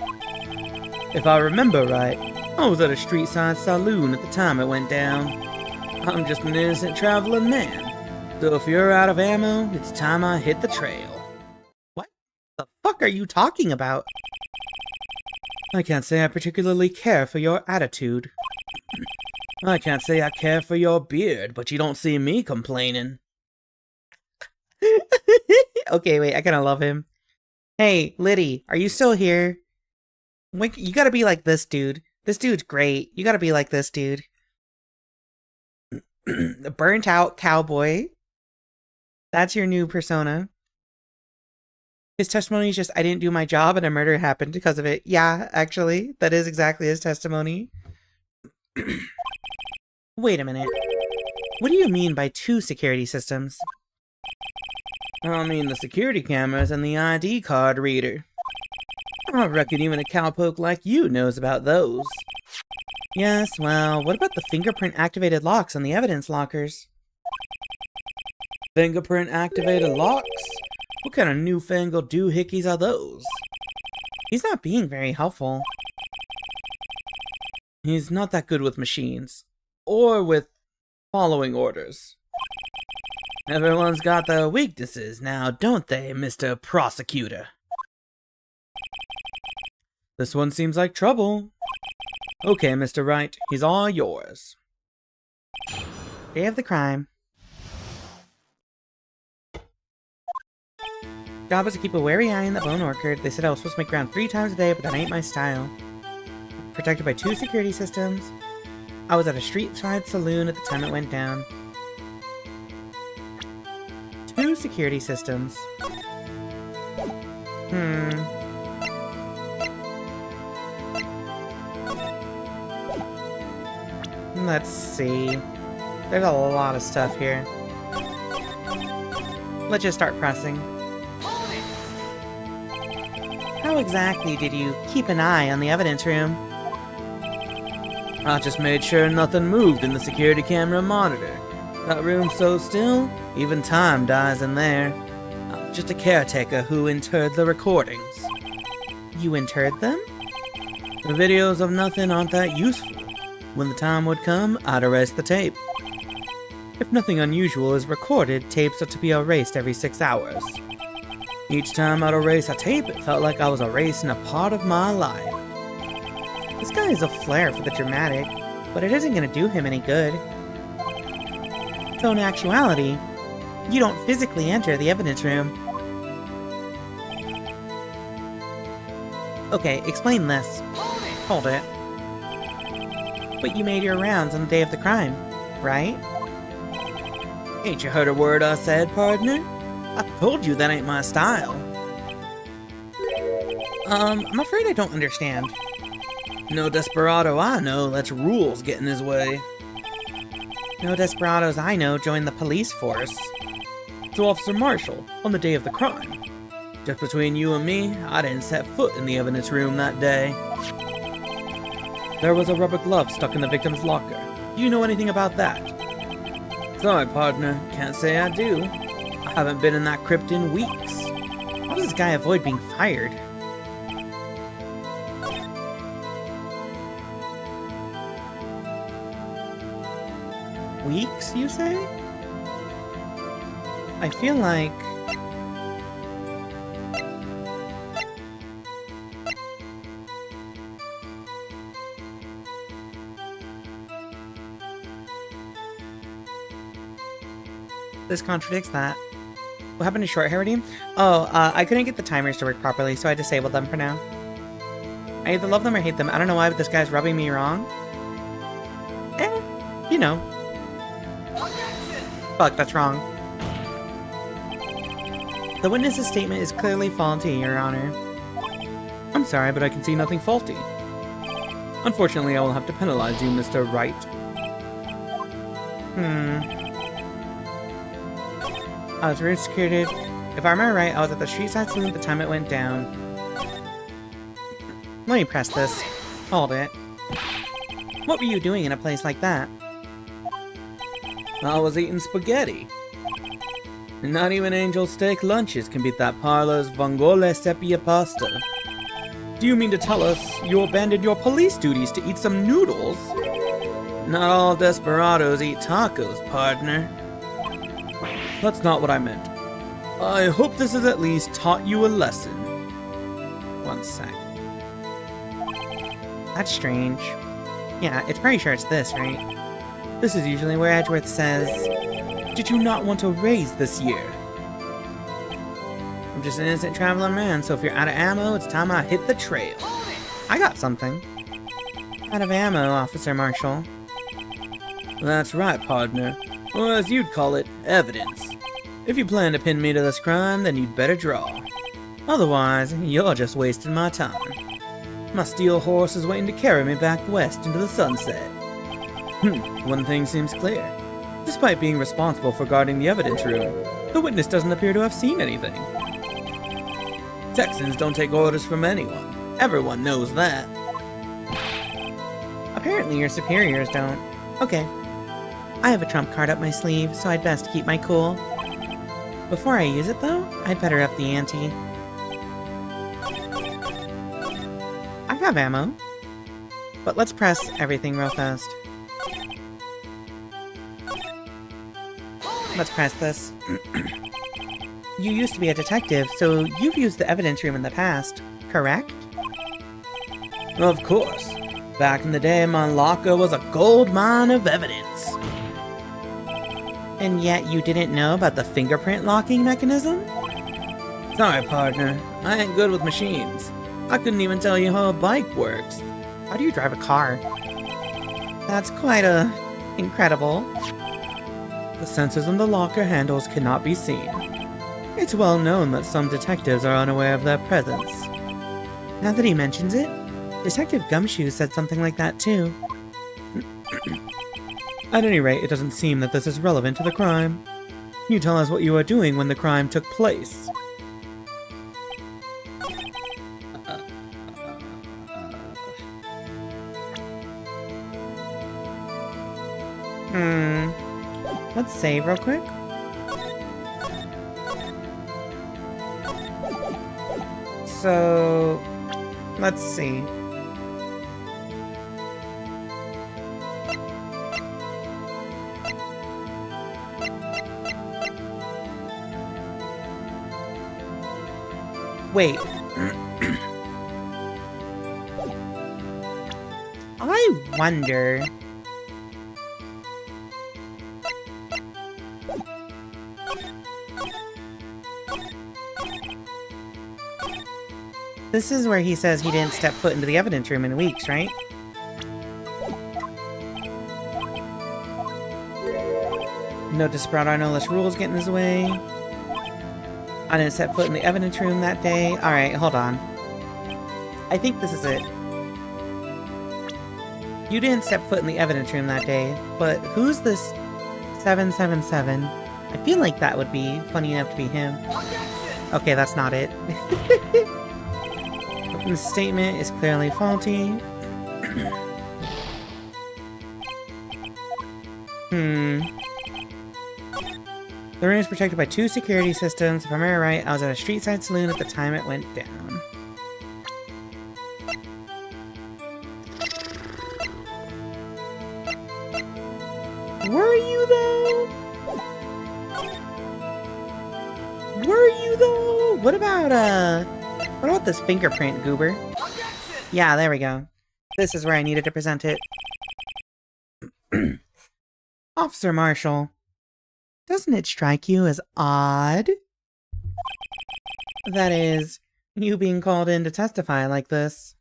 If I remember right, I was at a street-side saloon at the time it went down. I'm just an innocent traveling man. So if you're out of ammo, it's time I hit the trail. What the fuck are you talking about? I can't say I particularly care for your attitude. I can't say I care for your beard, but you don't see me complaining. Okay, wait, I kinda love him. Hey, Liddy, are you still here? Wait, you gotta be like this dude. This dude's great. You gotta be like this dude. The burnt out cowboy. That's your new persona. His testimony is just, I didn't do my job and a murder happened because of it. Yeah, actually, that is exactly his testimony. Wait a minute. What do you mean by 2 security systems? I mean the security cameras and the ID card reader. I reckon even a cowpoke like you knows about those. Yes, well, what about the fingerprint-activated locks on the evidence lockers? Fingerprint-activated locks? What kind of newfangled doohickeys are those? He's not being very helpful. He's not that good with machines. Or with following orders. Everyone's got their weaknesses now, don't they, Mr. Prosecutor? This one seems like trouble. Okay, Mr. Wright, he's all yours. Day of the crime. Job was to keep a wary eye on the Bone Orchard. They said I was supposed to make around 3 times a day, but that ain't my style. Protected by 2 security systems. I was at a street-side saloon at the time it went down. 2 security systems. Let's see. There's a lot of stuff here. Let's just start pressing. How exactly did you keep an eye on the evidence room? I just made sure nothing moved in the security camera monitor. That room's so still, even time dies in there. I'm just a caretaker who interred the recordings. You interred them? The videos of nothing aren't that useful. When the time would come, I'd erase the tape. If nothing unusual is recorded, tapes are to be erased every 6 hours. Each time I'd erase a tape, it felt like I was erasing a part of my life. This guy has a flair for the dramatic, but it isn't going to do him any good. So in actuality, you don't physically enter the evidence room. Okay, explain this. Hold it. But you made your rounds on the day of the crime, right? Ain't you heard a word I said, partner? I told you that ain't my style. I'm afraid I don't understand. No desperado I know lets rules get in his way. No desperados I know join the police force. To Officer Marshall, on the day of the crime. Just between you and me, I didn't set foot in the evidence room that day. There was a rubber glove stuck in the victim's locker. Do you know anything about that? Sorry, partner. Can't say I do. I haven't been in that crypt in weeks. How does this guy avoid being fired? Weeks, you say? I feel like... this contradicts that. What happened to short hair redeem? Oh, I couldn't get the timers to work properly, so I disabled them for now. I either love them or hate them. I don't know why, but this guy's rubbing me wrong. You know. Fuck, that's wrong. The witness's statement is clearly faulty, Your Honor. I'm sorry, but I can see nothing faulty. Unfortunately, I will have to penalize you, Mr. Wright. I was re-executed. If I remember right, I was at the street side saloon at the time it went down. Let me press this. Hold it. What were you doing in a place like that? I was eating spaghetti. Not even angel steak lunches can beat that parlor's vongole sepia pasta. Do you mean to tell us you abandoned your police duties to eat some noodles? Not all desperados eat tacos, partner. That's not what I meant. I hope this has at least taught you a lesson. One sec. That's strange. Yeah, it's pretty sure it's this, right? This is usually where Edgeworth says, "Did you not want a raise this year?" I'm just an innocent traveling man, so if you're out of ammo, it's time I hit the trail. I got something. Out of ammo, Officer Marshall. That's right, partner. Or as you'd call it, evidence. If you plan to pin me to this crime, then you'd better draw. Otherwise, you're just wasting my time. My steel horse is waiting to carry me back west into the sunset. One thing seems clear. Despite being responsible for guarding the evidence room, the witness doesn't appear to have seen anything. Texans don't take orders from anyone. Everyone knows that. A Apparently your superiors don't. Okay. I have a trump card up my sleeve, so I'd best keep my cool. Before I use it, though, I'd better up the ante. I have ammo. But let's press everything real fast. Let's press this. You used to be a detective, so you've used the evidence room in the past, correct? Of course. Back in the day, my locker was a gold mine of evidence. And yet you didn't know about the fingerprint locking mechanism? Sorry, partner. I ain't good with machines. I couldn't even tell you how a bike works. How do you drive a car? That's quite incredible. The sensors on the locker handles cannot be seen. It's well known that some detectives are unaware of their presence. Now that he mentions it, Detective Gumshoe said something like that too. At any rate, it doesn't seem that this is relevant to the crime. Can you tell us what you were doing when the crime took place? Let's save real quick. So, let's see. Wait. I wonder... This is where he says he didn't step foot into the evidence room in weeks, right? No Desperado Arnolis rules get in his way. I didn't step foot in the evidence room that day. Alright, hold on. I think this is it. You didn't step foot in the evidence room that day, but who's this 777? I feel like that would be funny enough to be him. Okay, that's not it. The statement is clearly faulty. The room is protected by 2 security systems. If I'm right, I was at a street side saloon at the time it went down. Were you though? Were you though? What about this fingerprint, goober? Yeah, there we go. This is where I needed to present it. Officer Marshall, doesn't it strike you as odd? That is, you being called in to testify like this.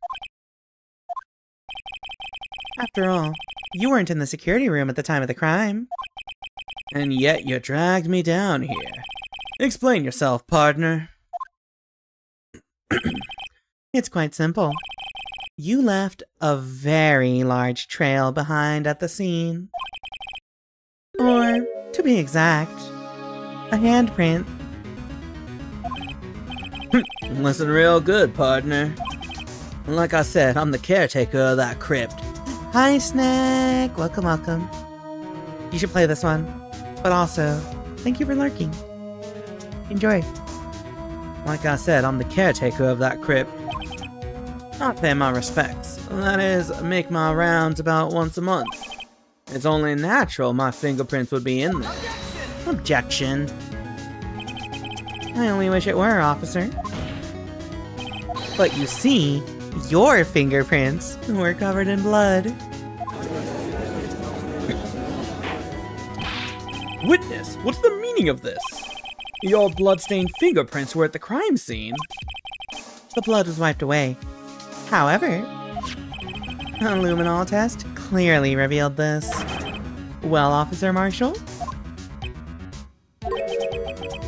After all, you weren't in the security room at the time of the crime. And yet you dragged me down here. Explain yourself, partner. It's quite simple. You left a very large trail behind at the scene. Or, to be exact, a handprint. Listen real good, partner. Like I said, I'm the caretaker of that crypt. Hi, Snack! Welcome, welcome. You should play this one. But also, thank you for lurking. Enjoy. Like I said, I'm the caretaker of that crypt. I pay my respects. That is, make my rounds about once a month. It's only natural my fingerprints would be in there. Objection. I only wish it were, officer. But you see, your fingerprints were covered in blood. Witness, what's the meaning of this? Your bloodstained fingerprints were at the crime scene. The blood was wiped away. However, a luminol test clearly revealed this. Well, Officer Marshall?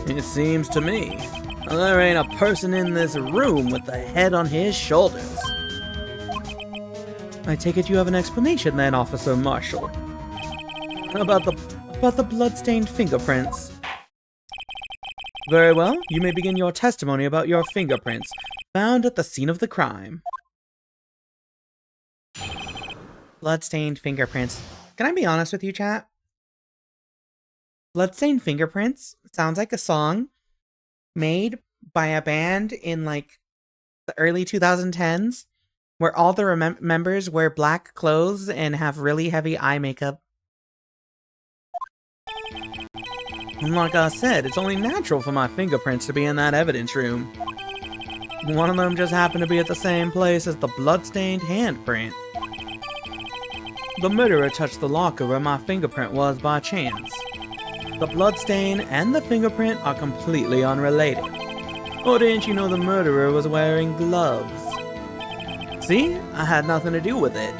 It seems to me there ain't a person in this room with the head on his shoulders. I take it you have an explanation then, Officer Marshall. About the bloodstained fingerprints. Very well, you may begin your testimony about your fingerprints, found at the scene of the crime. Bloodstained fingerprints. Can I be honest with you, chat? Bloodstained Fingerprints sounds like a song made by a band in like the early 2010s where all the members wear black clothes and have really heavy eye makeup. And like I said, it's only natural for my fingerprints to be in that evidence room. One of them just happened to be at the same place as the bloodstained handprint. The murderer touched the locker where my fingerprint was by chance. The bloodstain and the fingerprint are completely unrelated. Or didn't you know the murderer was wearing gloves? See? I had nothing to do with it.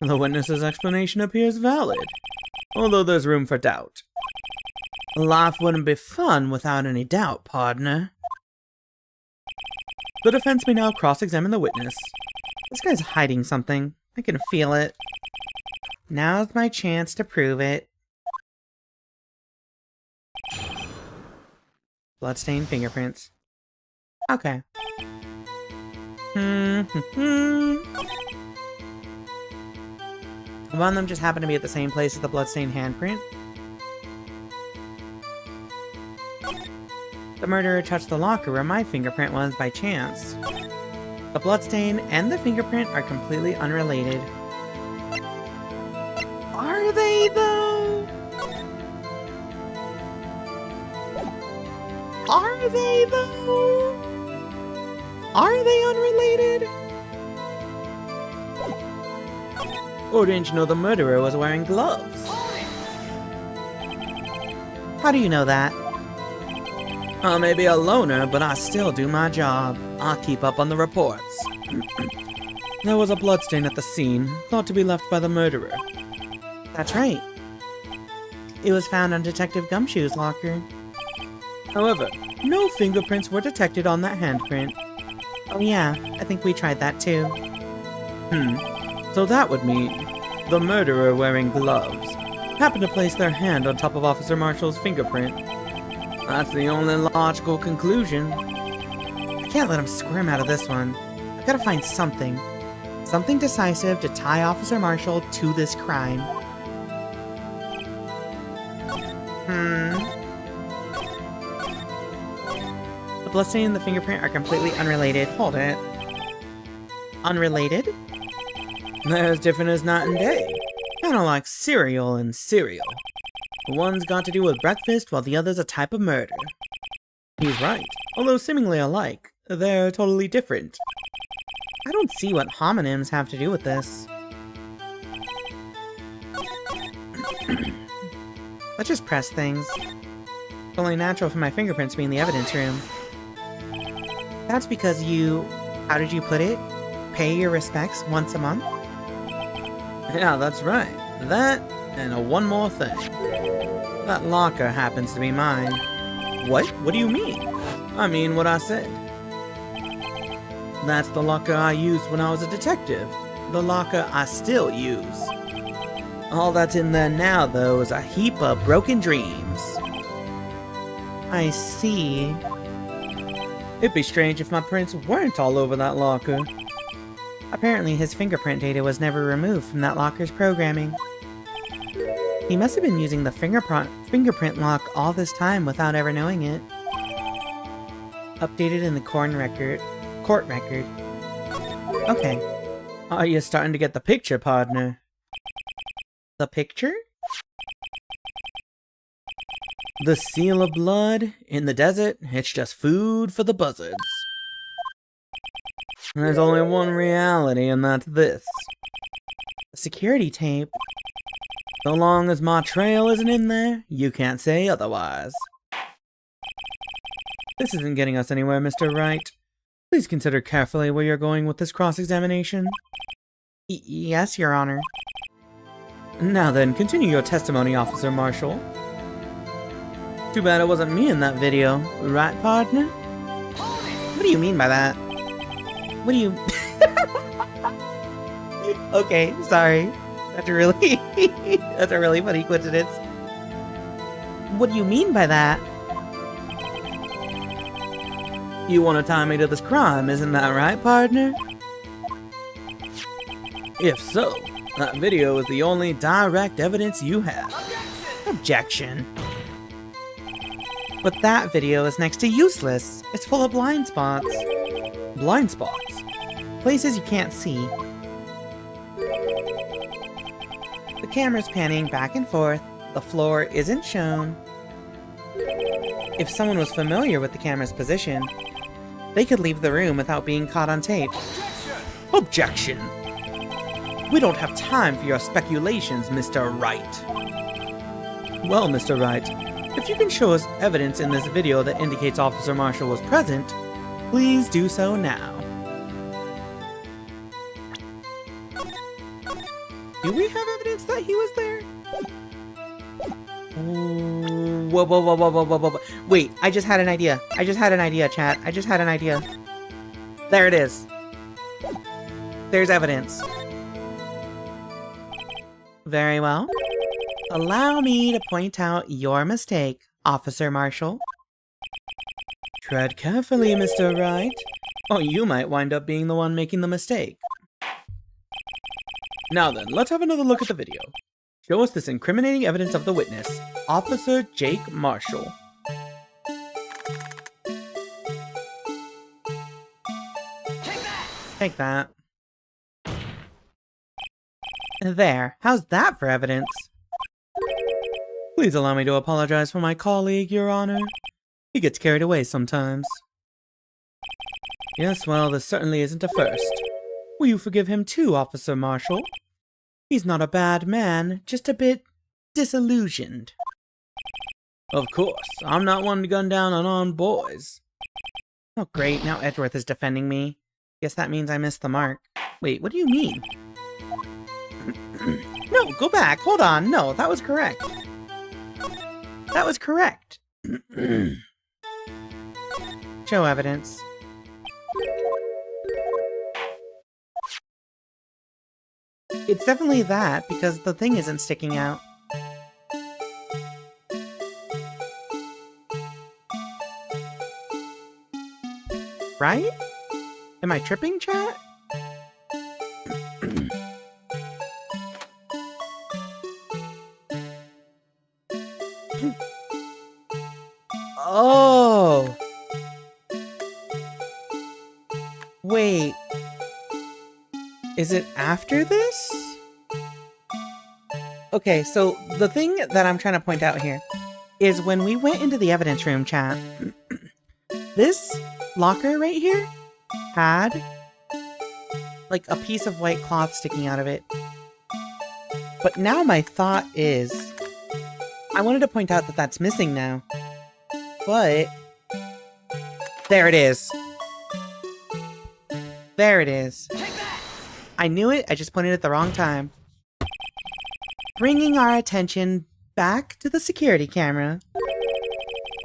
The witness's explanation appears valid, although there's room for doubt. Life wouldn't be fun without any doubt, partner. The defense may now cross-examine the witness. This guy's hiding something. I can feel it. Now's my chance to prove it. Bloodstained fingerprints. Okay. One of them just happened to be at the same place as the bloodstained handprint. The murderer touched the locker where my fingerprint was by chance. The bloodstain and the fingerprint are completely unrelated. Are they, though? Are they, though? Are they unrelated? Or didn't you know the murderer was wearing gloves? How do you know that? I may be a loner, but I still do my job. I keep up on the reports. There was a bloodstain at the scene, thought to be left by the murderer. That's right. It was found on Detective Gumshoe's locker. However, no fingerprints were detected on that handprint. Oh yeah, I think we tried that too. So that would mean the murderer wearing gloves happened to place their hand on top of Officer Marshall's fingerprint. That's the only logical conclusion. I can't let him squirm out of this one. I've got to find something. Something decisive to tie Officer Marshall to this crime. The bloodstain and the fingerprint are completely unrelated. Hold it. Unrelated? They're as different as night and day. Kinda like cereal and cereal. One's got to do with breakfast while the other's a type of murder. He's right. Although seemingly alike, they're totally different. I don't see what homonyms have to do with this. Let's just press things. It's only natural for my fingerprints to be in the evidence room. That's because you... how did you put it? Pay your respects once a month? Yeah, that's right. That, and one more thing. That locker happens to be mine. What? What do you mean? I mean what I said. That's the locker I used when I was a detective. The locker I still use. All that's in there now, though, is a heap of broken dreams. I see. It'd be strange if my prints weren't all over that locker. Apparently his fingerprint data was never removed from that locker's programming. He must have been using the fingerprint lock all this time without ever knowing it. Updated in the court record. Okay. Are you starting to get the picture, partner? The picture? The seal of blood in the desert, it's just food for the buzzards. There's only one reality, and that's this. A security tape. So long as my trail isn't in there, you can't say otherwise. This isn't getting us anywhere, Mr. Wright. Please consider carefully where you're going with this cross-examination. Yes, Your Honor. Now then, continue your testimony, Officer Marshall. Too bad it wasn't me in that video, right, partner? What do you mean by that? What do you... Okay, sorry. That's a really funny coincidence. What do you mean by that? You want to tie me to this crime, isn't that right, partner? If so, that video is the only direct evidence you have. Objection. But that video is next to useless. It's full of blind spots. Blind spots? Places you can't see. The camera's panning back and forth. The floor isn't shown. If someone was familiar with the camera's position, they could leave the room without being caught on tape. Objection! We don't have time for your speculations, Mr. Wright. Well, Mr. Wright, if you can show us evidence in this video that indicates Officer Marshall was present, please do so now. Do we have evidence that he was there? Whoa. Wait, I just had an idea. Chat. I just had an idea. There it is. There's evidence. Very well. Allow me to point out your mistake, Officer Marshall. Tread carefully, Mr. Wright, or you might wind up being the one making the mistake. Now then, let's have another look at the video. Show us this incriminating evidence of the witness, Officer Jake Marshall. Take that. There. How's that for evidence? Please allow me to apologize for my colleague, Your Honor. He gets carried away sometimes. Yes, well, this certainly isn't a first. Will you forgive him too, Officer Marshall? He's not a bad man, just a bit disillusioned. Of course, I'm not one to gun down unarmed boys. Oh great, now Edgeworth is defending me. Guess that means I missed the mark. Wait, what do you mean? No, go back, hold on, no, that was correct. That was correct. Show evidence. It's definitely that, because the thing isn't sticking out. Right? Am I tripping, chat? Oh! Wait. Is it after this? Okay, so the thing that I'm trying to point out here is when we went into the evidence room, chat, this locker right here had like a piece of white cloth sticking out of it. But now my thought is, I wanted to point out that that's missing now. But there it is. There it is. I knew it, I just pointed at the wrong time. Bringing our attention back to the security camera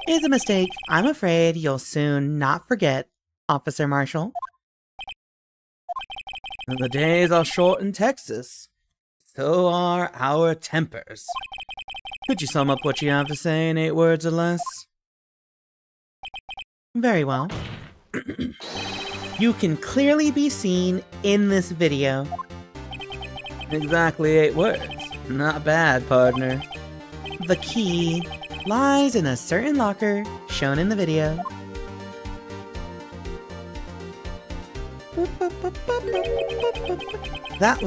is a mistake I'm afraid you'll soon not forget, Officer Marshall. The days are short in Texas. So are our tempers. Could you sum up what you have to say in 8 words or less? Very well. You can clearly be seen in this video. Exactly 8 words. Not bad, partner. The key lies in a certain locker shown in the video. That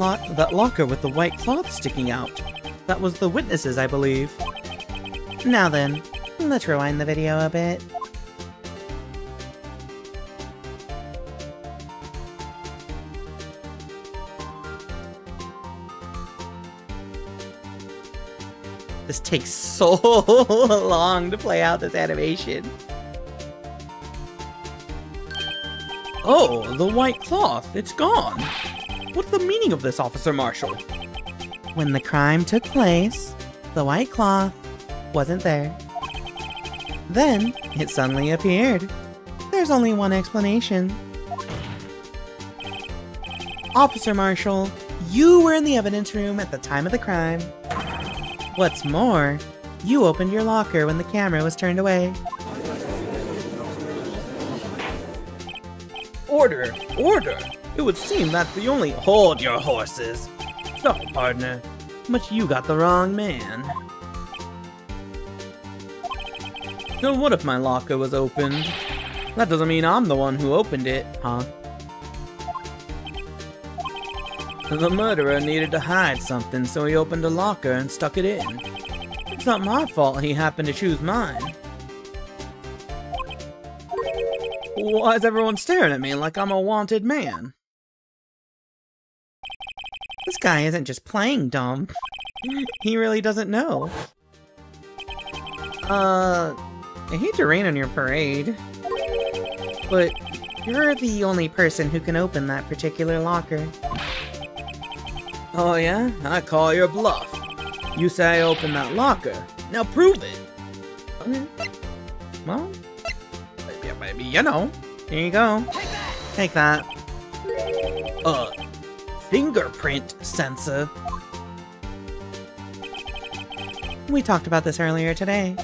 locker with the white cloth sticking out. That was the witnesses, I believe. Now then, let's rewind the video a bit. This takes so long to play out this animation. Oh, the white cloth. It's gone. What's the meaning of this, Officer Marshall? When the crime took place, the white cloth wasn't there. Then, it suddenly appeared. There's only one explanation. Officer Marshall, you were in the evidence room at the time of the crime. What's more, you opened your locker when the camera was turned away. Order! Order! It would seem that's the only— Hold your horses! Sorry, partner, but you got the wrong man. So what if my locker was opened? That doesn't mean I'm the one who opened it, huh? The murderer needed to hide something, so he opened a locker and stuck it in. It's not my fault he happened to choose mine. Why is everyone staring at me like I'm a wanted man? This guy isn't just playing dumb. He really doesn't know. I hate to rain on your parade, but you're the only person who can open that particular locker. Oh yeah? I call your bluff. You say I opened that locker. Now prove it! Okay. Well, Maybe, you know. here you go. Take that. Fingerprint sensor. We talked about this earlier today.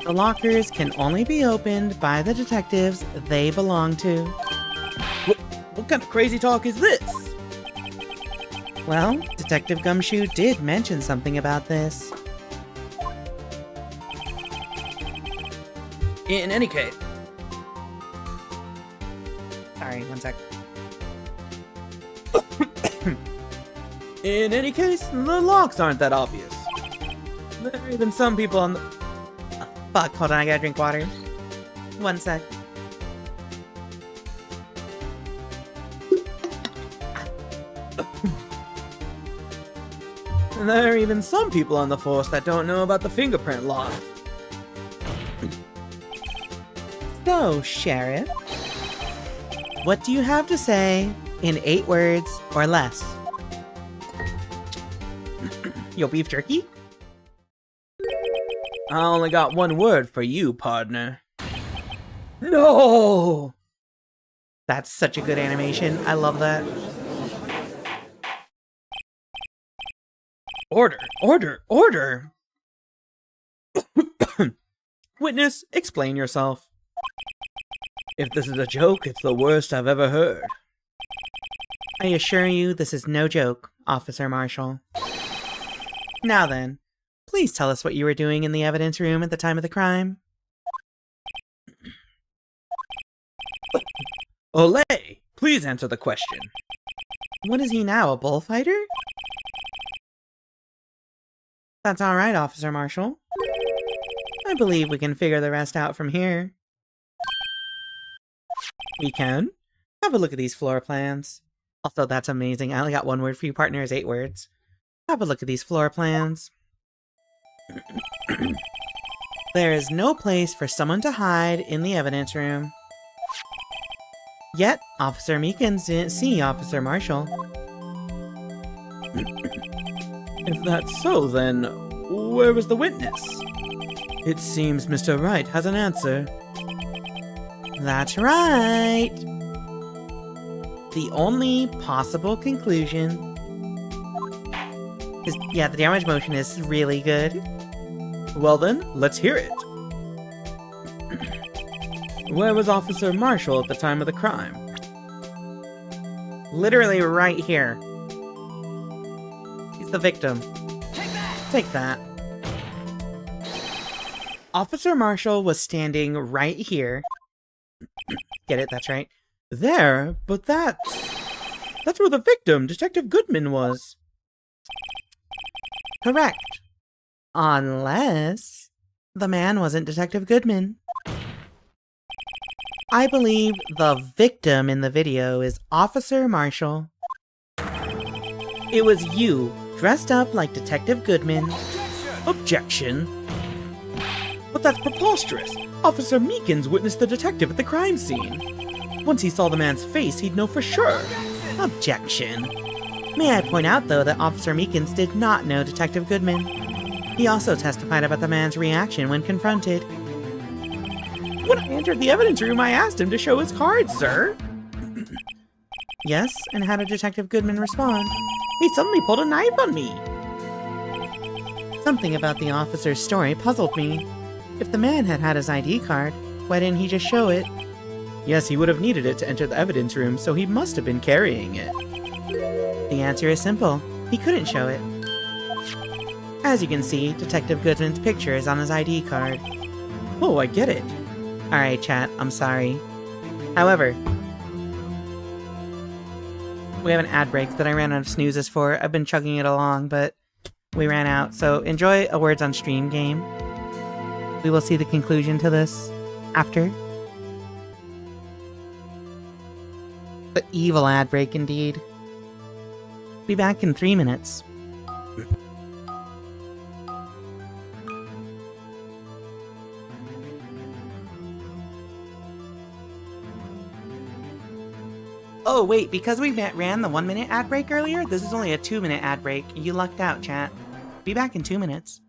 The lockers can only be opened by the detectives they belong to. What kind of crazy talk is this? Well, Detective Gumshoe did mention something about this. In any case. Sorry, one sec. In any case, the locks aren't that obvious. There are even some people on the— Fuck, hold on, I gotta drink water. One sec. There are even some people on the force that don't know about the fingerprint lock. So, Sheriff, what do you have to say in 8 words or less? Yo, beef jerky? I only got one word for you, partner. No! That's such a good animation. I love that. Order! Order! Order! Witness, explain yourself. If this is a joke, it's the worst I've ever heard. I assure you this is no joke, Officer Marshall. Now then, please tell us what you were doing in the evidence room at the time of the crime. Olay! Please answer the question. What is he now, a bullfighter? That's alright, Officer Marshall. I believe we can figure the rest out from here. We can? Have a look at these floor plans. Also, that's amazing. I only got one word for you, partner, is 8 words. Have a look at these floor plans. There is no place for someone to hide in the evidence room. Yet, Officer Meekins didn't see Officer Marshall. If that's so, then where was the witness? It seems Mr. Wright has an answer. That's right! The only possible conclusion is, yeah, the downward motion is really good. Well then, let's hear it. Where was Officer Marshall at the time of the crime? Literally right here. He's the victim. Take that. Officer Marshall was standing right here. Get it? That's right. There? But that's where the victim, Detective Goodman, was. Correct. Unless the man wasn't Detective Goodman. I believe the victim in the video is Officer Marshall. It was you, dressed up like Detective Goodman. Objection. But that's preposterous. Officer Meekins witnessed the detective at the crime scene. Once he saw the man's face, he'd know for sure. Objection. May I point out, though, that Officer Meekins did not know Detective Goodman. He also testified about the man's reaction when confronted. When I entered the evidence room, I asked him to show his card, sir. Yes, and how did Detective Goodman respond? He suddenly pulled a knife on me. Something about the officer's story puzzled me. If the man had had his ID card, why didn't he just show it? Yes, he would have needed it to enter the evidence room, so he must have been carrying it. The answer is simple. He couldn't show it. As you can see, Detective Goodman's picture is on his ID card. Oh, I get it. Alright, chat, I'm sorry. However, we have an ad break that I ran out of snoozes for. I've been chugging it along, but we ran out. So enjoy a Words on Stream game. We will see the conclusion to this after. The evil ad break, indeed. Be back in 3 minutes. Oh, wait, because we ran the 1 minute ad break earlier, this is only a 2 minute ad break. You lucked out, chat. Be back in 2 minutes.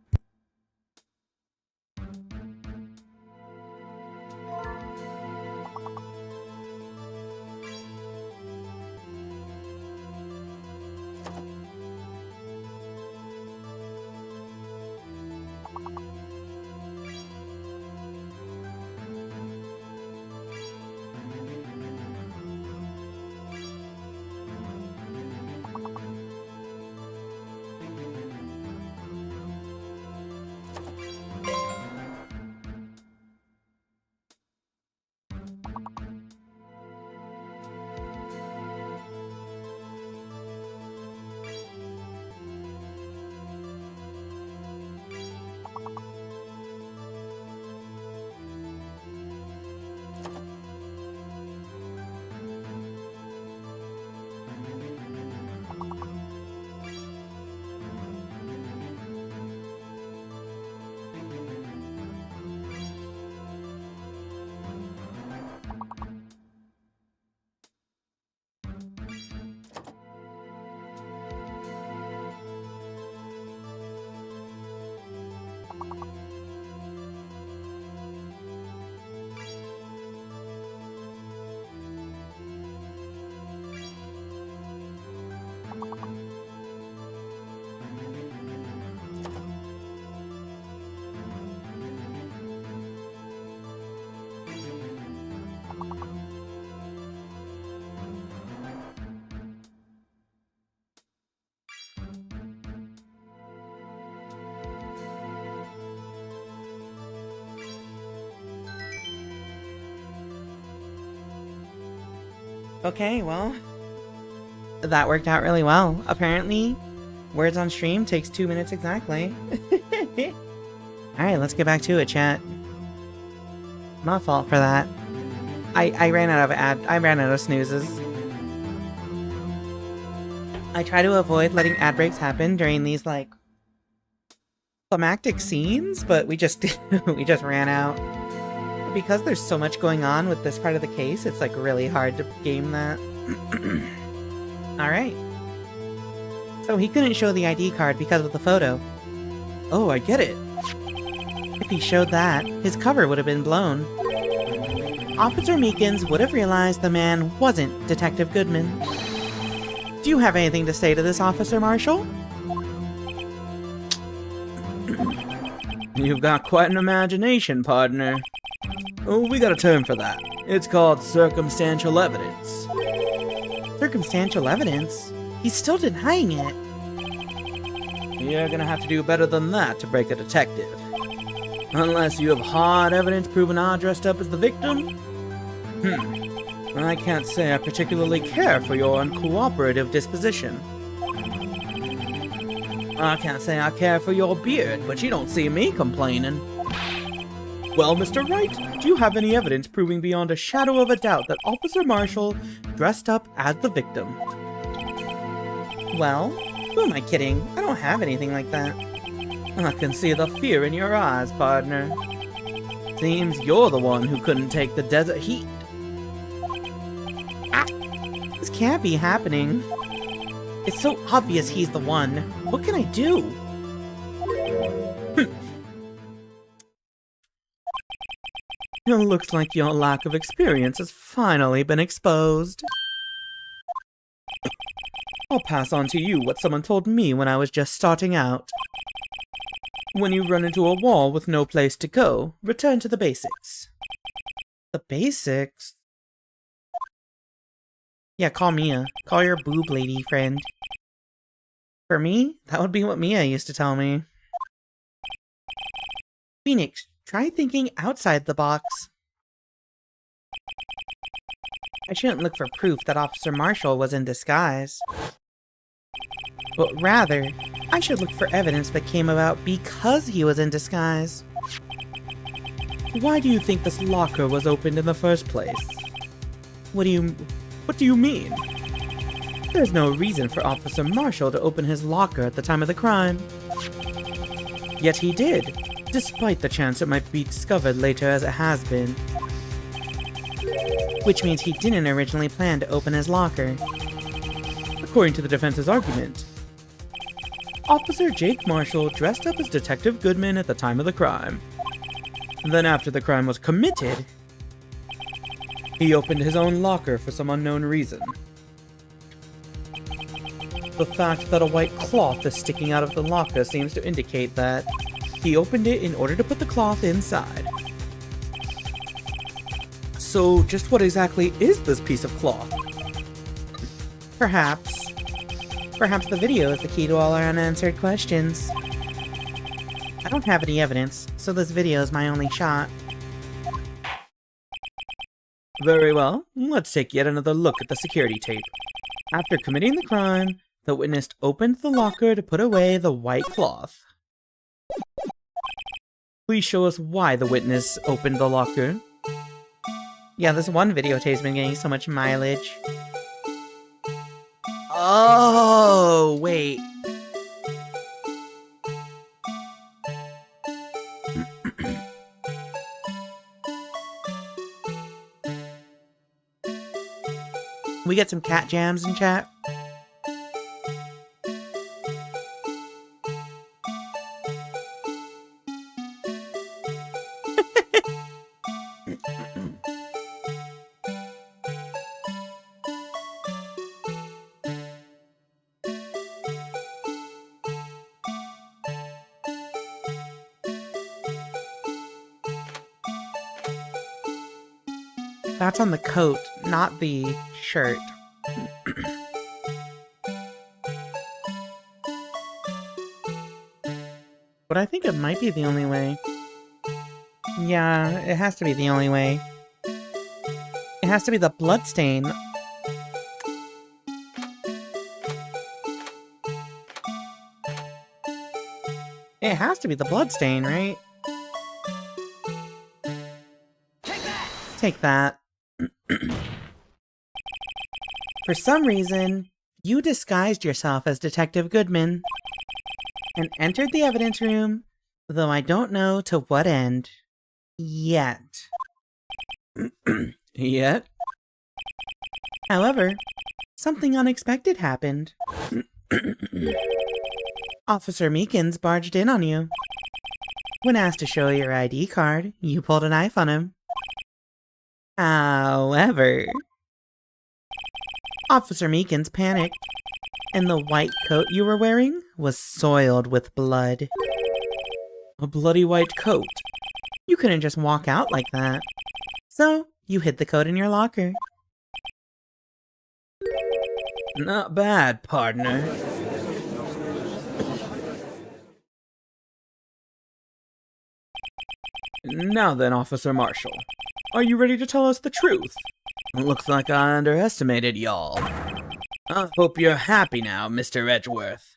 Okay, well, that worked out really well. Apparently, Words on Stream takes 2 minutes exactly. Alright, let's get back to it, chat. My fault for that. I ran out of snoozes. I try to avoid letting ad breaks happen during these, like, climactic scenes, but we just we just ran out. Because there's so much going on with this part of the case, it's like really hard to game that. Alright. So he couldn't show the ID card because of the photo. Oh, I get it. If he showed that, his cover would have been blown. Officer Meekins would have realized the man wasn't Detective Goodman. Do you have anything to say to this, Officer Marshall? You've got quite an imagination, partner. Oh, we got a term for that. It's called circumstantial evidence. Circumstantial evidence? He's still denying it. You're gonna have to do better than that to break a detective. Unless you have hard evidence proving I dressed up as the victim? I can't say I particularly care for your uncooperative disposition. I can't say I care for your beard, but you don't see me complaining. Well, Mr. Wright, do you have any evidence proving beyond a shadow of a doubt that Officer Marshall dressed up as the victim? Well, who am I kidding? I don't have anything like that. I can see the fear in your eyes, partner. Seems you're the one who couldn't take the desert heat. Ah! This can't be happening. It's so obvious he's the one. What can I do? It looks like your lack of experience has finally been exposed. I'll pass on to you what someone told me when I was just starting out. When you run into a wall with no place to go, return to the basics. The basics? Yeah, call Mia. Call your boob lady friend. For me, that would be what Mia used to tell me. Phoenix, try thinking outside the box. I shouldn't look for proof that Officer Marshall was in disguise. But rather, I should look for evidence that came about because he was in disguise. Why do you think this locker was opened in the first place? What do you mean? There's no reason for Officer Marshall to open his locker at the time of the crime. Yet he did, despite the chance it might be discovered later as it has been. Which means he didn't originally plan to open his locker. According to the defense's argument, Officer Jake Marshall dressed up as Detective Goodman at the time of the crime. Then after the crime was committed, he opened his own locker for some unknown reason. The fact that a white cloth is sticking out of the locker seems to indicate that he opened it in order to put the cloth inside. So just what exactly is this piece of cloth? Perhaps the video is the key to all our unanswered questions. I don't have any evidence, so this video is my only shot. Very well, let's take yet another look at the security tape. After committing the crime, the witness opened the locker to put away the white cloth. Please show us why the witness opened the locker. Yeah, this one videotape's been getting so much mileage. Oh, wait. We get some cat jams in chat. That's on the coat, not the shirt. But I think it might be the only way. Yeah, it has to be the only way. It has to be the bloodstain. It has to be the bloodstain, right? Take that. For some reason, you disguised yourself as Detective Goodman and entered the evidence room, though I don't know to what end. Yet. Yet? However, something unexpected happened. Officer Meekins barged in on you. When asked to show your ID card, you pulled a knife on him. However, Officer Meekins panicked, and the white coat you were wearing was soiled with blood. A bloody white coat? You couldn't just walk out like that. So, you hid the coat in your locker. Not bad, partner. Now then, Officer Marshall. Are you ready to tell us the truth? Looks like I underestimated y'all. I hope you're happy now, Mr. Edgeworth.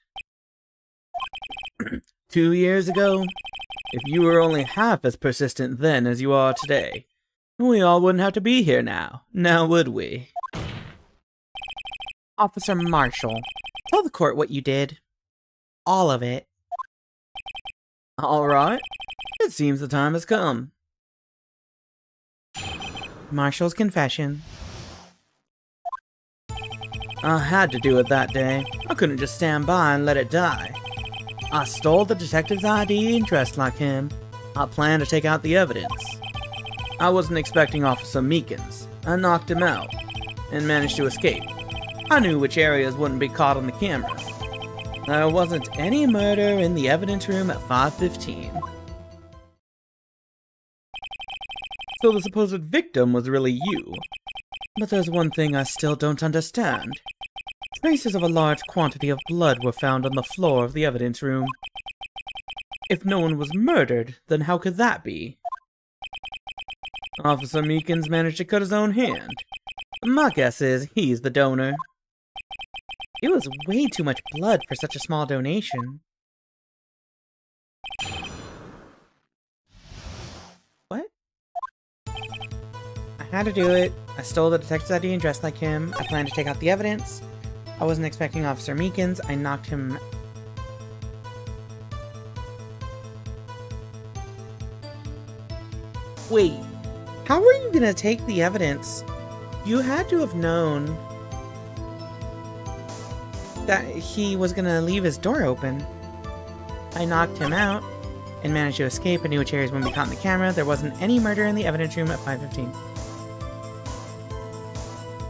2 years ago, if you were only half as persistent then as you are today, we all wouldn't have to be here now would we? Officer Marshall, tell the court what you did. All of it. Alright, it seems the time has come. Marshall's confession. I had to do it that day. I couldn't just stand by and let it die. I stole the detective's ID and dressed like him. I planned to take out the evidence. I wasn't expecting Officer Meekins. I knocked him out and managed to escape. I knew which areas wouldn't be caught on the camera. There wasn't any murder in the evidence room at 5:15. So the supposed victim was really you. But there's one thing I still don't understand. Traces of a large quantity of blood were found on the floor of the evidence room. If no one was murdered, then how could that be? Officer Meekins managed to cut his own hand. My guess is he's the donor. It was way too much blood for such a small donation. What? I had to do it. I stole the detective's ID and dressed like him. I planned to take out the evidence. I wasn't expecting Officer Meekins. I knocked him... Wait, how were you gonna take the evidence? You had to have known that he was gonna leave his door open. I knocked him out and managed to escape. I knew Cherries wouldn't be caught in the camera. There wasn't any murder in the evidence room at 5:15.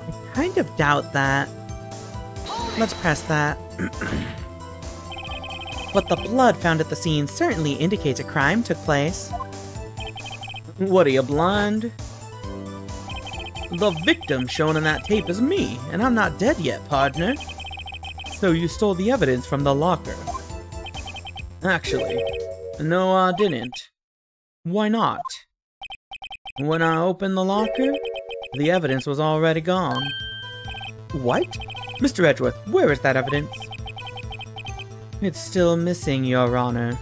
I kind of doubt that. Let's press that. But the blood found at the scene certainly indicates a crime took place. What are you, blind? The victim shown in that tape is me, and I'm not dead yet, partner. So you stole the evidence from the locker. Actually, no, I didn't. Why not? When I opened the locker, the evidence was already gone. What? Mr. Edgeworth, where is that evidence? It's still missing, Your Honor.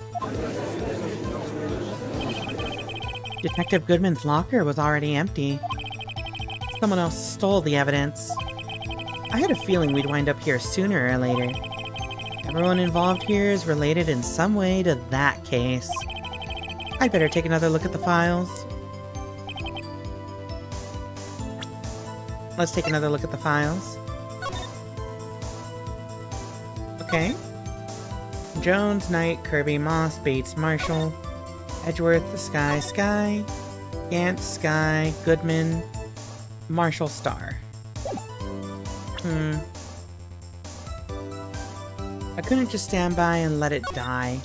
Detective Goodman's locker was already empty. Someone else stole the evidence. I had a feeling we'd wind up here sooner or later. Everyone involved here is related in some way to that case. I'd better take another look at the files. Let's take another look at the files. Okay. Jones, Knight, Kirby, Moss, Bates, Marshall, Edgeworth, Sky, Gant, Sky, Goodman, Marshall, Star. I couldn't just stand by and let it die.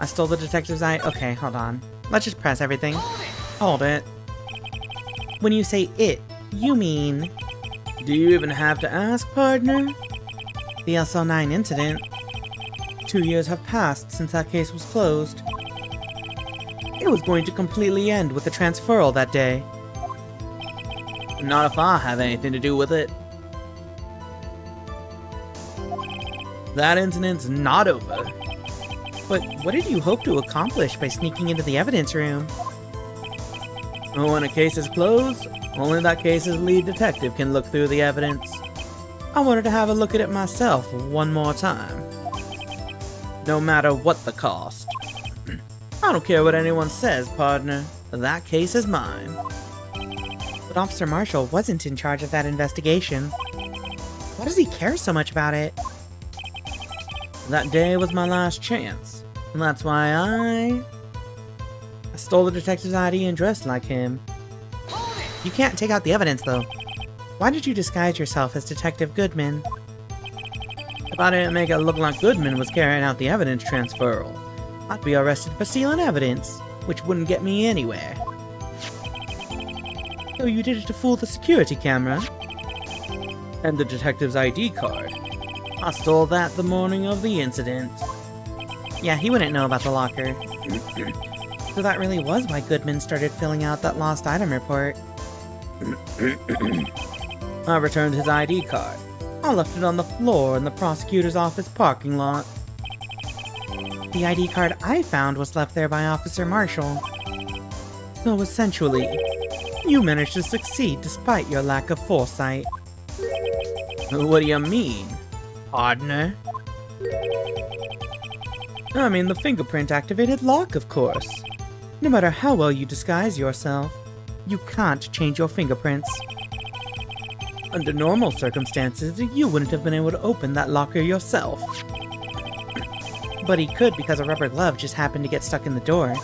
I stole the detective's eye. Okay, hold on. Let's just press everything. Hold it. When you say it, you mean... Do you even have to ask, partner? The SL9 incident. 2 years have passed since that case was closed. It was going to completely end with the transferal that day. Not if I have anything to do with it. That incident's not over. But what did you hope to accomplish by sneaking into the evidence room? When a case is closed, only that case's lead detective can look through the evidence. I wanted to have a look at it myself one more time. No matter what the cost. I don't care what anyone says, partner. That case is mine. But Officer Marshall wasn't in charge of that investigation. Why does he care so much about it? That day was my last chance. And that's why I stole the detective's ID and dressed like him. You can't take out the evidence, though. Why did you disguise yourself as Detective Goodman? If I didn't make it look like Goodman was carrying out the evidence transferal, I'd be arrested for stealing evidence, which wouldn't get me anywhere. So you did it to fool the security camera? And the detective's ID card. I stole that the morning of the incident. Yeah, he wouldn't know about the locker. So that really was why Goodman started filling out that lost item report. I returned his ID card. I left it on the floor in the prosecutor's office parking lot. The ID card I found was left there by Officer Marshall. So essentially, you managed to succeed despite your lack of foresight. What do you mean, partner? I mean the fingerprint-activated lock, of course. No matter how well you disguise yourself, you can't change your fingerprints. Under normal circumstances, you wouldn't have been able to open that locker yourself. But he could because a rubber glove just happened to get stuck in the door.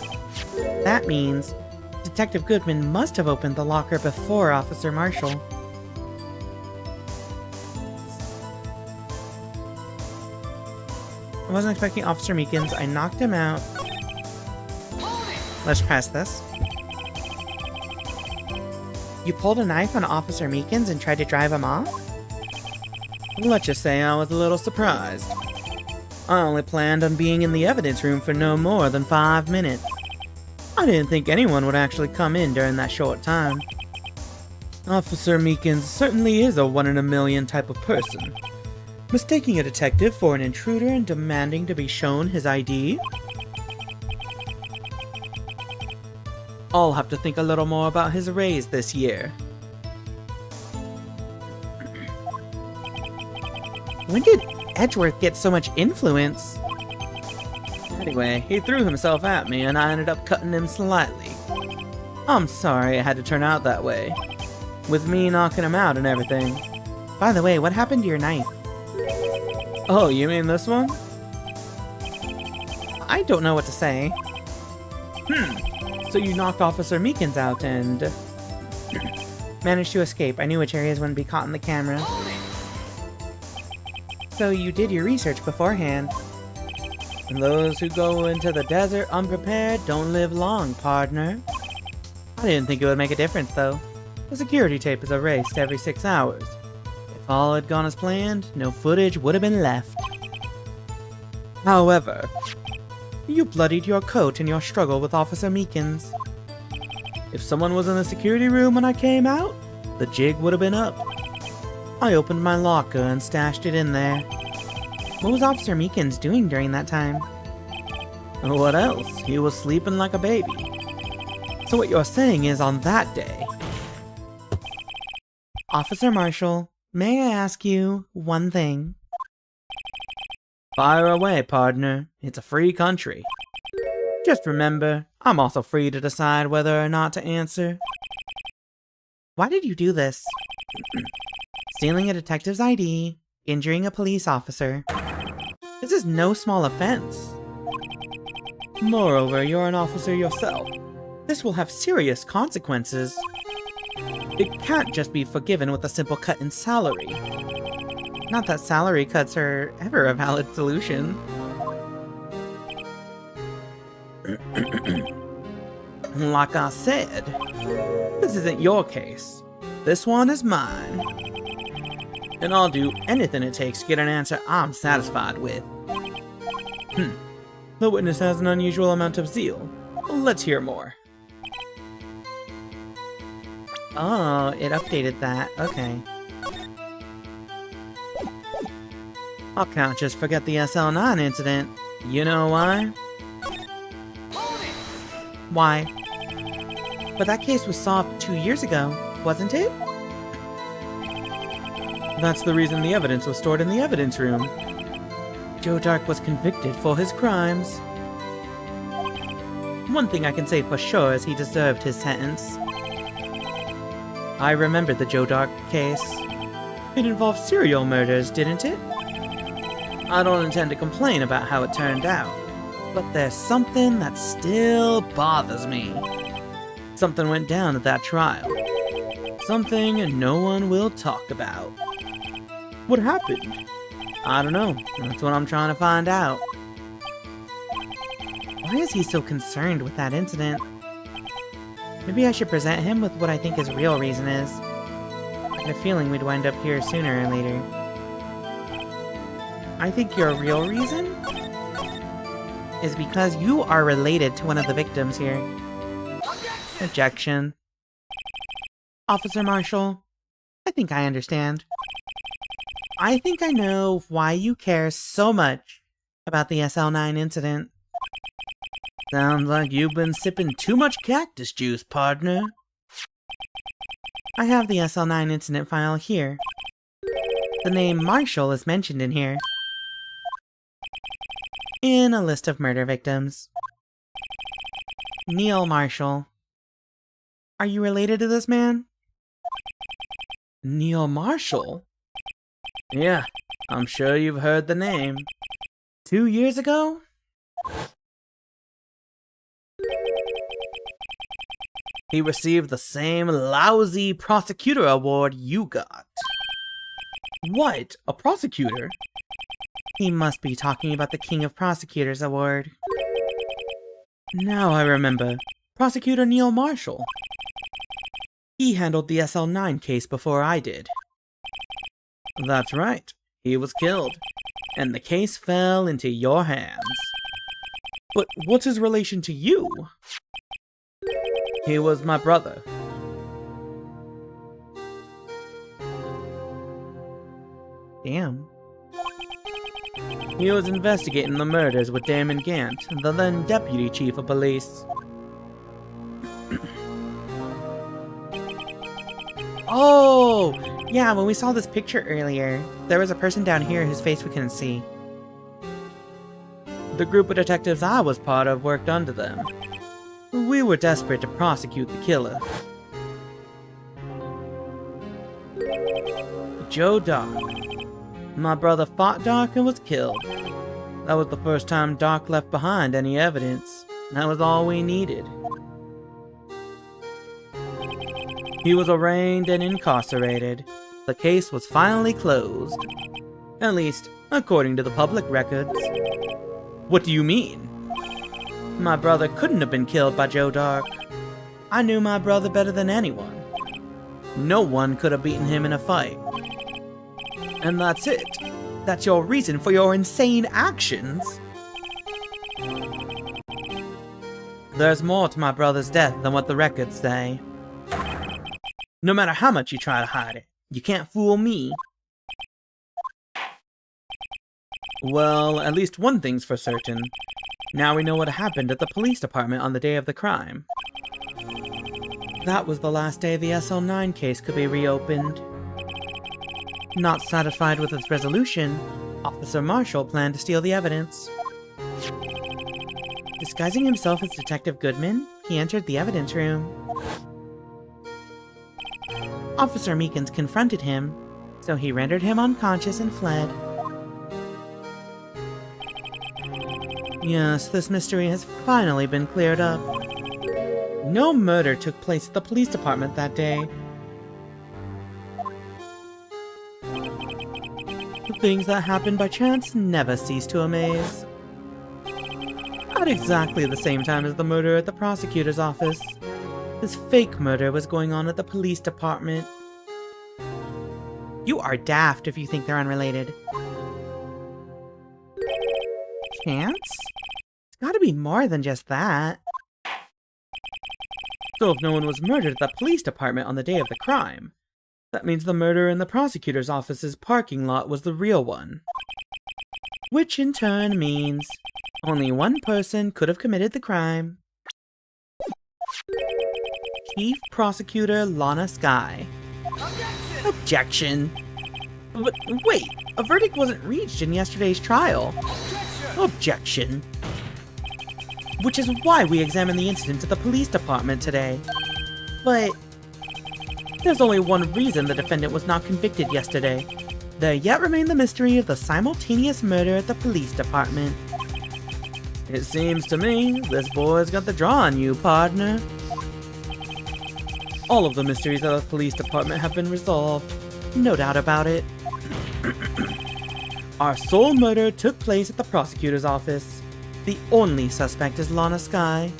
That means Detective Goodman must have opened the locker before Officer Marshall. I wasn't expecting Officer Meekins. I knocked him out. Let's press this. You pulled a knife on Officer Meekins and tried to drive him off? Let's just say I was a little surprised. I only planned on being in the evidence room for no more than 5 minutes. I didn't think anyone would actually come in during that short time. Officer Meekins certainly is a one-in-a-million type of person. Mistaking a detective for an intruder and demanding to be shown his ID? I'll have to think a little more about his raise this year. When did Edgeworth get so much influence? Anyway, he threw himself at me and I ended up cutting him slightly. I'm sorry it had to turn out that way, with me knocking him out and everything. By the way, what happened to your knife? Oh, you mean this one? I don't know what to say. So you knocked Officer Meekins out and... managed to escape. I knew which areas wouldn't be caught in the camera. So you did your research beforehand. And those who go into the desert unprepared don't live long, partner. I didn't think it would make a difference, though. The security tape is erased every 6 hours. If all had gone as planned, no footage would have been left. However, you bloodied your coat in your struggle with Officer Meekins. If someone was in the security room when I came out, the jig would have been up. I opened my locker and stashed it in there. What was Officer Meekins doing during that time? What else? He was sleeping like a baby. So what you're saying is on that day... Officer Marshall, may I ask you one thing? Fire away, partner. It's a free country. Just remember, I'm also free to decide whether or not to answer. Why did you do this? Stealing a detective's ID, injuring a police officer. This is no small offense. Moreover, you're an officer yourself. This will have serious consequences. It can't just be forgiven with a simple cut in salary. Not that salary cuts are ever a valid solution. Like I said, this isn't your case. This one is mine. And I'll do anything it takes to get an answer I'm satisfied with. The witness has an unusual amount of zeal. Let's hear more. Oh, it updated that. Okay. I can't just forget the SL9 incident. You know why? Why? But that case was solved 2 years ago, wasn't it? That's the reason the evidence was stored in the evidence room. Joe Dark was convicted for his crimes. One thing I can say for sure is he deserved his sentence. I remember the Joe Dark case. It involved serial murders, didn't it? I don't intend to complain about how it turned out, but there's something that still bothers me. Something went down at that trial. Something no one will talk about. What happened? I don't know. That's what I'm trying to find out. Why is he so concerned with that incident? Maybe I should present him with what I think his real reason is. I had a feeling we'd wind up here sooner or later. I think your real reason is because you are related to one of the victims here. Objection. Officer Marshall, I think I understand. I think I know why you care so much about the SL9 incident. Sounds like you've been sipping too much cactus juice, partner. I have the SL9 incident file here. The name Marshall is mentioned in here. In a list of murder victims. Neil Marshall. Are you related to this man? Neil Marshall? Yeah, I'm sure you've heard the name. 2 years ago? He received the same lousy prosecutor award you got. What? A prosecutor? He must be talking about the King of Prosecutors award. Now I remember. Prosecutor Neil Marshall. He handled the SL9 case before I did. That's right. He was killed, and the case fell into your hands. But what's his relation to you? He was my brother. Damn. He was investigating the murders with Damon Gant, the then deputy chief of police. Oh! Yeah, when we saw this picture earlier, there was a person down here whose face we couldn't see. The group of detectives I was part of worked under them. We were desperate to prosecute the killer. Joe Doc. My brother fought Doc and was killed. That was the first time Doc left behind any evidence. That was all we needed. He was arraigned and incarcerated. The case was finally closed. At least, according to the public records. What do you mean? My brother couldn't have been killed by Joe Dark. I knew my brother better than anyone. No one could have beaten him in a fight. And that's it. That's your reason for your insane actions. There's more to my brother's death than what the records say. No matter how much you try to hide it, you can't fool me. Well, at least one thing's for certain. Now we know what happened at the police department on the day of the crime. That was the last day the SL9 case could be reopened. Not satisfied with its resolution, Officer Marshall planned to steal the evidence. Disguising himself as Detective Goodman, he entered the evidence room. Officer Meekins confronted him, so he rendered him unconscious and fled. Yes, this mystery has finally been cleared up. No murder took place at the police department that day. The things that happen by chance never cease to amaze. At exactly the same time as the murder at the prosecutor's office, this fake murder was going on at the police department. You are daft if you think they're unrelated. Chance? It's gotta be more than just that. So if no one was murdered at the police department on the day of the crime, that means the murder in the prosecutor's office's parking lot was the real one. Which in turn means only one person could have committed the crime. Chief Prosecutor Lana Skye. Objection! But wait, a verdict wasn't reached in yesterday's trial. Objection! Which is why we examined the incident at the police department today. But there's only one reason the defendant was not convicted yesterday. There yet remained the mystery of the simultaneous murder at the police department. It seems to me this boy's got the draw on you, partner. All of the mysteries of the police department have been resolved. No doubt about it. Our sole murder took place at the prosecutor's office. The only suspect is Lana Skye.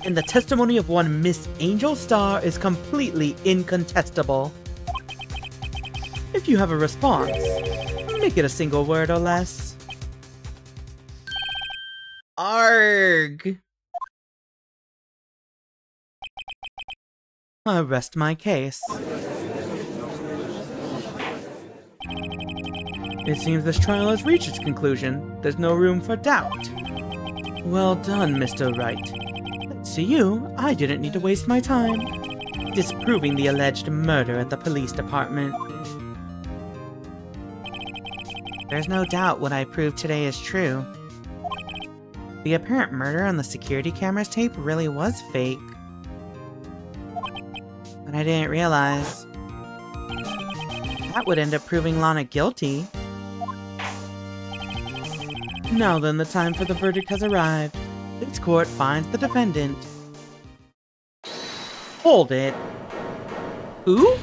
And the testimony of one Miss Angel Star is completely incontestable. If you have a response, make it a single word or less. Arg! I rest my case. It seems this trial has reached its conclusion. There's no room for doubt. Well done, Mr. Wright. To you, I didn't need to waste my time disproving the alleged murder at the police department. There's no doubt what I proved today is true. The apparent murder on the security camera's tape really was fake. But I didn't realize that would end up proving Lana guilty. Now then, the time for the verdict has arrived. This court finds the defendant. Hold it. Who?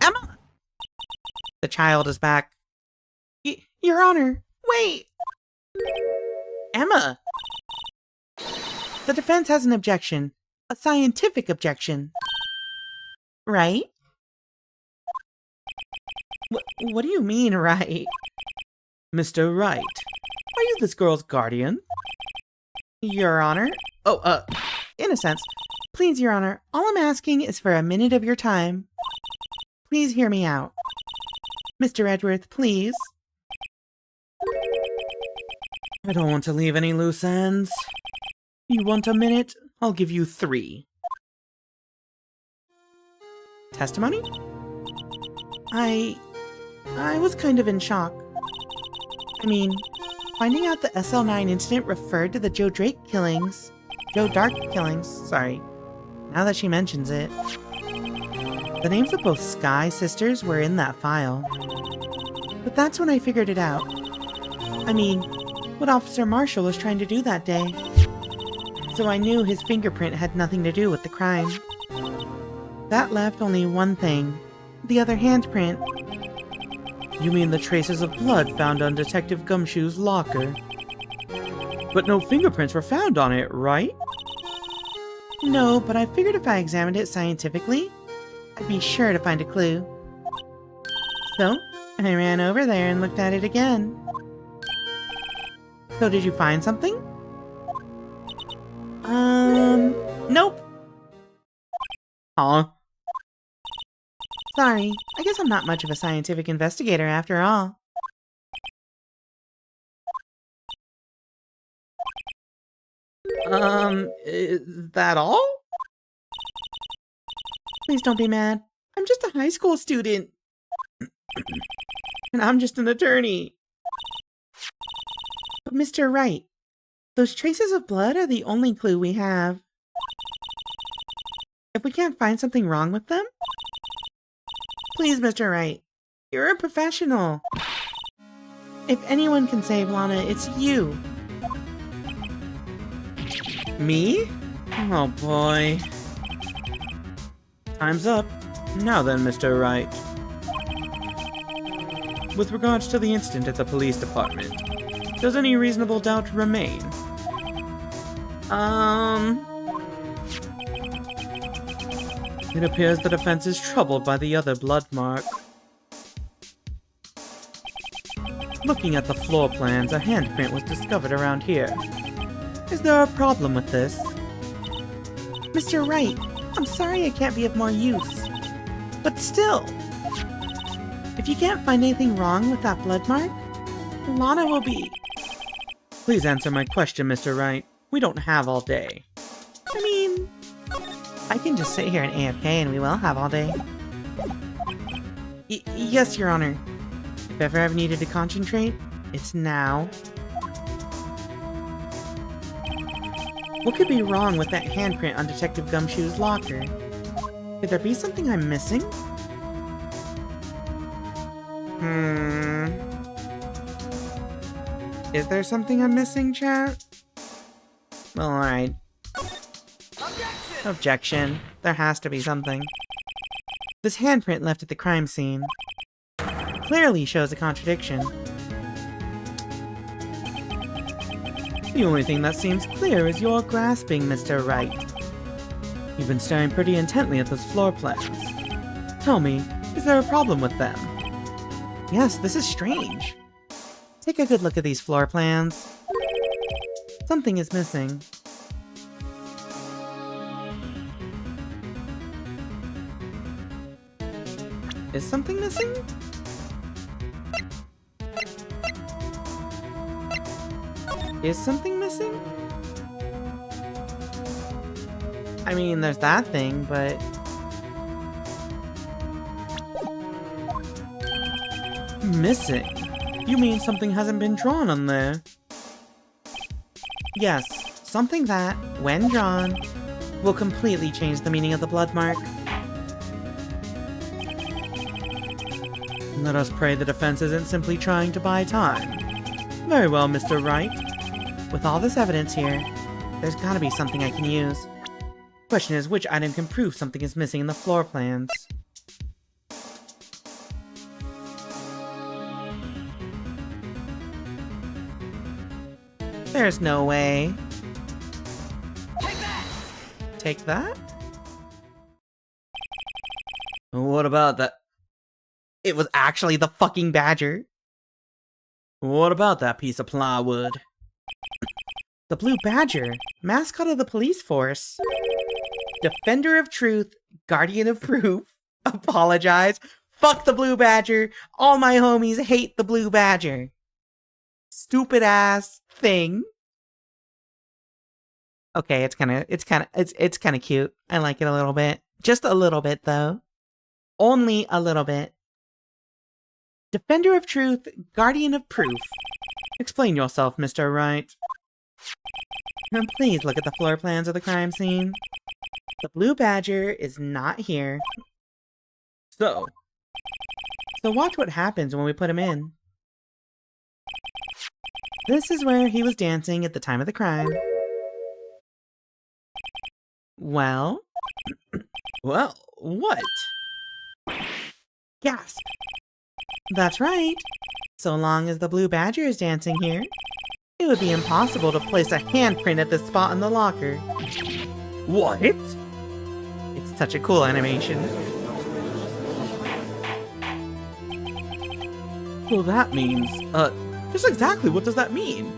Emma! The child is back. Your Honor, wait! Emma! The defense has an objection. A scientific objection. Right? What do you mean, right? Mr. Wright, are you this girl's guardian? Your Honor? Oh, in a sense. Please, Your Honor, all I'm asking is for a minute of your time. Please hear me out. Mr. Edgeworth, please. I don't want to leave any loose ends. You want a minute? I'll give you 3. Testimony? I was kind of in shock. I mean, finding out the SL9 incident referred to the Joe Dark killings, sorry. Now that she mentions it. The names of both Sky sisters were in that file. But that's when I figured it out. I mean, what Officer Marshall was trying to do that day. So I knew his fingerprint had nothing to do with the crime. That left only one thing. The other handprint. You mean the traces of blood found on Detective Gumshoe's locker? But no fingerprints were found on it, right? No, but I figured if I examined it scientifically, I'd be sure to find a clue. So, I ran over there and looked at it again. So did you find something? Nope. Huh? Sorry, I guess I'm not much of a scientific investigator after all. Is that all? Please don't be mad. I'm just a high school student. And I'm just an attorney. But Mr. Wright, those traces of blood are the only clue we have. If we can't find something wrong with them? Please, Mr. Wright. You're a professional. If anyone can save Lana, it's you. Me? Oh boy. Time's up. Now then, Mr. Wright. With regards to the incident at the police department, does any reasonable doubt remain? It appears the defense is troubled by the other blood mark. Looking at the floor plans, a handprint was discovered around here. Is there a problem with this? Mr. Wright, I'm sorry I can't be of more use. But still, if you can't find anything wrong with that blood mark, Lana will be... Please answer my question, Mr. Wright. We don't have all day. I mean, I can just sit here and AFK and we will have all day. Yes, Your Honor. If ever I've needed to concentrate, it's now. What could be wrong with that handprint on Detective Gumshoe's locker? Could there be something I'm missing? Is there something I'm missing, chat? Well, alright. Objection. There has to be something. This handprint left at the crime scene clearly shows a contradiction. The only thing that seems clear is your grasping, Mr. Wright. You've been staring pretty intently at those floor plans. Tell me, is there a problem with them? Yes, this is strange. Take a good look at these floor plans. Something is missing. Is something missing? Is something missing? I mean, there's that thing, but... Missing? You mean something hasn't been drawn on there? Yes, something that, when drawn, will completely change the meaning of the blood mark. Let us pray the defense isn't simply trying to buy time. Very well, Mr. Wright. With all this evidence here, there's gotta be something I can use. Question is, which item can prove something is missing in the floor plans? There's no way. Take that? Take that? What about that? It was actually the fucking badger. What about that piece of plywood? The blue badger, mascot of the police force. Defender of truth, guardian of proof. Apologize. Fuck the blue badger. All my homies hate the blue badger. Stupid ass thing. Okay, it's kind of cute. I like it a little bit. Just a little bit though. Only a little bit. Defender of truth, guardian of proof. Explain yourself, Mr. Wright. Please look at the floor plans of the crime scene. The blue badger is not here. So watch what happens when we put him in. This is where he was dancing at the time of the crime. Well? Well, what? Gasp! That's right. So long as the blue badger is dancing here, it would be impossible to place a handprint at this spot in the locker. What? It's such a cool animation. Well, that means, just exactly what does that mean?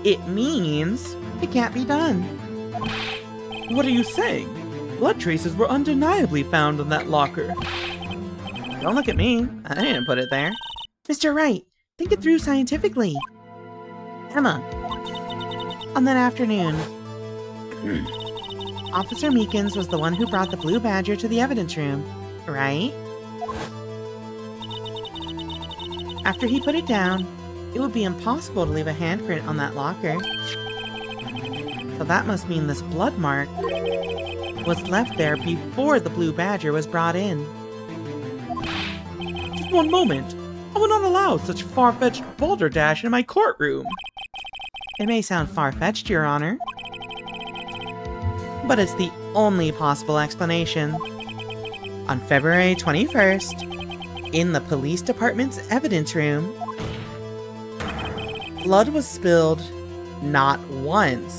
It means it can't be done. What are you saying? Blood traces were undeniably found in that locker. Don't look at me. I didn't put it there. Mr. Wright, think it through scientifically. Emma, on that afternoon, Officer Meekins was the one who brought the blue badger to the evidence room, right? After he put it down, it would be impossible to leave a handprint on that locker. So that must mean this blood mark was left there before the blue badger was brought in. Just one moment. I will not allow such far-fetched balderdash in my courtroom. It may sound far-fetched, Your Honor, but it's the only possible explanation. On February 21st, in the police department's evidence room, blood was spilled not once,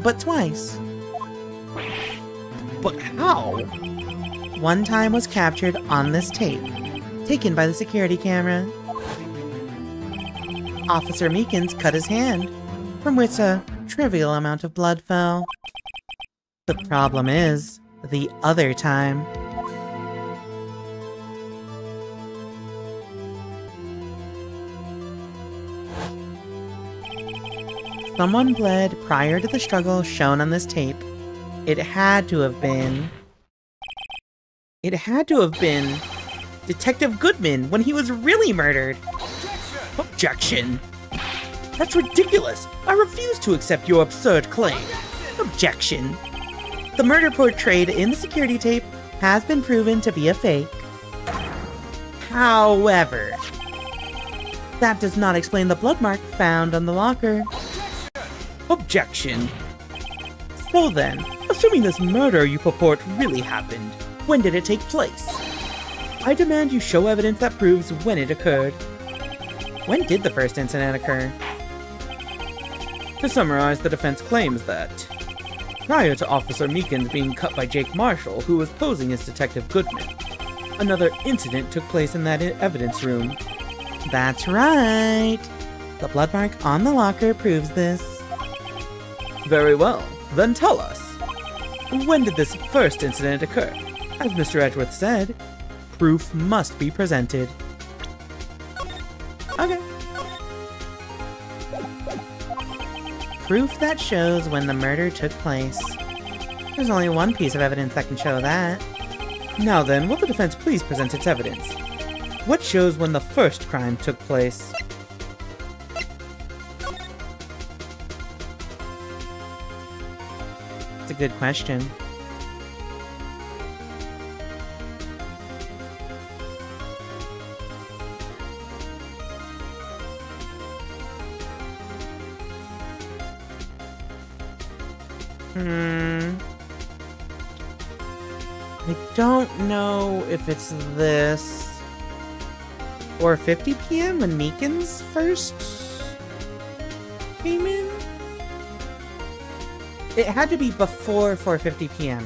but twice. But how? One time was captured on this tape, taken by the security camera. Officer Meekins cut his hand, from which a trivial amount of blood fell. The problem is, the other time. Someone bled prior to the struggle shown on this tape. It had to have been Detective Goodman when he was really murdered. Objection! That's ridiculous! I refuse to accept your absurd claim. Objection! The murder portrayed in the security tape has been proven to be a fake. However, that does not explain the blood mark found on the locker. Objection! So then, assuming this murder you purport really happened, when did it take place? I demand you show evidence that proves when it occurred. When did the first incident occur? To summarize, the defense claims that prior to Officer Meekins being cut by Jake Marshall, who was posing as Detective Goodman, another incident took place in that evidence room. That's right! The blood mark on the locker proves this. Very well. Then tell us. When did this first incident occur? As Mr. Edgeworth said, proof must be presented. Okay. Proof that shows when the murder took place. There's only one piece of evidence that can show that. Now then, will the defense please present its evidence? What shows when the first crime took place? That's a good question. I don't know if it's this or 50 p.m. when Meekins first came in. It had to be before 4:50 p.m.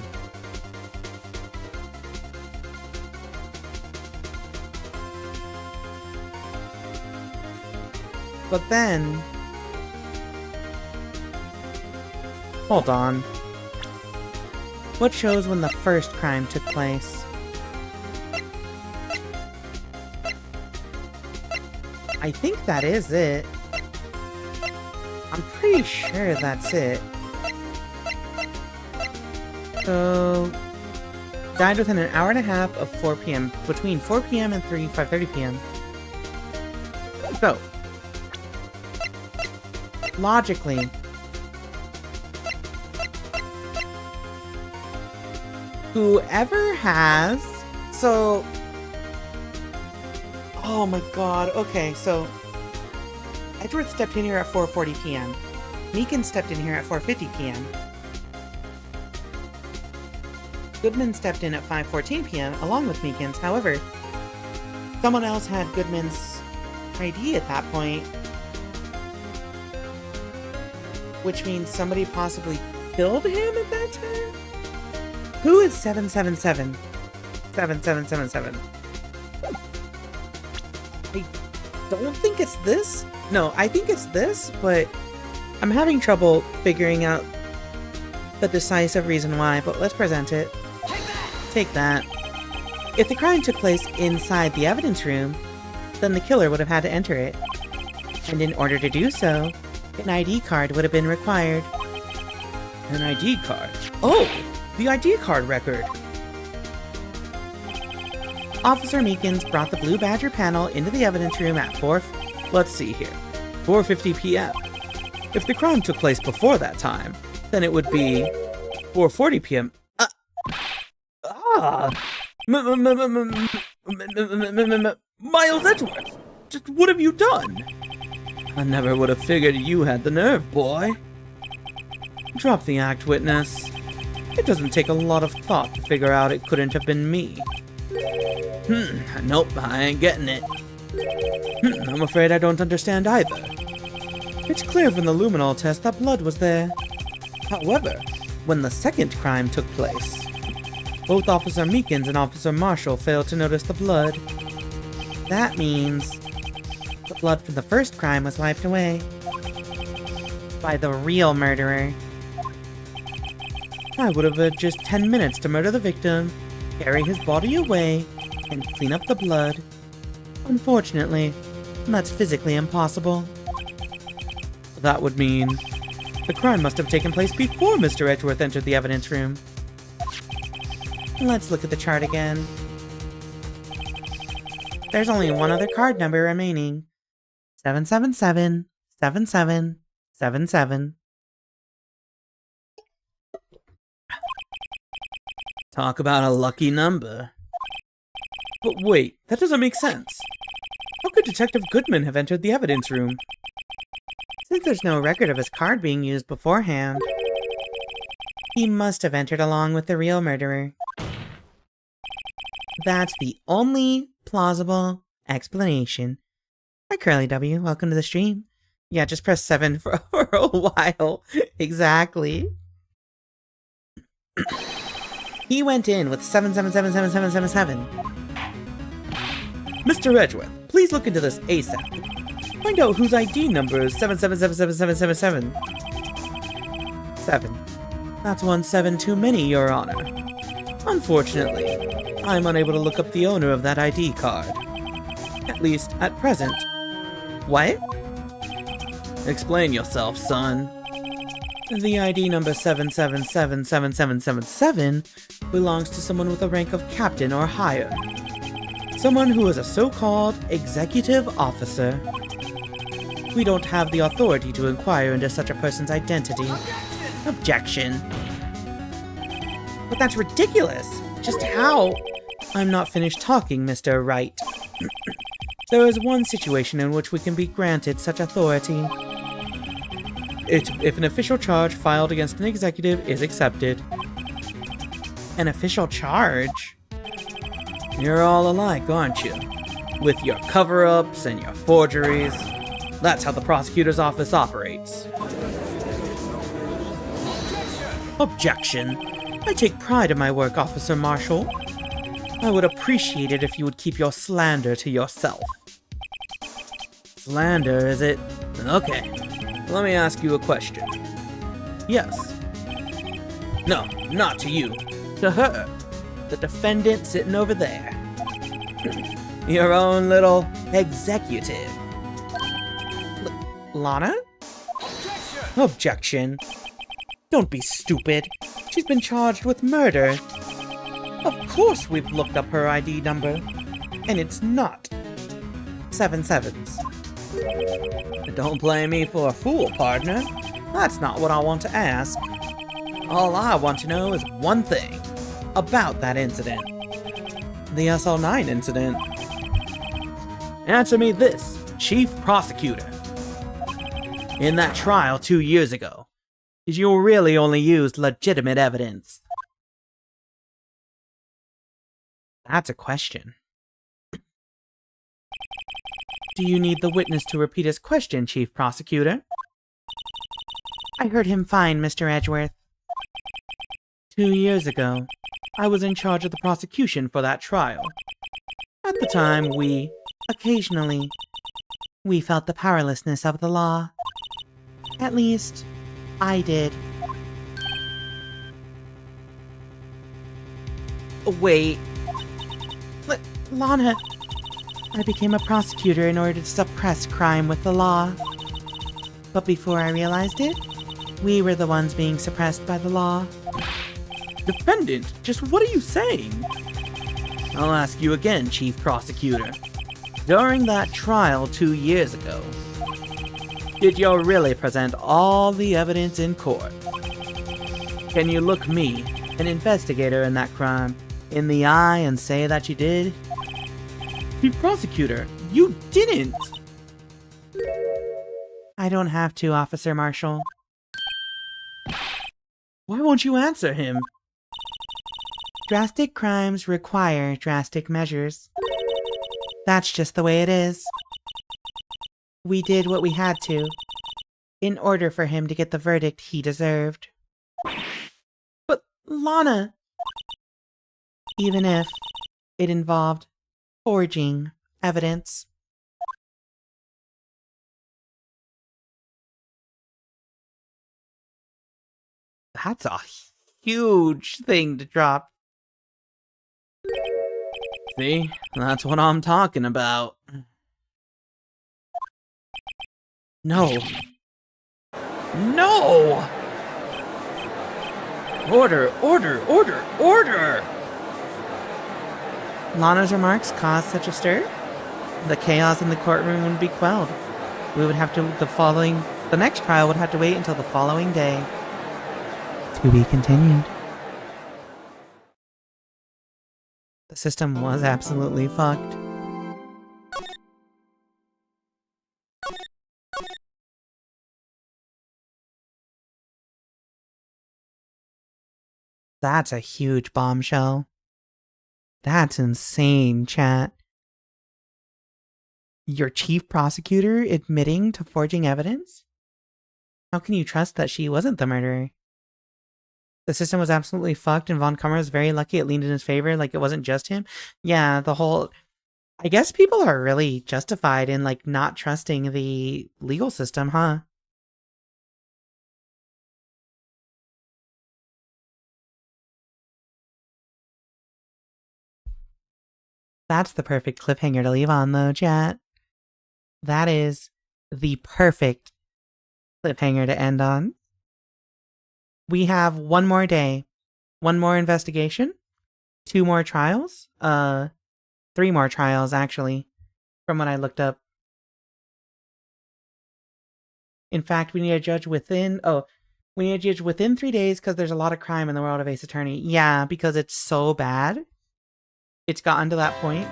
But then... Hold on. What shows when the first crime took place? I think that is it. I'm pretty sure that's it. So... died within an hour and a half of 4 p.m. Between 4 p.m. and 5:30 p.m. So... logically... whoever has... So... oh my god, okay, so... Edgeworth stepped in here at 4:40 p.m. Meekins stepped in here at 4:50 p.m. Goodman stepped in at 5:14 p.m. along with Meekins. However, someone else had Goodman's ID at that point. Which means somebody possibly killed him at that time? Who is 777? 7777. I don't think it's this. No, I think it's this, but I'm having trouble figuring out the decisive reason why, but let's present it. Take that. If the crime took place inside the evidence room, then the killer would have had to enter it. And in order to do so, an ID card would have been required. An ID card? Oh! The ID card record! Officer Meekins brought the Blue Badger panel into the evidence room at 4... Let's see here. 4:50 p.m. If the crime took place before that time, then it would be 4:40 p.m. Miles Edgeworth! Just what have you done? I never would have figured you had the nerve, boy. Drop the act, witness. It doesn't take a lot of thought to figure out it couldn't have been me. Nope, I ain't getting it. I'm afraid I don't understand either. It's clear from the luminol test that blood was there. However, when the second crime took place, both Officer Meekins and Officer Marshall failed to notice the blood. That means the blood from the first crime was wiped away by the real murderer. I would have had just 10 minutes to murder the victim, carry his body away, and clean up the blood. Unfortunately, that's physically impossible. That would mean the crime must have taken place before Mr. Edgeworth entered the evidence room. Let's look at the chart again. There's only one other card number remaining. 777 7777. Talk about a lucky number. But wait, that doesn't make sense. How could Detective Goodman have entered the evidence room? Since there's no record of his card being used beforehand, he must have entered along with the real murderer. That's the only plausible explanation. Hi, Curly W. Welcome to the stream. Yeah, just press 7 for a while. Exactly. He went in with 7777777. Mr. Edgeworth, please look into this ASAP. Find out whose ID number is 7777777. 7. That's 1 7 too many, Your Honor. Unfortunately, I'm unable to look up the owner of that ID card. At least, at present. What? Explain yourself, son. The ID number 7777777 belongs to someone with a rank of captain or higher. Someone who is a so-called executive officer. We don't have the authority to inquire into such a person's identity. Objection. But that's ridiculous! Just how? I'm not finished talking, Mr. Wright. There is one situation in which we can be granted such authority. If an official charge filed against an executive is accepted. An official charge? You're all alike, aren't you? With your cover-ups and your forgeries. That's how the prosecutor's office operates. Objection. I take pride in my work, Officer Marshall. I would appreciate it if you would keep your slander to yourself. Slander, is it? Okay. Let me ask you a question. Yes. No, not to you. To her. The defendant sitting over there. Your own little executive. Lana? Objection. Don't be stupid. She's been charged with murder. Of course we've looked up her ID number. And it's not 7 sevens. Don't play me for a fool, partner. That's not what I want to ask. All I want to know is one thing about that incident. The SL9 incident. Answer me this, Chief Prosecutor. In that trial 2 years ago, did you really only use legitimate evidence? That's a question. Do you need the witness to repeat his question, Chief Prosecutor? I heard him fine, Mr. Edgeworth. 2 years ago, I was in charge of the prosecution for that trial. At the time, occasionally, we felt the powerlessness of the law. At least, I did. Wait. Lana, I became a prosecutor in order to suppress crime with the law. But before I realized it, we were the ones being suppressed by the law. Defendant, just what are you saying? I'll ask you again, Chief Prosecutor. During that trial 2 years ago, did you really present all the evidence in court? Can you look me, an investigator in that crime, in the eye and say that you did? Chief Prosecutor, you didn't! I don't have to, Officer Marshall. Why won't you answer him? Drastic crimes require drastic measures. That's just the way it is. We did what we had to, in order for him to get the verdict he deserved. But, Lana... Even if it involved forging evidence. That's a huge thing to drop. See? That's what I'm talking about. No. No! Order, order, order, order! Lana's remarks caused such a stir? The chaos in the courtroom would be quelled. We would have to, the next trial would have to wait until the following day. To be continued. The system was absolutely fucked. That's a huge bombshell. That's insane, chat. Your chief prosecutor admitting to forging evidence? How can you trust that she wasn't the murderer? The system was absolutely fucked, and Von Kummer was very lucky it leaned in his favor, like it wasn't just him. Yeah, the whole... I guess people are really justified in, like, not trusting the legal system, huh? That's the perfect cliffhanger to leave on, though, chat. That is the perfect cliffhanger to end on. We have one more day, one more investigation, 2 more trials, 3 more trials, actually, from what I looked up. In fact, we need a judge within, we need a judge within 3 days because there's a lot of crime in the world of Ace Attorney. Yeah, because it's so bad. It's gotten to that point.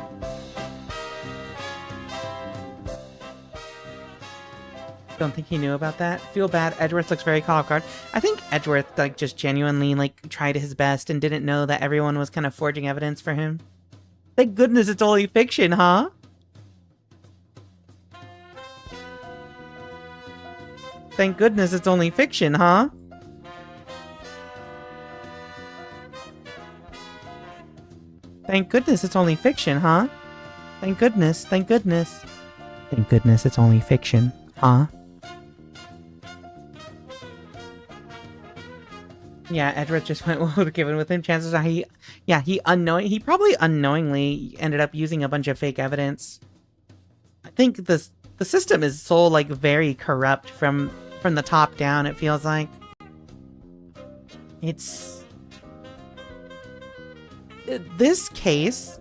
Don't think he knew about that. Feel bad. Edgeworth looks very caught off guard. I think Edgeworth, like, just genuinely, like, tried his best and didn't know that everyone was kind of forging evidence for him. Thank goodness it's only fiction, huh? Thank goodness it's only fiction, huh? Thank goodness it's only fiction, huh? Thank goodness, thank goodness. Thank goodness it's only fiction, huh? Yeah, Edward just went well with given with him. Chances are he probably unknowingly ended up using a bunch of fake evidence. I think the system is so like very corrupt from the top down. It feels like this case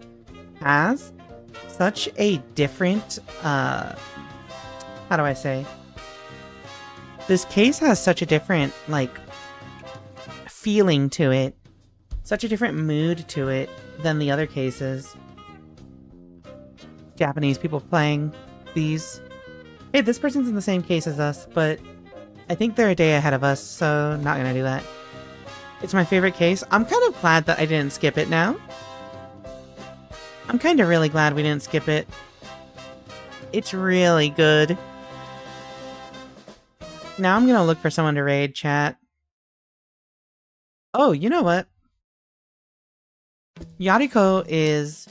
has such a different how do I say? This case has such a different like feeling to it, such a different mood to it than the other cases. Japanese people playing these. Hey, this person's in the same case as us, but I think they're a day ahead of us, so not gonna do that. It's my favorite case. I'm kind of glad that I didn't skip it now. I'm kind of really glad we didn't skip it. It's really good. Now I'm gonna look for someone to raid, chat. Oh, you know what? Yariko is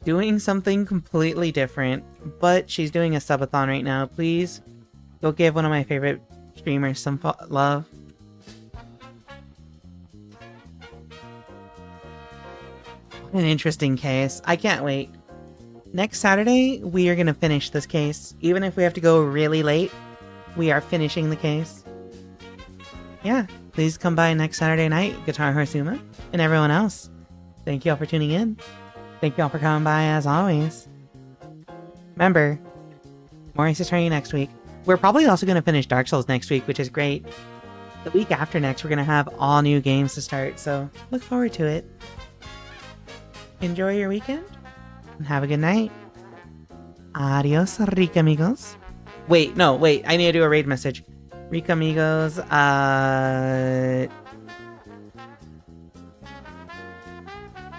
doing something completely different, but she's doing a subathon right now. Please go give one of my favorite streamers some love. An interesting case. I can't wait. Next Saturday, we are going to finish this case. Even if we have to go really late, we are finishing the case. Yeah, please come by next Saturday night, Guitar Harsuma, and everyone else. Thank you all for tuning in. Thank you all for coming by as always. Remember, more Ace Attorney next week. We're probably also going to finish Dark Souls next week, which is great. The week after next, we're going to have all new games to start, so look forward to it. Enjoy your weekend, and have a good night. Adios, Rika amigos. Wait, I need to do a raid message. Rika amigos,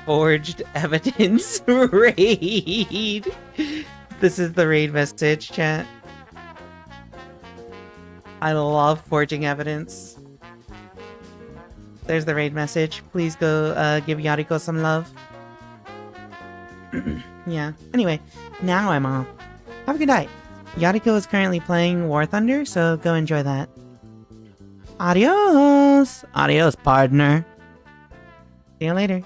forged evidence raid. This is the raid message, chat. I love forging evidence. There's the raid message. Please go give Yariko some love. Yeah. Anyway, now I'm off. Have a good night. Yariko is currently playing War Thunder, so go enjoy that. Adios! Adios, partner. See you later.